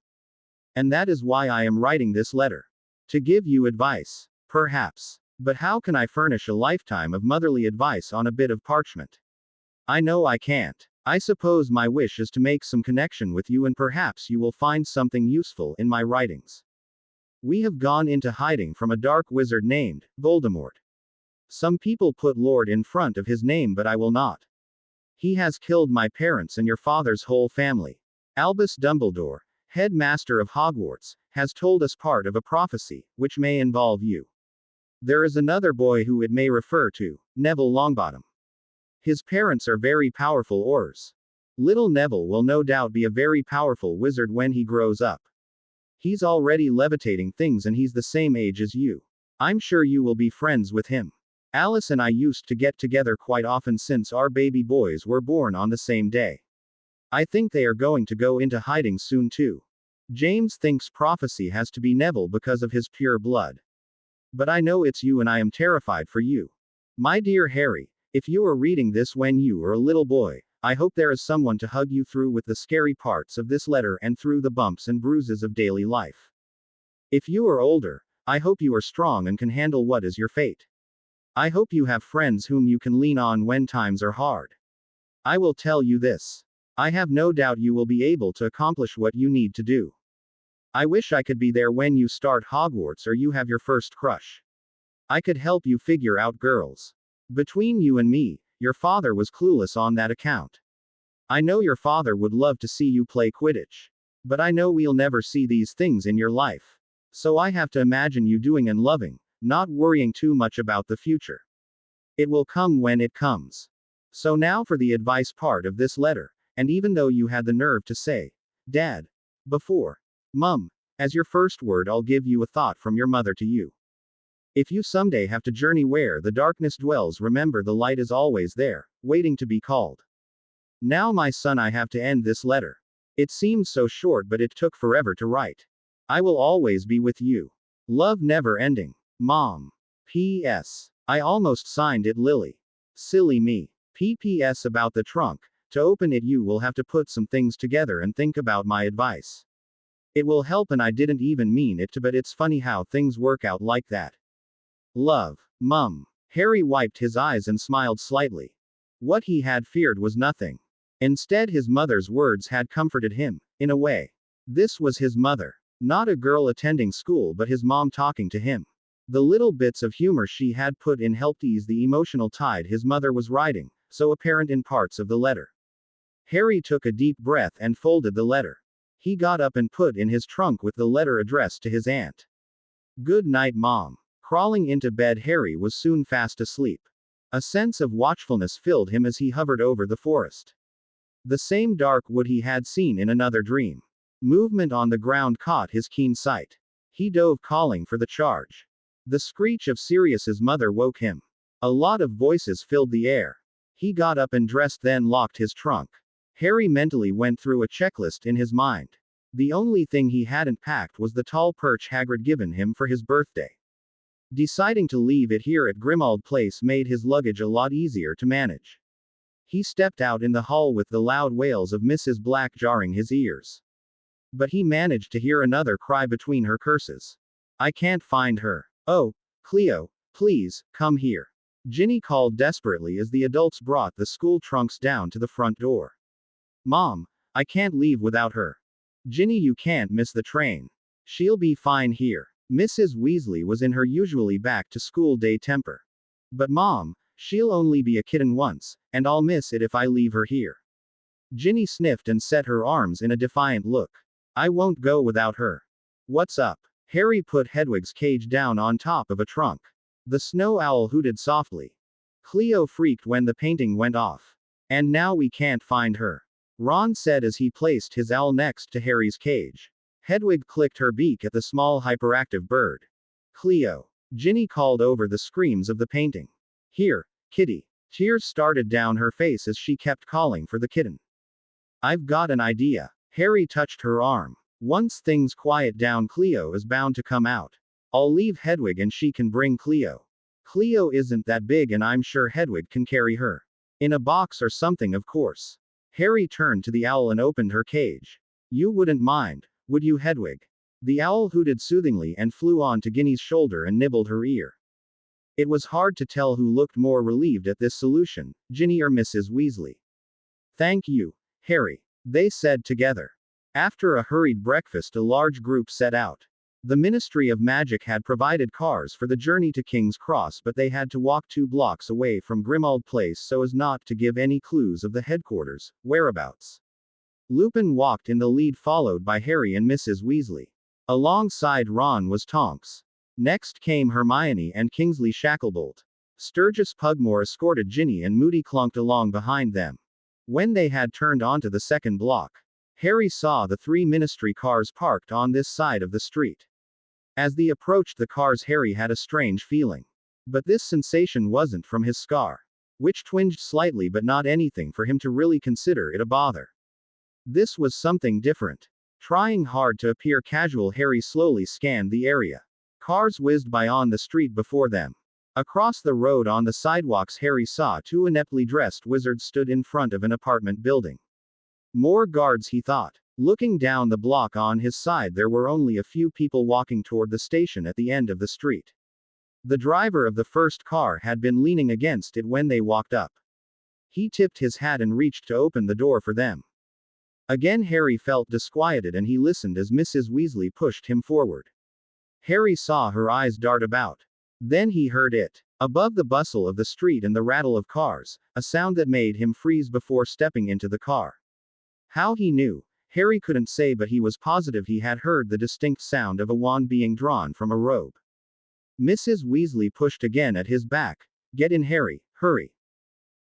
And that is why I am writing this letter. To give you advice. Perhaps. But how can I furnish a lifetime of motherly advice on a bit of parchment? I know I can't. I suppose my wish is to make some connection with you, and perhaps you will find something useful in my writings. We have gone into hiding from a dark wizard named Voldemort. Some people put Lord in front of his name, but I will not. He has killed my parents and your father's whole family. Albus Dumbledore, headmaster of Hogwarts, has told us part of a prophecy, which may involve you. There is another boy who it may refer to, Neville Longbottom. His parents are very powerful Aurors. Little Neville will no doubt be a very powerful wizard when he grows up. He's already levitating things, and he's the same age as you. I'm sure you will be friends with him. Alice and I used to get together quite often since our baby boys were born on the same day. I think they are going to go into hiding soon too. James thinks prophecy has to be Neville because of his pure blood. But I know it's you, and I am terrified for you. My dear Harry, if you are reading this when you are a little boy, I hope there is someone to hug you through with the scary parts of this letter and through the bumps and bruises of daily life. If you are older, I hope you are strong and can handle what is your fate. I hope you have friends whom you can lean on when times are hard. I will tell you this. I have no doubt you will be able to accomplish what you need to do. I wish I could be there when you start Hogwarts or you have your first crush. I could help you figure out girls. Between you and me, your father was clueless on that account. I know your father would love to see you play Quidditch. But I know we'll never see these things in your life. So I have to imagine you doing and loving, not worrying too much about the future. It will come when it comes. So now for the advice part of this letter, and even though you had the nerve to say, Dad, before, Mum, as your first word, I'll give you a thought from your mother to you. If you someday have to journey where the darkness dwells, remember the light is always there, waiting to be called. Now, my son, I have to end this letter. It seems so short, but it took forever to write. I will always be with you. Love never ending. Mom. P.S. I almost signed it, Lily. Silly me. P.P.S. about the trunk. To open it, you will have to put some things together and think about my advice. It will help, and I didn't even mean it to, but it's funny how things work out like that. Love. Mum. Harry wiped his eyes and smiled slightly. What he had feared was nothing. Instead, his mother's words had comforted him, in a way. This was his mother. Not a girl attending school, but his mom talking to him. The little bits of humor she had put in helped ease the emotional tide his mother was riding, so apparent in parts of the letter. Harry took a deep breath and folded the letter. He got up and put in his trunk with the letter addressed to his aunt. Good night, Mom. Crawling into bed, Harry was soon fast asleep. A sense of watchfulness filled him as he hovered over the forest. The same dark wood he had seen in another dream. Movement on the ground caught his keen sight. He dove, calling for the charge. The screech of Sirius's mother woke him. A lot of voices filled the air. He got up and dressed, then locked his trunk. Harry mentally went through a checklist in his mind. The only thing he hadn't packed was the tall perch Hagrid given him for his birthday. Deciding to leave it here at Grimmauld Place made his luggage a lot easier to manage. He stepped out in the hall with the loud wails of Mrs. Black jarring his ears. But he managed to hear another cry between her curses. I can't find her. Oh, Cleo, please, come here. Ginny called desperately as the adults brought the school trunks down to the front door. Mom, I can't leave without her. Ginny, you can't miss the train. She'll be fine here. Mrs. Weasley was in her usually back-to-school day temper. But Mom, she'll only be a kitten once, and I'll miss it if I leave her here. Ginny sniffed and set her arms in a defiant look. I won't go without her. What's up? Harry put Hedwig's cage down on top of a trunk. The snow owl hooted softly. Cleo freaked when the painting went off. And now we can't find her. Ron said as he placed his owl next to Harry's cage. Hedwig clicked her beak at the small hyperactive bird. Cleo. Ginny called over the screams of the painting. Here, kitty. Tears started down her face as she kept calling for the kitten. I've got an idea. Harry touched her arm. Once things quiet down, Cleo is bound to come out. I'll leave Hedwig and she can bring Cleo. Cleo isn't that big and I'm sure Hedwig can carry her. In a box or something, of course. Harry turned to the owl and opened her cage. You wouldn't mind, would you, Hedwig? The owl hooted soothingly and flew on to Ginny's shoulder and nibbled her ear. It was hard to tell who looked more relieved at this solution, Ginny or Mrs. Weasley. Thank you, Harry, they said together. After a hurried breakfast, a large group set out. The Ministry of Magic had provided cars for the journey to King's Cross, but they had to walk 2 blocks away from Grimmauld Place so as not to give any clues of the headquarters' whereabouts. Lupin walked in the lead, followed by Harry and Mrs. Weasley. Alongside Ron was Tonks. Next came Hermione and Kingsley Shacklebolt. Sturgis Pugmore escorted Ginny and Moody clunked along behind them. When they had turned onto the second block, Harry saw the 3 ministry cars parked on this side of the street. As they approached the cars, Harry had a strange feeling. But this sensation wasn't from his scar, which twinged slightly, but not anything for him to really consider it a bother. This was something different. Trying hard to appear casual, Harry slowly scanned the area. Cars whizzed by on the street before them. Across the road on the sidewalks, Harry saw 2 ineptly dressed wizards stood in front of an apartment building. More guards, he thought. Looking down the block on his side, there were only a few people walking toward the station at the end of the street. The driver of the first car had been leaning against it when they walked up. He tipped his hat and reached to open the door for them. Again Harry felt disquieted and he listened as Mrs. Weasley pushed him forward. Harry saw her eyes dart about. Then he heard it. Above the bustle of the street and the rattle of cars, a sound that made him freeze before stepping into the car. How he knew, Harry couldn't say, but he was positive he had heard the distinct sound of a wand being drawn from a robe. Mrs. Weasley pushed again at his back. Get in, Harry, hurry.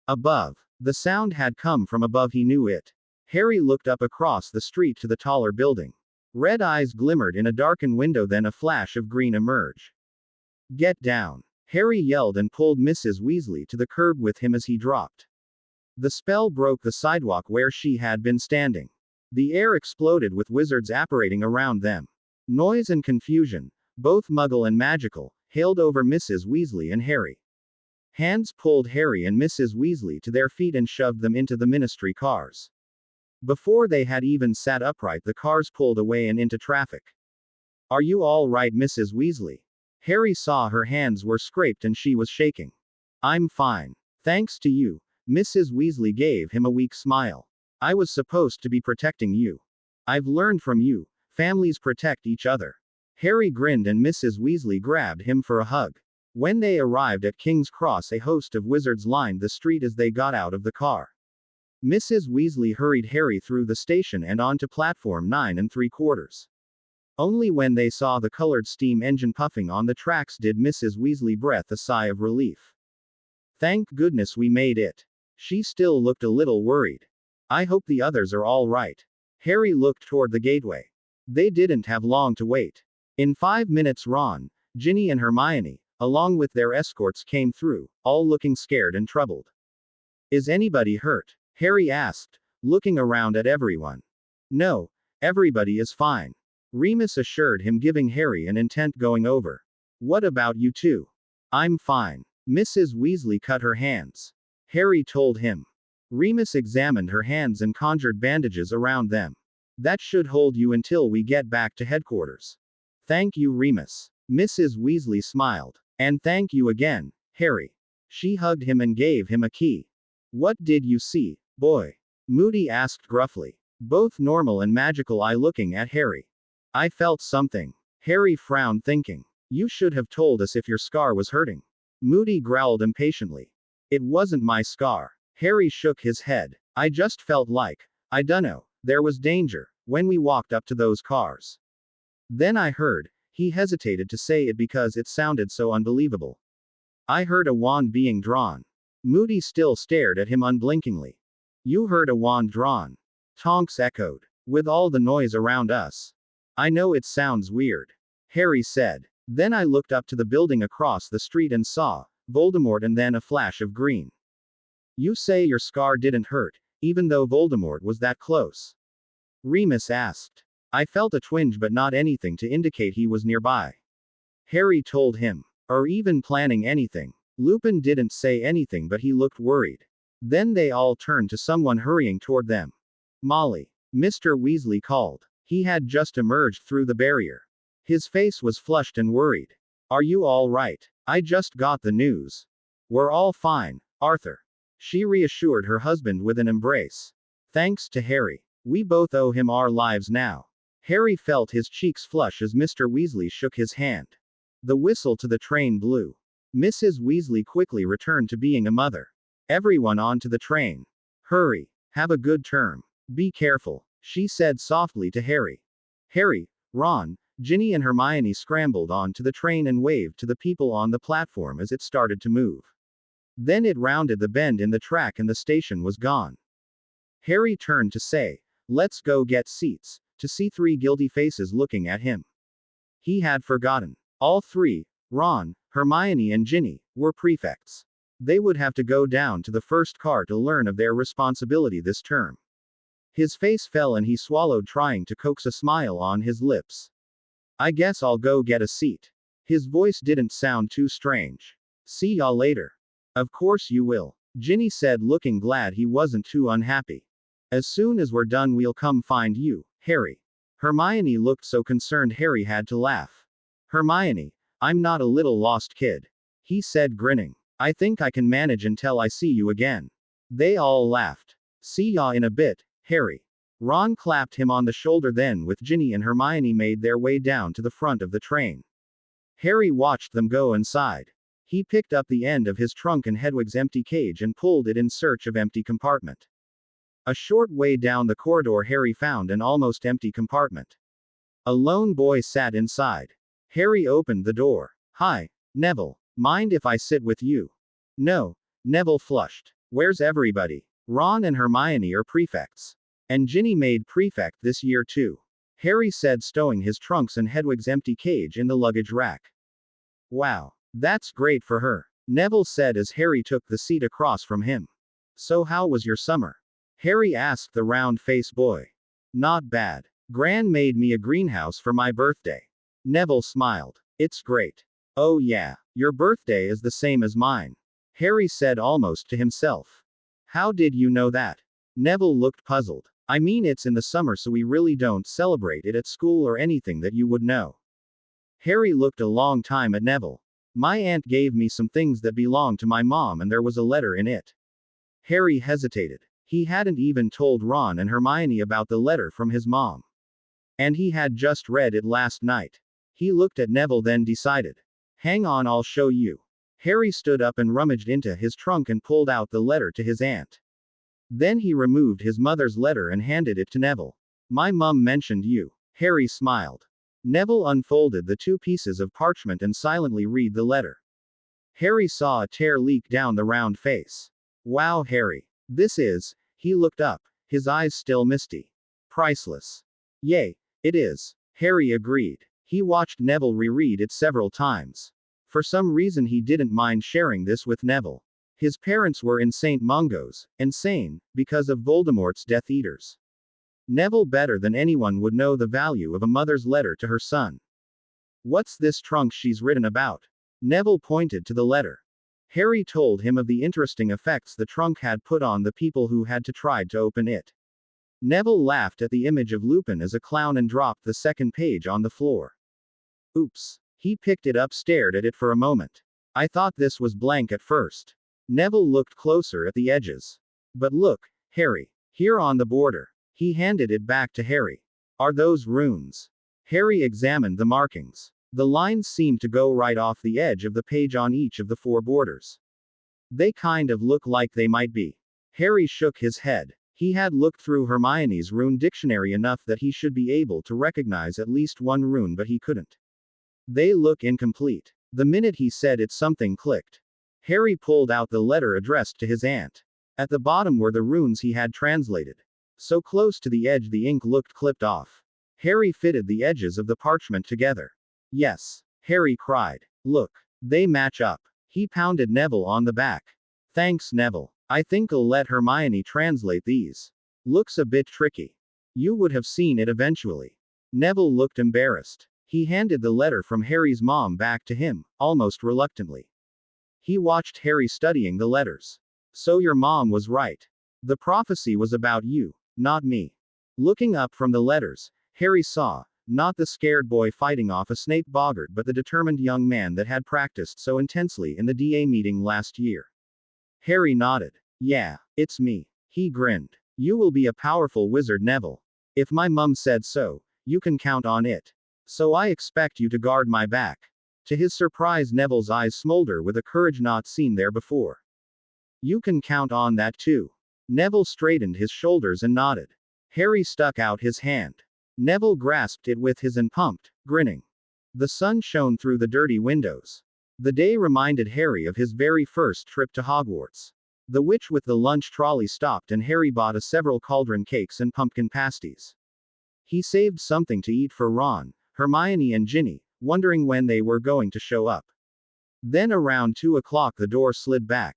Above. The sound had come from above, he knew it. Harry looked up across the street to the taller building. Red eyes glimmered in a darkened window, then a flash of green emerged. Get down. Harry yelled and pulled Mrs. Weasley to the curb with him as he dropped. The spell broke the sidewalk where she had been standing. The air exploded with wizards apparating around them. Noise and confusion, both muggle and magical, hailed over Mrs. Weasley and Harry. Hands pulled Harry and Mrs. Weasley to their feet and shoved them into the ministry cars. Before they had even sat upright, the cars pulled away and into traffic. Are you all right, Mrs. Weasley? Harry saw her hands were scraped and she was shaking. I'm fine. Thanks to you. Mrs. Weasley gave him a weak smile. I was supposed to be protecting you. I've learned from you. Families protect each other. Harry grinned and Mrs. Weasley grabbed him for a hug. When they arrived at King's Cross, a host of wizards lined the street as they got out of the car. Mrs. Weasley hurried Harry through the station and onto platform 9 3/4. Only when they saw the colored steam engine puffing on the tracks did Mrs. Weasley breathe a sigh of relief. Thank goodness we made it. She still looked a little worried. I hope the others are all right. Harry looked toward the gateway. They didn't have long to wait. In 5 minutes Ron, Ginny and Hermione, along with their escorts, came through, all looking scared and troubled. Is anybody hurt? Harry asked, looking around at everyone. No, everybody is fine. Remus assured him, giving Harry an intent going over. What about you two? I'm fine. Mrs. Weasley cut her hands. Harry told him. Remus examined her hands and conjured bandages around them. That should hold you until we get back to headquarters. Thank you, Remus. Mrs. Weasley smiled. And thank you again, Harry. She hugged him and gave him a key. What did you see, boy? Moody asked gruffly. Both normal and magical eye looking at Harry. I felt something. Harry frowned, thinking. You should have told us if your scar was hurting. Moody growled impatiently. It wasn't my scar. Harry shook his head. I just felt like, I dunno, there was danger, when we walked up to those cars. Then I heard, he hesitated to say it because it sounded so unbelievable. I heard a wand being drawn. Moody still stared at him unblinkingly. You heard a wand drawn? Tonks echoed. With all the noise around us. I know it sounds weird. Harry said. Then I looked up to the building across the street and saw Voldemort and then a flash of green. You say your scar didn't hurt, even though Voldemort was that close? Remus asked. I felt a twinge but not anything to indicate he was nearby. Harry told him. Or even planning anything. Lupin didn't say anything but he looked worried. Then they all turned to someone hurrying toward them. Molly. Mr. Weasley called. He had just emerged through the barrier. His face was flushed and worried. Are you all right? I just got the news. We're all fine, Arthur. She reassured her husband with an embrace. Thanks to Harry. We both owe him our lives now. Harry felt his cheeks flush as Mr. Weasley shook his hand. The whistle to the train blew. Mrs. Weasley quickly returned to being a mother. Everyone onto the train. Hurry. Have a good term. Be careful, she said softly to Harry. Harry, Ron, Ginny and Hermione scrambled onto the train and waved to the people on the platform as it started to move. Then it rounded the bend in the track and the station was gone. Harry turned to say, let's go get seats, to see 3 guilty faces looking at him. He had forgotten. All 3, Ron, Hermione and Ginny, were prefects. They would have to go down to the first car to learn of their responsibility this term. His face fell and he swallowed, trying to coax a smile on his lips. I guess I'll go get a seat. His voice didn't sound too strange. See y'all later. Of course you will, Ginny said, looking glad he wasn't too unhappy. As soon as we're done we'll come find you, Harry. Hermione looked so concerned Harry had to laugh. Hermione, I'm not a little lost kid. He said, grinning. I think I can manage until I see you again. They all laughed. See ya in a bit, Harry. Ron clapped him on the shoulder, then with Ginny and Hermione made their way down to the front of the train. Harry watched them go and sighed. He picked up the end of his trunk and Hedwig's empty cage and pulled it in search of empty compartment. A short way down the corridor Harry found an almost empty compartment. A lone boy sat inside. Harry opened the door. Hi, Neville. Mind if I sit with you? No. Neville flushed. Where's everybody? Ron and Hermione are prefects. And Ginny made prefect this year too. Harry said, stowing his trunks and Hedwig's empty cage in the luggage rack. Wow. That's great for her, Neville said as Harry took the seat across from him. So how was your summer? Harry asked the round-faced boy. Not bad. Gran made me a greenhouse for my birthday. Neville smiled. It's great. Oh yeah, your birthday is the same as mine. Harry said almost to himself. How did you know that? Neville looked puzzled. I mean, it's in the summer, so we really don't celebrate it at school or anything that you would know. Harry looked a long time at Neville. My aunt gave me some things that belonged to my mom and there was a letter in it. Harry hesitated. He hadn't even told Ron and Hermione about the letter from his mom. And he had just read it last night. He looked at Neville, then decided. Hang on, I'll show you. Harry stood up and rummaged into his trunk and pulled out the letter to his aunt. Then he removed his mother's letter and handed it to Neville. My mum mentioned you. Harry smiled. Neville unfolded the two pieces of parchment and silently read the letter. Harry saw a tear leak down the round face. Wow, Harry. This is. He looked up, his eyes still misty. Priceless. Yay, it is. Harry agreed. He watched Neville reread it several times. For some reason he didn't mind sharing this with Neville. His parents were insane Mongos, insane, because of Voldemort's Death Eaters. Neville better than anyone would know the value of a mother's letter to her son. What's this trunk she's written about? Neville pointed to the letter. Harry told him of the interesting effects the trunk had put on the people who had tried to open it. Neville laughed at the image of Lupin as a clown and dropped the second page on the floor. Oops. He picked it up, stared at it for a moment. I thought this was blank at first. Neville looked closer at the edges. But look, Harry. Here on the border. He handed it back to Harry. Are those runes? Harry examined the markings. The lines seemed to go right off the edge of the page on each of the four borders. They kind of look like they might be. Harry shook his head. He had looked through Hermione's rune dictionary enough that he should be able to recognize at least one rune, but he couldn't. They look incomplete. The minute he said it, something clicked. Harry pulled out the letter addressed to his aunt. At the bottom were the runes he had translated. So close to the edge the ink looked clipped off. Harry fitted the edges of the parchment together. Yes, Harry cried. Look, they match up. He pounded Neville on the back. Thanks, Neville. I think I'll let Hermione translate these. Looks a bit tricky. You would have seen it eventually. Neville looked embarrassed. He handed the letter from Harry's mom back to him, almost reluctantly. He watched Harry studying the letters. So your mom was right. The prophecy was about you, not me. Looking up from the letters, Harry saw, not the scared boy fighting off a Snape boggart, but the determined young man that had practiced so intensely in the DA meeting last year. Harry nodded. Yeah, it's me. He grinned. You will be a powerful wizard, Neville. If my mum said so, you can count on it. So I expect you to guard my back. To his surprise, Neville's eyes smolder with a courage not seen there before. You can count on that too. Neville straightened his shoulders and nodded. Harry stuck out his hand. Neville grasped it with his and pumped, grinning. The sun shone through the dirty windows. The day reminded Harry of his very first trip to Hogwarts. The witch with the lunch trolley stopped and Harry bought several cauldron cakes and pumpkin pasties. He saved something to eat for Ron, Hermione and Ginny, wondering when they were going to show up. Then around 2 o'clock the door slid back.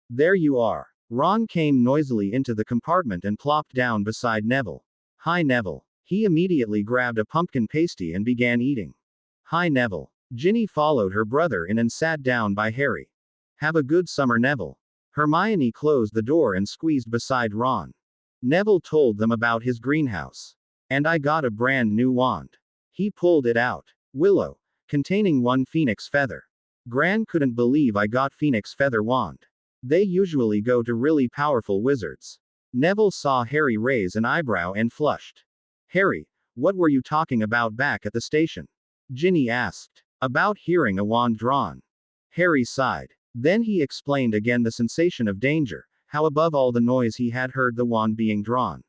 There you are. Ron came noisily into the compartment and plopped down beside Neville. Hi, Neville. He immediately grabbed a pumpkin pasty and began eating. Hi, Neville. Ginny followed her brother in and sat down by Harry. Have a good summer, Neville. Hermione closed the door and squeezed beside Ron. Neville told them about his greenhouse. And I got a brand new wand. He pulled it out. Willow, containing one phoenix feather. Gran couldn't believe I got phoenix feather wand. They usually go to really powerful wizards. Neville saw Harry raise an eyebrow and flushed. Harry, what were you talking about back at the station? Ginny asked. About hearing a wand drawn. Harry sighed. Then he explained again the sensation of danger, how above all the noise he had heard the wand being drawn.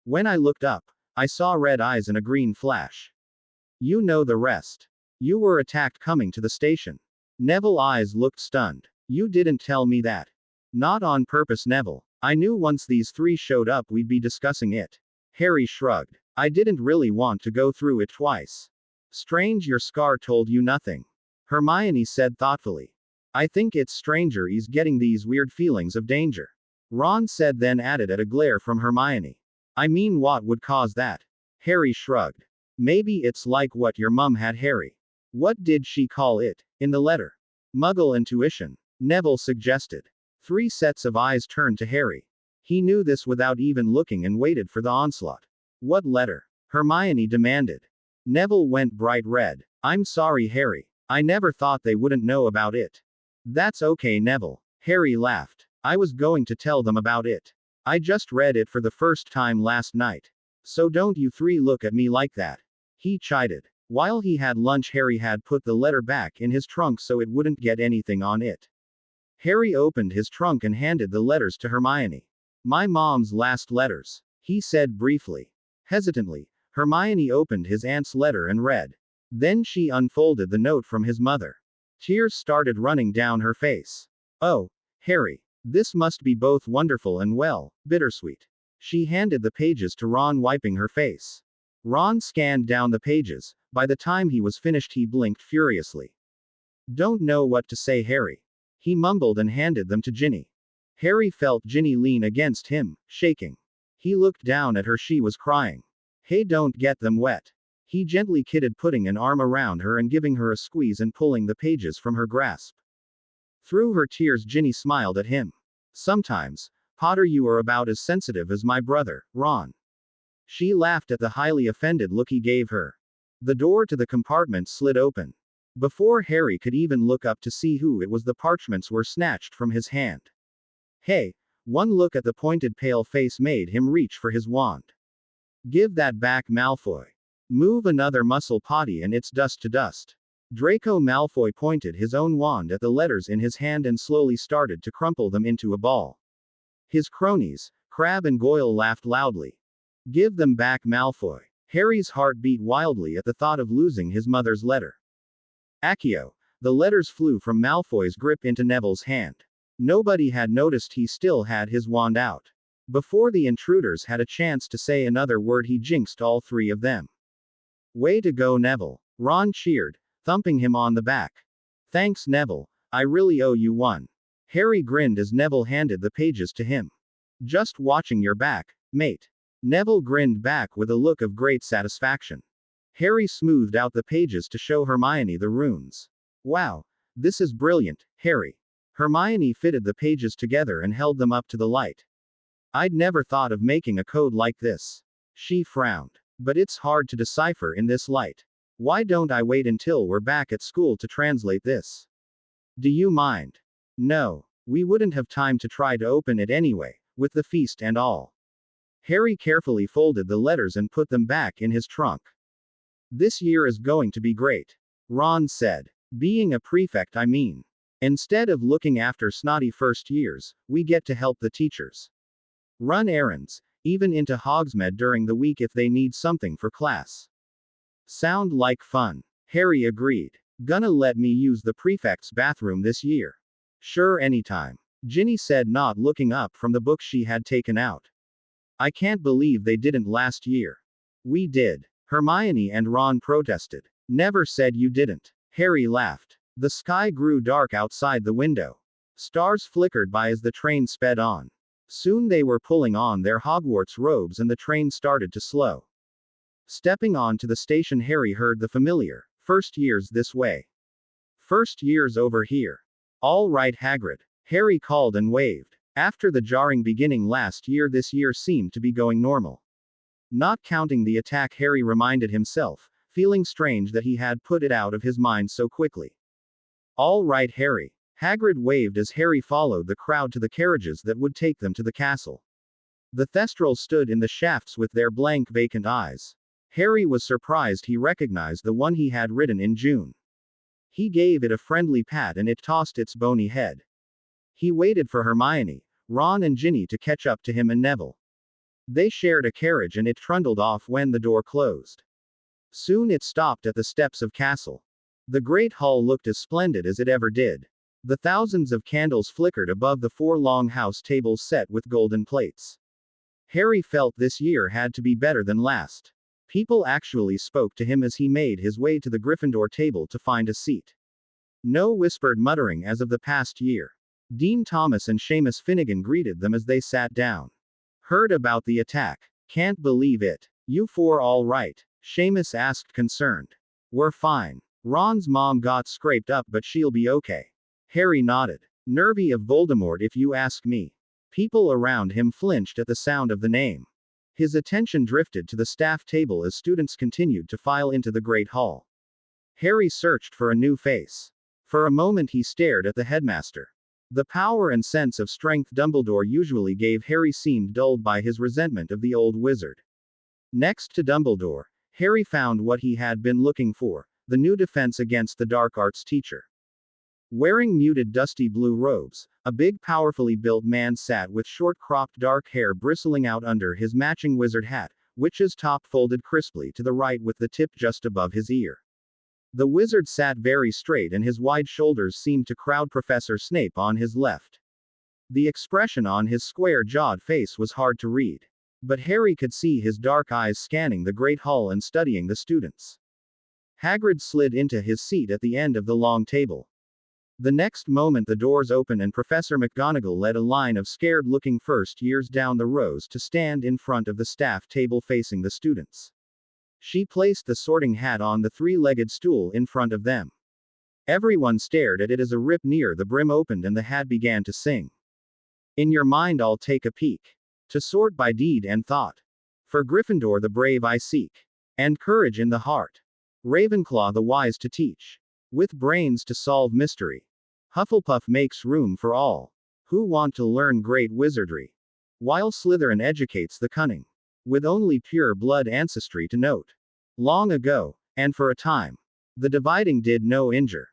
When I looked up, I saw red eyes and a green flash. You know the rest. You were attacked coming to the station. Neville's eyes looked stunned. You didn't tell me that. Not on purpose, Neville. I knew once these three showed up we'd be discussing it. Harry shrugged. I didn't really want to go through it twice. Strange your scar told you nothing. Hermione said thoughtfully. I think it's stranger he's getting these weird feelings of danger. Ron said, then added at a glare from Hermione. I mean, what would cause that? Harry shrugged. Maybe it's like what your mum had, Harry. What did she call it, in the letter? Muggle intuition, Neville suggested. 3 sets of eyes turned to Harry. He knew this without even looking and waited for the onslaught. What letter? Hermione demanded. Neville went bright red. I'm sorry, Harry. I never thought they wouldn't know about it. That's okay, Neville. Harry laughed. I was going to tell them about it. I just read it for the first time last night. So don't you three look at me like that. He chided. While he had lunch, Harry had put the letter back in his trunk so it wouldn't get anything on it. Harry opened his trunk and handed the letters to Hermione. My mom's last letters, he said briefly. Hesitantly, Hermione opened his aunt's letter and read. Then she unfolded the note from his mother. Tears started running down her face. Oh, Harry, this must be both wonderful and, well, bittersweet. She handed the pages to Ron, wiping her face. Ron scanned down the pages. By the time he was finished, he blinked furiously. Don't know what to say, Harry. He mumbled and handed them to Ginny. Harry felt Ginny lean against him, shaking. He looked down at her. She was crying. Hey, don't get them wet. He gently kidded, putting an arm around her and giving her a squeeze and pulling the pages from her grasp. Through her tears, Ginny smiled at him. Sometimes, Potter, you are about as sensitive as my brother, Ron. She laughed at the highly offended look he gave her. The door to the compartment slid open. Before Harry could even look up to see who it was, the parchments were snatched from his hand. Hey, one look at the pointed pale face made him reach for his wand. Give that back, Malfoy. Move another muscle, potty, and it's dust to dust. Draco Malfoy pointed his own wand at the letters in his hand and slowly started to crumple them into a ball. His cronies, Crabbe and Goyle, laughed loudly. Give them back, Malfoy. Harry's heart beat wildly at the thought of losing his mother's letter. Accio. The letters flew from Malfoy's grip into Neville's hand. Nobody had noticed he still had his wand out. Before the intruders had a chance to say another word, he jinxed all 3 of them. Way to go, Neville. Ron cheered, thumping him on the back. Thanks, Neville. I really owe you one. Harry grinned as Neville handed the pages to him. Just watching your back, mate. Neville grinned back with a look of great satisfaction. Harry smoothed out the pages to show Hermione the runes. Wow. This is brilliant, Harry. Hermione fitted the pages together and held them up to the light. I'd never thought of making a code like this. She frowned. But it's hard to decipher in this light. Why don't I wait until we're back at school to translate this? Do you mind? No. We wouldn't have time to try to open it anyway, with the feast and all. Harry carefully folded the letters and put them back in his trunk. This year is going to be great, Ron said. Being a prefect, I mean. Instead of looking after snotty first years, we get to help the teachers. Run errands, even into Hogsmeade during the week if they need something for class. Sound like fun? Harry agreed. Gonna let me use the prefect's bathroom this year? Sure, anytime. Ginny said, not looking up from the book she had taken out. I can't believe they didn't last year. We did. Hermione and Ron protested. Never said you didn't. Harry laughed. The sky grew dark outside the window. Stars flickered by as the train sped on. Soon they were pulling on their Hogwarts robes and the train started to slow. Stepping onto the station, Harry heard the familiar, first years this way. First years over here. All right, Hagrid. Harry called and waved. After the jarring beginning last year, this year seemed to be going normal. Not counting the attack, Harry reminded himself, feeling strange that he had put it out of his mind so quickly. All right, Harry. Hagrid waved as Harry followed the crowd to the carriages that would take them to the castle. The Thestrals stood in the shafts with their blank, vacant eyes. Harry was surprised he recognized the one he had ridden in June. He gave it a friendly pat and it tossed its bony head. He waited for Hermione, Ron and Ginny to catch up to him and Neville. They shared a carriage and it trundled off when the door closed. Soon it stopped at the steps of Castle. The great hall looked as splendid as it ever did. The thousands of candles flickered above the 4 long house tables set with golden plates. Harry felt this year had to be better than last. People actually spoke to him as he made his way to the Gryffindor table to find a seat. No whispered muttering as of the past year. Dean Thomas and Seamus Finnegan greeted them as they sat down. Heard about the attack. Can't believe it. You 4 all right? Seamus asked concerned. We're fine. Ron's mom got scraped up but she'll be okay. Harry nodded. Nervy of Voldemort if you ask me. People around him flinched at the sound of the name. His attention drifted to the staff table as students continued to file into the Great Hall. Harry searched for a new face. For a moment he stared at the headmaster. The power and sense of strength Dumbledore usually gave Harry seemed dulled by his resentment of the old wizard. Next to Dumbledore, Harry found what he had been looking for, the new defense against the dark arts teacher. Wearing muted dusty blue robes, a big powerfully built man sat with short cropped dark hair bristling out under his matching wizard hat, witch's top folded crisply to the right with the tip just above his ear. The wizard sat very straight and his wide shoulders seemed to crowd Professor Snape on his left. The expression on his square-jawed face was hard to read. But Harry could see his dark eyes scanning the great hall and studying the students. Hagrid slid into his seat at the end of the long table. The next moment the doors opened and Professor McGonagall led a line of scared-looking first years down the rows to stand in front of the staff table facing the students. She placed the sorting hat on the 3-legged stool in front of them. Everyone stared at it as a rip near the brim opened and the hat began to sing. In your mind I'll take a peek. To sort by deed and thought. For Gryffindor the brave I seek. And courage in the heart. Ravenclaw the wise to teach. With brains to solve mystery. Hufflepuff makes room for all who want to learn great wizardry. While Slytherin educates the cunning. With only pure blood ancestry to note. Long ago, and for a time, the dividing did no injure.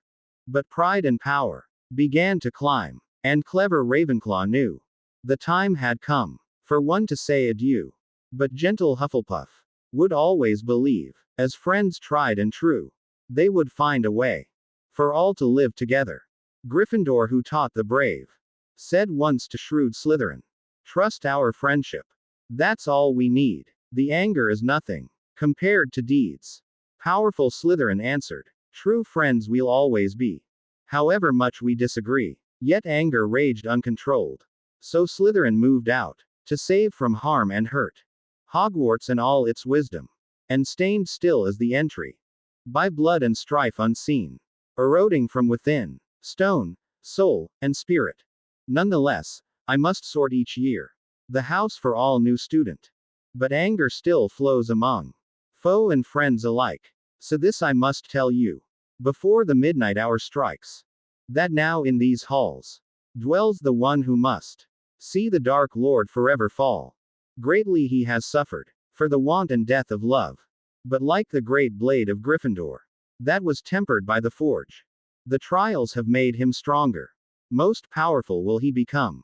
But pride and power began to climb. And clever Ravenclaw knew. The time had come for one to say adieu. But gentle Hufflepuff would always believe, as friends tried and true, they would find a way for all to live together. Gryffindor who taught the brave said once to shrewd Slytherin, trust our friendship. That's all we need. The anger is nothing compared to deeds. Powerful Slytherin answered, true friends we'll always be. However much we disagree. Yet anger raged uncontrolled. So Slytherin moved out to save from harm and hurt. Hogwarts and all its wisdom. And stained still as the entry. By blood and strife unseen. Eroding from within. Stone, soul, and spirit. Nonetheless, I must sort each year. The house for all new student. But anger still flows among foe and friends alike. So this I must tell you. Before the midnight hour strikes. That now in these halls dwells the one who must see the Dark Lord forever fall. Greatly he has suffered for the want and death of love. But like the great blade of Gryffindor, that was tempered by the forge. The trials have made him stronger. Most powerful will he become.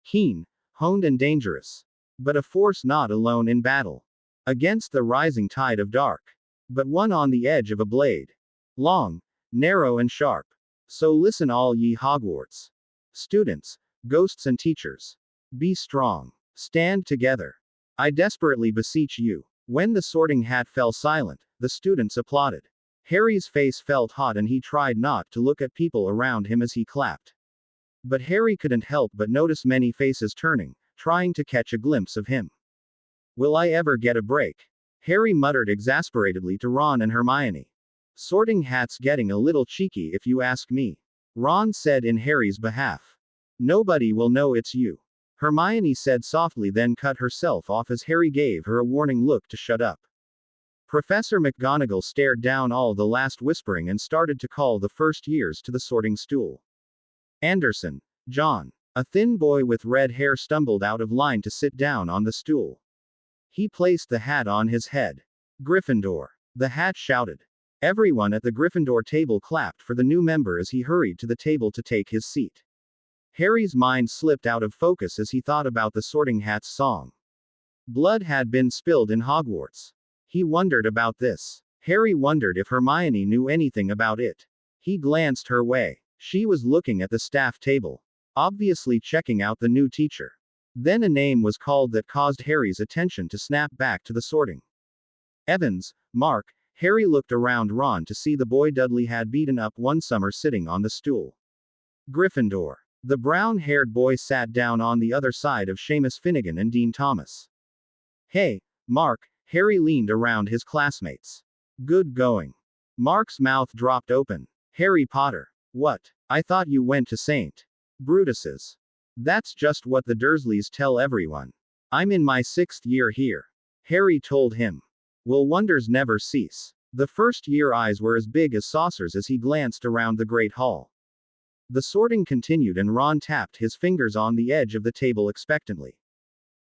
Keen, honed and dangerous. But a force not alone in battle. Against the rising tide of dark. But one on the edge of a blade. Long, narrow and sharp. So listen all ye Hogwarts students, ghosts and teachers. Be strong. Stand together. I desperately beseech you. When the sorting hat fell silent, the students applauded. Harry's face felt hot and he tried not to look at people around him as he clapped. But Harry couldn't help but notice many faces turning, trying to catch a glimpse of him. Will I ever get a break? Harry muttered exasperatedly to Ron and Hermione. Sorting hat's getting a little cheeky if you ask me. Ron said in Harry's behalf. Nobody will know it's you. Hermione said softly, then cut herself off as Harry gave her a warning look to shut up. Professor McGonagall stared down all the last whispering and started to call the first years to the sorting stool. Anderson, John. A thin boy with red hair stumbled out of line to sit down on the stool. He placed the hat on his head. Gryffindor. The hat shouted. Everyone at the Gryffindor table clapped for the new member as he hurried to the table to take his seat. Harry's mind slipped out of focus as he thought about the Sorting Hat's song. Blood had been spilled in Hogwarts. He wondered about this. Harry wondered if Hermione knew anything about it. He glanced her way. She was looking at the staff table, obviously checking out the new teacher. Then a name was called that caused Harry's attention to snap back to the sorting. Evans, Mark. Harry looked around Ron to see the boy Dudley had beaten up one summer sitting on the stool. Gryffindor. The brown-haired boy sat down on the other side of Seamus Finnegan and Dean Thomas. Hey, Mark. Harry leaned around his classmates. Good going. Mark's mouth dropped open. Harry Potter. What? I thought you went to St. Brutus's. That's just what the Dursleys tell everyone. I'm in my 6th year here. Harry told him. Will wonders never cease? The first-year eyes were as big as saucers as he glanced around the Great Hall. The sorting continued and Ron tapped his fingers on the edge of the table expectantly.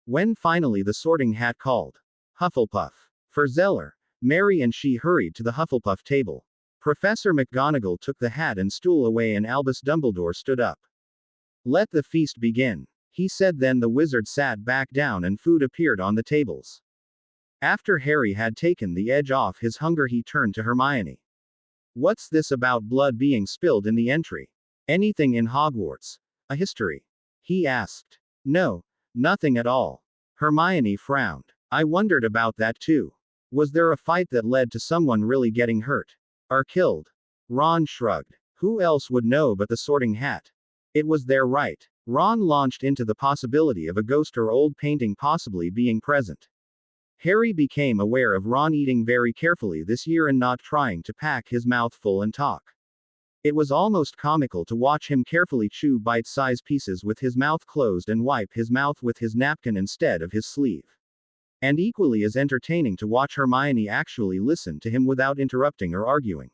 When finally the sorting hat called, Hufflepuff. For Zeller, Mary and she hurried to the Hufflepuff table. Professor McGonagall took the hat and stool away and Albus Dumbledore stood up. Let the feast begin, he said. Then the wizard sat back down and food appeared on the tables. After Harry had taken the edge off his hunger, he turned to Hermione. What's this about blood being spilled in the entry? Anything in Hogwarts? A history? He asked. No, nothing at all. Hermione frowned. I wondered about that too. Was there a fight that led to someone really getting hurt? Or killed? Ron shrugged. Who else would know but the Sorting Hat? It was their right. Ron launched into the possibility of a ghost or old painting possibly being present. Harry became aware of Ron eating very carefully this year and not trying to pack his mouth full and talk. It was almost comical to watch him carefully chew bite-sized pieces with his mouth closed and wipe his mouth with his napkin instead of his sleeve. And equally as entertaining to watch Hermione actually listen to him without interrupting or arguing.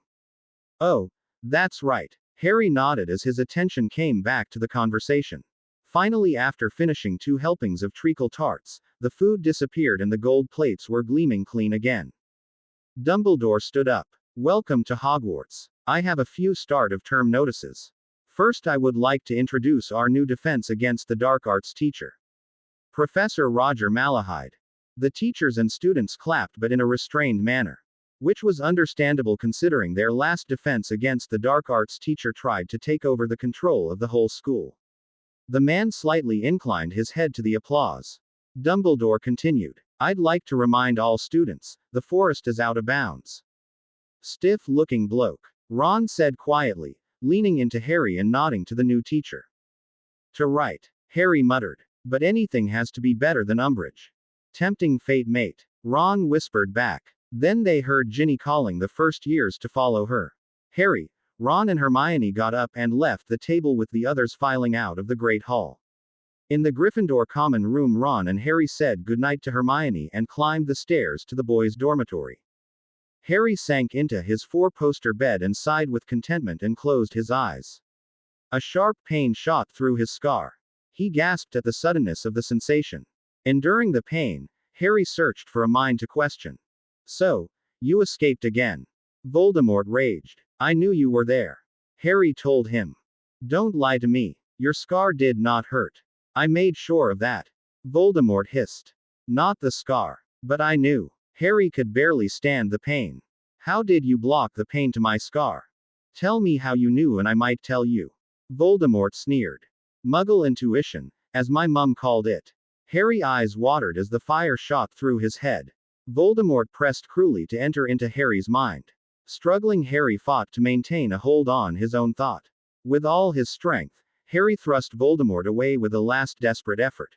Oh, that's right. Harry nodded as his attention came back to the conversation. Finally, after finishing 2 helpings of treacle tarts, the food disappeared and the gold plates were gleaming clean again. Dumbledore stood up. Welcome to Hogwarts. I have a few start-of-term notices. First, I would like to introduce our new defense against the dark arts teacher. Professor Roger Malahide. The teachers and students clapped, but in a restrained manner. Which was understandable considering their last defense against the dark arts teacher tried to take over the control of the whole school. The man slightly inclined his head to the applause. Dumbledore continued. I'd like to remind all students, the forest is out of bounds. Stiff-looking bloke. Ron said quietly, leaning into Harry and nodding to the new teacher. To right. Harry muttered. But anything has to be better than Umbridge. Tempting fate, mate. Ron whispered back. Then they heard Ginny calling the first years to follow her. Harry, Ron and Hermione got up and left the table with the others filing out of the Great Hall. In the Gryffindor common room, Ron and Harry said goodnight to Hermione and climbed the stairs to the boys' dormitory. Harry sank into his 4-poster bed and sighed with contentment and closed his eyes. A sharp pain shot through his scar. He gasped at the suddenness of the sensation. Enduring the pain, Harry searched for a mind to question. So, you escaped again. Voldemort raged. I knew you were there. Harry told him. Don't lie to me. Your scar did not hurt. I made sure of that. Voldemort hissed. Not the scar. But I knew. Harry could barely stand the pain. How did you block the pain to my scar? Tell me how you knew and I might tell you. Voldemort sneered. Muggle intuition, as my mum called it. Harry's eyes watered as the fire shot through his head. Voldemort pressed cruelly to enter into Harry's mind. Struggling, Harry fought to maintain a hold on his own thought. With all his strength, Harry thrust Voldemort away with a last desperate effort.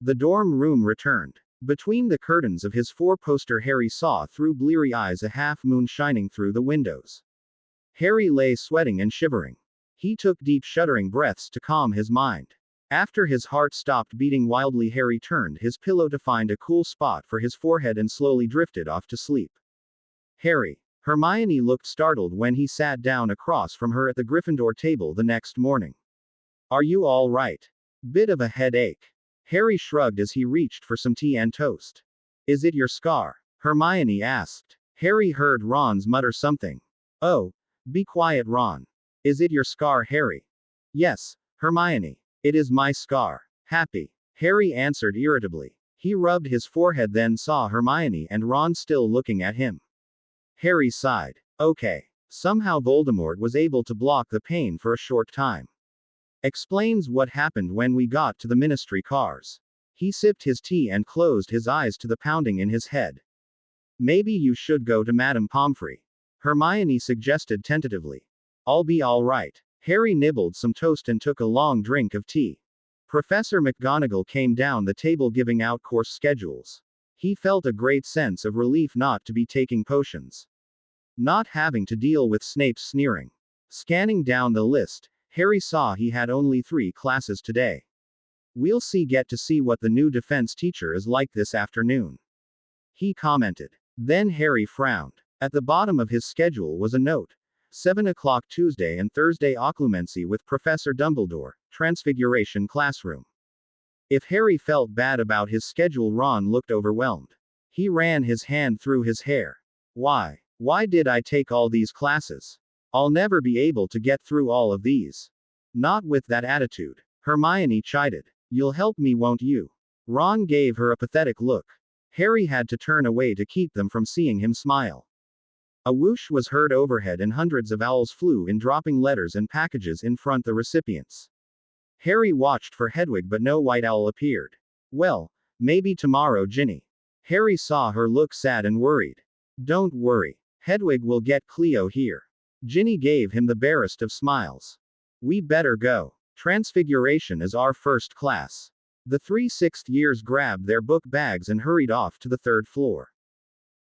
The dorm room returned. Between the curtains of his 4-poster, Harry saw through bleary eyes a half-moon shining through the windows. Harry lay sweating and shivering. He took deep shuddering breaths to calm his mind. After his heart stopped beating wildly, Harry turned his pillow to find a cool spot for his forehead and slowly drifted off to sleep. Harry. Hermione looked startled when he sat down across from her at the Gryffindor table the next morning. Are you all right? Bit of a headache. Harry shrugged as he reached for some tea and toast. Is it your scar? Hermione asked. Harry heard Ron's mutter something. Oh, be quiet, Ron. Is it your scar, Harry? Yes, Hermione. It is my scar. Happy. Harry answered irritably. He rubbed his forehead, then saw Hermione and Ron still looking at him. Harry sighed. Okay. Somehow Voldemort was able to block the pain for a short time. Explains what happened when we got to the ministry cars. He sipped his tea and closed his eyes to the pounding in his head. Maybe you should go to Madame Pomfrey. Hermione suggested tentatively. I'll be all right. Harry nibbled some toast and took a long drink of tea. Professor McGonagall came down the table giving out course schedules. He felt a great sense of relief not to be taking potions. Not having to deal with Snape's sneering. Scanning down the list, Harry saw he had only 3 classes today. We'll get to see what the new defense teacher is like this afternoon. He commented. Then Harry frowned. At the bottom of his schedule was a note. 7 o'clock Tuesday and Thursday occlumency with Professor Dumbledore, Transfiguration Classroom. If Harry felt bad about his schedule, Ron looked overwhelmed. He ran his hand through his hair. Why did I take all these classes? I'll never be able to get through all of these. Not with that attitude. Hermione chided. You'll help me, won't you? Ron gave her a pathetic look. Harry had to turn away to keep them from seeing him smile. A whoosh was heard overhead and hundreds of owls flew in, dropping letters and packages in front the recipients. Harry watched for Hedwig, but no white owl appeared. Well, maybe tomorrow, Ginny. Harry saw her look sad and worried. Don't worry. Hedwig will get Cleo here. Ginny gave him the barest of smiles. We better go. Transfiguration is our first class. The 3 sixth years grabbed their book bags and hurried off to the 3rd floor.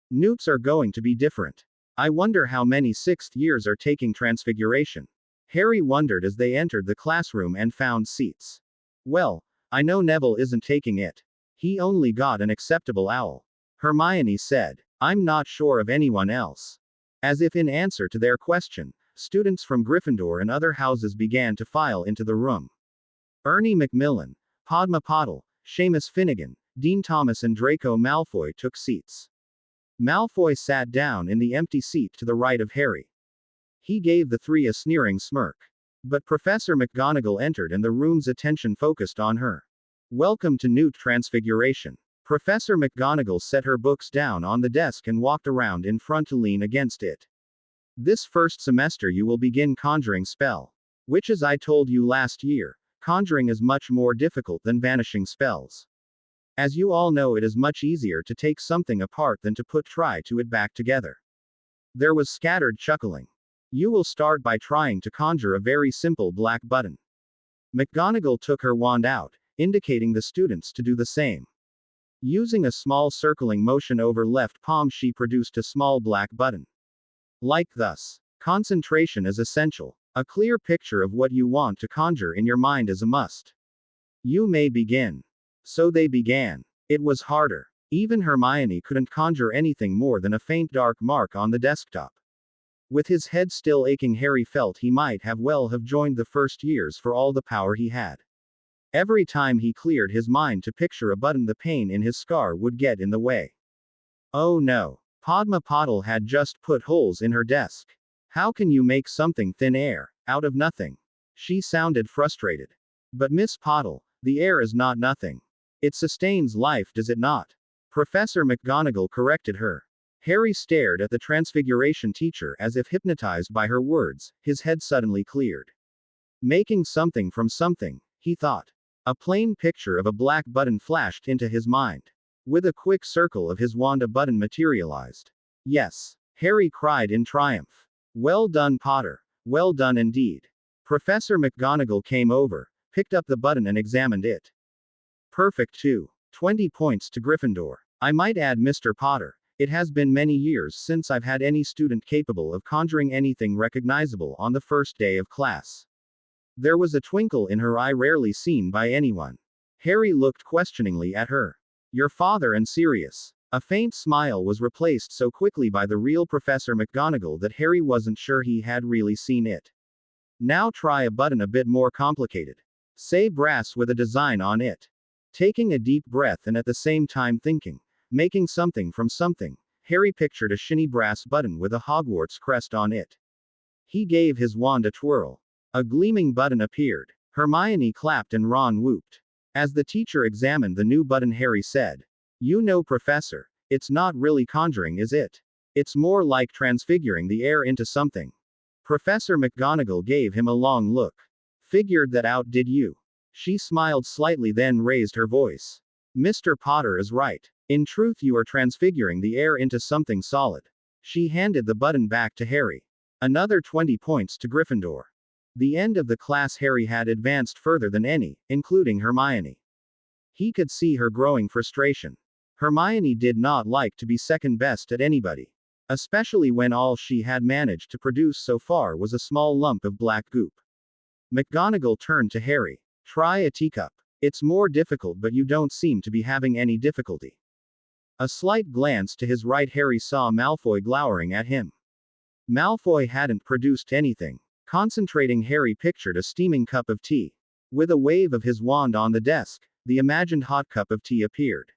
Newts are going to be different. I wonder how many 6th years are taking Transfiguration. Harry wondered as they entered the classroom and found seats. Well, I know Neville isn't taking it. He only got an acceptable owl. Hermione said. I'm not sure of anyone else. As if in answer to their question, students from Gryffindor and other houses began to file into the room. Ernie Macmillan, Padma Patil, Seamus Finnegan, Dean Thomas and Draco Malfoy took seats. Malfoy sat down in the empty seat to the right of Harry. He gave the 3 a sneering smirk. But Professor McGonagall entered and the room's attention focused on her. Welcome to Newt Transfiguration. Professor McGonagall set her books down on the desk and walked around in front to lean against it. This first semester you will begin conjuring spell. Which, as I told you last year, conjuring is much more difficult than vanishing spells. As you all know, it is much easier to take something apart than to try to it back together. There was scattered chuckling. You will start by trying to conjure a very simple black button. McGonagall took her wand out, indicating the students to do the same. Using a small circling motion over left palm, she produced a small black button. Like thus. Concentration is essential. A clear picture of what you want to conjure in your mind is a must. You may begin. So they began. It was harder. Even Hermione couldn't conjure anything more than a faint dark mark on the desktop. With his head still aching, Harry felt he might have joined the first years for all the power he had. Every time he cleared his mind to picture a button, the pain in his scar would get in the way. Oh no. Padma Patil had just put holes in her desk. How can you make something thin air, out of nothing? She sounded frustrated. But Miss Patil, the air is not nothing. It sustains life, does it not? Professor McGonagall corrected her. Harry stared at the Transfiguration teacher as if hypnotized by her words, his head suddenly cleared. Making something from something, he thought. A plain picture of a black button flashed into his mind. With a quick circle of his wand, a button materialized. Yes, Harry cried in triumph. Well done, Potter. Well done indeed. Professor McGonagall came over, picked up the button and examined it. Perfect too. 20 points to Gryffindor. I might add, Mr. Potter, it has been many years since I've had any student capable of conjuring anything recognizable on the first day of class. There was a twinkle in her eye rarely seen by anyone. Harry looked questioningly at her. Your father and Sirius. A faint smile was replaced so quickly by the real Professor McGonagall that Harry wasn't sure he had really seen it. Now try a button a bit more complicated. Say brass with a design on it. Taking a deep breath and at the same time thinking, making something from something, Harry pictured a shiny brass button with a Hogwarts crest on it. He gave his wand a twirl. A gleaming button appeared. Hermione clapped and Ron whooped. As the teacher examined the new button, Harry said, "You know, Professor, it's not really conjuring, is it? It's more like transfiguring the air into something." Professor McGonagall gave him a long look. Figured that out, did you? She smiled slightly, then raised her voice. Mr. Potter is right. In truth, you are transfiguring the air into something solid. She handed the button back to Harry. Another 20 points to Gryffindor. The end of the class, Harry had advanced further than any, including Hermione. He could see her growing frustration. Hermione did not like to be second best at anybody. Especially when all she had managed to produce so far was a small lump of black goop. McGonagall turned to Harry. Try a teacup. It's more difficult, but you don't seem to be having any difficulty. A slight glance to his right, Harry saw Malfoy glowering at him. Malfoy hadn't produced anything. Concentrating, Harry pictured a steaming cup of tea. With a wave of his wand on the desk, the imagined hot cup of tea appeared.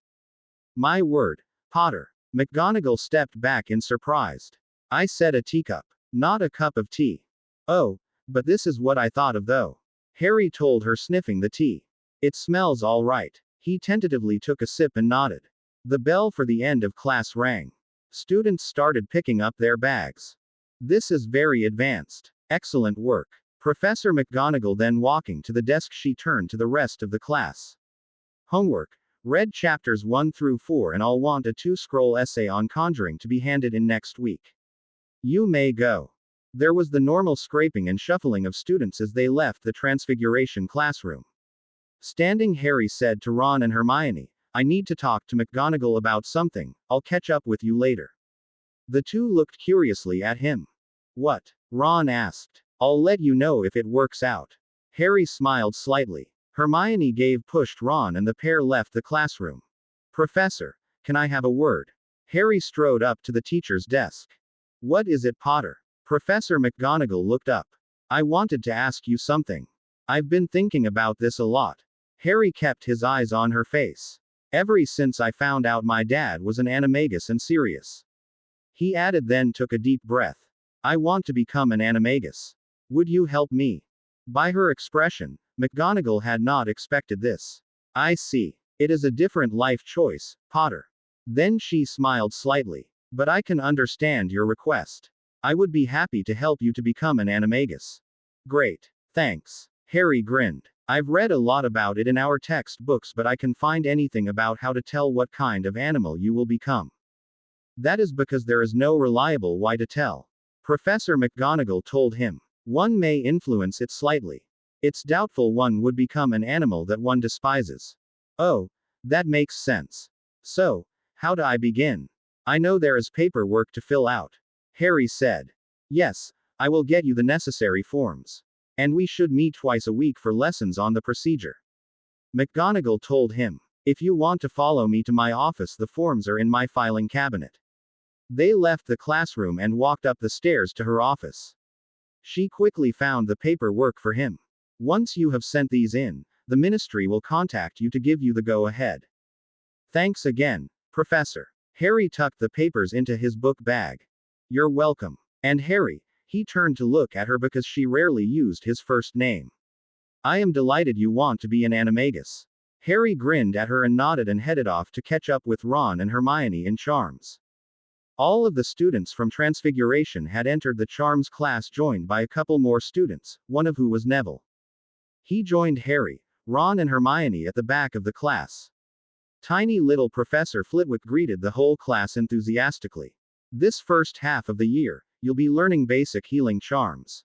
My word, Potter. McGonagall stepped back in surprise. I said a teacup, not a cup of tea. Oh, but this is what I thought of though. Harry told her, sniffing the tea. It smells all right. He tentatively took a sip and nodded. The bell for the end of class rang. Students started picking up their bags. This is very advanced. Excellent work. Professor McGonagall then walking to the desk, she turned to the rest of the class. Homework. Read chapters 1 through 4 and I'll want a 2-scroll essay on conjuring to be handed in next week. You may go. There was the normal scraping and shuffling of students as they left the Transfiguration classroom. Standing, Harry said to Ron and Hermione, I need to talk to McGonagall about something, I'll catch up with you later. The two looked curiously at him. What? Ron asked. I'll let you know if it works out. Harry smiled slightly. Hermione pushed Ron and the pair left the classroom. Professor, can I have a word? Harry strode up to the teacher's desk. What is it, Potter? Professor McGonagall looked up. I wanted to ask you something. I've been thinking about this a lot. Harry kept his eyes on her face. Ever since I found out my dad was an animagus and Sirius. He added, then took a deep breath. I want to become an animagus. Would you help me? By her expression, McGonagall had not expected this. I see. It is a different life choice, Potter. Then she smiled slightly. But I can understand your request. I would be happy to help you to become an animagus. Great. Thanks. Harry grinned. I've read a lot about it in our textbooks, but I can find anything about how to tell what kind of animal you will become. That is because there is no reliable way to tell. Professor McGonagall told him. One may influence it slightly. It's doubtful one would become an animal that one despises. Oh, that makes sense. So, how do I begin? I know there is paperwork to fill out. Harry said. Yes, I will get you the necessary forms. And we should meet twice a week for lessons on the procedure. McGonagall told him. If you want to follow me to my office, the forms are in my filing cabinet. They left the classroom and walked up the stairs to her office. She quickly found the paperwork for him. Once you have sent these in, the ministry will contact you to give you the go-ahead. Thanks again, Professor. Harry tucked the papers into his book bag. You're welcome. And Harry, he turned to look at her because she rarely used his first name. I am delighted you want to be an animagus. Harry grinned at her and nodded and headed off to catch up with Ron and Hermione in Charms. All of the students from Transfiguration had entered the Charms class, joined by a couple more students, one of who was Neville. He joined Harry, Ron and Hermione at the back of the class. Tiny little Professor Flitwick greeted the whole class enthusiastically. This first half of the year, you'll be learning basic healing charms.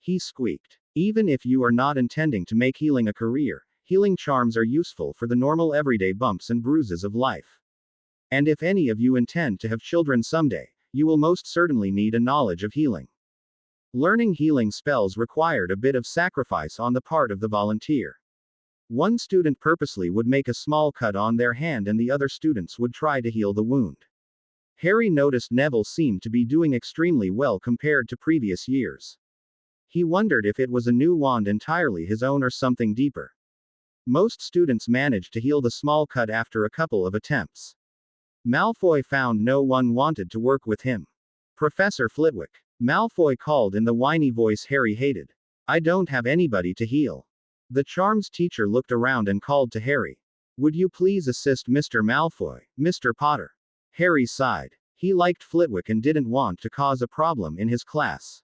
He squeaked. Even if you are not intending to make healing a career, healing charms are useful for the normal everyday bumps and bruises of life. And if any of you intend to have children someday, you will most certainly need a knowledge of healing. Learning healing spells required a bit of sacrifice on the part of the volunteer. One student purposely would make a small cut on their hand and the other students would try to heal the wound. Harry noticed Neville seemed to be doing extremely well compared to previous years. He wondered if it was a new wand entirely his own or something deeper. Most students managed to heal the small cut after a couple of attempts. Malfoy found no one wanted to work with him. Professor Flitwick. Malfoy called in the whiny voice Harry hated. I don't have anybody to heal. The charms teacher looked around and called to Harry. Would you please assist Mr. Malfoy, Mr. Potter? Harry sighed. He liked Flitwick and didn't want to cause a problem in his class.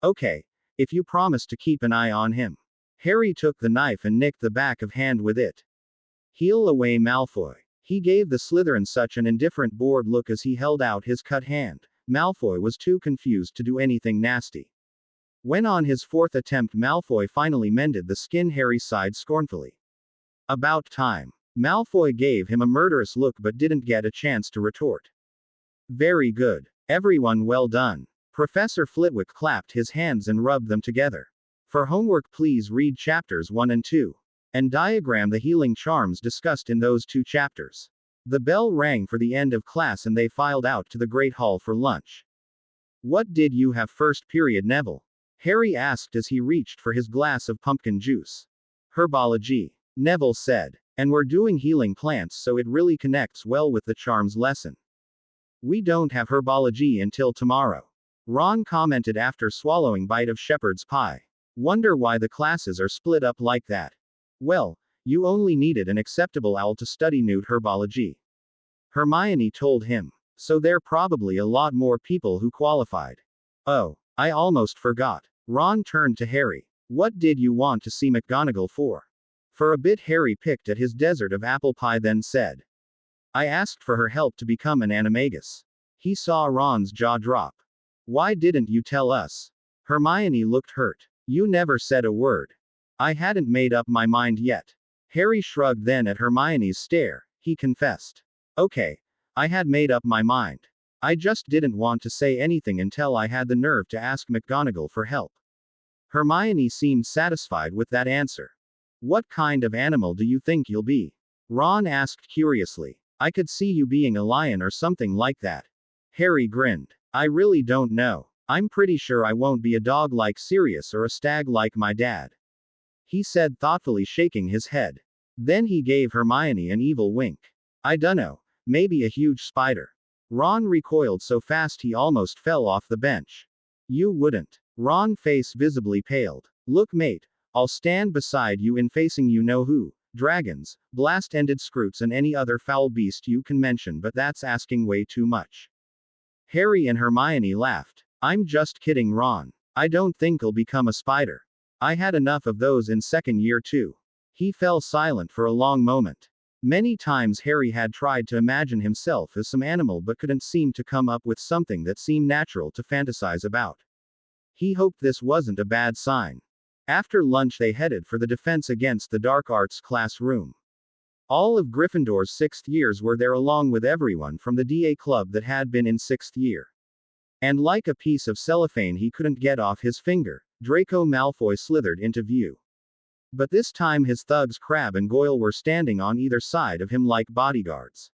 Okay, if you promise to keep an eye on him. Harry took the knife and nicked the back of hand with it. Heal away Malfoy. He gave the Slytherin such an indifferent bored look as he held out his cut hand. Malfoy was too confused to do anything nasty. When on his fourth attempt Malfoy finally mended the skin, Harry sighed scornfully. About time. Malfoy gave him a murderous look but didn't get a chance to retort. Very good. Everyone well done. Professor Flitwick clapped his hands and rubbed them together. For homework please read chapters 1 and 2. And diagram the healing charms discussed in those 2 chapters. The bell rang for the end of class and they filed out to the Great Hall for lunch. What did you have first period, Neville? Harry asked as he reached for his glass of pumpkin juice. Herbology. Neville said. And we're doing healing plants so it really connects well with the charms lesson. We don't have herbology until tomorrow. Ron commented after swallowing a bite of shepherd's pie. Wonder why the classes are split up like that. Well, you only needed an acceptable owl to study newt herbology. Hermione told him. So there probably a lot more people who qualified. Oh, I almost forgot. Ron turned to Harry. What did you want to see McGonagall for? For a bit Harry picked at his desert of apple pie then said. I asked for her help to become an animagus. He saw Ron's jaw drop. Why didn't you tell us? Hermione looked hurt. You never said a word. I hadn't made up my mind yet. Harry shrugged then at Hermione's stare, he confessed. Okay, I had made up my mind. I just didn't want to say anything until I had the nerve to ask McGonagall for help. Hermione seemed satisfied with that answer. What kind of animal do you think you'll be? Ron asked curiously. I could see you being a lion or something like that. Harry grinned. I really don't know. I'm pretty sure I won't be a dog like Sirius or a stag like my dad. He said thoughtfully, shaking his head. Then he gave Hermione an evil wink. I dunno, maybe a huge spider. Ron recoiled so fast he almost fell off the bench. You wouldn't. Ron's face visibly paled. Look mate, I'll stand beside you in facing you know who. Dragons, blast-ended scroots and any other foul beast you can mention, but that's asking way too much. Harry and Hermione laughed. I'm just kidding Ron. I don't think I'll become a spider. I had enough of those in second year too. He fell silent for a long moment. Many times Harry had tried to imagine himself as some animal but couldn't seem to come up with something that seemed natural to fantasize about. He hoped this wasn't a bad sign. After lunch they headed for the Defense Against the Dark Arts classroom. All of Gryffindor's 6th years were there along with everyone from the DA club that had been in 6th year. And like a piece of cellophane he couldn't get off his finger, Draco Malfoy slithered into view. But this time his thugs Crabbe and Goyle were standing on either side of him like bodyguards.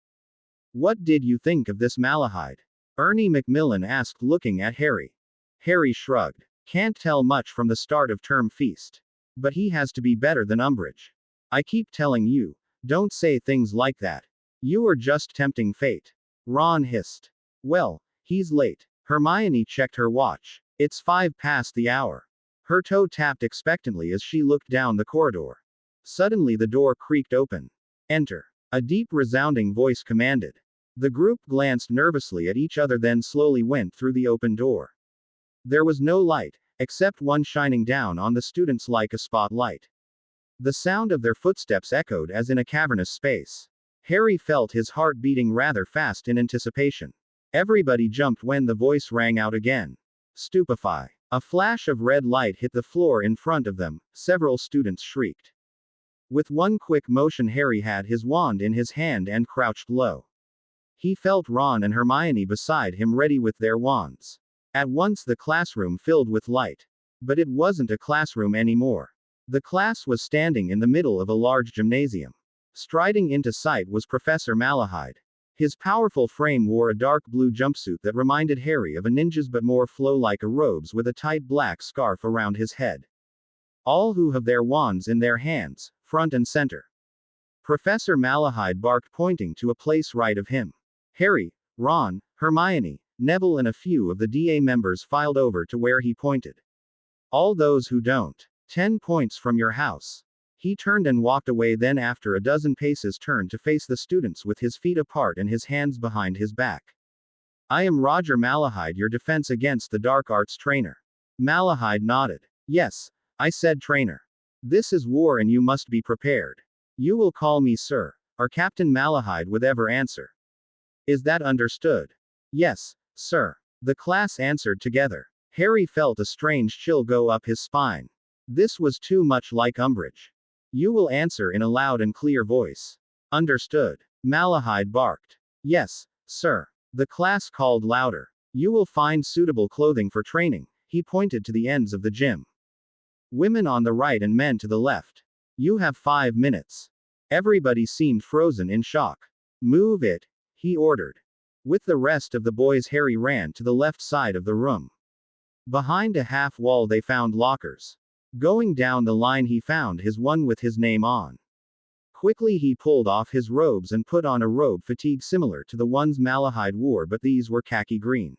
What did you think of this Malahide? Ernie Macmillan asked, looking at Harry. Harry shrugged. Can't tell much from the start of term feast. But he has to be better than Umbridge. I keep telling you, don't say things like that. You are just tempting fate. Ron hissed. Well, he's late. Hermione checked her watch. It's 5 past the hour. Her toe tapped expectantly as she looked down the corridor. Suddenly the door creaked open. Enter. A deep resounding voice commanded. The group glanced nervously at each other then slowly went through the open door. There was no light, except one shining down on the students like a spotlight. The sound of their footsteps echoed as in a cavernous space. Harry felt his heart beating rather fast in anticipation. Everybody jumped when the voice rang out again. Stupefy. A flash of red light hit the floor in front of them. Several students shrieked. With one quick motion Harry had his wand in his hand and crouched low. He felt Ron and Hermione beside him ready with their wands. At once the classroom filled with light. But it wasn't a classroom anymore. The class was standing in the middle of a large gymnasium. Striding into sight was Professor Malahide. His powerful frame wore a dark blue jumpsuit that reminded Harry of a ninja's but more flow-like robes with a tight black scarf around his head. All who have their wands in their hands, front and center. Professor Malahide barked, pointing to a place right of him. Harry, Ron, Hermione, Neville and a few of the DA members filed over to where he pointed. All those who don't. 10 points from your house. He turned and walked away, then after a dozen paces turned to face the students with his feet apart and his hands behind his back. I am Roger Malahide, your defense against the dark arts trainer. Malahide nodded. Yes, I said trainer. This is war and you must be prepared. You will call me sir, or Captain Malahide would ever answer. Is that understood? Yes, sir. The class answered together. Harry felt a strange chill go up his spine. This was too much like Umbridge. You will answer in a loud and clear voice. Understood. Malahide barked. Yes, sir. The class called louder. You will find suitable clothing for training. He pointed to the ends of the gym. Women on the right and men to the left. You have 5 minutes. Everybody seemed frozen in shock. Move it, he ordered. With the rest of the boys, Harry ran to the left side of the room. Behind a half wall they found lockers. Going down the line he found his one with his name on. Quickly he pulled off his robes and put on a robe fatigue similar to the ones Malahide wore, but these were khaki green.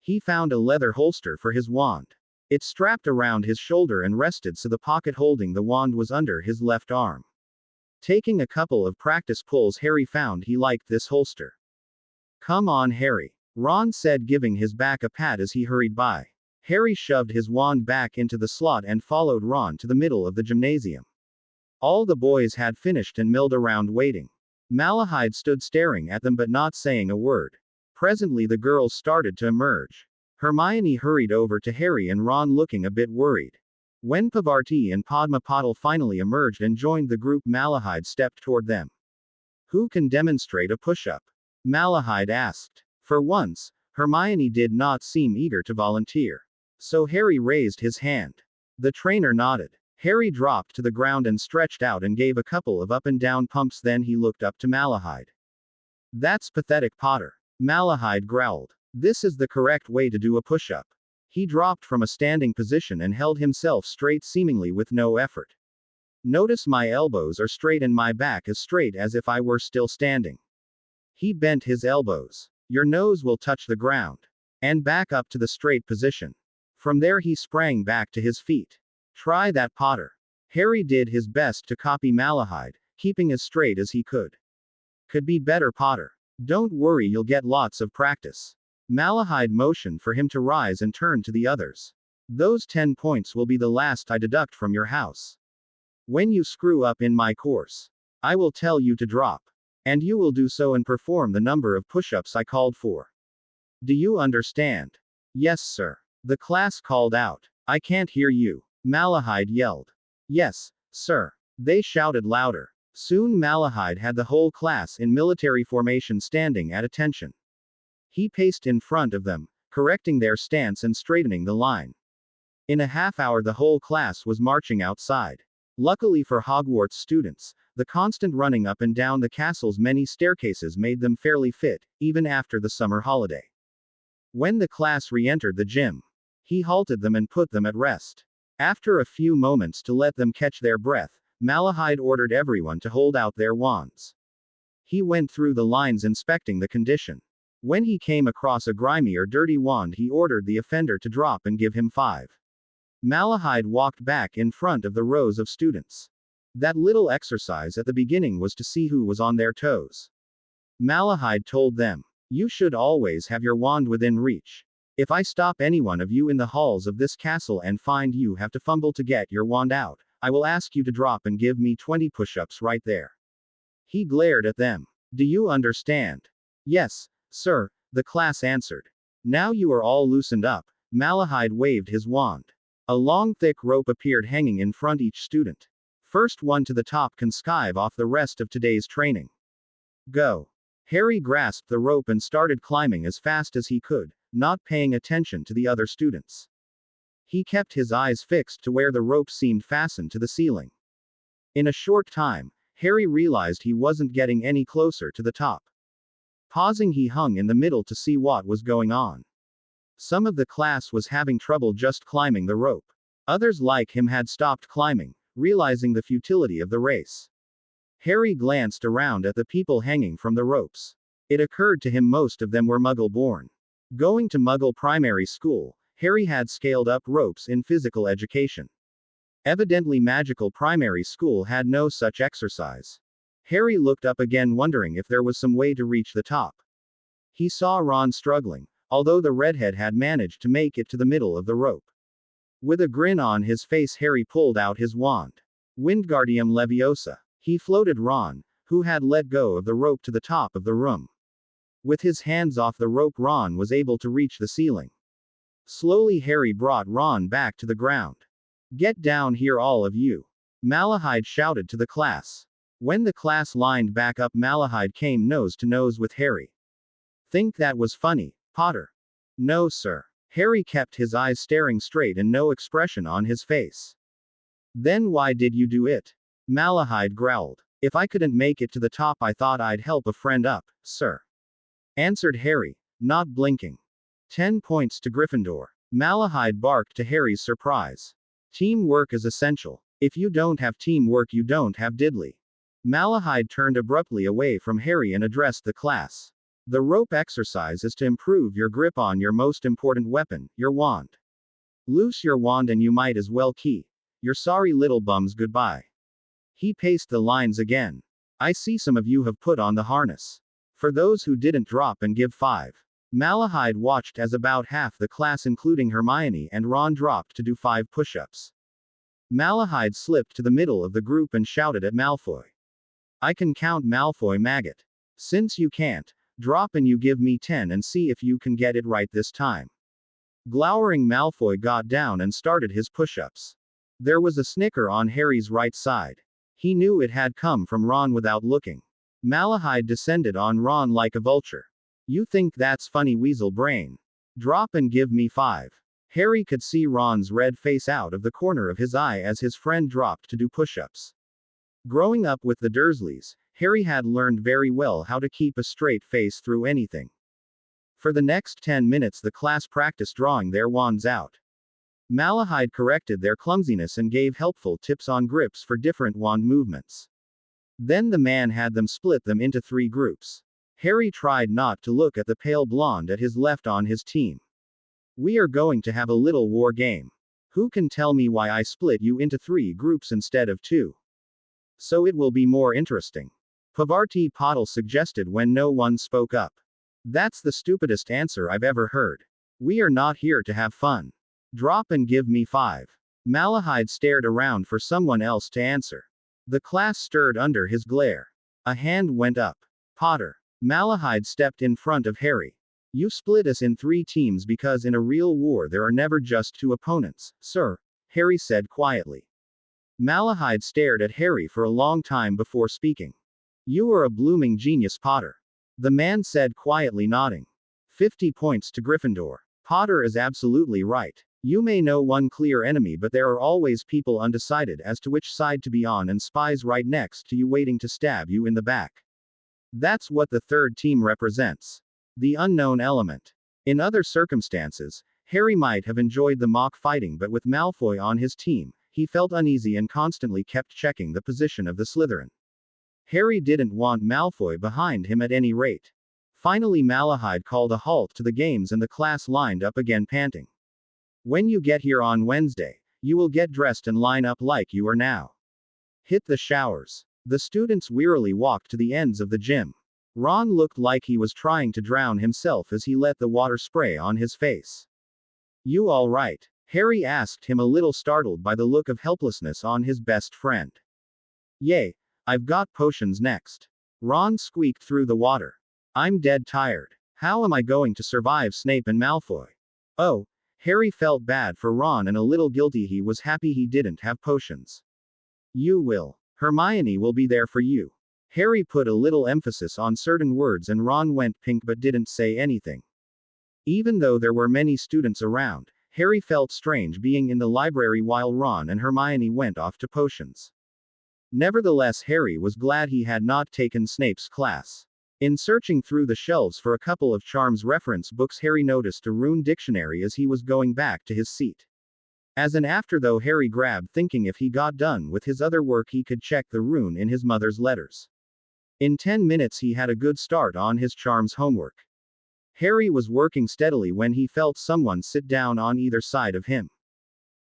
He found a leather holster for his wand. It strapped around his shoulder and rested so the pocket holding the wand was under his left arm. Taking a couple of practice pulls, Harry found he liked this holster. Come on, Harry, Ron said, giving his back a pat as he hurried by. Harry shoved his wand back into the slot and followed Ron to the middle of the gymnasium. All the boys had finished and milled around waiting. Malahide stood staring at them but not saying a word. Presently the girls started to emerge. Hermione hurried over to Harry and Ron, looking a bit worried. When Pavarti and Padma Patil finally emerged and joined the group, Malahide stepped toward them. Who can demonstrate a push-up? Malahide asked. For once, Hermione did not seem eager to volunteer. So Harry raised his hand. The trainer nodded. Harry dropped to the ground and stretched out and gave a couple of up and down pumps, then he looked up to Malahide. That's pathetic, Potter. Malahide growled. This is the correct way to do a push-up. He dropped from a standing position and held himself straight, seemingly with no effort. Notice my elbows are straight and my back as straight as if I were still standing. He bent his elbows. Your nose will touch the ground. And back up to the straight position. From there he sprang back to his feet. Try that, Potter. Harry did his best to copy Malahide, keeping as straight as he could. Could be better, Potter. Don't worry, you'll get lots of practice. Malahide motioned for him to rise and turn to the others. Those 10 points will be the last I deduct from your house. When you screw up in my course, I will tell you to drop. And you will do so and perform the number of push-ups I called for. Do you understand? Yes, sir. The class called out. I can't hear you. Malahide yelled. Yes, sir. They shouted louder. Soon Malahide had the whole class in military formation standing at attention. He paced in front of them, correcting their stance and straightening the line. In a half hour the whole class was marching outside. Luckily for Hogwarts students, the constant running up and down the castle's many staircases made them fairly fit, even after the summer holiday. When the class re-entered the gym, he halted them and put them at rest. After a few moments to let them catch their breath, Malahide ordered everyone to hold out their wands. He went through the lines inspecting the condition. When he came across a grimy or dirty wand, he ordered the offender to drop and give him 5. Malahide walked back in front of the rows of students. That little exercise at the beginning was to see who was on their toes. Malahide told them, you should always have your wand within reach. If I stop any one of you in the halls of this castle and find you have to fumble to get your wand out, I will ask you to drop and give me 20 push-ups right there. He glared at them. Do you understand? Yes, sir, the class answered. Now you are all loosened up. Malahide waved his wand. A long thick rope appeared hanging in front each student. First one to the top can skive off the rest of today's training. Go. Harry grasped the rope and started climbing as fast as he could, not paying attention to the other students. He kept his eyes fixed to where the rope seemed fastened to the ceiling. In a short time, Harry realized he wasn't getting any closer to the top. Pausing, he hung in the middle to see what was going on. Some of the class was having trouble just climbing the rope. Others like him had stopped climbing, realizing the futility of the race. Harry glanced around at the people hanging from the ropes. It occurred to him most of them were Muggle-born. Going to Muggle primary school, Harry had scaled up ropes in physical education. Evidently magical primary school had no such exercise. Harry looked up again, wondering if there was some way to reach the top. He saw Ron struggling, although the redhead had managed to make it to the middle of the rope. With a grin on his face, Harry pulled out his wand. Wingardium Leviosa. He floated Ron, who had let go of the rope, to the top of the room. With his hands off the rope, Ron was able to reach the ceiling. Slowly, Harry brought Ron back to the ground. "Get down here, all of you!" Malahide shouted to the class. When the class lined back up, Malahide came nose to nose with Harry. "Think that was funny, Potter?" "No, sir." Harry kept his eyes staring straight and no expression on his face. "Then why did you do it?" Malahide growled. "If I couldn't make it to the top, I thought I'd help a friend up, sir," answered Harry, not blinking. 10 points to Gryffindor. Malahide barked to Harry's surprise. "Teamwork is essential. If you don't have teamwork, you don't have diddly." Malahide turned abruptly away from Harry and addressed the class. "The rope exercise is to improve your grip on your most important weapon, your wand. Loose your wand and you might as well keep your sorry little bums goodbye." He paced the lines again. "I see some of you have put on the harness. For those who didn't, drop and give 5. Malahide watched as about half the class, including Hermione and Ron, dropped to do 5 push-ups. Malahide slipped to the middle of the group and shouted at Malfoy. "I can count, Malfoy maggot. Since you can't, drop and you give me 10 and see if you can get it right this time." Glowering, Malfoy got down and started his push-ups. There was a snicker on Harry's right side. He knew it had come from Ron without looking. Malahide descended on Ron like a vulture. "You think that's funny, weasel brain? Drop and give me 5. Harry could see Ron's red face out of the corner of his eye as his friend dropped to do push-ups. Growing up with the Dursleys, Harry had learned very well how to keep a straight face through anything. For the next 10 minutes, the class practiced drawing their wands out. Malahide corrected their clumsiness and gave helpful tips on grips for different wand movements. Then the man had them split them into 3 groups. Harry tried not to look at the pale blonde at his left on his team. "We are going to have a little war game. Who can tell me why I split you into 3 groups instead of 2? So it will be more interesting," Pavarti Patil suggested when no one spoke up. "That's the stupidest answer I've ever heard. We are not here to have fun. Drop and give me 5. Malahide stared around for someone else to answer. The class stirred under his glare. A hand went up. "Potter." Malahide stepped in front of Harry. "You split us in 3 teams because in a real war there are never just 2 opponents, sir," Harry said quietly. Malahide stared at Harry for a long time before speaking. "You are a blooming genius, Potter," the man said quietly, nodding. 50 points to Gryffindor. "Potter is absolutely right. You may know one clear enemy, but there are always people undecided as to which side to be on and spies right next to you waiting to stab you in the back. That's what the 3rd team represents. The unknown element." In other circumstances, Harry might have enjoyed the mock fighting, but with Malfoy on his team, he felt uneasy and constantly kept checking the position of the Slytherin. Harry didn't want Malfoy behind him at any rate. Finally, Malahide called a halt to the games and the class lined up again, panting. "When you get here on Wednesday, you will get dressed and line up like you are now. Hit the showers." The students wearily walked to the ends of the gym. Ron looked like he was trying to drown himself as he let the water spray on his face. "You all right?" Harry asked him, a little startled by the look of helplessness on his best friend. "Yay, I've got potions next." Ron squeaked through the water. "I'm dead tired. How am I going to survive Snape and Malfoy?" Oh, Harry felt bad for Ron and a little guilty. He was happy he didn't have potions. "You will. Hermione will be there for you." Harry put a little emphasis on certain words and Ron went pink but didn't say anything. Even though there were many students around, Harry felt strange being in the library while Ron and Hermione went off to potions. Nevertheless, Harry was glad he had not taken Snape's class. In searching through the shelves for a couple of charms reference books, Harry noticed a rune dictionary as he was going back to his seat. As an afterthought, Harry grabbed, thinking if he got done with his other work he could check the rune in his mother's letters. In 10 minutes he had a good start on his charms homework. Harry was working steadily when he felt someone sit down on either side of him.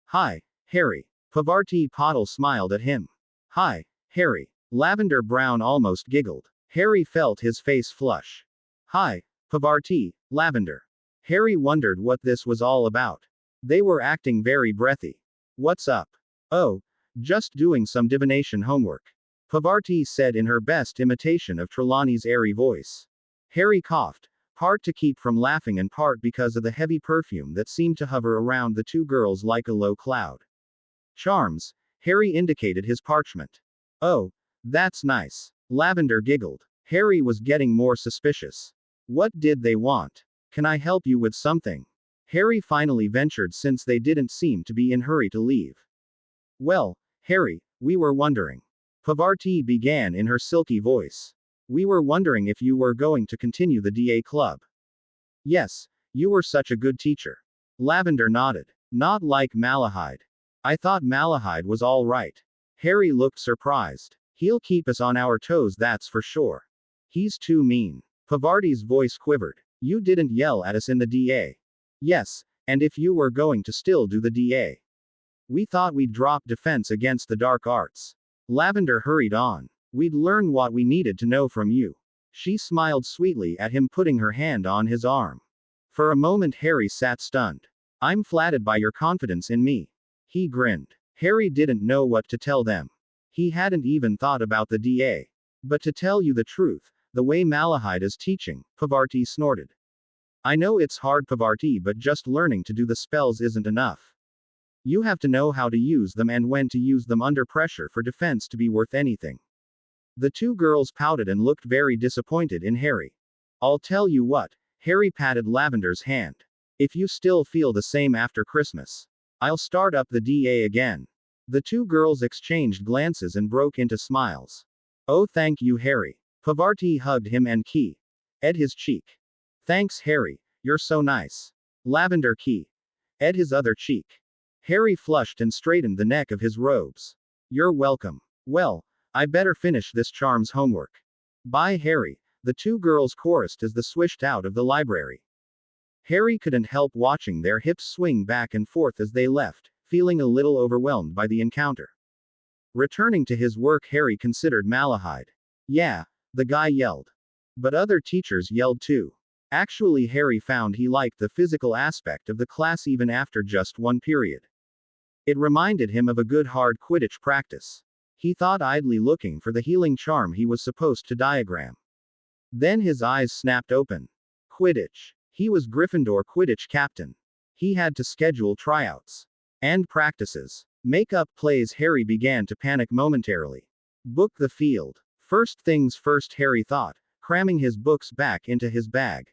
"Hi, Harry." Pavarti Patil smiled at him. "Hi, Harry." Lavender Brown almost giggled. Harry felt his face flush. "Hi, Pavarti, Lavender." Harry wondered what this was all about. They were acting very breathy. "What's up?" "Oh, just doing some divination homework," Pavarti said in her best imitation of Trelawney's airy voice. Harry coughed, part to keep from laughing and part because of the heavy perfume that seemed to hover around the two girls like a low cloud. "Charms," Harry indicated his parchment. "Oh, that's nice." Lavender giggled. Harry was getting more suspicious. What did they want? "Can I help you with something?" Harry finally ventured since they didn't seem to be in a hurry to leave. "Well, Harry, we were wondering." Pavarti began in her silky voice. "We were wondering if you were going to continue the DA club." "Yes, you were such a good teacher." Lavender nodded. "Not like Malahide. I thought Malahide was all right." Harry looked surprised. "He'll keep us on our toes, that's for sure." "He's too mean." Pavarti's voice quivered. "You didn't yell at us in the DA." "Yes, and if you were going to still do the DA. We thought we'd drop defense against the dark arts." Lavender hurried on. "We'd learn what we needed to know from you." She smiled sweetly at him, putting her hand on his arm. For a moment Harry sat stunned. "I'm flattered by your confidence in me." He grinned. Harry didn't know what to tell them. He hadn't even thought about the DA. "But to tell you the truth, the way Malahide is teaching," Pavarti snorted. "I know it's hard, Pavarti, but just learning to do the spells isn't enough. You have to know how to use them and when to use them under pressure for defense to be worth anything." The two girls pouted and looked very disappointed in Harry. "I'll tell you what," Harry patted Lavender's hand. "If you still feel the same after Christmas, I'll start up the DA again." The two girls exchanged glances and broke into smiles. "Oh, thank you, Harry." Pavarti hugged him and kissed his cheek. "Thanks, Harry, you're so nice." Lavender kissed his other cheek. Harry flushed and straightened the neck of his robes. "You're welcome. Well, I better finish this charms homework." "Bye, Harry," the two girls chorused as they swished out of the library. Harry couldn't help watching their hips swing back and forth as they left, feeling a little overwhelmed by the encounter. Returning to his work, Harry considered Malahide. "Yeah," the guy yelled. But other teachers yelled too. Actually, Harry found he liked the physical aspect of the class even after just one period. It reminded him of a good hard Quidditch practice. He thought idly, looking for the healing charm he was supposed to diagram. Then his eyes snapped open. Quidditch. He was Gryffindor Quidditch captain. He had to schedule tryouts and practices. Make-up plays. Harry began to panic momentarily. Book the field. First things first, Harry thought, cramming his books back into his bag.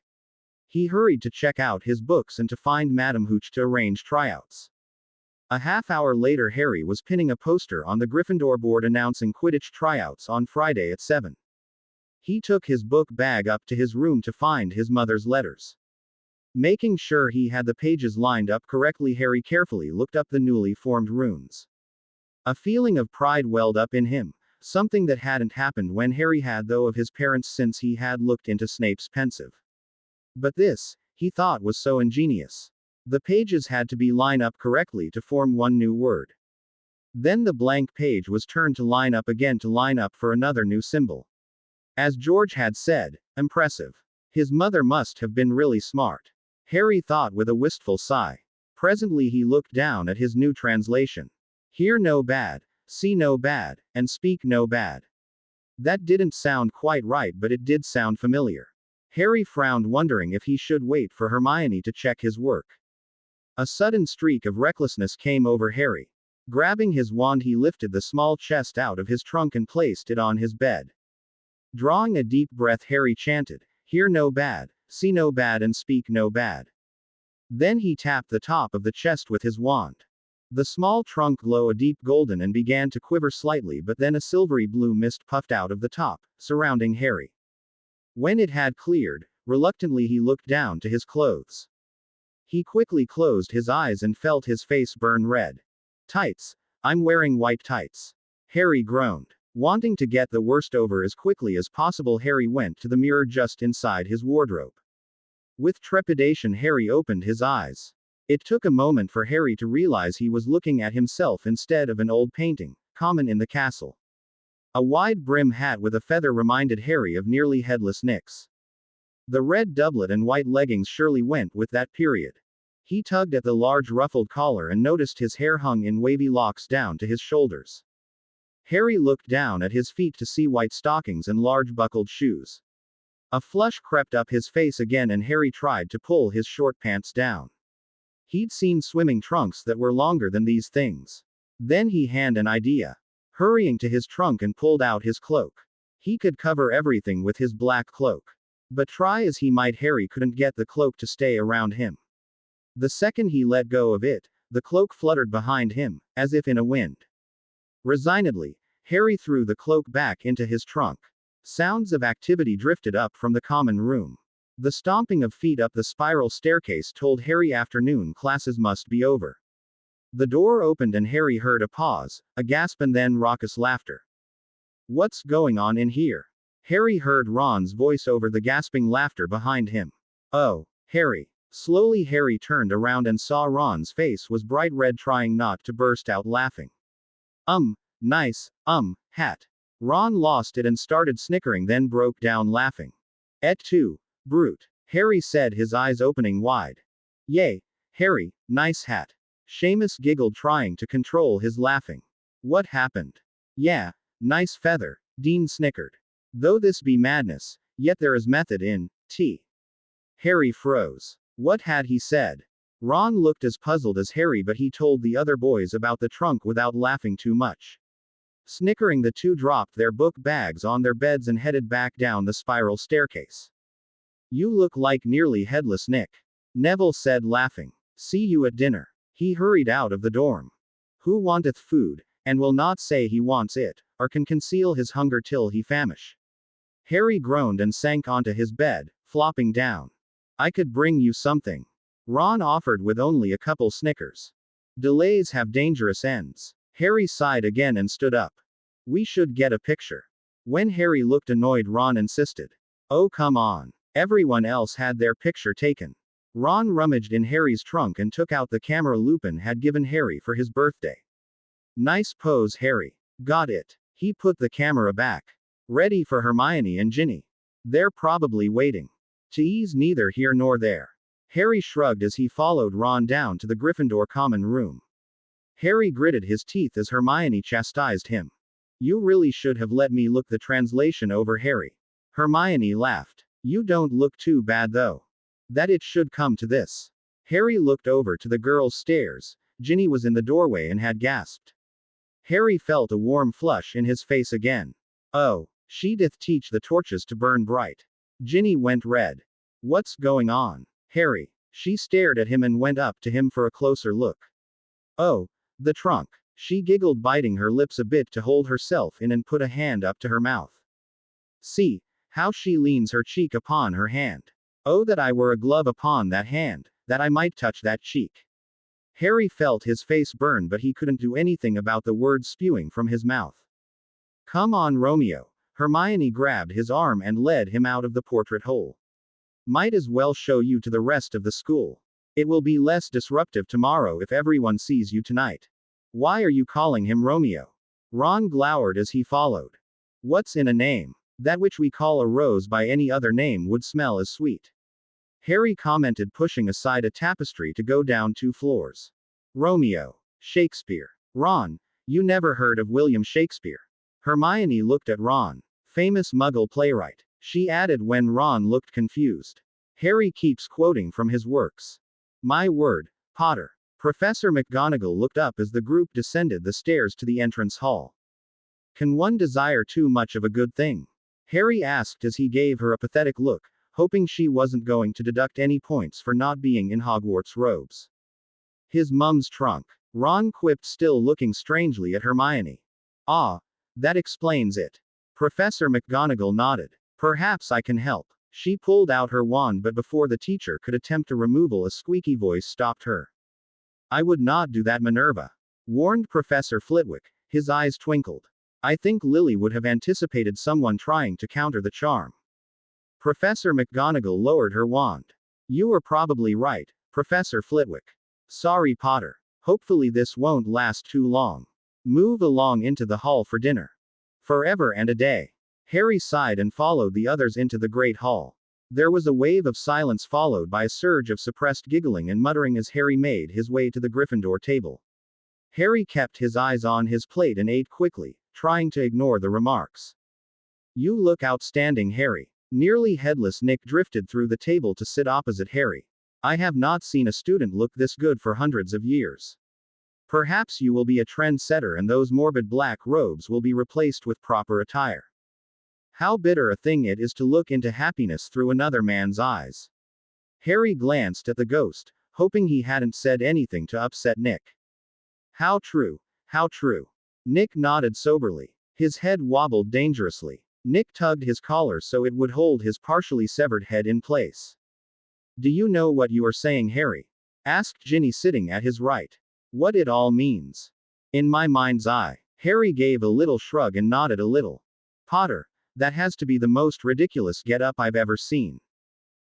He hurried to check out his books and to find Madame Hooch to arrange tryouts. A half hour later, Harry was pinning a poster on the Gryffindor board announcing Quidditch tryouts on Friday at 7. He took his book bag up to his room to find his mother's letters. Making sure he had the pages lined up correctly, Harry carefully looked up the newly formed runes. A feeling of pride welled up in him, something that hadn't happened when Harry had though of his parents since he had looked into Snape's pensive. But this, he thought, was so ingenious. The pages had to be lined up correctly to form one new word. Then the blank page was turned to line up again to line up for another new symbol. As George had said, impressive. His mother must have been really smart. Harry thought with a wistful sigh. Presently he looked down at his new translation. Hear no bad, see no bad, and speak no bad. That didn't sound quite right, but it did sound familiar. Harry frowned, wondering if he should wait for Hermione to check his work. A sudden streak of recklessness came over Harry. Grabbing his wand, he lifted the small chest out of his trunk and placed it on his bed. Drawing a deep breath, Harry chanted, "Hear no bad, See no bad and speak no bad. Then he tapped the top of the chest with his wand. The small trunk glowed a deep golden and began to quiver slightly, but then a silvery blue mist puffed out of the top, surrounding Harry. When it had cleared, reluctantly he looked down to his clothes. He quickly closed his eyes and felt his face burn red. Tights. I'm wearing white tights. Harry groaned. Wanting to get the worst over as quickly as possible, Harry went to the mirror just inside his wardrobe. With trepidation, Harry opened his eyes. It took a moment for Harry to realize he was looking at himself instead of an old painting, common in the castle. A wide brim hat with a feather reminded Harry of nearly headless Nick's. The red doublet and white leggings surely went with that period. He tugged at the large ruffled collar and noticed his hair hung in wavy locks down to his shoulders. Harry looked down at his feet to see white stockings and large buckled shoes. A flush crept up his face again and Harry tried to pull his short pants down. He'd seen swimming trunks that were longer than these things. Then he had an idea. Hurrying to his trunk and pulled out his cloak. He could cover everything with his black cloak. But try as he might, Harry couldn't get the cloak to stay around him. The second he let go of it, the cloak fluttered behind him, as if in a wind. Resignedly, Harry threw the cloak back into his trunk. Sounds of activity drifted up from the common room. The stomping of feet up the spiral staircase told Harry afternoon classes must be over. The door opened and Harry heard a pause, a gasp, and then raucous laughter. What's going on in here? Harry heard Ron's voice over the gasping laughter behind him. Oh, Harry. Slowly Harry turned around and saw Ron's face was bright red, trying not to burst out laughing. Nice, hat. Ron lost it and started snickering, then broke down laughing. Et tu, brute. Harry said, his eyes opening wide. Yay, Harry, nice hat. Seamus giggled, trying to control his laughing. What happened? Yeah, nice feather, Dean snickered. Though this be madness, yet there is method in tea. Harry froze. What had he said? Ron looked as puzzled as Harry, but he told the other boys about the trunk without laughing too much. Snickering, the two dropped their book bags on their beds and headed back down the spiral staircase. You look like nearly headless Nick. Neville said, laughing. See you at dinner. He hurried out of the dorm. Who wanteth food, and will not say he wants it, or can conceal his hunger till he famish? Harry groaned and sank onto his bed, flopping down. I could bring you something. Ron offered with only a couple snickers. Delays have dangerous ends. Harry sighed again and stood up. We should get a picture. When Harry looked annoyed, Ron insisted. Oh, come on. Everyone else had their picture taken. Ron rummaged in Harry's trunk and took out the camera Lupin had given Harry for his birthday. Nice pose, Harry. Got it. He put the camera back. Ready for Hermione and Ginny. They're probably waiting. To ease neither here nor there. Harry shrugged as he followed Ron down to the Gryffindor common room. Harry gritted his teeth as Hermione chastised him. You really should have let me look the translation over, Harry. Hermione laughed. You don't look too bad though. That it should come to this. Harry looked over to the girls' stairs. Ginny was in the doorway and had gasped. Harry felt a warm flush in his face again. Oh, she doth teach the torches to burn bright. Ginny went red. What's going on, Harry? She stared at him and went up to him for a closer look. Oh, the trunk. She giggled, biting her lips a bit to hold herself in, and put a hand up to her mouth. See how she leans her cheek upon her hand. Oh, that I were a glove upon that hand, that I might touch that cheek. Harry felt his face burn, but he couldn't do anything about the words spewing from his mouth. Come on, Romeo. Hermione grabbed his arm and led him out of the portrait hole. Might as well show you to the rest of the school. It will be less disruptive tomorrow if everyone sees you tonight. Why are you calling him Romeo? Ron glowered as he followed. What's in a name? That which we call a rose by any other name would smell as sweet. Harry commented, pushing aside a tapestry to go down 2 floors. Romeo. Shakespeare. Ron, you never heard of William Shakespeare? Hermione looked at Ron. Famous Muggle playwright. She added when Ron looked confused. Harry keeps quoting from his works. My word, Potter. Professor McGonagall looked up as the group descended the stairs to the entrance hall. Can one desire too much of a good thing? Harry asked as he gave her a pathetic look, hoping she wasn't going to deduct any points for not being in Hogwarts robes. His mum's trunk. Ron quipped, still looking strangely at Hermione. Ah, that explains it. Professor McGonagall nodded. Perhaps I can help. She pulled out her wand, but before the teacher could attempt a removal, a squeaky voice stopped her. I would not do that, Minerva, warned Professor Flitwick. His eyes twinkled. I think Lily would have anticipated someone trying to counter the charm. Professor McGonagall lowered her wand. You were probably right, Professor Flitwick. Sorry, Potter. Hopefully this won't last too long. Move along into the hall for dinner. Forever and a day. Harry sighed and followed the others into the great hall. There was a wave of silence followed by a surge of suppressed giggling and muttering as Harry made his way to the Gryffindor table. Harry kept his eyes on his plate and ate quickly, trying to ignore the remarks. You look outstanding, Harry. Nearly headless Nick drifted through the table to sit opposite Harry. I have not seen a student look this good for hundreds of years. Perhaps you will be a trendsetter and those morbid black robes will be replaced with proper attire. How bitter a thing it is to look into happiness through another man's eyes. Harry glanced at the ghost, hoping he hadn't said anything to upset Nick. How true, how true. Nick nodded soberly. His head wobbled dangerously. Nick tugged his collar so it would hold his partially severed head in place. Do you know what you are saying, Harry? Asked Ginny, sitting at his right. What it all means. In my mind's eye. Harry gave a little shrug and nodded a little. Potter, that has to be the most ridiculous get-up I've ever seen.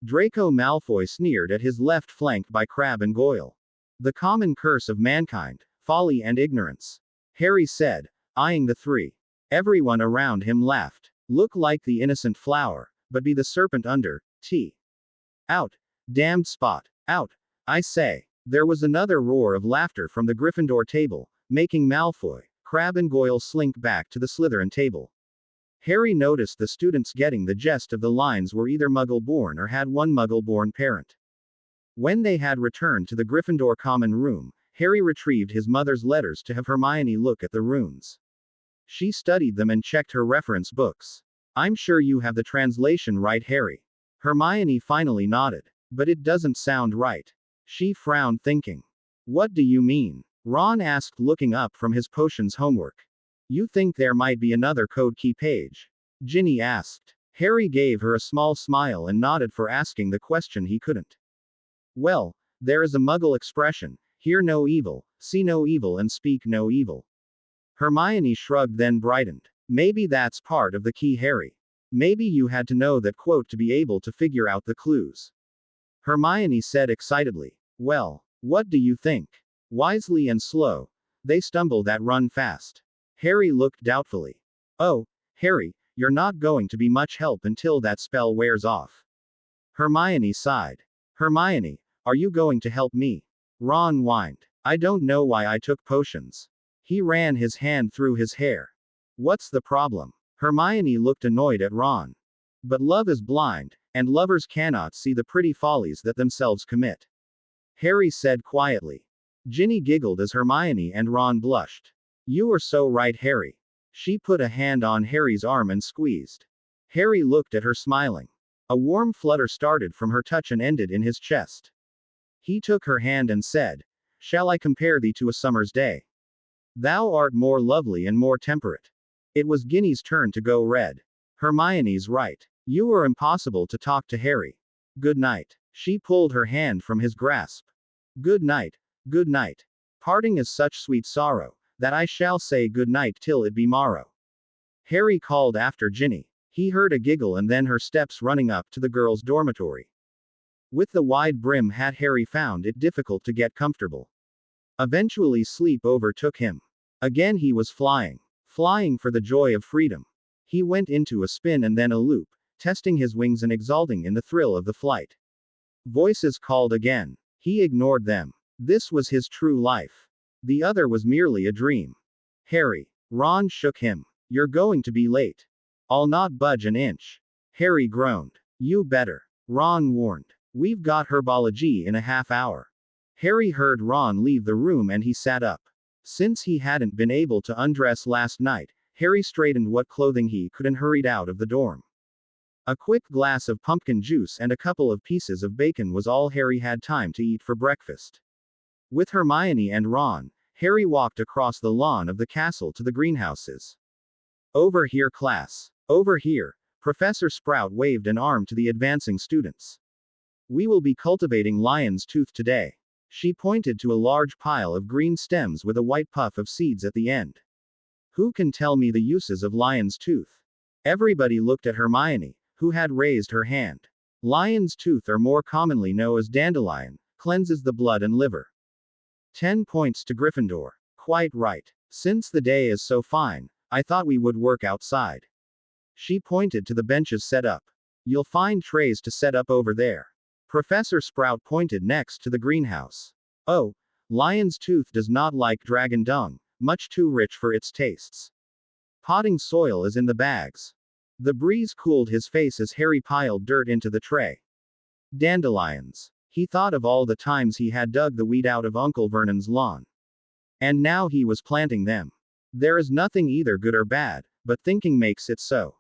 Draco Malfoy sneered at his left, flanked by Crabbe and Goyle. The common curse of mankind, folly and ignorance. Harry said, eyeing the three. Everyone around him laughed. Look like the innocent flower, but be the serpent under, T. Out. Damned spot. Out. I say. There was another roar of laughter from the Gryffindor table, making Malfoy, Crabbe and Goyle slink back to the Slytherin table. Harry noticed the students getting the gist of the lines were either Muggle-born or had one Muggle-born parent. When they had returned to the Gryffindor common room, Harry retrieved his mother's letters to have Hermione look at the runes. She studied them and checked her reference books. I'm sure you have the translation right, Harry. Hermione finally nodded. But it doesn't sound right. She frowned, thinking. What do you mean? Ron asked, looking up from his potions homework. You think there might be another code key page? Ginny asked. Harry gave her a small smile and nodded, for asking the question he couldn't. Well, there is a Muggle expression, hear no evil, see no evil and speak no evil. Hermione shrugged, then brightened. Maybe that's part of the key, Harry. Maybe you had to know that quote to be able to figure out the clues. Hermione said excitedly. Well, what do you think? Wisely and slow. They stumble that run fast. Harry looked doubtfully. Oh, Harry, you're not going to be much help until that spell wears off. Hermione sighed. Hermione, are you going to help me? Ron whined. I don't know why I took potions. He ran his hand through his hair. What's the problem? Hermione looked annoyed at Ron. But love is blind, and lovers cannot see the pretty follies that themselves commit. Harry said quietly. Ginny giggled as Hermione and Ron blushed. You are so right, Harry. She put a hand on Harry's arm and squeezed. Harry looked at her, smiling. A warm flutter started from her touch and ended in his chest. He took her hand and said, Shall I compare thee to a summer's day? Thou art more lovely and more temperate. It was Ginny's turn to go red. Hermione's right. You are impossible to talk to, Harry. Good night. She pulled her hand from his grasp. Good night. Good night. Parting is such sweet sorrow, that I shall say good night till it be morrow. Harry called after Ginny. He heard a giggle and then her steps running up to the girls' dormitory. With the wide brim hat, Harry found it difficult to get comfortable. Eventually sleep overtook him. Again he was flying. Flying for the joy of freedom. He went into a spin and then a loop, testing his wings and exulting in the thrill of the flight. Voices called again. He ignored them. This was his true life. The other was merely a dream. Harry. Ron shook him. You're going to be late. I'll not budge an inch. Harry groaned. You better. Ron warned. We've got herbology in a half hour. Harry heard Ron leave the room and he sat up. Since he hadn't been able to undress last night, Harry straightened what clothing he could and hurried out of the dorm. A quick glass of pumpkin juice and a couple of pieces of bacon was all Harry had time to eat for breakfast. With Hermione and Ron, Harry walked across the lawn of the castle to the greenhouses. Over here, class. Over here. Professor Sprout waved an arm to the advancing students. We will be cultivating lion's tooth today. She pointed to a large pile of green stems with a white puff of seeds at the end. Who can tell me the uses of lion's tooth? Everybody looked at Hermione, who had raised her hand. Lion's tooth, or more commonly known as dandelion, cleanses the blood and liver. 10 points to Gryffindor. Quite right. Since the day is so fine, I thought we would work outside. She pointed to the benches set up. You'll find trays to set up over there. Professor Sprout pointed next to the greenhouse. Oh, lion's tooth does not like dragon dung, much too rich for its tastes. Potting soil is in the bags. The breeze cooled his face as Harry piled dirt into the tray. Dandelions. He thought of all the times he had dug the weed out of Uncle Vernon's lawn. And now he was planting them. There is nothing either good or bad, but thinking makes it so.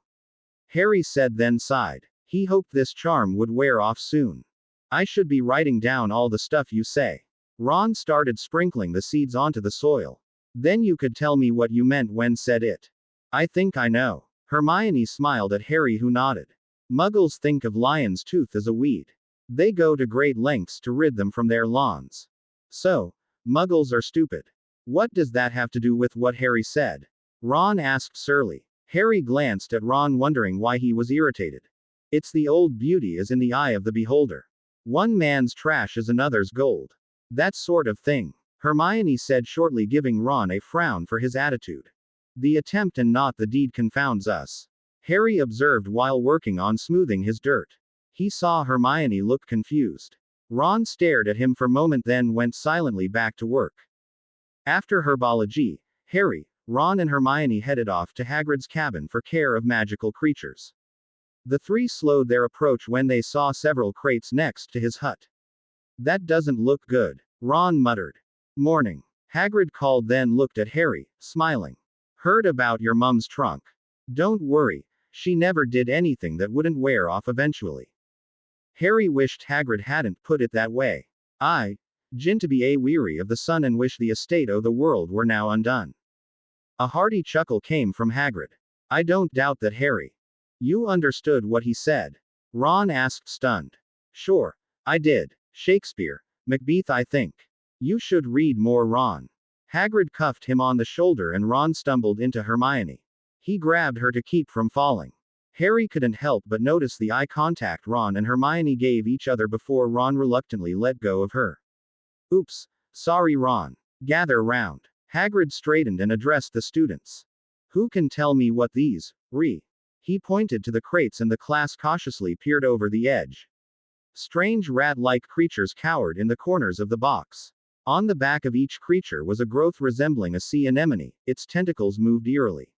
Harry said, then sighed. He hoped this charm would wear off soon. I should be writing down all the stuff you say. Ron started sprinkling the seeds onto the soil. Then you could tell me what you meant when said it. I think I know. Hermione smiled at Harry, who nodded. Muggles think of lion's tooth as a weed. They go to great lengths to rid them from their lawns. So, Muggles are stupid. What does that have to do with what Harry said? Ron asked surly. Harry glanced at Ron, wondering why he was irritated. It's the old beauty is in the eye of the beholder. One man's trash is another's gold. That sort of thing. Hermione said shortly, giving Ron a frown for his attitude. The attempt and not the deed confounds us. Harry observed while working on smoothing his dirt. He saw Hermione look confused. Ron stared at him for a moment, then went silently back to work. After herbology, Harry, Ron and Hermione headed off to Hagrid's cabin for care of magical creatures. The three slowed their approach when they saw several crates next to his hut. That doesn't look good, Ron muttered. Morning. Hagrid called, then looked at Harry, smiling. Heard about your mum's trunk. Don't worry, she never did anything that wouldn't wear off eventually. Harry wished Hagrid hadn't put it that way. Gin to be weary of the sun and wish the estate o' the world were now undone. A hearty chuckle came from Hagrid. I don't doubt that, Harry. You understood what he said? Ron asked, stunned. Sure, I did. Shakespeare. Macbeth, I think. You should read more, Ron. Hagrid cuffed him on the shoulder and Ron stumbled into Hermione. He grabbed her to keep from falling. Harry couldn't help but notice the eye contact Ron and Hermione gave each other before Ron reluctantly let go of her. Oops. Sorry, Ron. Gather round. Hagrid straightened and addressed the students. Who can tell me what these, He pointed to the crates and the class cautiously peered over the edge. Strange rat-like creatures cowered in the corners of the box. On the back of each creature was a growth resembling a sea anemone, its tentacles moved eerily.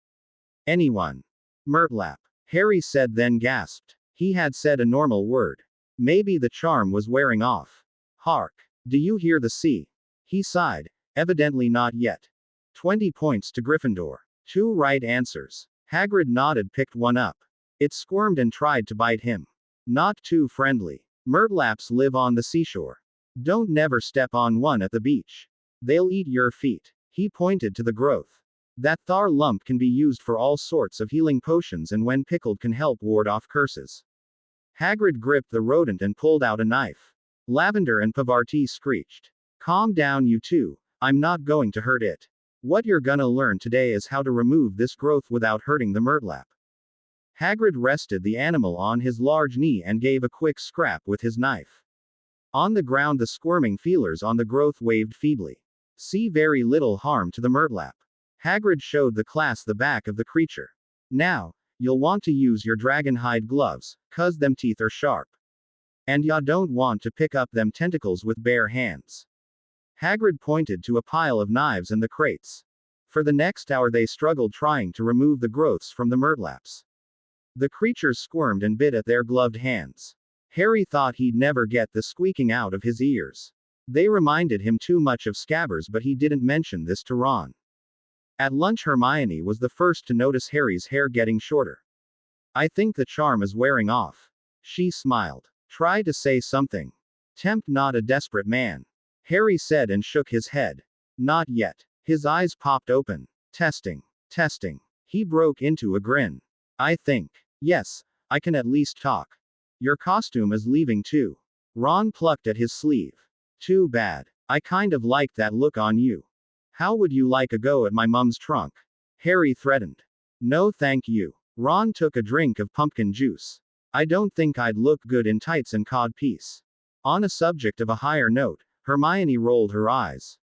Anyone? Murtlap. Harry said, then gasped. He had said a normal word. Maybe the charm was wearing off. Hark. Do you hear the sea? He sighed. Evidently not yet. 20 points to Gryffindor. 2 right answers. Hagrid nodded, picked one up. It squirmed and tried to bite him. Not too friendly. Murtlaps live on the seashore. Don't never step on one at the beach. They'll eat your feet. He pointed to the growth. That thar lump can be used for all sorts of healing potions and when pickled can help ward off curses. Hagrid gripped the rodent and pulled out a knife. Lavender and Pavarti screeched. Calm down, you two. I'm not going to hurt it. What you're gonna learn today is how to remove this growth without hurting the Murtlap. Hagrid rested the animal on his large knee and gave a quick scrap with his knife. On the ground, the squirming feelers on the growth waved feebly. See very little harm to the Murtlap. Hagrid showed the class the back of the creature. Now, you'll want to use your dragonhide gloves, 'cause them teeth are sharp. And ya don't want to pick up them tentacles with bare hands. Hagrid pointed to a pile of knives and the crates. For the next hour they struggled trying to remove the growths from the Murtlaps. The creatures squirmed and bit at their gloved hands. Harry thought he'd never get the squeaking out of his ears. They reminded him too much of Scabbers, but he didn't mention this to Ron. At lunch, Hermione was the first to notice Harry's hair getting shorter. I think the charm is wearing off. She smiled. Try to say something. Tempt not a desperate man. Harry said and shook his head. Not yet. His eyes popped open. Testing. Testing. He broke into a grin. I think. Yes, I can at least talk. Your costume is leaving too. Ron plucked at his sleeve. Too bad. I kind of liked that look on you. How would you like a go at my mum's trunk? Harry threatened. No thank you. Ron took a drink of pumpkin juice. I don't think I'd look good in tights and codpiece. On a subject of a higher note, Hermione rolled her eyes.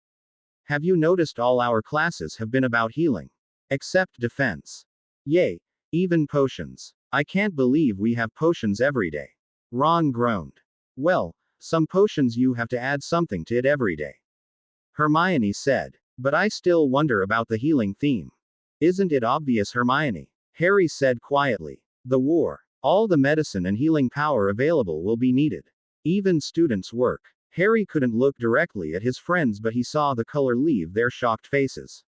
Have you noticed all our classes have been about healing? Except defense. Yay, even potions. I can't believe we have potions every day. Ron groaned. Well, some potions you have to add something to it every day. Hermione said. But I still wonder about the healing theme. Isn't it obvious, Hermione? Harry said quietly. The war. All the medicine and healing power available will be needed. Even students' work. Harry couldn't look directly at his friends, but he saw the color leave their shocked faces.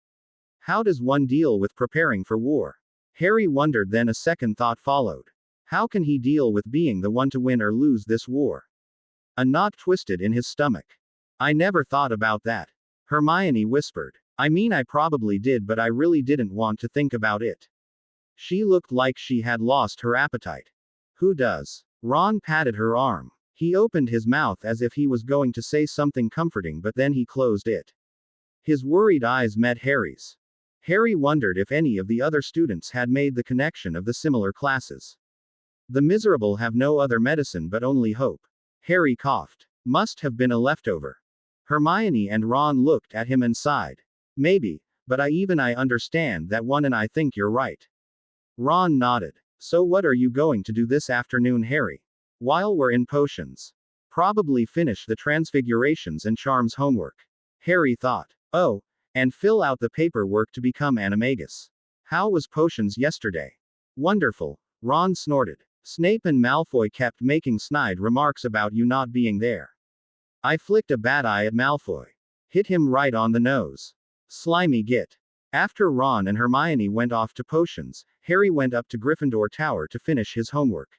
How does one deal with preparing for war? Harry wondered, then a second thought followed. How can he deal with being the one to win or lose this war? A knot twisted in his stomach. I never thought about that. Hermione whispered. I mean, I probably did, but I really didn't want to think about it. She looked like she had lost her appetite. Who does? Ron patted her arm. He opened his mouth as if he was going to say something comforting, but then he closed it. His worried eyes met Harry's. Harry wondered if any of the other students had made the connection of the similar classes. The miserable have no other medicine but only hope. Harry coughed. Must have been a leftover. Hermione and Ron looked at him and sighed. Maybe, but I understand that one and I think you're right. Ron nodded. So what are you going to do this afternoon, Harry? While we're in potions. Probably finish the transfigurations and charms homework. Harry thought. Oh, and fill out the paperwork to become animagus. How was potions yesterday? Wonderful. Ron snorted. Snape and Malfoy kept making snide remarks about you not being there. I flicked a bad eye at Malfoy. Hit him right on the nose. Slimy git. After Ron and Hermione went off to potions, Harry went up to Gryffindor Tower to finish his homework.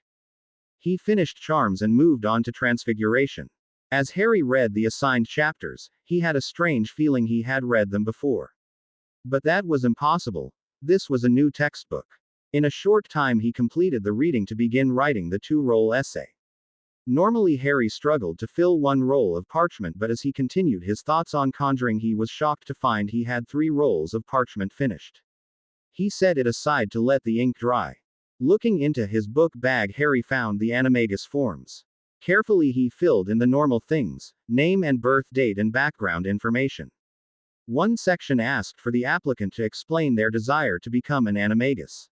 He finished charms and moved on to transfiguration. As Harry read the assigned chapters, he had a strange feeling he had read them before. But that was impossible. This was a new textbook. In a short time he completed the reading to begin writing the 2-roll essay. Normally Harry struggled to fill 1 roll of parchment, but as he continued his thoughts on conjuring he was shocked to find he had 3 rolls of parchment finished. He set it aside to let the ink dry. Looking into his book bag, Harry found the animagus forms. Carefully he filled in the normal things, name and birth date and background information. One section asked for the applicant to explain their desire to become an animagus.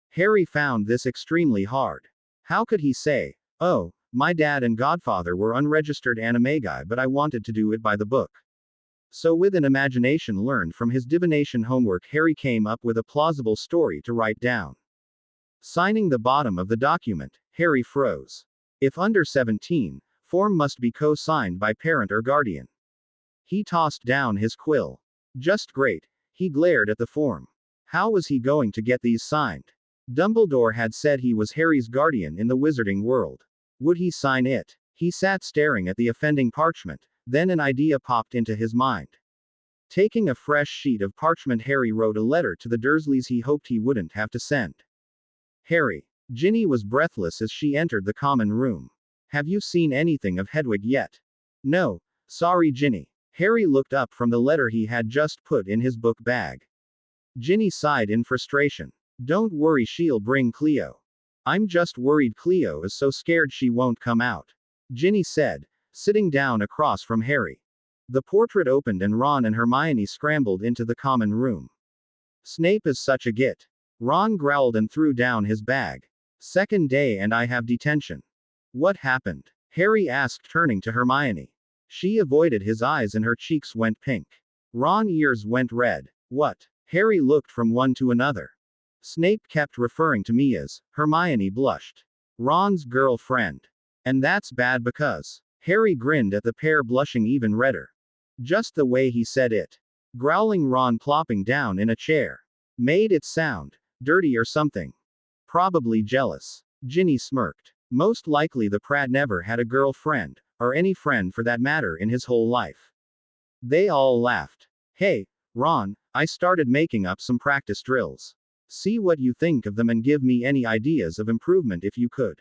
Harry found this extremely hard. How could he say, oh, my dad and godfather were unregistered animagi, but I wanted to do it by the book? So with an imagination learned from his divination homework, Harry came up with a plausible story to write down. Signing the bottom of the document, Harry froze. If under 17, form must be co-signed by parent or guardian. He tossed down his quill. Just great. He glared at the form. How was he going to get these signed? Dumbledore had said he was Harry's guardian in the wizarding world. Would he sign it? He sat staring at the offending parchment, then an idea popped into his mind. Taking a fresh sheet of parchment, Harry wrote a letter to the Dursleys he hoped he wouldn't have to send. Harry. Ginny was breathless as she entered the common room. Have you seen anything of Hedwig yet? No, sorry, Ginny. Harry looked up from the letter he had just put in his book bag. Ginny sighed in frustration. Don't worry, she'll bring Cleo. I'm just worried Cleo is so scared she won't come out. Ginny said, sitting down across from Harry. The portrait opened and Ron and Hermione scrambled into the common room. Snape is such a git. Ron growled and threw down his bag. Second day and I have detention. What happened? Harry asked, turning to Hermione. She avoided his eyes and her cheeks went pink. Ron's ears went red. What? Harry looked from one to another. Snape kept referring to me as, Hermione blushed. Ron's girlfriend. And that's bad because. Harry grinned at the pair, blushing even redder. Just the way he said it. Growling, Ron plopping down in a chair. Made it sound dirty or something. Probably jealous. Ginny smirked. Most likely the Pratt never had a girlfriend, or any friend for that matter in his whole life. They all laughed. Hey, Ron, I started making up some practice drills. See what you think of them and give me any ideas of improvement if you could.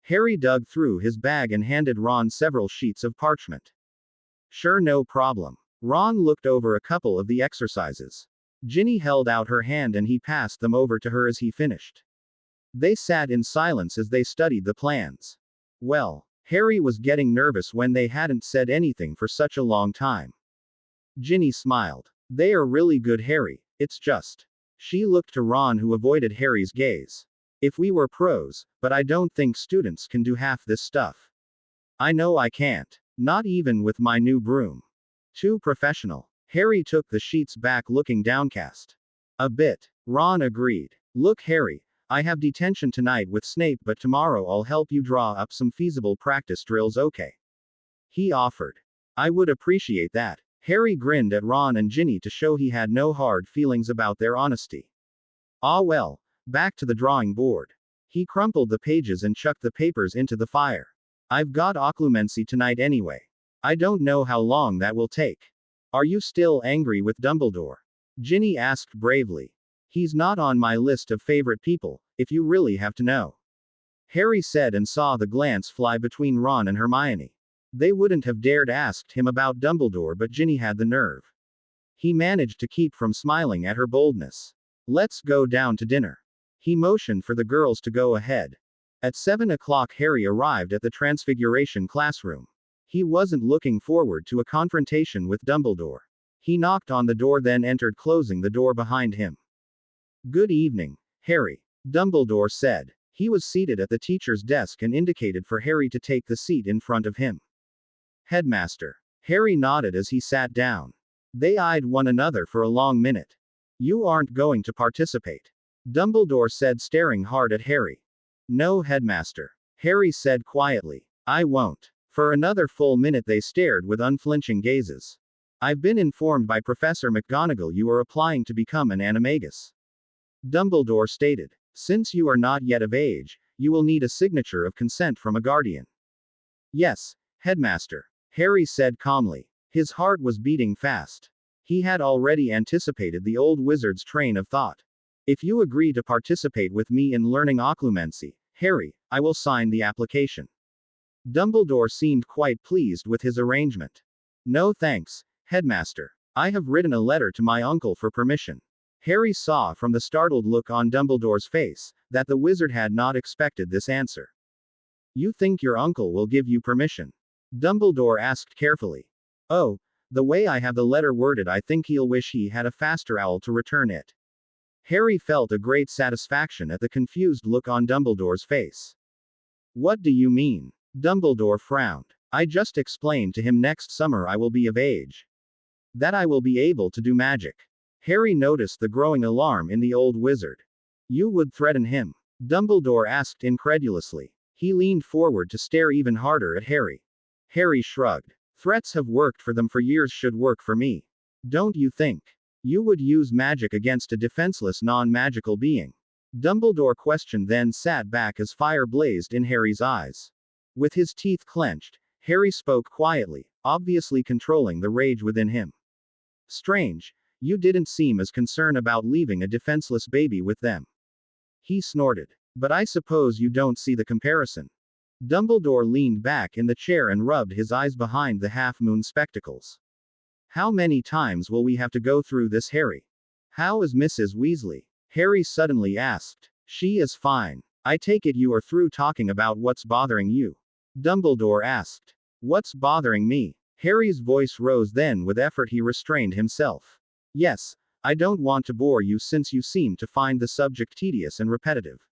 Harry dug through his bag and handed Ron several sheets of parchment. Sure, no problem. Ron looked over a couple of the exercises. Ginny held out her hand and he passed them over to her as he finished. They sat in silence as they studied the plans. Well, Harry was getting nervous when they hadn't said anything for such a long time. Ginny smiled. They are really good, Harry, it's just. She looked to Ron, who avoided Harry's gaze. If we were pros, but I don't think students can do half this stuff. I know I can't. Not even with my new broom. Too professional. Harry took the sheets back, looking downcast. A bit. Ron agreed. Look, Harry, I have detention tonight with Snape, but tomorrow I'll help you draw up some feasible practice drills, okay? He offered. I would appreciate that. Harry grinned at Ron and Ginny to show he had no hard feelings about their honesty. Ah well, back to the drawing board. He crumpled the pages and chucked the papers into the fire. I've got occlumency tonight anyway. I don't know how long that will take. Are you still angry with Dumbledore? Ginny asked bravely. He's not on my list of favorite people, if you really have to know. Harry said and saw the glance fly between Ron and Hermione. They wouldn't have dared ask him about Dumbledore, but Ginny had the nerve. He managed to keep from smiling at her boldness. Let's go down to dinner. He motioned for the girls to go ahead. At 7 o'clock Harry arrived at the Transfiguration classroom. He wasn't looking forward to a confrontation with Dumbledore. He knocked on the door, then entered, closing the door behind him. Good evening, Harry, Dumbledore said. He was seated at the teacher's desk and indicated for Harry to take the seat in front of him. Headmaster. Harry nodded as he sat down. They eyed one another for a long minute. You aren't going to participate? Dumbledore said, staring hard at Harry. No, Headmaster. Harry said quietly. I won't. For another full minute they stared with unflinching gazes. I've been informed by Professor McGonagall you are applying to become an animagus. Dumbledore stated. Since you are not yet of age, you will need a signature of consent from a guardian. Yes, Headmaster. Harry said calmly. His heart was beating fast. He had already anticipated the old wizard's train of thought. If you agree to participate with me in learning occlumency, Harry, I will sign the application. Dumbledore seemed quite pleased with his arrangement. No thanks, Headmaster. I have written a letter to my uncle for permission. Harry saw from the startled look on Dumbledore's face that the wizard had not expected this answer. You think your uncle will give you permission? Dumbledore asked carefully. Oh, the way I have the letter worded, I think he'll wish he had a faster owl to return it. Harry felt a great satisfaction at the confused look on Dumbledore's face. What do you mean? Dumbledore frowned. I just explained to him next summer I will be of age. That I will be able to do magic. Harry noticed the growing alarm in the old wizard. You would threaten him? Dumbledore asked incredulously. He leaned forward to stare even harder at Harry. Harry shrugged. Threats have worked for them for years, should work for me. Don't you think? You would use magic against a defenseless non-magical being? Dumbledore questioned, then sat back as fire blazed in Harry's eyes. With his teeth clenched, Harry spoke quietly, obviously controlling the rage within him. Strange, you didn't seem as concerned about leaving a defenseless baby with them. He snorted. But I suppose you don't see the comparison. Dumbledore leaned back in the chair and rubbed his eyes behind the half-moon spectacles. How many times will we have to go through this, Harry? How is Mrs. Weasley? Harry suddenly asked. She is fine. I take it you are through talking about what's bothering you? Dumbledore asked. What's bothering me? Harry's voice rose, then with effort he restrained himself. Yes, I don't want to bore you since you seem to find the subject tedious and repetitive.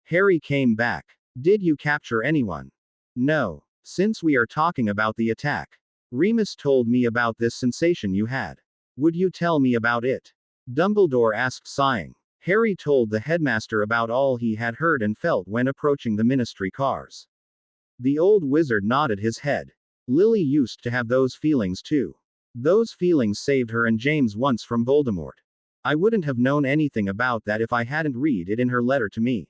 Harry came back. Did you capture anyone? No. Since we are talking about the attack. Remus told me about this sensation you had. Would you tell me about it? Dumbledore asked, sighing. Harry told the headmaster about all he had heard and felt when approaching the ministry cars. The old wizard nodded his head. Lily used to have those feelings too. Those feelings saved her and James once from Voldemort. I wouldn't have known anything about that if I hadn't read it in her letter to me.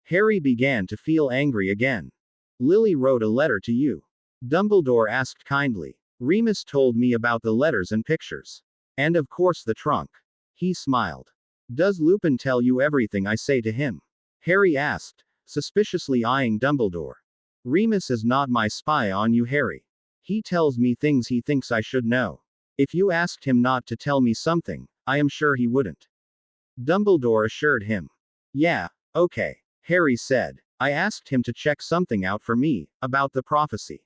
Harry began to feel angry again. Lily wrote a letter to you. Dumbledore asked kindly. Remus told me about the letters and pictures. And of course the trunk. He smiled. Does Lupin tell you everything I say to him? Harry asked, suspiciously eyeing Dumbledore. Remus is not my spy on you, Harry. He tells me things he thinks I should know. If you asked him not to tell me something, I am sure he wouldn't. Dumbledore assured him. Yeah, okay, Harry said. I asked him to check something out for me, about the prophecy.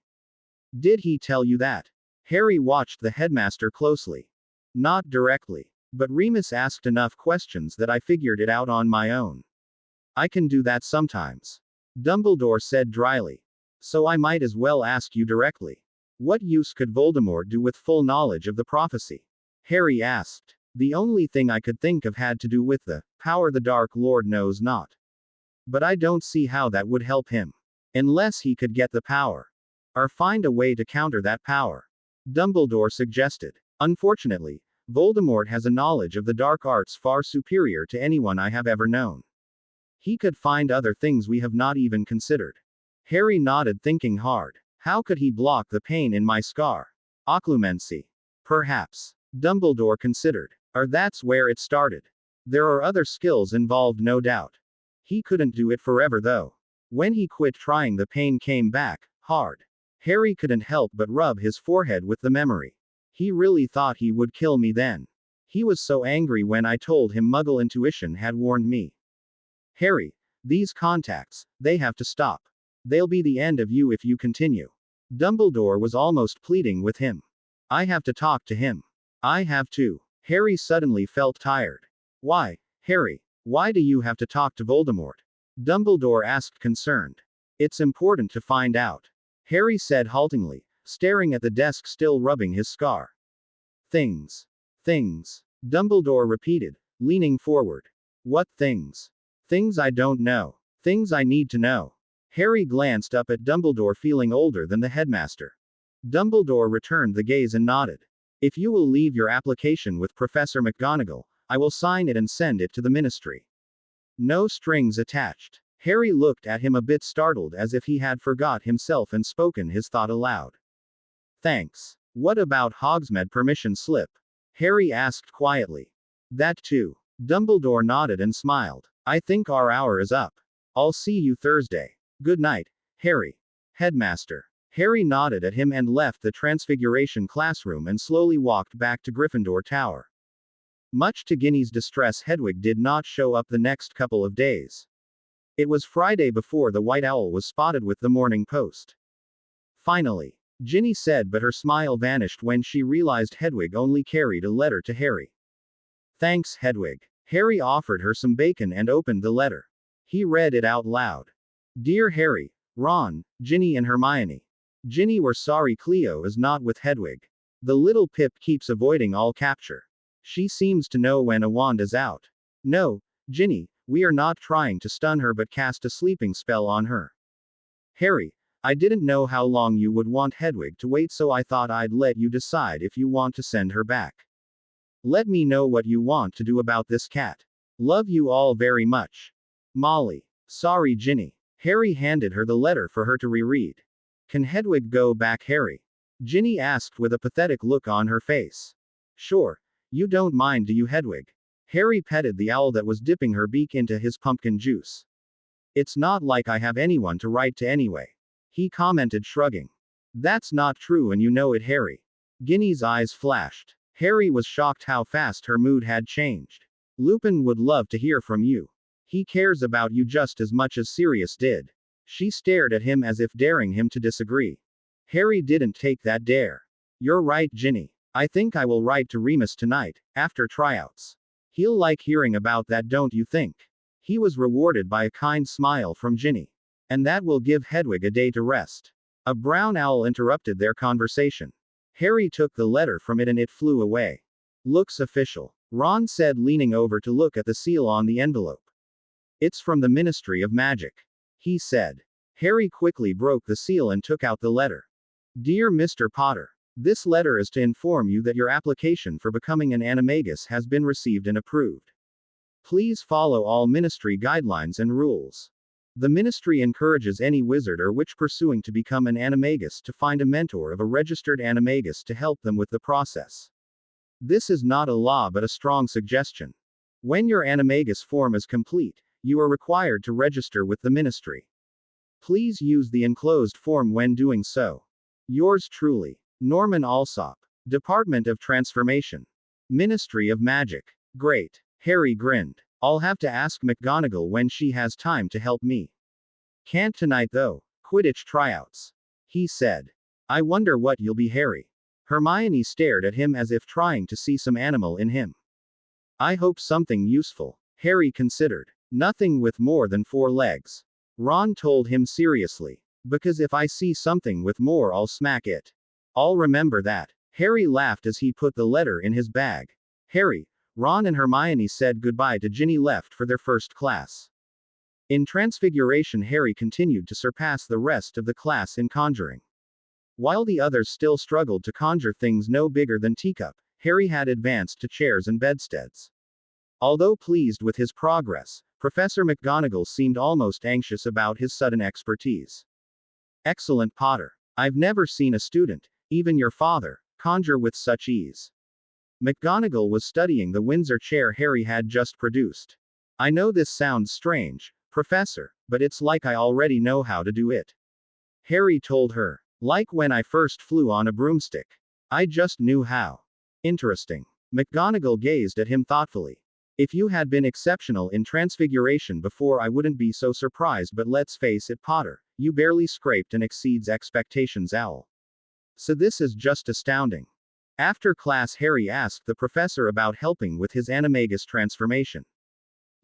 Did he tell you that? Harry watched the headmaster closely. Not directly. But Remus asked enough questions that I figured it out on my own. I can do that sometimes. Dumbledore said dryly. So I might as well ask you directly. What use could Voldemort do with full knowledge of the prophecy? Harry asked. The only thing I could think of had to do with the power the Dark Lord knows not. But I don't see how that would help him. Unless he could get the power. Or find a way to counter that power. Dumbledore suggested. Unfortunately, Voldemort has a knowledge of the dark arts far superior to anyone I have ever known. He could find other things we have not even considered. Harry nodded, thinking hard. How could he block the pain in my scar? Occlumency. Perhaps. Dumbledore considered. Or that's where it started. There are other skills involved, no doubt. He couldn't do it forever though. When he quit trying, the pain came back, hard. Harry couldn't help but rub his forehead with the memory. He really thought he would kill me then. He was so angry when I told him Muggle intuition had warned me. Harry, these contacts, they have to stop. They'll be the end of you if you continue. Dumbledore was almost pleading with him. I have to talk to him. I have to. Harry suddenly felt tired. Why, Harry, why do you have to talk to Voldemort? Dumbledore asked, concerned. It's important to find out. Harry said haltingly, staring at the desk, still rubbing his scar. Things. Things. Dumbledore repeated, leaning forward. What things? Things I don't know. Things I need to know. Harry glanced up at Dumbledore, feeling older than the headmaster. Dumbledore returned the gaze and nodded. If you will leave your application with Professor McGonagall, I will sign it and send it to the ministry. No strings attached. Harry looked at him a bit startled, as if he had forgot himself and spoken his thought aloud. Thanks. What about Hogsmeade permission slip? Harry asked quietly. That too. Dumbledore nodded and smiled. I think our hour is up. I'll see you Thursday. Good night, Harry. Headmaster. Harry nodded at him and left the Transfiguration classroom and slowly walked back to Gryffindor Tower. Much to Ginny's distress, Hedwig did not show up the next couple of days. It was Friday before the White Owl was spotted with the Morning Post. Finally, Ginny said, but her smile vanished when she realized Hedwig only carried a letter to Harry. Thanks, Hedwig. Harry offered her some bacon and opened the letter. He read it out loud. Dear Harry, Ron, Ginny and Hermione. Ginny, we're sorry Cleo is not with Hedwig. The little pip keeps avoiding all capture. She seems to know when a wand is out. No, Ginny, we are not trying to stun her but cast a sleeping spell on her. Harry, I didn't know how long you would want Hedwig to wait, so I thought I'd let you decide if you want to send her back. Let me know what you want to do about this cat. Love you all very much. Molly. Sorry, Ginny. Harry handed her the letter for her to reread. Can Hedwig go back, Harry? Ginny asked with a pathetic look on her face. Sure. You don't mind, do you, Hedwig? Harry petted the owl that was dipping her beak into his pumpkin juice. It's not like I have anyone to write to anyway. He commented, shrugging. That's not true, and you know it, Harry. Ginny's eyes flashed. Harry was shocked how fast her mood had changed. Lupin would love to hear from you. He cares about you just as much as Sirius did. She stared at him as if daring him to disagree. Harry didn't take that dare. You're right, Ginny. I think I will write to Remus tonight, after tryouts. He'll like hearing about that, don't you think? He was rewarded by a kind smile from Ginny. And that will give Hedwig a day to rest. A brown owl interrupted their conversation. Harry took the letter from it and it flew away. Looks official. Ron said, leaning over to look at the seal on the envelope. It's from the Ministry of Magic. He said. Harry quickly broke the seal and took out the letter. Dear Mr. Potter. This letter is to inform you that your application for becoming an animagus has been received and approved. Please follow all ministry guidelines and rules. The ministry encourages any wizard or witch pursuing to become an animagus to find a mentor of a registered animagus to help them with the process. This is not a law but a strong suggestion. When your animagus form is complete, you are required to register with the ministry. Please use the enclosed form when doing so. Yours truly, Norman Alsop, Department of Transformation, Ministry of Magic. Great. Harry grinned. I'll have to ask McGonagall when she has time to help me. Can't tonight though. Quidditch tryouts. He said. I wonder what you'll be, Harry. Hermione stared at him as if trying to see some animal in him. I hope something useful. Harry considered. Nothing with more than 4 legs. Ron told him seriously. Because if I see something with more, I'll smack it. I'll remember that. Harry laughed as he put the letter in his bag. Harry, Ron and Hermione said goodbye to Ginny left for their first class. In Transfiguration, Harry continued to surpass the rest of the class in conjuring. While the others still struggled to conjure things no bigger than teacup, Harry had advanced to chairs and bedsteads. Although pleased with his progress, Professor McGonagall seemed almost anxious about his sudden expertise. Excellent, Potter. I've never seen a student, even your father, conjure with such ease. McGonagall was studying the Windsor chair Harry had just produced. I know this sounds strange, Professor, but it's like I already know how to do it. Harry told her. Like when I first flew on a broomstick. I just knew how. Interesting. McGonagall gazed at him thoughtfully. If you had been exceptional in Transfiguration before, I wouldn't be so surprised, but let's face it, Potter, you barely scraped and exceeds expectations, owl. So this is just astounding. After class, Harry asked the professor about helping with his animagus transformation.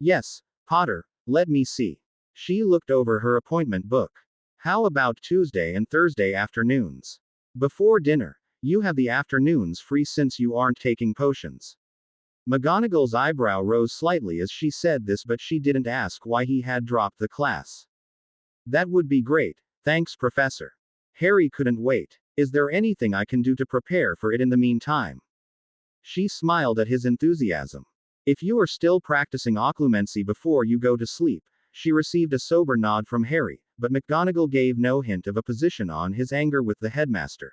Yes, Potter, let me see. She looked over her appointment book. How about Tuesday and Thursday afternoons? Before dinner. You have the afternoons free since you aren't taking potions. McGonagall's eyebrow rose slightly as she said this, but she didn't ask why he had dropped the class. That would be great, thanks, Professor. Harry couldn't wait. Is there anything I can do to prepare for it in the meantime? She smiled at his enthusiasm. If you are still practicing occlumency before you go to sleep. She received a sober nod from Harry, but McGonagall gave no hint of a position on his anger with the headmaster.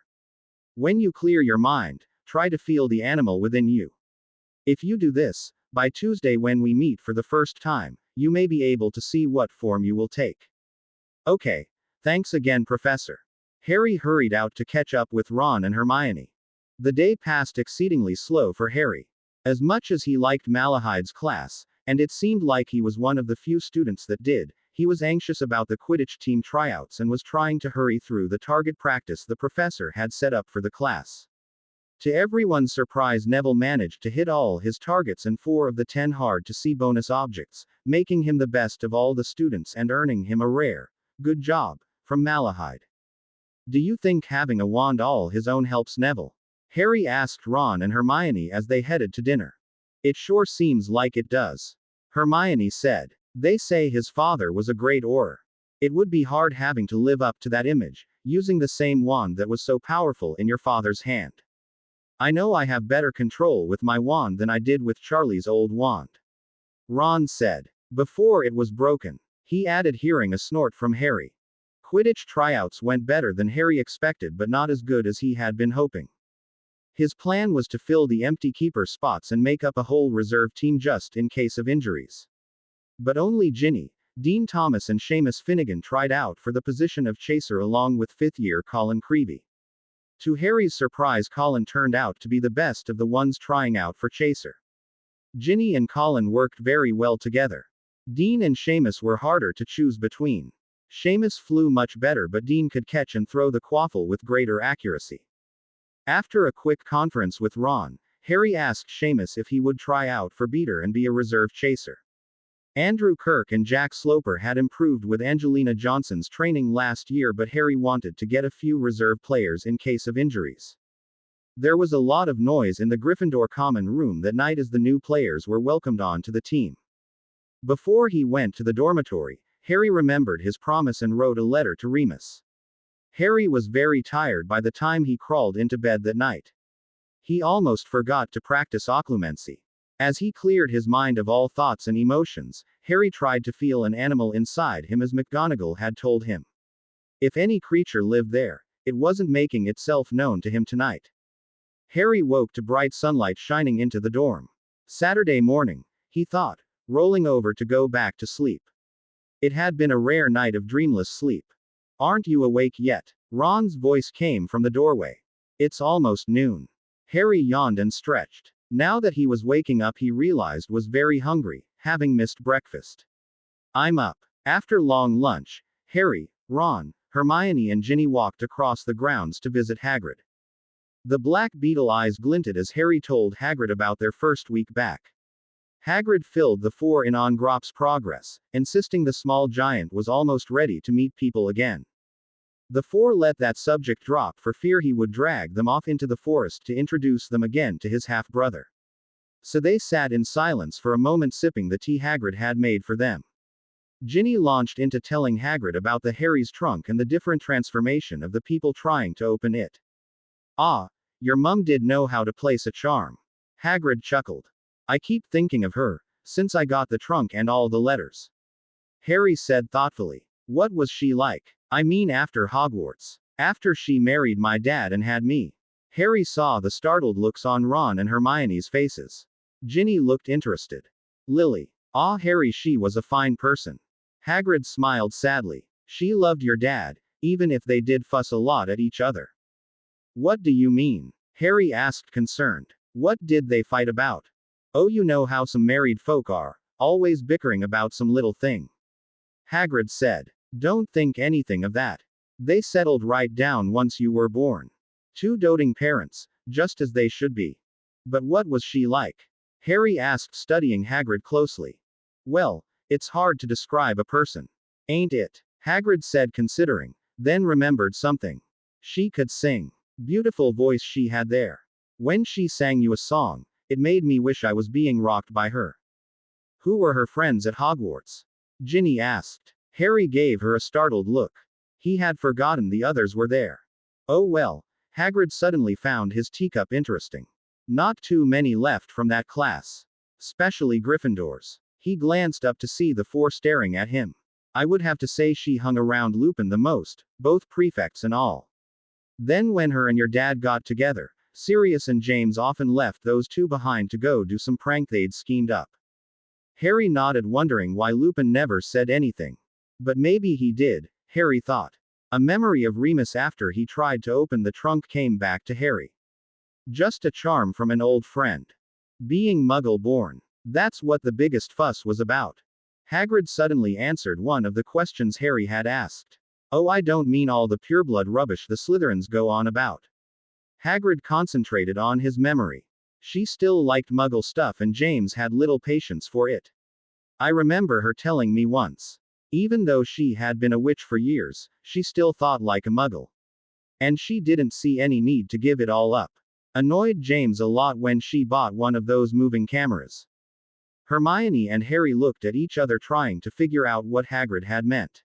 When you clear your mind, try to feel the animal within you. If you do this, by Tuesday when we meet for the first time, you may be able to see what form you will take. Okay. Thanks again, Professor. Harry hurried out to catch up with Ron and Hermione. The day passed exceedingly slow for Harry. As much as he liked Malahide's class, and it seemed like he was one of the few students that did, he was anxious about the Quidditch team tryouts and was trying to hurry through the target practice the professor had set up for the class. To everyone's surprise, Neville managed to hit all his targets and 4 of the 10 hard-to-see bonus objects, making him the best of all the students and earning him a rare, "Good job," from Malahide. Do you think having a wand all his own helps Neville? Harry asked Ron and Hermione as they headed to dinner. It sure seems like it does. Hermione said. They say his father was a great Auror. It would be hard having to live up to that image, using the same wand that was so powerful in your father's hand. I know I have better control with my wand than I did with Charlie's old wand. Ron said. Before it was broken. He added, hearing a snort from Harry. Quidditch tryouts went better than Harry expected, but not as good as he had been hoping. His plan was to fill the empty keeper spots and make up a whole reserve team just in case of injuries. But only Ginny, Dean Thomas and Seamus Finnegan tried out for the position of chaser along with 5th-year Colin Creevey. To Harry's surprise, Colin turned out to be the best of the ones trying out for chaser. Ginny and Colin worked very well together. Dean and Seamus were harder to choose between. Seamus flew much better, but Dean could catch and throw the quaffle with greater accuracy. After a quick conference with Ron, Harry asked Seamus if he would try out for beater and be a reserve chaser. Andrew Kirk and Jack Sloper had improved with Angelina Johnson's training last year, but Harry wanted to get a few reserve players in case of injuries. There was a lot of noise in the Gryffindor common room that night as the new players were welcomed on to the team. Before he went to the dormitory, Harry remembered his promise and wrote a letter to Remus. Harry was very tired by the time he crawled into bed that night. He almost forgot to practice occlumency. As he cleared his mind of all thoughts and emotions, Harry tried to feel an animal inside him as McGonagall had told him. If any creature lived there, it wasn't making itself known to him tonight. Harry woke to bright sunlight shining into the dorm. Saturday morning, he thought, rolling over to go back to sleep. It had been a rare night of dreamless sleep. Aren't you awake yet? Ron's voice came from the doorway. It's almost noon. Harry yawned and stretched. Now that he was waking up, he realized was very hungry, having missed breakfast. I'm up. After long lunch, Harry, Ron, Hermione and Ginny walked across the grounds to visit Hagrid. The black beetle eyes glinted as Harry told Hagrid about their first week back. Hagrid filled the four in on Grop's progress, insisting the small giant was almost ready to meet people again. The four let that subject drop for fear he would drag them off into the forest to introduce them again to his half-brother. So they sat in silence for a moment sipping the tea Hagrid had made for them. Ginny launched into telling Hagrid about the Harry's trunk and the different transformation of the people trying to open it. Ah, your mum did know how to place a charm. Hagrid chuckled. I keep thinking of her, since I got the trunk and all the letters. Harry said thoughtfully. What was she like? I mean after Hogwarts. After she married my dad and had me. Harry saw the startled looks on Ron and Hermione's faces. Ginny looked interested. Lily. Ah, Harry, she was a fine person. Hagrid smiled sadly. She loved your dad, even if they did fuss a lot at each other. What do you mean? Harry asked concerned. What did they fight about? Oh, you know how some married folk are, always bickering about some little thing. Hagrid said. Don't think anything of that. They settled right down once you were born. Two doting parents, just as they should be. But what was she like? Harry asked, studying Hagrid closely. Well, it's hard to describe a person. Ain't it? Hagrid said, considering, then remembered something. She could sing. Beautiful voice she had there. When she sang you a song, it made me wish I was being rocked by her. Who were her friends at Hogwarts? Ginny asked. Harry gave her a startled look. He had forgotten the others were there. Oh well, Hagrid suddenly found his teacup interesting. Not too many left from that class. Especially Gryffindors. He glanced up to see the four staring at him. I would have to say she hung around Lupin the most, both prefects and all. Then when her and your dad got together, Sirius and James often left those two behind to go do some prank they'd schemed up. Harry nodded, wondering why Lupin never said anything. But maybe he did, Harry thought. A memory of Remus after he tried to open the trunk came back to Harry. Just a charm from an old friend. Being Muggle-born. That's what the biggest fuss was about. Hagrid suddenly answered one of the questions Harry had asked. Oh, I don't mean all the pureblood rubbish the Slytherins go on about. Hagrid concentrated on his memory. She still liked Muggle stuff and James had little patience for it. I remember her telling me once. Even though she had been a witch for years, she still thought like a Muggle. And she didn't see any need to give it all up. Annoyed James a lot when she bought one of those moving cameras. Hermione and Harry looked at each other trying to figure out what Hagrid had meant.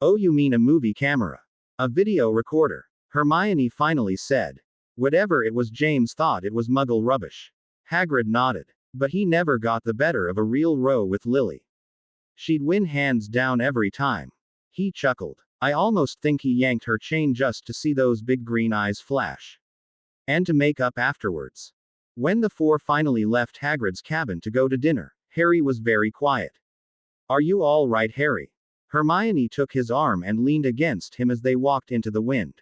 Oh, you mean a movie camera? A video recorder? Hermione finally said. Whatever it was, James thought it was Muggle rubbish. Hagrid nodded. But he never got the better of a real row with Lily. She'd win hands down every time. He chuckled. I almost think he yanked her chain just to see those big green eyes flash. And to make up afterwards. When the four finally left Hagrid's cabin to go to dinner, Harry was very quiet. Are you all right, Harry? Hermione took his arm and leaned against him as they walked into the wind.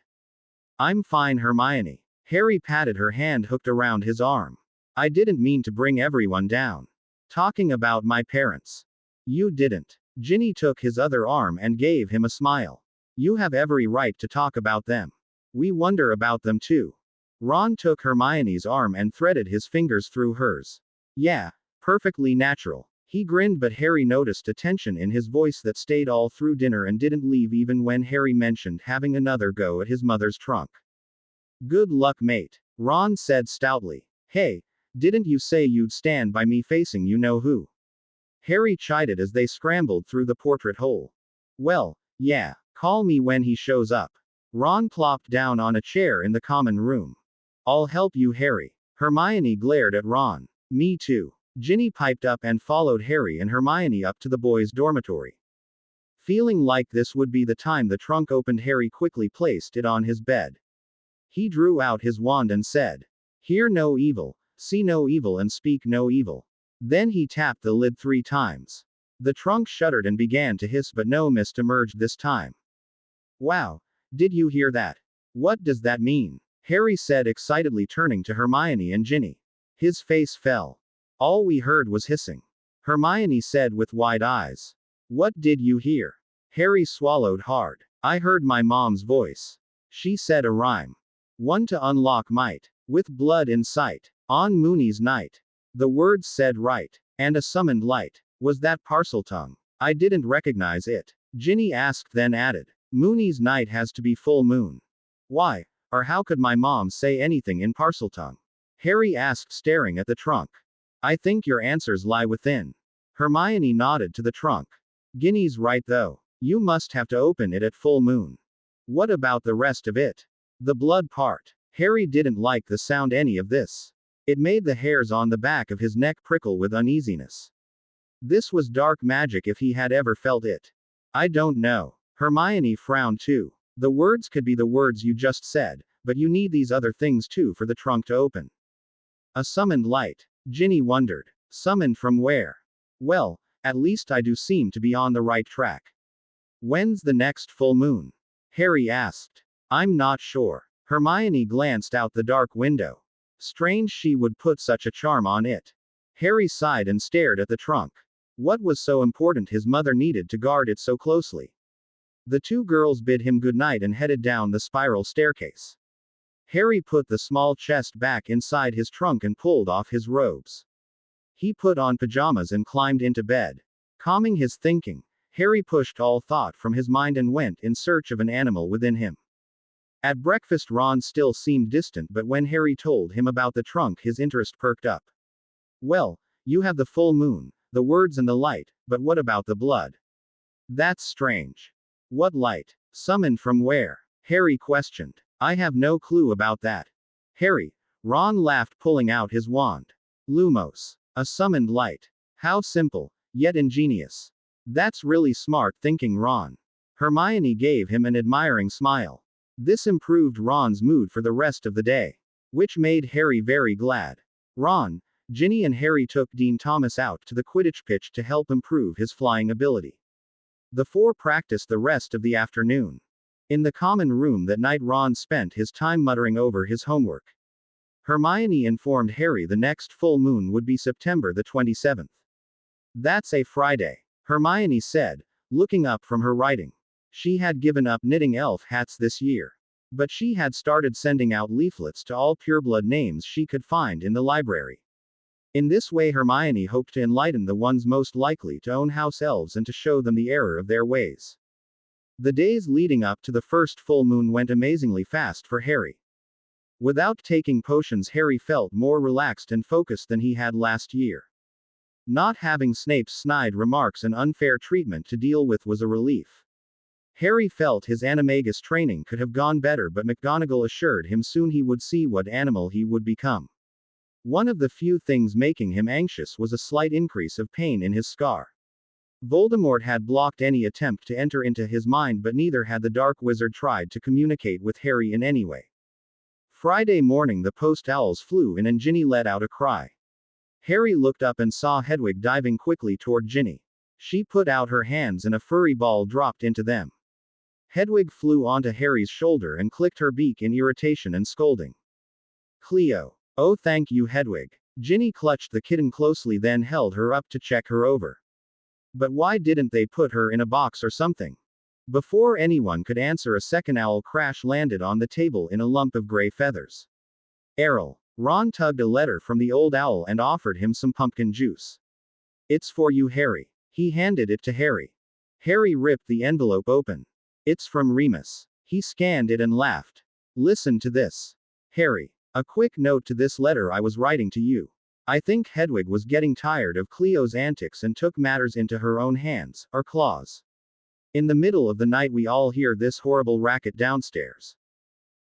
I'm fine, Hermione. Harry patted her hand hooked around his arm. I didn't mean to bring everyone down. Talking about my parents. You didn't. Ginny took his other arm and gave him a smile. You have every right to talk about them. We wonder about them too. Ron took Hermione's arm and threaded his fingers through hers. Yeah, perfectly natural. He grinned, but Harry noticed a tension in his voice that stayed all through dinner and didn't leave even when Harry mentioned having another go at his mother's trunk. Good luck, mate. Ron said stoutly. Hey, didn't you say you'd stand by me facing you know who? Harry chided as they scrambled through the portrait hole. Well, yeah, call me when he shows up. Ron plopped down on a chair in the common room. I'll help you, Harry. Hermione glared at Ron. Me too. Ginny piped up and followed Harry and Hermione up to the boys' dormitory. Feeling like this would be the time the trunk opened, Harry quickly placed it on his bed. He drew out his wand and said, "Hear no evil, see no evil and speak no evil." Then he tapped the lid 3 times. The trunk shuddered and began to hiss, but no mist emerged this time. "Wow, did you hear that? What does that mean?" Harry said excitedly, turning to Hermione and Ginny. His face fell. "All we heard was hissing," Hermione said with wide eyes. "What did you hear?" Harry swallowed hard. "I heard my mom's voice. She said a rhyme. One to unlock might. With blood in sight. On Mooney's night. The words said right. And a summoned light. Was that Parseltongue? I didn't recognize it." Ginny asked, then added, "Mooney's night has to be full moon." "Why? Or how could my mom say anything in Parseltongue?" Harry asked, staring at the trunk. "I think your answers lie within." Hermione nodded to the trunk. "Ginny's right though. You must have to open it at full moon." "What about the rest of it? The blood part?" Harry didn't like the sound any of this. It made the hairs on the back of his neck prickle with uneasiness. This was dark magic if he had ever felt it. "I don't know." Hermione frowned too. "The words could be the words you just said, but you need these other things too for the trunk to open." "A summoned light." Ginny wondered. "Summoned from where?" "Well, at least I do seem to be on the right track." "When's the next full moon?" Harry asked. "I'm not sure." Hermione glanced out the dark window. Strange she would put such a charm on it. Harry sighed and stared at the trunk. What was so important his mother needed to guard it so closely? The 2 girls bid him good night and headed down the spiral staircase. Harry put the small chest back inside his trunk and pulled off his robes. He put on pajamas and climbed into bed. Calming his thinking, Harry pushed all thought from his mind and went in search of an animal within him. At breakfast, Ron still seemed distant, but when Harry told him about the trunk, his interest perked up. "Well, you have the full moon, the words and the light, but what about the blood?" "That's strange." "What light? Summoned from where?" Harry questioned. "I have no clue about that." "Harry," Ron laughed, pulling out his wand. "Lumos. A summoned light. How simple, yet ingenious." "That's really smart thinking, Ron." Hermione gave him an admiring smile. This improved Ron's mood for the rest of the day, which made Harry very glad. Ron, Ginny and Harry took Dean Thomas out to the Quidditch pitch to help improve his flying ability. The 4 practiced the rest of the afternoon. In the common room that night, Ron spent his time muttering over his homework. Hermione informed Harry the next full moon would be September the 27th. "That's a Friday," Hermione said, looking up from her writing. She had given up knitting elf hats this year. But she had started sending out leaflets to all pureblood names she could find in the library. In this way, Hermione hoped to enlighten the ones most likely to own house elves and to show them the error of their ways. The days leading up to the first full moon went amazingly fast for Harry. Without taking potions, Harry felt more relaxed and focused than he had last year. Not having Snape's snide remarks and unfair treatment to deal with was a relief. Harry felt his animagus training could have gone better, but McGonagall assured him soon he would see what animal he would become. One of the few things making him anxious was a slight increase of pain in his scar. Voldemort had blocked any attempt to enter into his mind, but neither had the Dark Wizard tried to communicate with Harry in any way. Friday morning, the post owls flew in and Ginny let out a cry. Harry looked up and saw Hedwig diving quickly toward Ginny. She put out her hands and a furry ball dropped into them. Hedwig flew onto Harry's shoulder and clicked her beak in irritation and scolding. "Cleo. Oh, thank you, Hedwig." Ginny clutched the kitten closely, then held her up to check her over. "But why didn't they put her in a box or something?" Before anyone could answer, a second owl crash landed on the table in a lump of gray feathers. "Errol." Ron tugged a letter from the old owl and offered him some pumpkin juice. "It's for you, Harry." He handed it to Harry. Harry ripped the envelope open. "It's from Remus." He scanned it and laughed. "Listen to this. Harry. A quick note to this letter I was writing to you. I think Hedwig was getting tired of Cleo's antics and took matters into her own hands, or claws. In the middle of the night we all hear this horrible racket downstairs.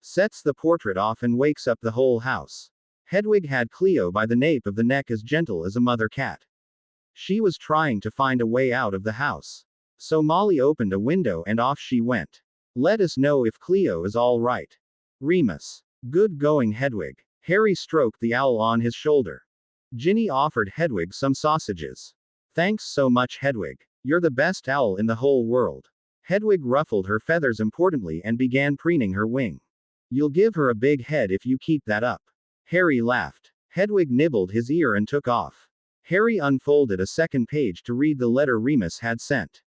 Sets the portrait off and wakes up the whole house. Hedwig had Cleo by the nape of the neck as gentle as a mother cat. She was trying to find a way out of the house. So Molly opened a window and off she went. Let us know if Cleo is all right. Remus. Good going, Hedwig. Harry stroked the owl on his shoulder. Ginny offered Hedwig some sausages. Thanks so much, Hedwig. You're the best owl in the whole world. Hedwig ruffled her feathers importantly and began preening her wing. You'll give her a big head if you keep that up. Harry laughed. Hedwig nibbled his ear and took off. Harry unfolded a second page to read the letter Remus had sent.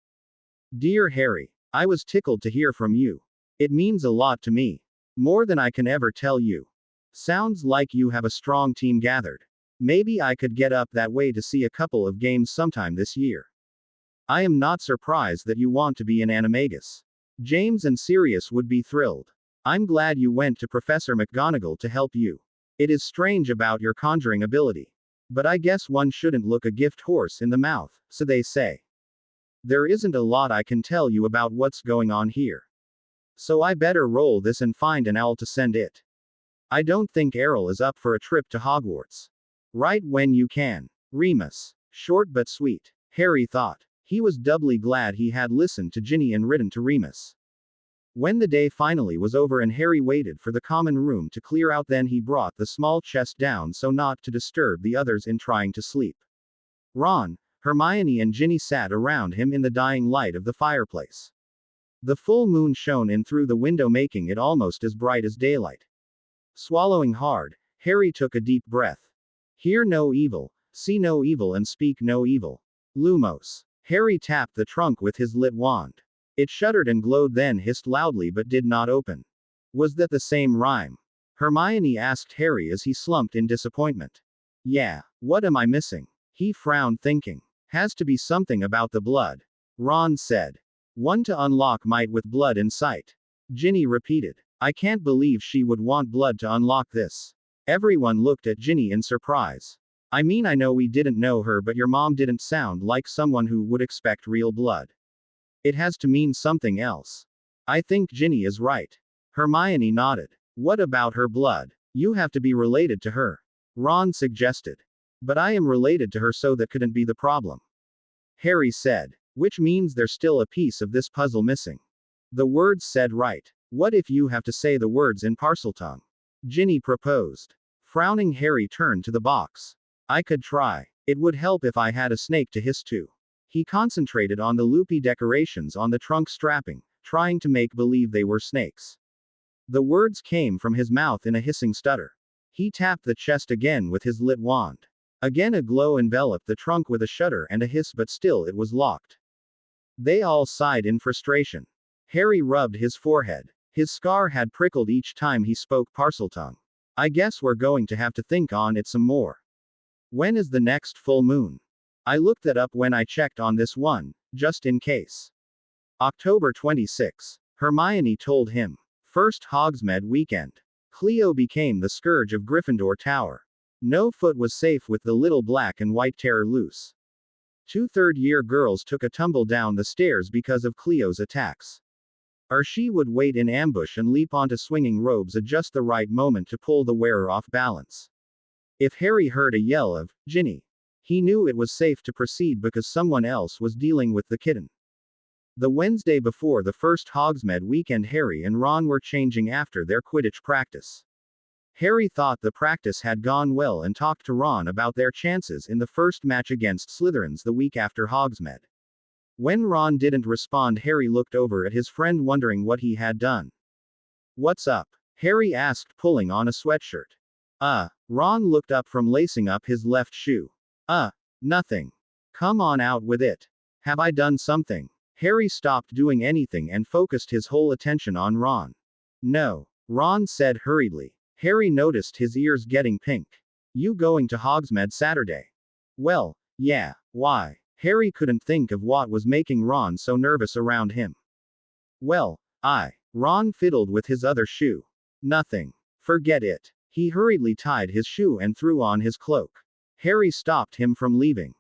Dear Harry, I was tickled to hear from you. It means a lot to me. More than I can ever tell you. Sounds like you have a strong team gathered. Maybe I could get up that way to see a couple of games sometime this year. I am not surprised that you want to be an animagus. James and Sirius would be thrilled. I'm glad you went to Professor McGonagall to help you. It is strange about your conjuring ability. But I guess one shouldn't look a gift horse in the mouth, so they say. There isn't a lot I can tell you about what's going on here. So I better roll this and find an owl to send it. I don't think Errol is up for a trip to Hogwarts. Right when you can. Remus. Short but sweet. Harry thought. He was doubly glad he had listened to Ginny and written to Remus. When the day finally was over and Harry waited for the common room to clear out, then he brought the small chest down so not to disturb the others in trying to sleep. Ron, Hermione and Ginny sat around him in the dying light of the fireplace. The full moon shone in through the window, making it almost as bright as daylight. Swallowing hard, Harry took a deep breath. Hear no evil, see no evil and speak no evil. Lumos. Harry tapped the trunk with his lit wand. It shuddered and glowed, then hissed loudly but did not open. Was that the same rhyme? Hermione asked Harry as he slumped in disappointment. Yeah, what am I missing? He frowned, thinking. Has to be something about the blood. Ron said. One to unlock might with blood in sight. Ginny repeated. I can't believe she would want blood to unlock this. Everyone looked at Ginny in surprise. I mean, I know we didn't know her, but your mom didn't sound like someone who would expect real blood. It has to mean something else. I think Ginny is right. Hermione nodded. What about her blood? You have to be related to her. Ron suggested. But I am related to her, so that couldn't be the problem. Harry said. Which means there's still a piece of this puzzle missing. The words said right. What if you have to say the words in Parseltongue? Ginny proposed. Frowning, Harry turned to the box. I could try. It would help if I had a snake to hiss to. He concentrated on the loopy decorations on the trunk strapping, trying to make believe they were snakes. The words came from his mouth in a hissing stutter. He tapped the chest again with his lit wand. Again a glow enveloped the trunk with a shudder and a hiss, but still it was locked. They all sighed in frustration. Harry rubbed his forehead. His scar had prickled each time he spoke Parseltongue. I guess we're going to have to think on it some more. When is the next full moon? I looked that up when I checked on this one, just in case. October 26. Hermione told him. First Hogsmeade weekend. Cleo became the scourge of Gryffindor Tower. No foot was safe with the little black and white terror loose. 2 third-year girls took a tumble down the stairs because of Cleo's attacks. Or she would wait in ambush and leap onto swinging robes at just the right moment to pull the wearer off balance. If Harry heard a yell of, Ginny, he knew it was safe to proceed because someone else was dealing with the kitten. The Wednesday before the first Hogsmeade weekend, Harry and Ron were changing after their Quidditch practice. Harry thought the practice had gone well and talked to Ron about their chances in the first match against Slytherins the week after Hogsmeade. When Ron didn't respond, Harry looked over at his friend, wondering what he had done. What's up? Harry asked, pulling on a sweatshirt. Ron looked up from lacing up his left shoe. Nothing. Come on, out with it. Have I done something? Harry stopped doing anything and focused his whole attention on Ron. No. Ron said hurriedly. Harry noticed his ears getting pink. You going to Hogsmeade Saturday? Well, yeah. Why? Harry couldn't think of what was making Ron so nervous around him. Well, Ron fiddled with his other shoe. Nothing. Forget it. He hurriedly tied his shoe and threw on his cloak. Harry stopped him from leaving.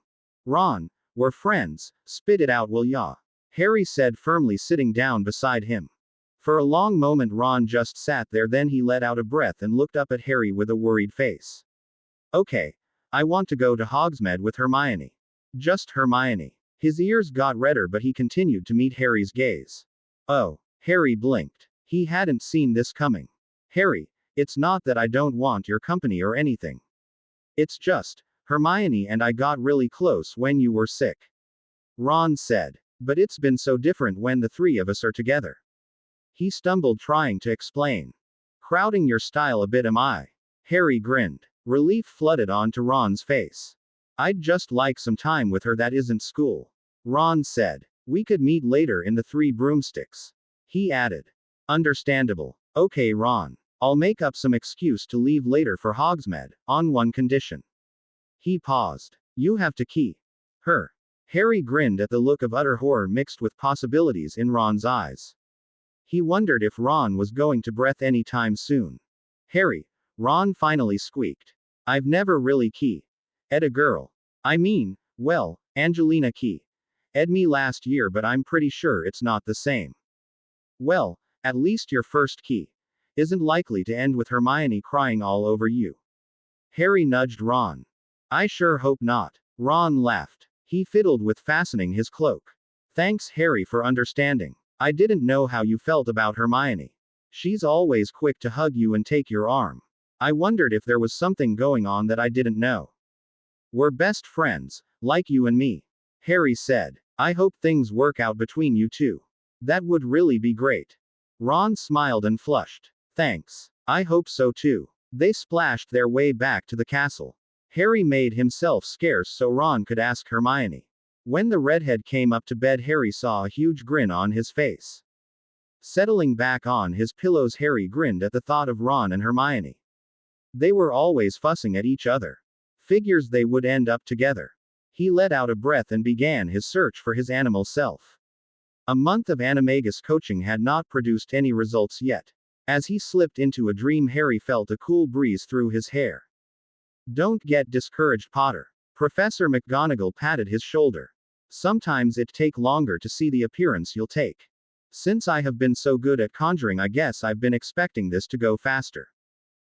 Ron, we're friends, spit it out, will ya? Harry said firmly, sitting down beside him. For a long moment Ron just sat there, then he let out a breath and looked up at Harry with a worried face. Okay. I want to go to Hogsmeade with Hermione. Just Hermione. His ears got redder, but he continued to meet Harry's gaze. Oh. Harry blinked. He hadn't seen this coming. Harry, it's not that I don't want your company or anything. It's just, Hermione and I got really close when you were sick. Ron said. But it's been so different when the three of us are together. He stumbled, trying to explain. Crowding your style a bit, am I? Harry grinned. Relief flooded onto Ron's face. I'd just like some time with her that isn't school. Ron said. We could meet later in the Three Broomsticks. He added. Understandable. Okay, Ron. I'll make up some excuse to leave later for Hogsmeade, on one condition. He paused. You have to keep her. Harry grinned at the look of utter horror mixed with possibilities in Ron's eyes. He wondered if Ron was going to breath any time soon. Harry, Ron finally squeaked. I've never really ed a girl. I mean, well, Angelina ed me last year, but I'm pretty sure it's not the same. Well, at least your first isn't likely to end with Hermione crying all over you. Harry nudged Ron. I sure hope not. Ron laughed. He fiddled with fastening his cloak. Thanks, Harry, for understanding. I didn't know how you felt about Hermione. She's always quick to hug you and take your arm. I wondered if there was something going on that I didn't know. We're best friends, like you and me. Harry said. I hope things work out between you two. That would really be great. Ron smiled and flushed. Thanks. I hope so too. They splashed their way back to the castle. Harry made himself scarce so Ron could ask Hermione. When the redhead came up to bed, Harry saw a huge grin on his face. Settling back on his pillows, Harry grinned at the thought of Ron and Hermione. They were always fussing at each other. Figures they would end up together. He let out a breath and began his search for his animal self. A month of animagus coaching had not produced any results yet. As he slipped into a dream, Harry felt a cool breeze through his hair. Don't get discouraged, Potter. Professor McGonagall patted his shoulder. Sometimes it take longer to see the appearance you'll take. Since I have been so good at conjuring, I guess I've been expecting this to go faster.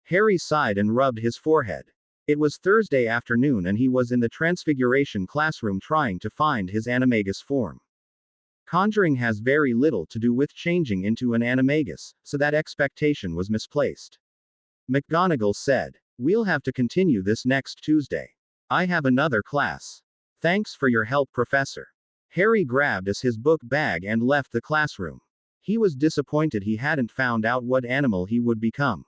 Harry sighed and rubbed his forehead. It was Thursday afternoon and he was in the Transfiguration classroom trying to find his animagus form. Conjuring has very little to do with changing into an animagus, so that expectation was misplaced. McGonagall said. We'll have to continue this next Tuesday. I have another class. Thanks for your help, Professor. Harry grabbed his book bag and left the classroom. He was disappointed he hadn't found out what animal he would become.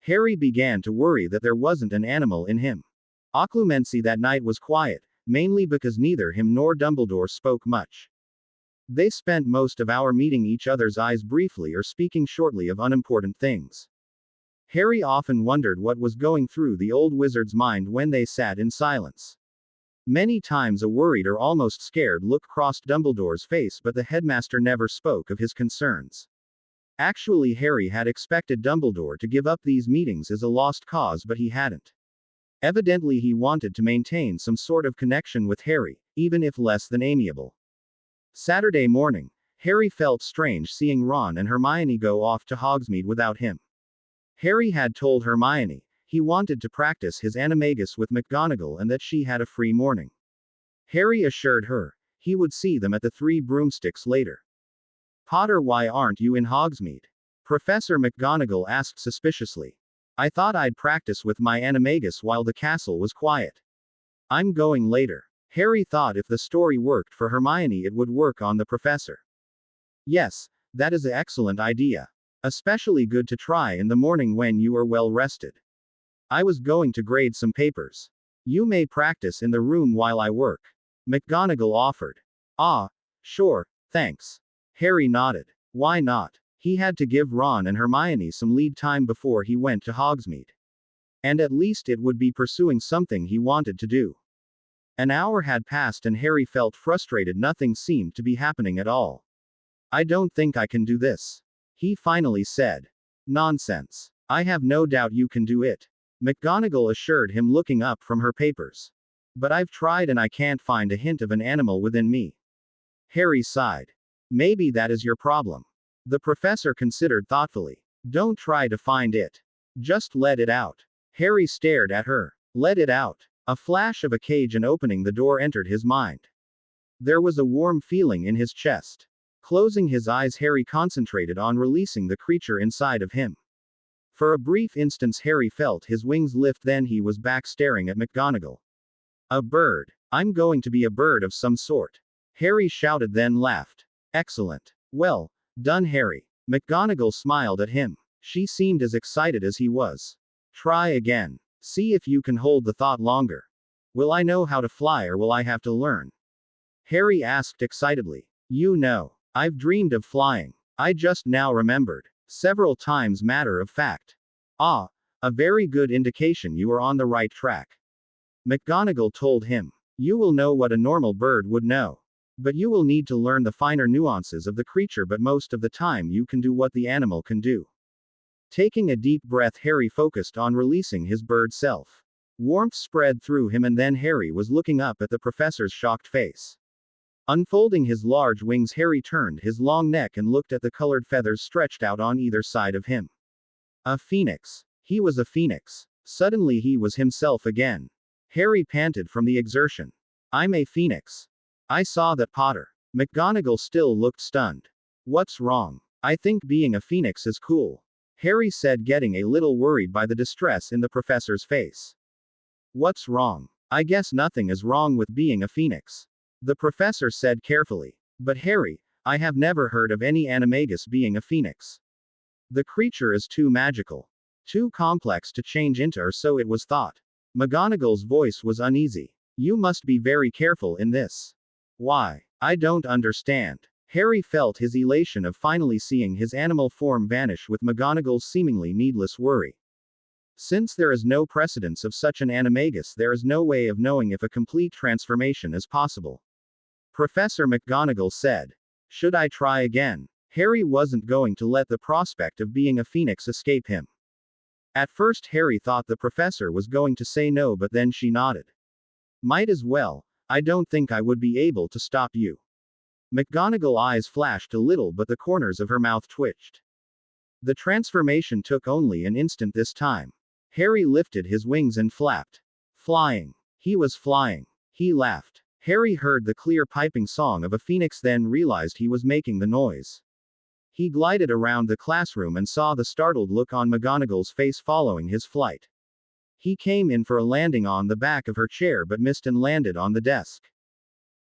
Harry began to worry that there wasn't an animal in him. Occlumency that night was quiet, mainly because neither him nor Dumbledore spoke much. They spent most of our meeting each other's eyes briefly or speaking shortly of unimportant things. Harry often wondered what was going through the old wizard's mind when they sat in silence. Many times a worried or almost scared look crossed Dumbledore's face, but the headmaster never spoke of his concerns. Actually, Harry had expected Dumbledore to give up these meetings as a lost cause, but he hadn't. Evidently, he wanted to maintain some sort of connection with Harry, even if less than amiable. Saturday morning, Harry felt strange seeing Ron and Hermione go off to Hogsmeade without him. Harry had told Hermione he wanted to practice his animagus with McGonagall and that she had a free morning. Harry assured her he would see them at the Three Broomsticks later. Potter, why aren't you in Hogsmeade? Professor McGonagall asked suspiciously. I thought I'd practice with my animagus while the castle was quiet. I'm going later. Harry thought if the story worked for Hermione, it would work on the professor. Yes, that is an excellent idea. Especially good to try in the morning when you are well rested. I was going to grade some papers. You may practice in the room while I work. McGonagall offered. Ah, sure, thanks. Harry nodded. Why not? He had to give Ron and Hermione some lead time before he went to Hogsmeade. And at least it would be pursuing something he wanted to do. An hour had passed and Harry felt frustrated. Nothing seemed to be happening at all. I don't think I can do this. He finally said. Nonsense. I have no doubt you can do it. McGonagall assured him, looking up from her papers. But I've tried and I can't find a hint of an animal within me. Harry sighed. Maybe that is your problem. The professor considered thoughtfully. Don't try to find it. Just let it out. Harry stared at her. Let it out. A flash of a cage and opening the door entered his mind. There was a warm feeling in his chest. Closing his eyes, Harry concentrated on releasing the creature inside of him. For a brief instant, Harry felt his wings lift, then he was back staring at McGonagall. A bird. I'm going to be a bird of some sort. Harry shouted, then laughed. Excellent. Well done, Harry. McGonagall smiled at him. She seemed as excited as he was. Try again. See if you can hold the thought longer. Will I know how to fly or will I have to learn? Harry asked excitedly. You know, I've dreamed of flying. I just now remembered. Several times, matter of fact. Ah, a very good indication you are on the right track. McGonagall told him. You will know what a normal bird would know. But you will need to learn the finer nuances of the creature, but most of the time you can do what the animal can do. Taking a deep breath, Harry focused on releasing his bird self. Warmth spread through him, and then Harry was looking up at the professor's shocked face. Unfolding his large wings, Harry turned his long neck and looked at the colored feathers stretched out on either side of him. A phoenix. He was a phoenix. Suddenly he was himself again. Harry panted from the exertion. I'm a phoenix. I saw that, Potter. McGonagall still looked stunned. What's wrong? I think being a phoenix is cool, Harry said, getting a little worried by the distress in the professor's face. What's wrong? I guess nothing is wrong with being a phoenix, the professor said carefully. But Harry, I have never heard of any animagus being a phoenix. The creature is too magical, too complex to change into, or so it was thought. McGonagall's voice was uneasy. You must be very careful in this. Why? I don't understand. Harry felt his elation of finally seeing his animal form vanish with McGonagall's seemingly needless worry. Since there is no precedence of such an animagus, there is no way of knowing if a complete transformation is possible. Professor McGonagall said. Should I try again? Harry wasn't going to let the prospect of being a phoenix escape him. At first Harry thought the professor was going to say no, but then she nodded. Might as well. I don't think I would be able to stop you. McGonagall's eyes flashed a little, but the corners of her mouth twitched. The transformation took only an instant this time. Harry lifted his wings and flapped. Flying. He was flying. He laughed. Harry heard the clear piping song of a phoenix, then realized he was making the noise. He glided around the classroom and saw the startled look on McGonagall's face following his flight. He came in for a landing on the back of her chair but missed and landed on the desk.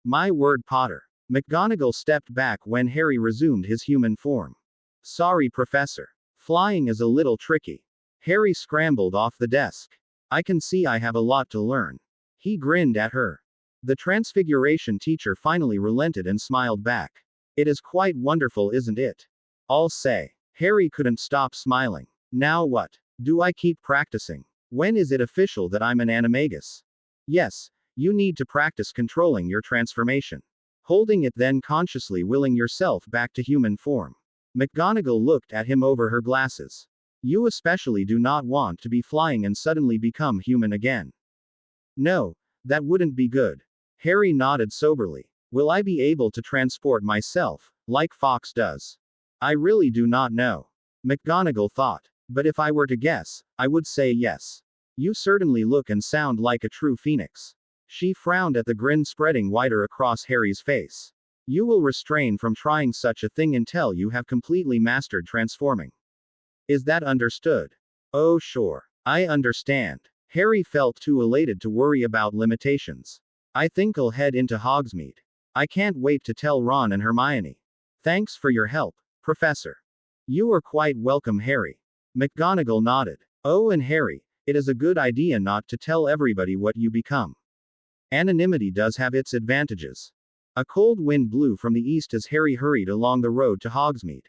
My word, Potter. McGonagall stepped back when Harry resumed his human form. Sorry, Professor. Flying is a little tricky. Harry scrambled off the desk. I can see I have a lot to learn. He grinned at her. The Transfiguration teacher finally relented and smiled back. It is quite wonderful, isn't it? I'll say. Harry couldn't stop smiling. Now what? Do I keep practicing? When is it official that I'm an animagus? Yes, you need to practice controlling your transformation. Holding it, then consciously willing yourself back to human form. McGonagall looked at him over her glasses. You especially do not want to be flying and suddenly become human again. No, that wouldn't be good. Harry nodded soberly. Will I be able to transport myself, like Fox does? I really do not know, McGonagall thought. But if I were to guess, I would say yes. You certainly look and sound like a true phoenix. She frowned at the grin spreading wider across Harry's face. You will refrain from trying such a thing until you have completely mastered transforming. Is that understood? Oh, sure. I understand. Harry felt too elated to worry about limitations. I think I'll head into Hogsmeade. I can't wait to tell Ron and Hermione. Thanks for your help, Professor. You are quite welcome, Harry. McGonagall nodded. Oh, and Harry, it is a good idea not to tell everybody what you become. Anonymity does have its advantages. A cold wind blew from the east as Harry hurried along the road to Hogsmeade.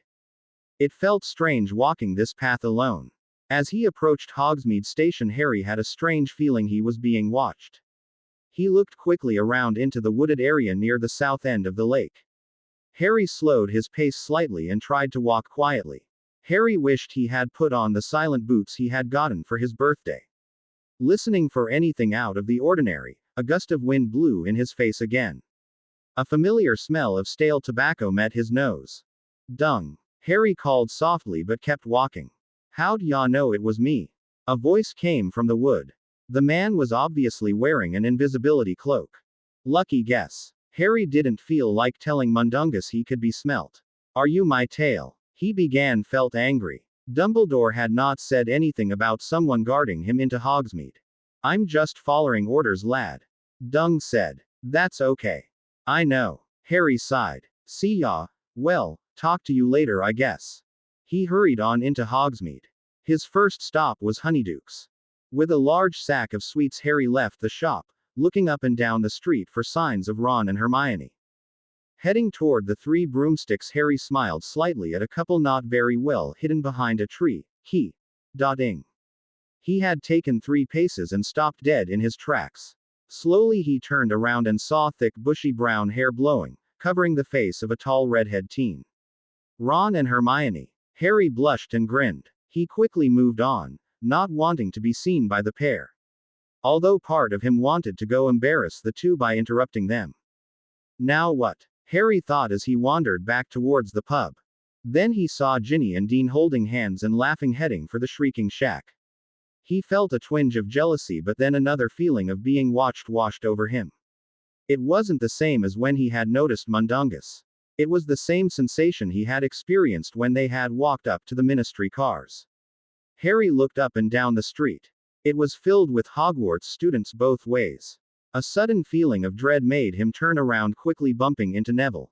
It felt strange walking this path alone. As he approached Hogsmeade Station, Harry had a strange feeling he was being watched. He looked quickly around into the wooded area near the south end of the lake. Harry slowed his pace slightly and tried to walk quietly. Harry wished he had put on the silent boots he had gotten for his birthday. Listening for anything out of the ordinary, a gust of wind blew in his face again. A familiar smell of stale tobacco met his nose. Dung. Harry called softly but kept walking. How'd ya know it was me? A voice came from the wood. The man was obviously wearing an invisibility cloak. Lucky guess. Harry didn't feel like telling Mundungus he could be smelt. Are you my tail? He began felt angry. Dumbledore had not said anything about someone guarding him into Hogsmeade. I'm just following orders, lad. Dung said. That's okay. I know. Harry sighed. See ya. Well, talk to you later, I guess. He hurried on into Hogsmeade. His first stop was Honeyduke's. With a large sack of sweets, Harry left the shop, looking up and down the street for signs of Ron and Hermione. Heading toward the three broomsticks, Harry smiled slightly at a couple not very well hidden behind a tree. He had taken 3 paces and stopped dead in his tracks. Slowly he turned around and saw thick bushy brown hair blowing, covering the face of a tall redhead teen. Ron and Hermione. Harry blushed and grinned. He quickly moved on, not wanting to be seen by the pair. Although part of him wanted to go embarrass the two by interrupting them. Now what? Harry thought as he wandered back towards the pub. Then he saw Ginny and Dean holding hands and laughing, heading for the Shrieking Shack. He felt a twinge of jealousy, but then another feeling of being watched washed over him. It wasn't the same as when he had noticed Mundungus. It was the same sensation he had experienced when they had walked up to the ministry cars. Harry looked up and down the street. It was filled with Hogwarts students both ways. A sudden feeling of dread made him turn around quickly, bumping into Neville.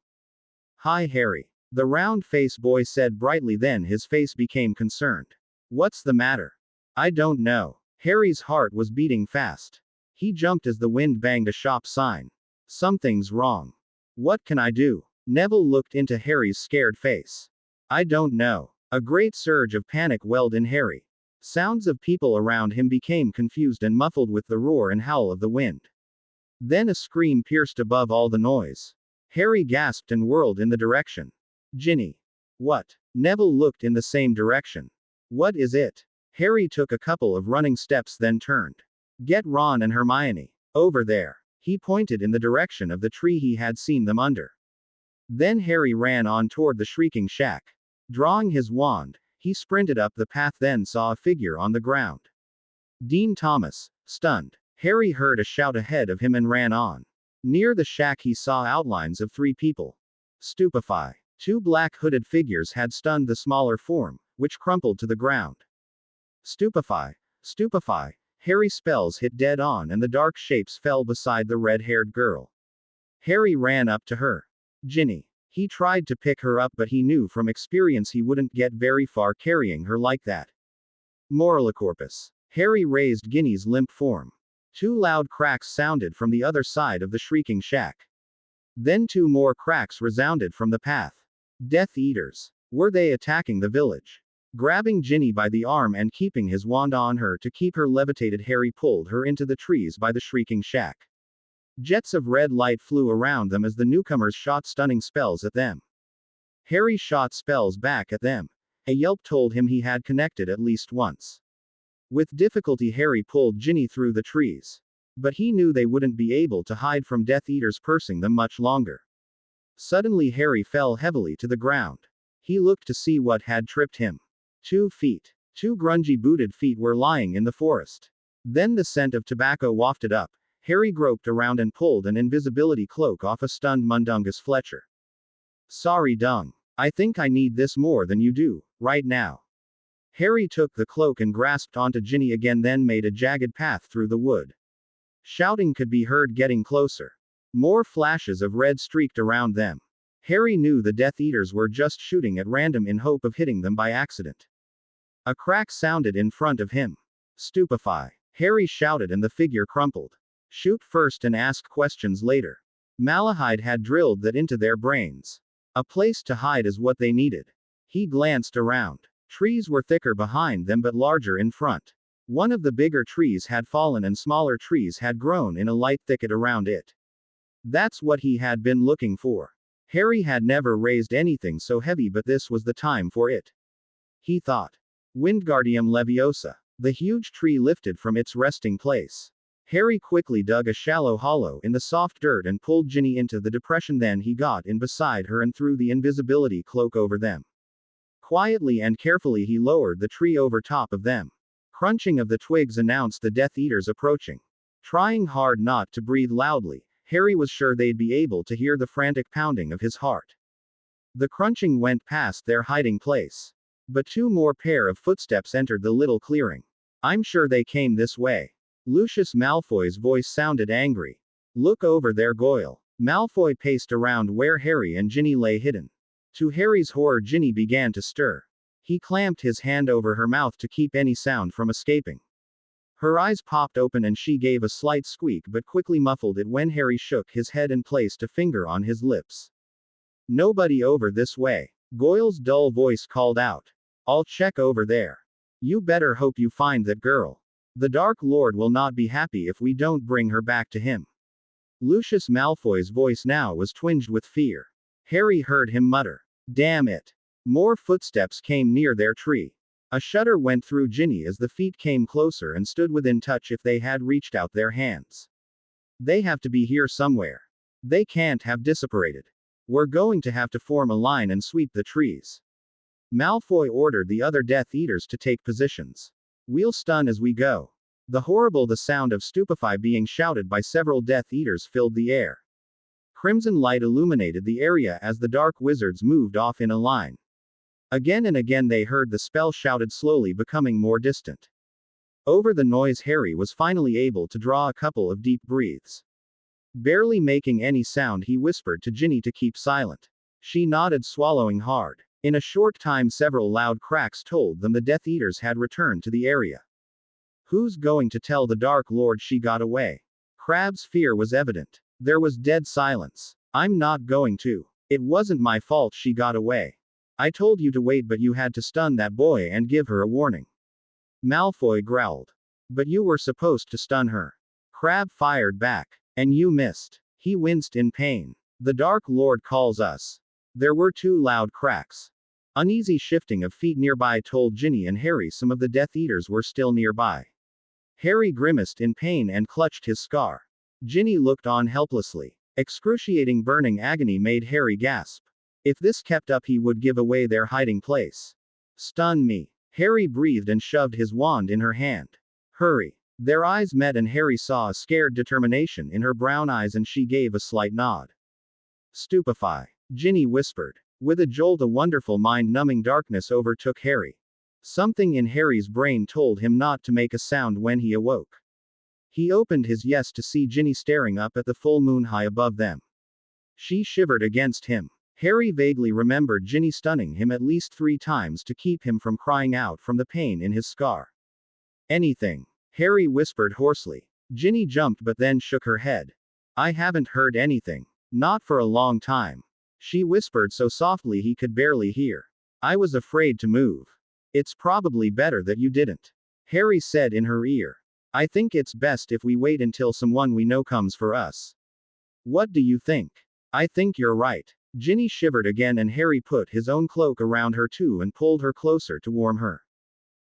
Hi, Harry. The round-faced boy said brightly, then his face became concerned. What's the matter? I don't know. Harry's heart was beating fast. He jumped as the wind banged a shop sign. Something's wrong. What can I do? Neville looked into Harry's scared face. I don't know. A great surge of panic welled in Harry. Sounds of people around him became confused and muffled with the roar and howl of the wind. Then a scream pierced above all the noise. Harry gasped and whirled in the direction. Ginny. What? Neville looked in the same direction. What is it? Harry took a couple of running steps, then turned. Get Ron and Hermione. Over there. He pointed in the direction of the tree he had seen them under. Then Harry ran on toward the Shrieking Shack. Drawing his wand, he sprinted up the path, then saw a figure on the ground. Dean Thomas. Stunned. Harry heard a shout ahead of him and ran on. Near the shack he saw outlines of 3 people. Stupefy. 2 black hooded figures had stunned the smaller form, which crumpled to the ground. Stupefy. Stupefy. Harry's spells hit dead on and the dark shapes fell beside the red-haired girl. Harry ran up to her. Ginny. He tried to pick her up, but he knew from experience he wouldn't get very far carrying her like that. Moralicorpus. Harry raised Ginny's limp form. 2 loud cracks sounded from the other side of the Shrieking Shack. Then 2 more cracks resounded from the path. Death Eaters. Were they attacking the village? Grabbing Ginny by the arm and keeping his wand on her to keep her levitated, Harry pulled her into the trees by the Shrieking Shack. Jets of red light flew around them as the newcomers shot stunning spells at them. Harry shot spells back at them. A yelp told him he had connected at least once. With difficulty, Harry pulled Ginny through the trees. But he knew they wouldn't be able to hide from Death Eaters pursuing them much longer. Suddenly Harry fell heavily to the ground. He looked to see what had tripped him. 2 feet. 2 grungy booted feet were lying in the forest. Then the scent of tobacco wafted up. Harry groped around and pulled an invisibility cloak off a stunned Mundungus Fletcher. Sorry, Dung. I think I need this more than you do, right now. Harry took the cloak and grasped onto Ginny again, then made a jagged path through the wood. Shouting could be heard getting closer. More flashes of red streaked around them. Harry knew the Death Eaters were just shooting at random in hope of hitting them by accident. A crack sounded in front of him. Stupefy. Harry shouted and the figure crumpled. Shoot first and ask questions later. Malahide had drilled that into their brains. A place to hide is what they needed. He glanced around. Trees were thicker behind them but larger in front. One of the bigger trees had fallen and smaller trees had grown in a light thicket around it. That's what he had been looking for. Harry had never raised anything so heavy, but this was the time for it. He thought. Wingardium Leviosa. The huge tree lifted from its resting place. Harry quickly dug a shallow hollow in the soft dirt and pulled Ginny into the depression, then he got in beside her and threw the invisibility cloak over them. Quietly and carefully he lowered the tree over top of them. crunching of the twigs announced the Death Eaters approaching. Trying hard not to breathe loudly, Harry was sure they'd be able to hear the frantic pounding of his heart. The crunching went past their hiding place. But two more pair of footsteps entered the little clearing. I'm sure they came this way. Lucius Malfoy's voice sounded angry. Look over there, Goyle. Malfoy paced around where Harry and Ginny lay hidden. To Harry's horror, Ginny began to stir. He clamped his hand over her mouth to keep any sound from escaping. Her eyes popped open and she gave a slight squeak but quickly muffled it when Harry shook his head and placed a finger on his lips. Nobody over this way. Goyle's dull voice called out. I'll check over there. You better hope you find that girl. The Dark Lord will not be happy if we don't bring her back to him. Lucius Malfoy's voice now was twinged with fear. Harry heard him mutter, damn it. More footsteps came near their tree. A shudder went through Ginny as the feet came closer and stood within touch if they had reached out their hands. They have to be here somewhere. They can't have disapparated. We're going to have to form a line and sweep the trees. Malfoy ordered the other Death Eaters to take positions. We'll stun as we go. The sound of stupefy being shouted by several Death Eaters filled the air. Crimson light illuminated the area as the dark wizards moved off in a line. Again and again they heard the spell shouted, slowly becoming more distant. Over the noise, Harry was finally able to draw a couple of deep breaths. Barely making any sound, he whispered to Ginny to keep silent. She nodded, swallowing hard. In a short time several loud cracks told them the Death Eaters had returned to the area. Who's going to tell the Dark Lord she got away? Crabbe's fear was evident. There was dead silence. I'm not going to. It wasn't my fault she got away. I told you to wait, but you had to stun that boy and give her a warning. Malfoy growled. But you were supposed to stun her. Crabbe fired back. And you missed. He winced in pain. The Dark Lord calls us. There were two loud cracks. Uneasy shifting of feet nearby told Ginny and Harry some of the Death Eaters were still nearby. Harry grimaced in pain and clutched his scar. Ginny looked on helplessly. Excruciating burning agony made Harry gasp. If this kept up, he would give away their hiding place. Stun me. Harry breathed and shoved his wand in her hand. Hurry. Their eyes met and Harry saw a scared determination in her brown eyes and she gave a slight nod. Stupefy. Ginny whispered. With a jolt, a wonderful mind-numbing darkness overtook Harry. Something in Harry's brain told him not to make a sound when he awoke. He opened his eyes to see Ginny staring up at the full moon high above them. She shivered against him. Harry vaguely remembered Ginny stunning him at least 3 times to keep him from crying out from the pain in his scar. Anything. Harry whispered hoarsely. Ginny jumped but then shook her head. I haven't heard anything. Not for a long time. She whispered so softly he could barely hear. I was afraid to move. It's probably better that you didn't. Harry said in her ear. I think it's best if we wait until someone we know comes for us. What do you think? I think you're right. Ginny shivered again and Harry put his own cloak around her too and pulled her closer to warm her.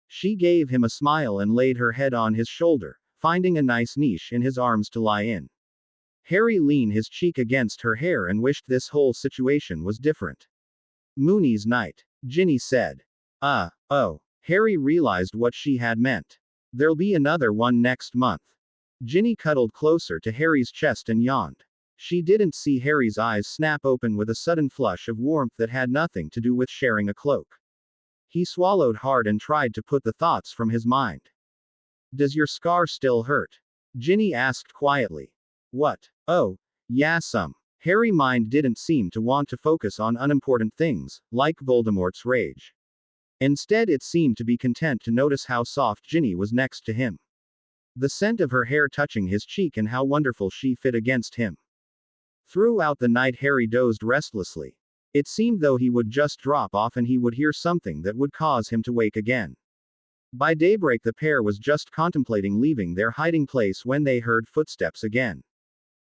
She gave him a smile and laid her head on his shoulder, finding a nice niche in his arms to lie in. Harry leaned his cheek against her hair and wished this whole situation was different. Mooney's night. Ginny said. Oh. Harry realized what she had meant. There'll be another one next month. Ginny cuddled closer to Harry's chest and yawned. She didn't see Harry's eyes snap open with a sudden flush of warmth that had nothing to do with sharing a cloak. He swallowed hard and tried to put the thoughts from his mind. Does your scar still hurt? Ginny asked quietly. What? Oh, yeah, some. Harry's mind didn't seem to want to focus on unimportant things, like Voldemort's rage. Instead, it seemed to be content to notice how soft Ginny was next to him. The scent of her hair touching his cheek and how wonderful she fit against him. Throughout the night, Harry dozed restlessly. It seemed though he would just drop off and he would hear something that would cause him to wake again. By daybreak, the pair was just contemplating leaving their hiding place when they heard footsteps again.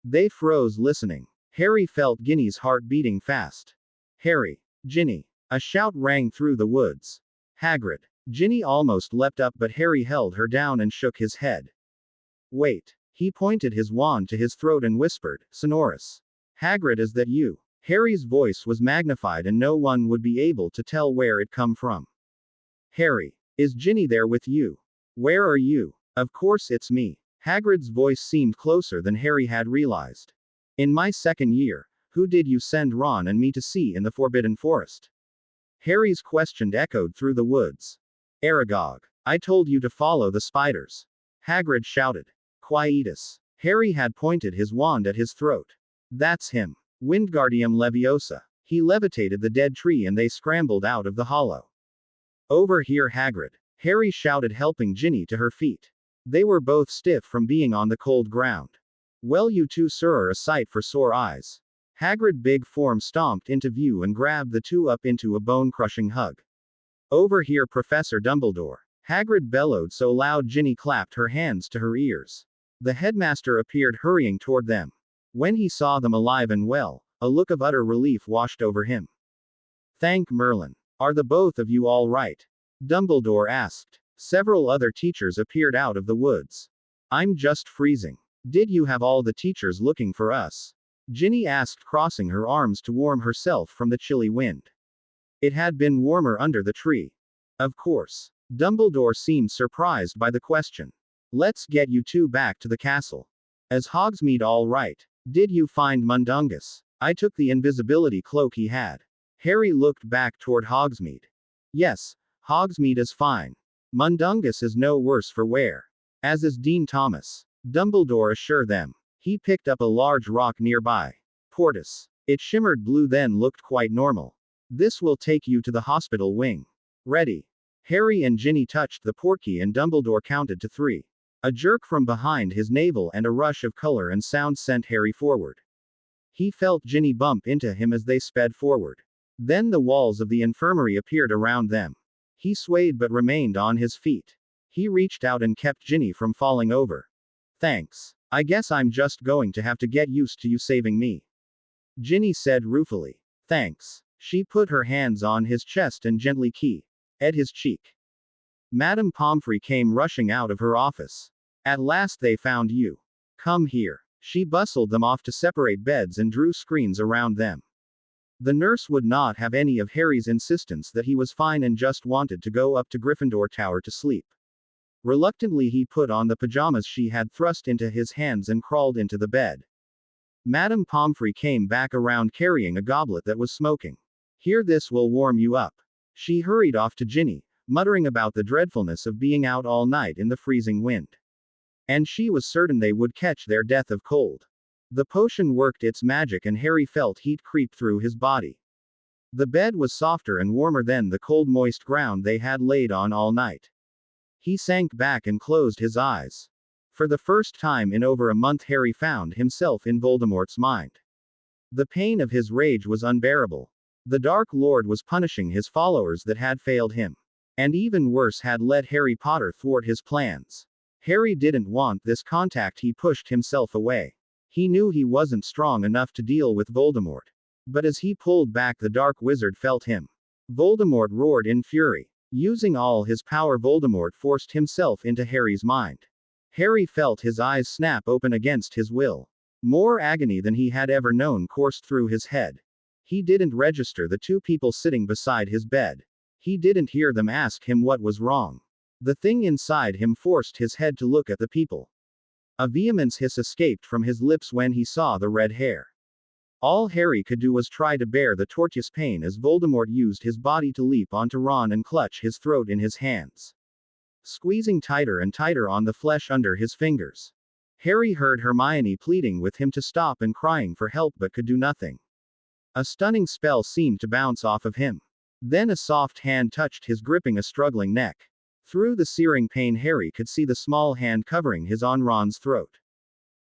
They froze, listening. Harry felt Ginny's heart beating fast. Harry. Ginny. A shout rang through the woods. Hagrid. Ginny almost leapt up, but Harry held her down and shook his head. Wait. He pointed his wand to his throat and whispered, sonorous. Hagrid, is that you? Harry's voice was magnified and no one would be able to tell where it come from. Harry. Is Ginny there with you? Where are you? Of course it's me. Hagrid's voice seemed closer than Harry had realized. In my second year, who did you send Ron and me to see in the Forbidden Forest? Harry's question echoed through the woods. Aragog. I told you to follow the spiders. Hagrid shouted. Quietus. Harry had pointed his wand at his throat. That's him. Wingardium Leviosa. He levitated the dead tree and they scrambled out of the hollow. Over here, Hagrid. Harry shouted, helping Ginny to her feet. They were both stiff from being on the cold ground. Well, you two, sir, are a sight for sore eyes. Hagrid's big form stomped into view and grabbed the two up into a bone-crushing hug. Over here, Professor Dumbledore. Hagrid bellowed so loud Ginny clapped her hands to her ears. The headmaster appeared, hurrying toward them. When he saw them alive and well, a look of utter relief washed over him. Thank Merlin. Are the both of you all right? Dumbledore asked. Several other teachers appeared out of the woods. I'm just freezing. Did you have all the teachers looking for us? Ginny asked, crossing her arms to warm herself from the chilly wind. It had been warmer under the tree. Of course. Dumbledore seemed surprised by the question. Let's get you two back to the castle. Is Hogsmeade all right? Did you find Mundungus? I took the invisibility cloak he had. Harry looked back toward Hogsmeade. Yes, Hogsmeade is fine. Mundungus is no worse for wear. As is Dean Thomas. Dumbledore assured them. He picked up a large rock nearby. Portus. It shimmered blue, then looked quite normal. This will take you to the hospital wing. Ready. Harry and Ginny touched the portkey and Dumbledore counted to 3. A jerk from behind his navel and a rush of color and sound sent Harry forward. He felt Ginny bump into him as they sped forward. Then the walls of the infirmary appeared around them. He swayed but remained on his feet. He reached out and kept Ginny from falling over. Thanks. I guess I'm just going to have to get used to you saving me. Ginny said ruefully. Thanks. She put her hands on his chest and gently kissed his cheek. Madame Pomfrey came rushing out of her office. At last they found you. Come here. She bustled them off to separate beds and drew screens around them. The nurse would not have any of Harry's insistence that he was fine and just wanted to go up to Gryffindor Tower to sleep. Reluctantly he put on the pajamas she had thrust into his hands and crawled into the bed. Madame Pomfrey came back around carrying a goblet that was smoking. Here, this will warm you up. She hurried off to Ginny, muttering about the dreadfulness of being out all night in the freezing wind. And she was certain they would catch their death of cold. The potion worked its magic and Harry felt heat creep through his body. The bed was softer and warmer than the cold, moist ground they had laid on all night. He sank back and closed his eyes. For the first time in over a month, Harry found himself in Voldemort's mind. The pain of his rage was unbearable. The Dark Lord was punishing his followers that had failed him. And even worse, had let Harry Potter thwart his plans. Harry didn't want this contact. He pushed himself away. He knew he wasn't strong enough to deal with Voldemort. But as he pulled back, the Dark Wizard felt him. Voldemort roared in fury. Using all his power, Voldemort forced himself into Harry's mind. Harry felt his eyes snap open against his will. More agony than he had ever known coursed through his head. He didn't register the two people sitting beside his bed. He didn't hear them ask him what was wrong. The thing inside him forced his head to look at the people. A vehement hiss escaped from his lips when he saw the red hair. All Harry could do was try to bear the torturous pain as Voldemort used his body to leap onto Ron and clutch his throat in his hands, squeezing tighter and tighter on the flesh under his fingers. Harry heard Hermione pleading with him to stop and crying for help but could do nothing. A stunning spell seemed to bounce off of him. Then a soft hand touched his, gripping a struggling neck. Through the searing pain, Harry could see the small hand covering his on Ron's throat.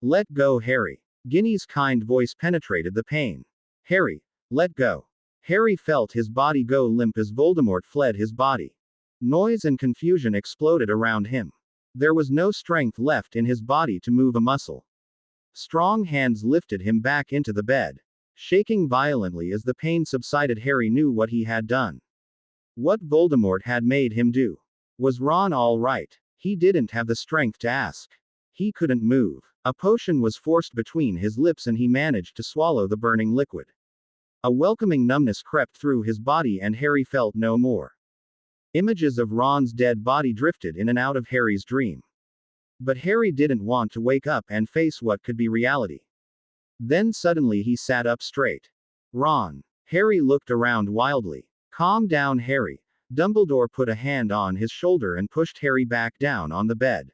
Let go, Harry. Ginny's kind voice penetrated the pain. Harry, let go. Harry felt his body go limp as Voldemort fled his body. Noise and confusion exploded around him. There was no strength left in his body to move a muscle. Strong hands lifted him back into the bed. Shaking violently as the pain subsided, Harry knew what he had done. What Voldemort had made him do. Was Ron all right? He didn't have the strength to ask. He couldn't move. A potion was forced between his lips and he managed to swallow the burning liquid. A welcoming numbness crept through his body and Harry felt no more Images of Ron's dead body drifted in and out of Harry's dream. But Harry didn't want to wake up and face what could be reality. Then suddenly he sat up straight. Ron. Harry looked around wildly. Calm down, Harry. Dumbledore put a hand on his shoulder and pushed Harry back down on the bed.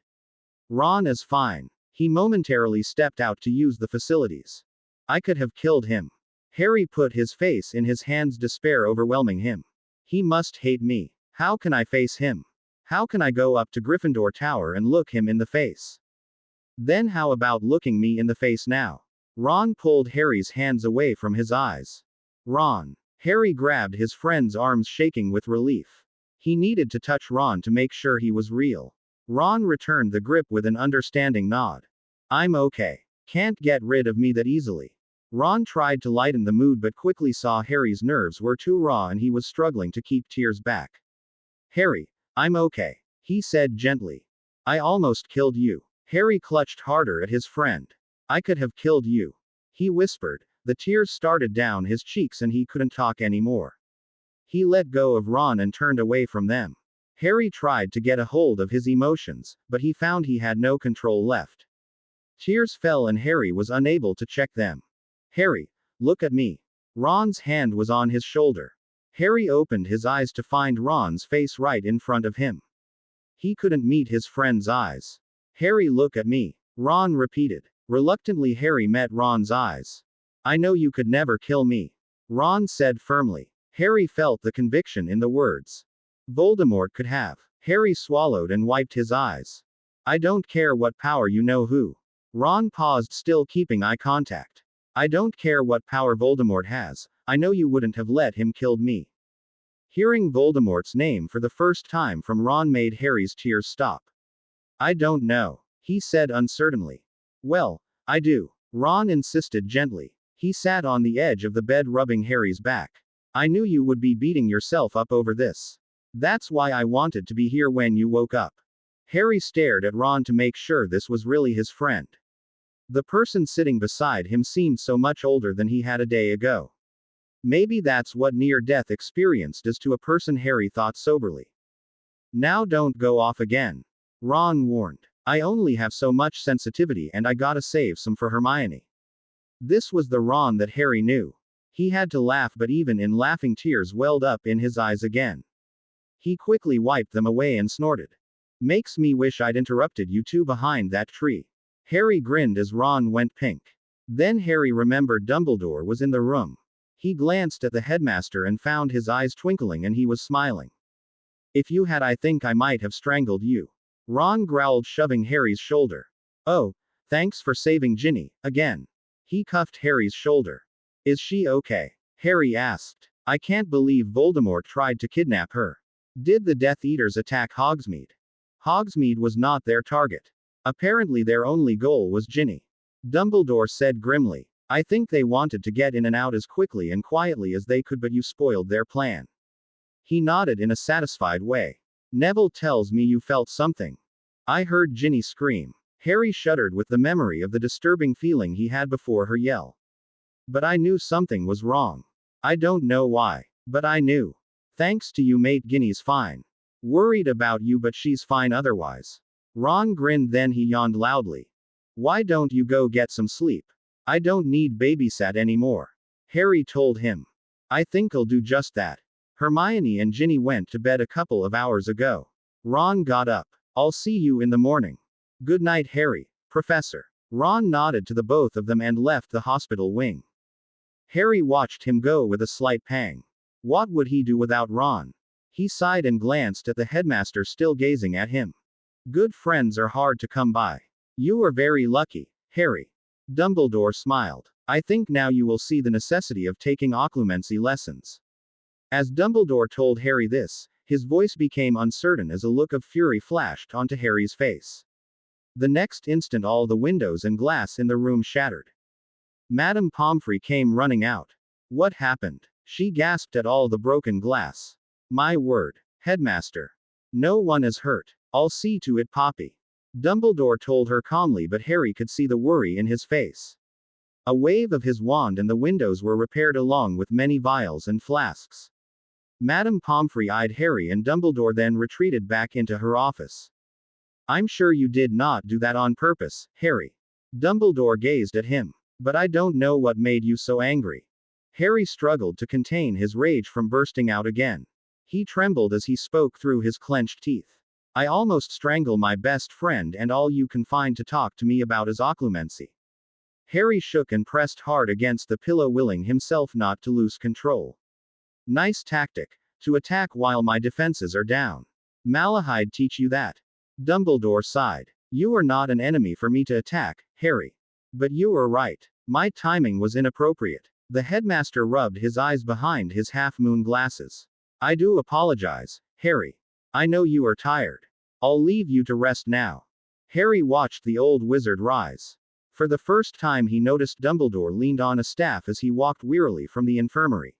Ron is fine. He momentarily stepped out to use the facilities. I could have killed him. Harry put his face in his hands, despair overwhelming him. He must hate me. How can I face him? How can I go up to Gryffindor Tower and look him in the face? Then how about looking me in the face now? Ron pulled Harry's hands away from his eyes. Ron. Harry grabbed his friend's arms, shaking with relief. He needed to touch Ron to make sure he was real. Ron returned the grip with an understanding nod. I'm okay. Can't get rid of me that easily. Ron tried to lighten the mood but quickly saw Harry's nerves were too raw and he was struggling to keep tears back. Harry, I'm okay, he said gently. I almost killed you. Harry clutched harder at his friend. I could have killed you, he whispered. The tears started down his cheeks and he couldn't talk anymore. He let go of Ron and turned away from them. Harry tried to get a hold of his emotions, but he found he had no control left. Tears fell and Harry was unable to check them. Harry, look at me. Ron's hand was on his shoulder. Harry opened his eyes to find Ron's face right in front of him. He couldn't meet his friend's eyes. Harry, look at me, Ron repeated. Reluctantly, Harry met Ron's eyes. I know you could never kill me, Ron said firmly. Harry felt the conviction in the words. Voldemort could have. Harry swallowed and wiped his eyes. I don't care what power you know who. Ron paused, still keeping eye contact. I don't care what power Voldemort has, I know you wouldn't have let him kill me. Hearing Voldemort's name for the first time from Ron made Harry's tears stop. I don't know, he said uncertainly. Well, I do, Ron insisted gently. He sat on the edge of the bed rubbing Harry's back. I knew you would be beating yourself up over this. That's why I wanted to be here when you woke up. Harry stared at Ron to make sure this was really his friend. The person sitting beside him seemed so much older than he had a day ago. Maybe that's what near-death experience does to a person, Harry thought soberly. Now don't go off again, Ron warned. I only have so much sensitivity and I gotta save some for Hermione. This was the Ron that Harry knew. He had to laugh, but even in laughing, tears welled up in his eyes again. He quickly wiped them away and snorted. Makes me wish I'd interrupted you two behind that tree. Harry grinned as Ron went pink. Then Harry remembered Dumbledore was in the room. He glanced at the headmaster and found his eyes twinkling and he was smiling. If you had, I think I might have strangled you, Ron growled, shoving Harry's shoulder. Oh, thanks for saving Ginny, again. He cuffed Harry's shoulder. Is she okay? Harry asked. I can't believe Voldemort tried to kidnap her. Did the Death Eaters attack Hogsmeade? Hogsmeade was not their target. Apparently their only goal was Ginny. Dumbledore said grimly. I think they wanted to get in and out as quickly and quietly as they could, but you spoiled their plan. He nodded in a satisfied way. Neville tells me you felt something. I heard Ginny scream. Harry shuddered with the memory of the disturbing feeling he had before her yell. But I knew something was wrong. I don't know why, but I knew. Thanks to you, mate, Ginny's fine. Worried about you, but she's fine otherwise. Ron grinned, then he yawned loudly. Why don't you go get some sleep? I don't need babysat anymore, Harry told him. I think I'll do just that. Hermione and Ginny went to bed a couple of hours ago. Ron got up. I'll see you in the morning. Good night, Harry, Professor. Ron nodded to the both of them and left the hospital wing. Harry watched him go with a slight pang. What would he do without Ron? He sighed and glanced at the headmaster, still gazing at him. Good friends are hard to come by. You are very lucky, Harry. Dumbledore smiled. I think now you will see the necessity of taking occlumency lessons. As Dumbledore told Harry this, his voice became uncertain as a look of fury flashed onto Harry's face. The next instant all the windows and glass in the room shattered. Madame Pomfrey came running out. What happened? She gasped at all the broken glass. My word, Headmaster. No one is hurt. I'll see to it, Poppy. Dumbledore told her calmly, but Harry could see the worry in his face. A wave of his wand and the windows were repaired along with many vials and flasks. Madame Pomfrey eyed Harry and Dumbledore, then retreated back into her office. I'm sure you did not do that on purpose, Harry. Dumbledore gazed at him. But I don't know what made you so angry. Harry struggled to contain his rage from bursting out again. He trembled as he spoke through his clenched teeth. I almost strangle my best friend, and all you can find to talk to me about is occlumency. Harry shook and pressed hard against the pillow, willing himself not to lose control. Nice tactic, to attack while my defenses are down. Malahide teach you that? Dumbledore sighed. You are not an enemy for me to attack, Harry. But you are right. My timing was inappropriate. The headmaster rubbed his eyes behind his half-moon glasses. I do apologize, Harry. I know you are tired. I'll leave you to rest now. Harry watched the old wizard rise. For the first time he noticed Dumbledore leaned on a staff as he walked wearily from the infirmary.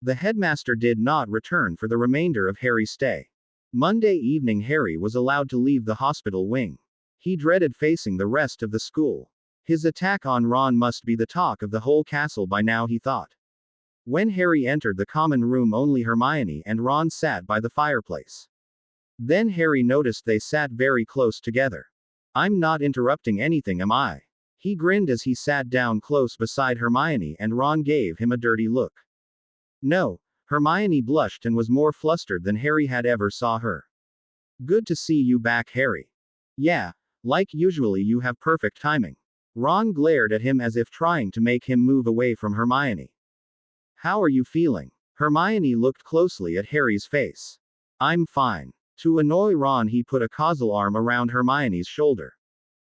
The headmaster did not return for the remainder of Harry's stay. Monday evening Harry was allowed to leave the hospital wing. He dreaded facing the rest of the school. His attack on Ron must be the talk of the whole castle by now, he thought. When Harry entered the common room, only Hermione and Ron sat by the fireplace. Then Harry noticed they sat very close together. I'm not interrupting anything, am I? He grinned as he sat down close beside Hermione, and Ron gave him a dirty look. No, Hermione blushed and was more flustered than Harry had ever saw her. Good to see you back, Harry. Yeah, like usually you have perfect timing. Ron glared at him as if trying to make him move away from Hermione. How are you feeling? Hermione looked closely at Harry's face. I'm fine. To annoy Ron, he put a causal arm around Hermione's shoulder.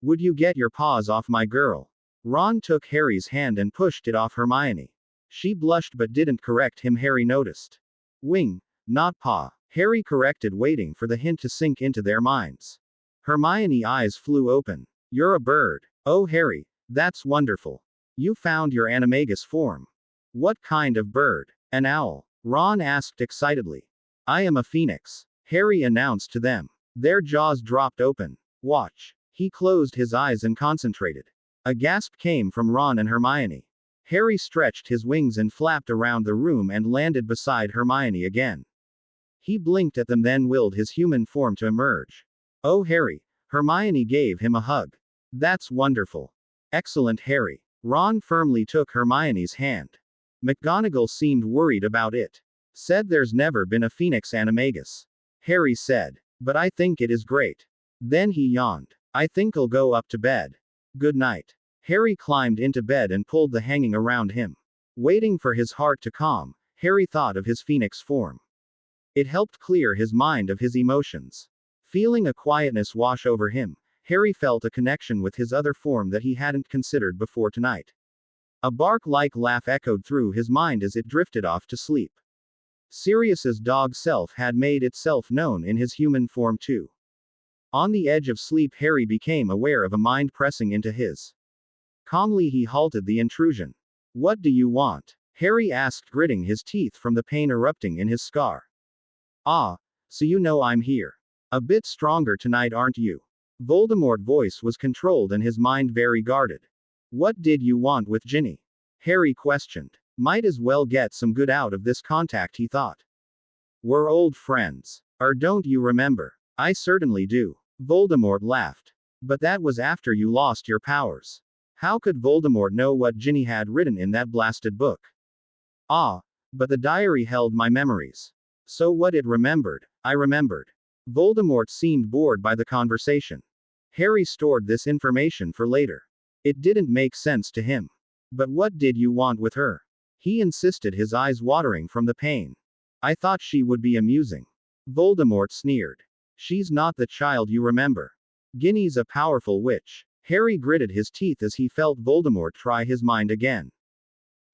Would you get your paws off my girl? Ron took Harry's hand and pushed it off Hermione. She blushed but didn't correct him, Harry noticed. Wing, not paw, Harry corrected, waiting for the hint to sink into their minds. Hermione's eyes flew open. You're a bird. Oh Harry, that's wonderful. You found your animagus form. What kind of bird? An owl? Ron asked excitedly. I am a phoenix, Harry announced to them. Their jaws dropped open. Watch. He closed his eyes and concentrated. A gasp came from Ron and Hermione. Harry stretched his wings and flapped around the room and landed beside Hermione again. He blinked at them, then willed his human form to emerge. Oh Harry, Hermione gave him a hug. That's wonderful. Excellent, Harry. Ron firmly took Hermione's hand. McGonagall seemed worried about it. Said there's never been a phoenix animagus. Harry said. But I think it is great. Then he yawned. I think I'll go up to bed. Good night. Harry climbed into bed and pulled the hanging around him. Waiting for his heart to calm, Harry thought of his phoenix form. It helped clear his mind of his emotions. Feeling a quietness wash over him, Harry felt a connection with his other form that he hadn't considered before tonight. A bark-like laugh echoed through his mind as it drifted off to sleep. Sirius's dog self had made itself known in his human form too. On the edge of sleep, Harry became aware of a mind pressing into his. Calmly he halted the intrusion. What do you want? Harry asked, gritting his teeth from the pain erupting in his scar. Ah, so you know I'm here. A bit stronger tonight, aren't you? Voldemort's voice was controlled and his mind very guarded. What did you want with Ginny? Harry questioned. Might as well get some good out of this contact, he thought. We're old friends. Or don't you remember? I certainly do. Voldemort laughed. But that was after you lost your powers. How could Voldemort know what Ginny had written in that blasted book? Ah, but the diary held my memories. So what it remembered, I remembered. Voldemort seemed bored by the conversation. Harry stored this information for later. It didn't make sense to him. But what did you want with her? He insisted, his eyes watering from the pain. I thought she would be amusing. Voldemort sneered. She's not the child you remember. Ginny's a powerful witch. Harry gritted his teeth as he felt Voldemort try his mind again.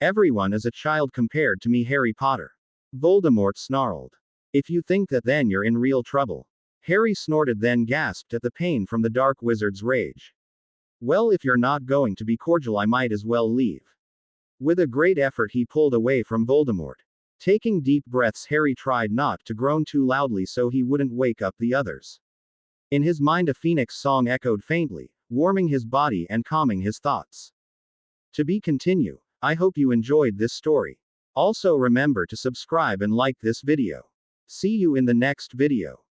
Everyone is a child compared to me, Harry Potter. Voldemort snarled. If you think that, then you're in real trouble. Harry snorted, then gasped at the pain from the dark wizard's rage. Well, if you're not going to be cordial, I might as well leave. With a great effort he pulled away from Voldemort. Taking deep breaths, Harry tried not to groan too loudly so he wouldn't wake up the others. In his mind a phoenix song echoed faintly, warming his body and calming his thoughts. To be continued. I hope you enjoyed this story. Also remember to subscribe and like this video. See you in the next video.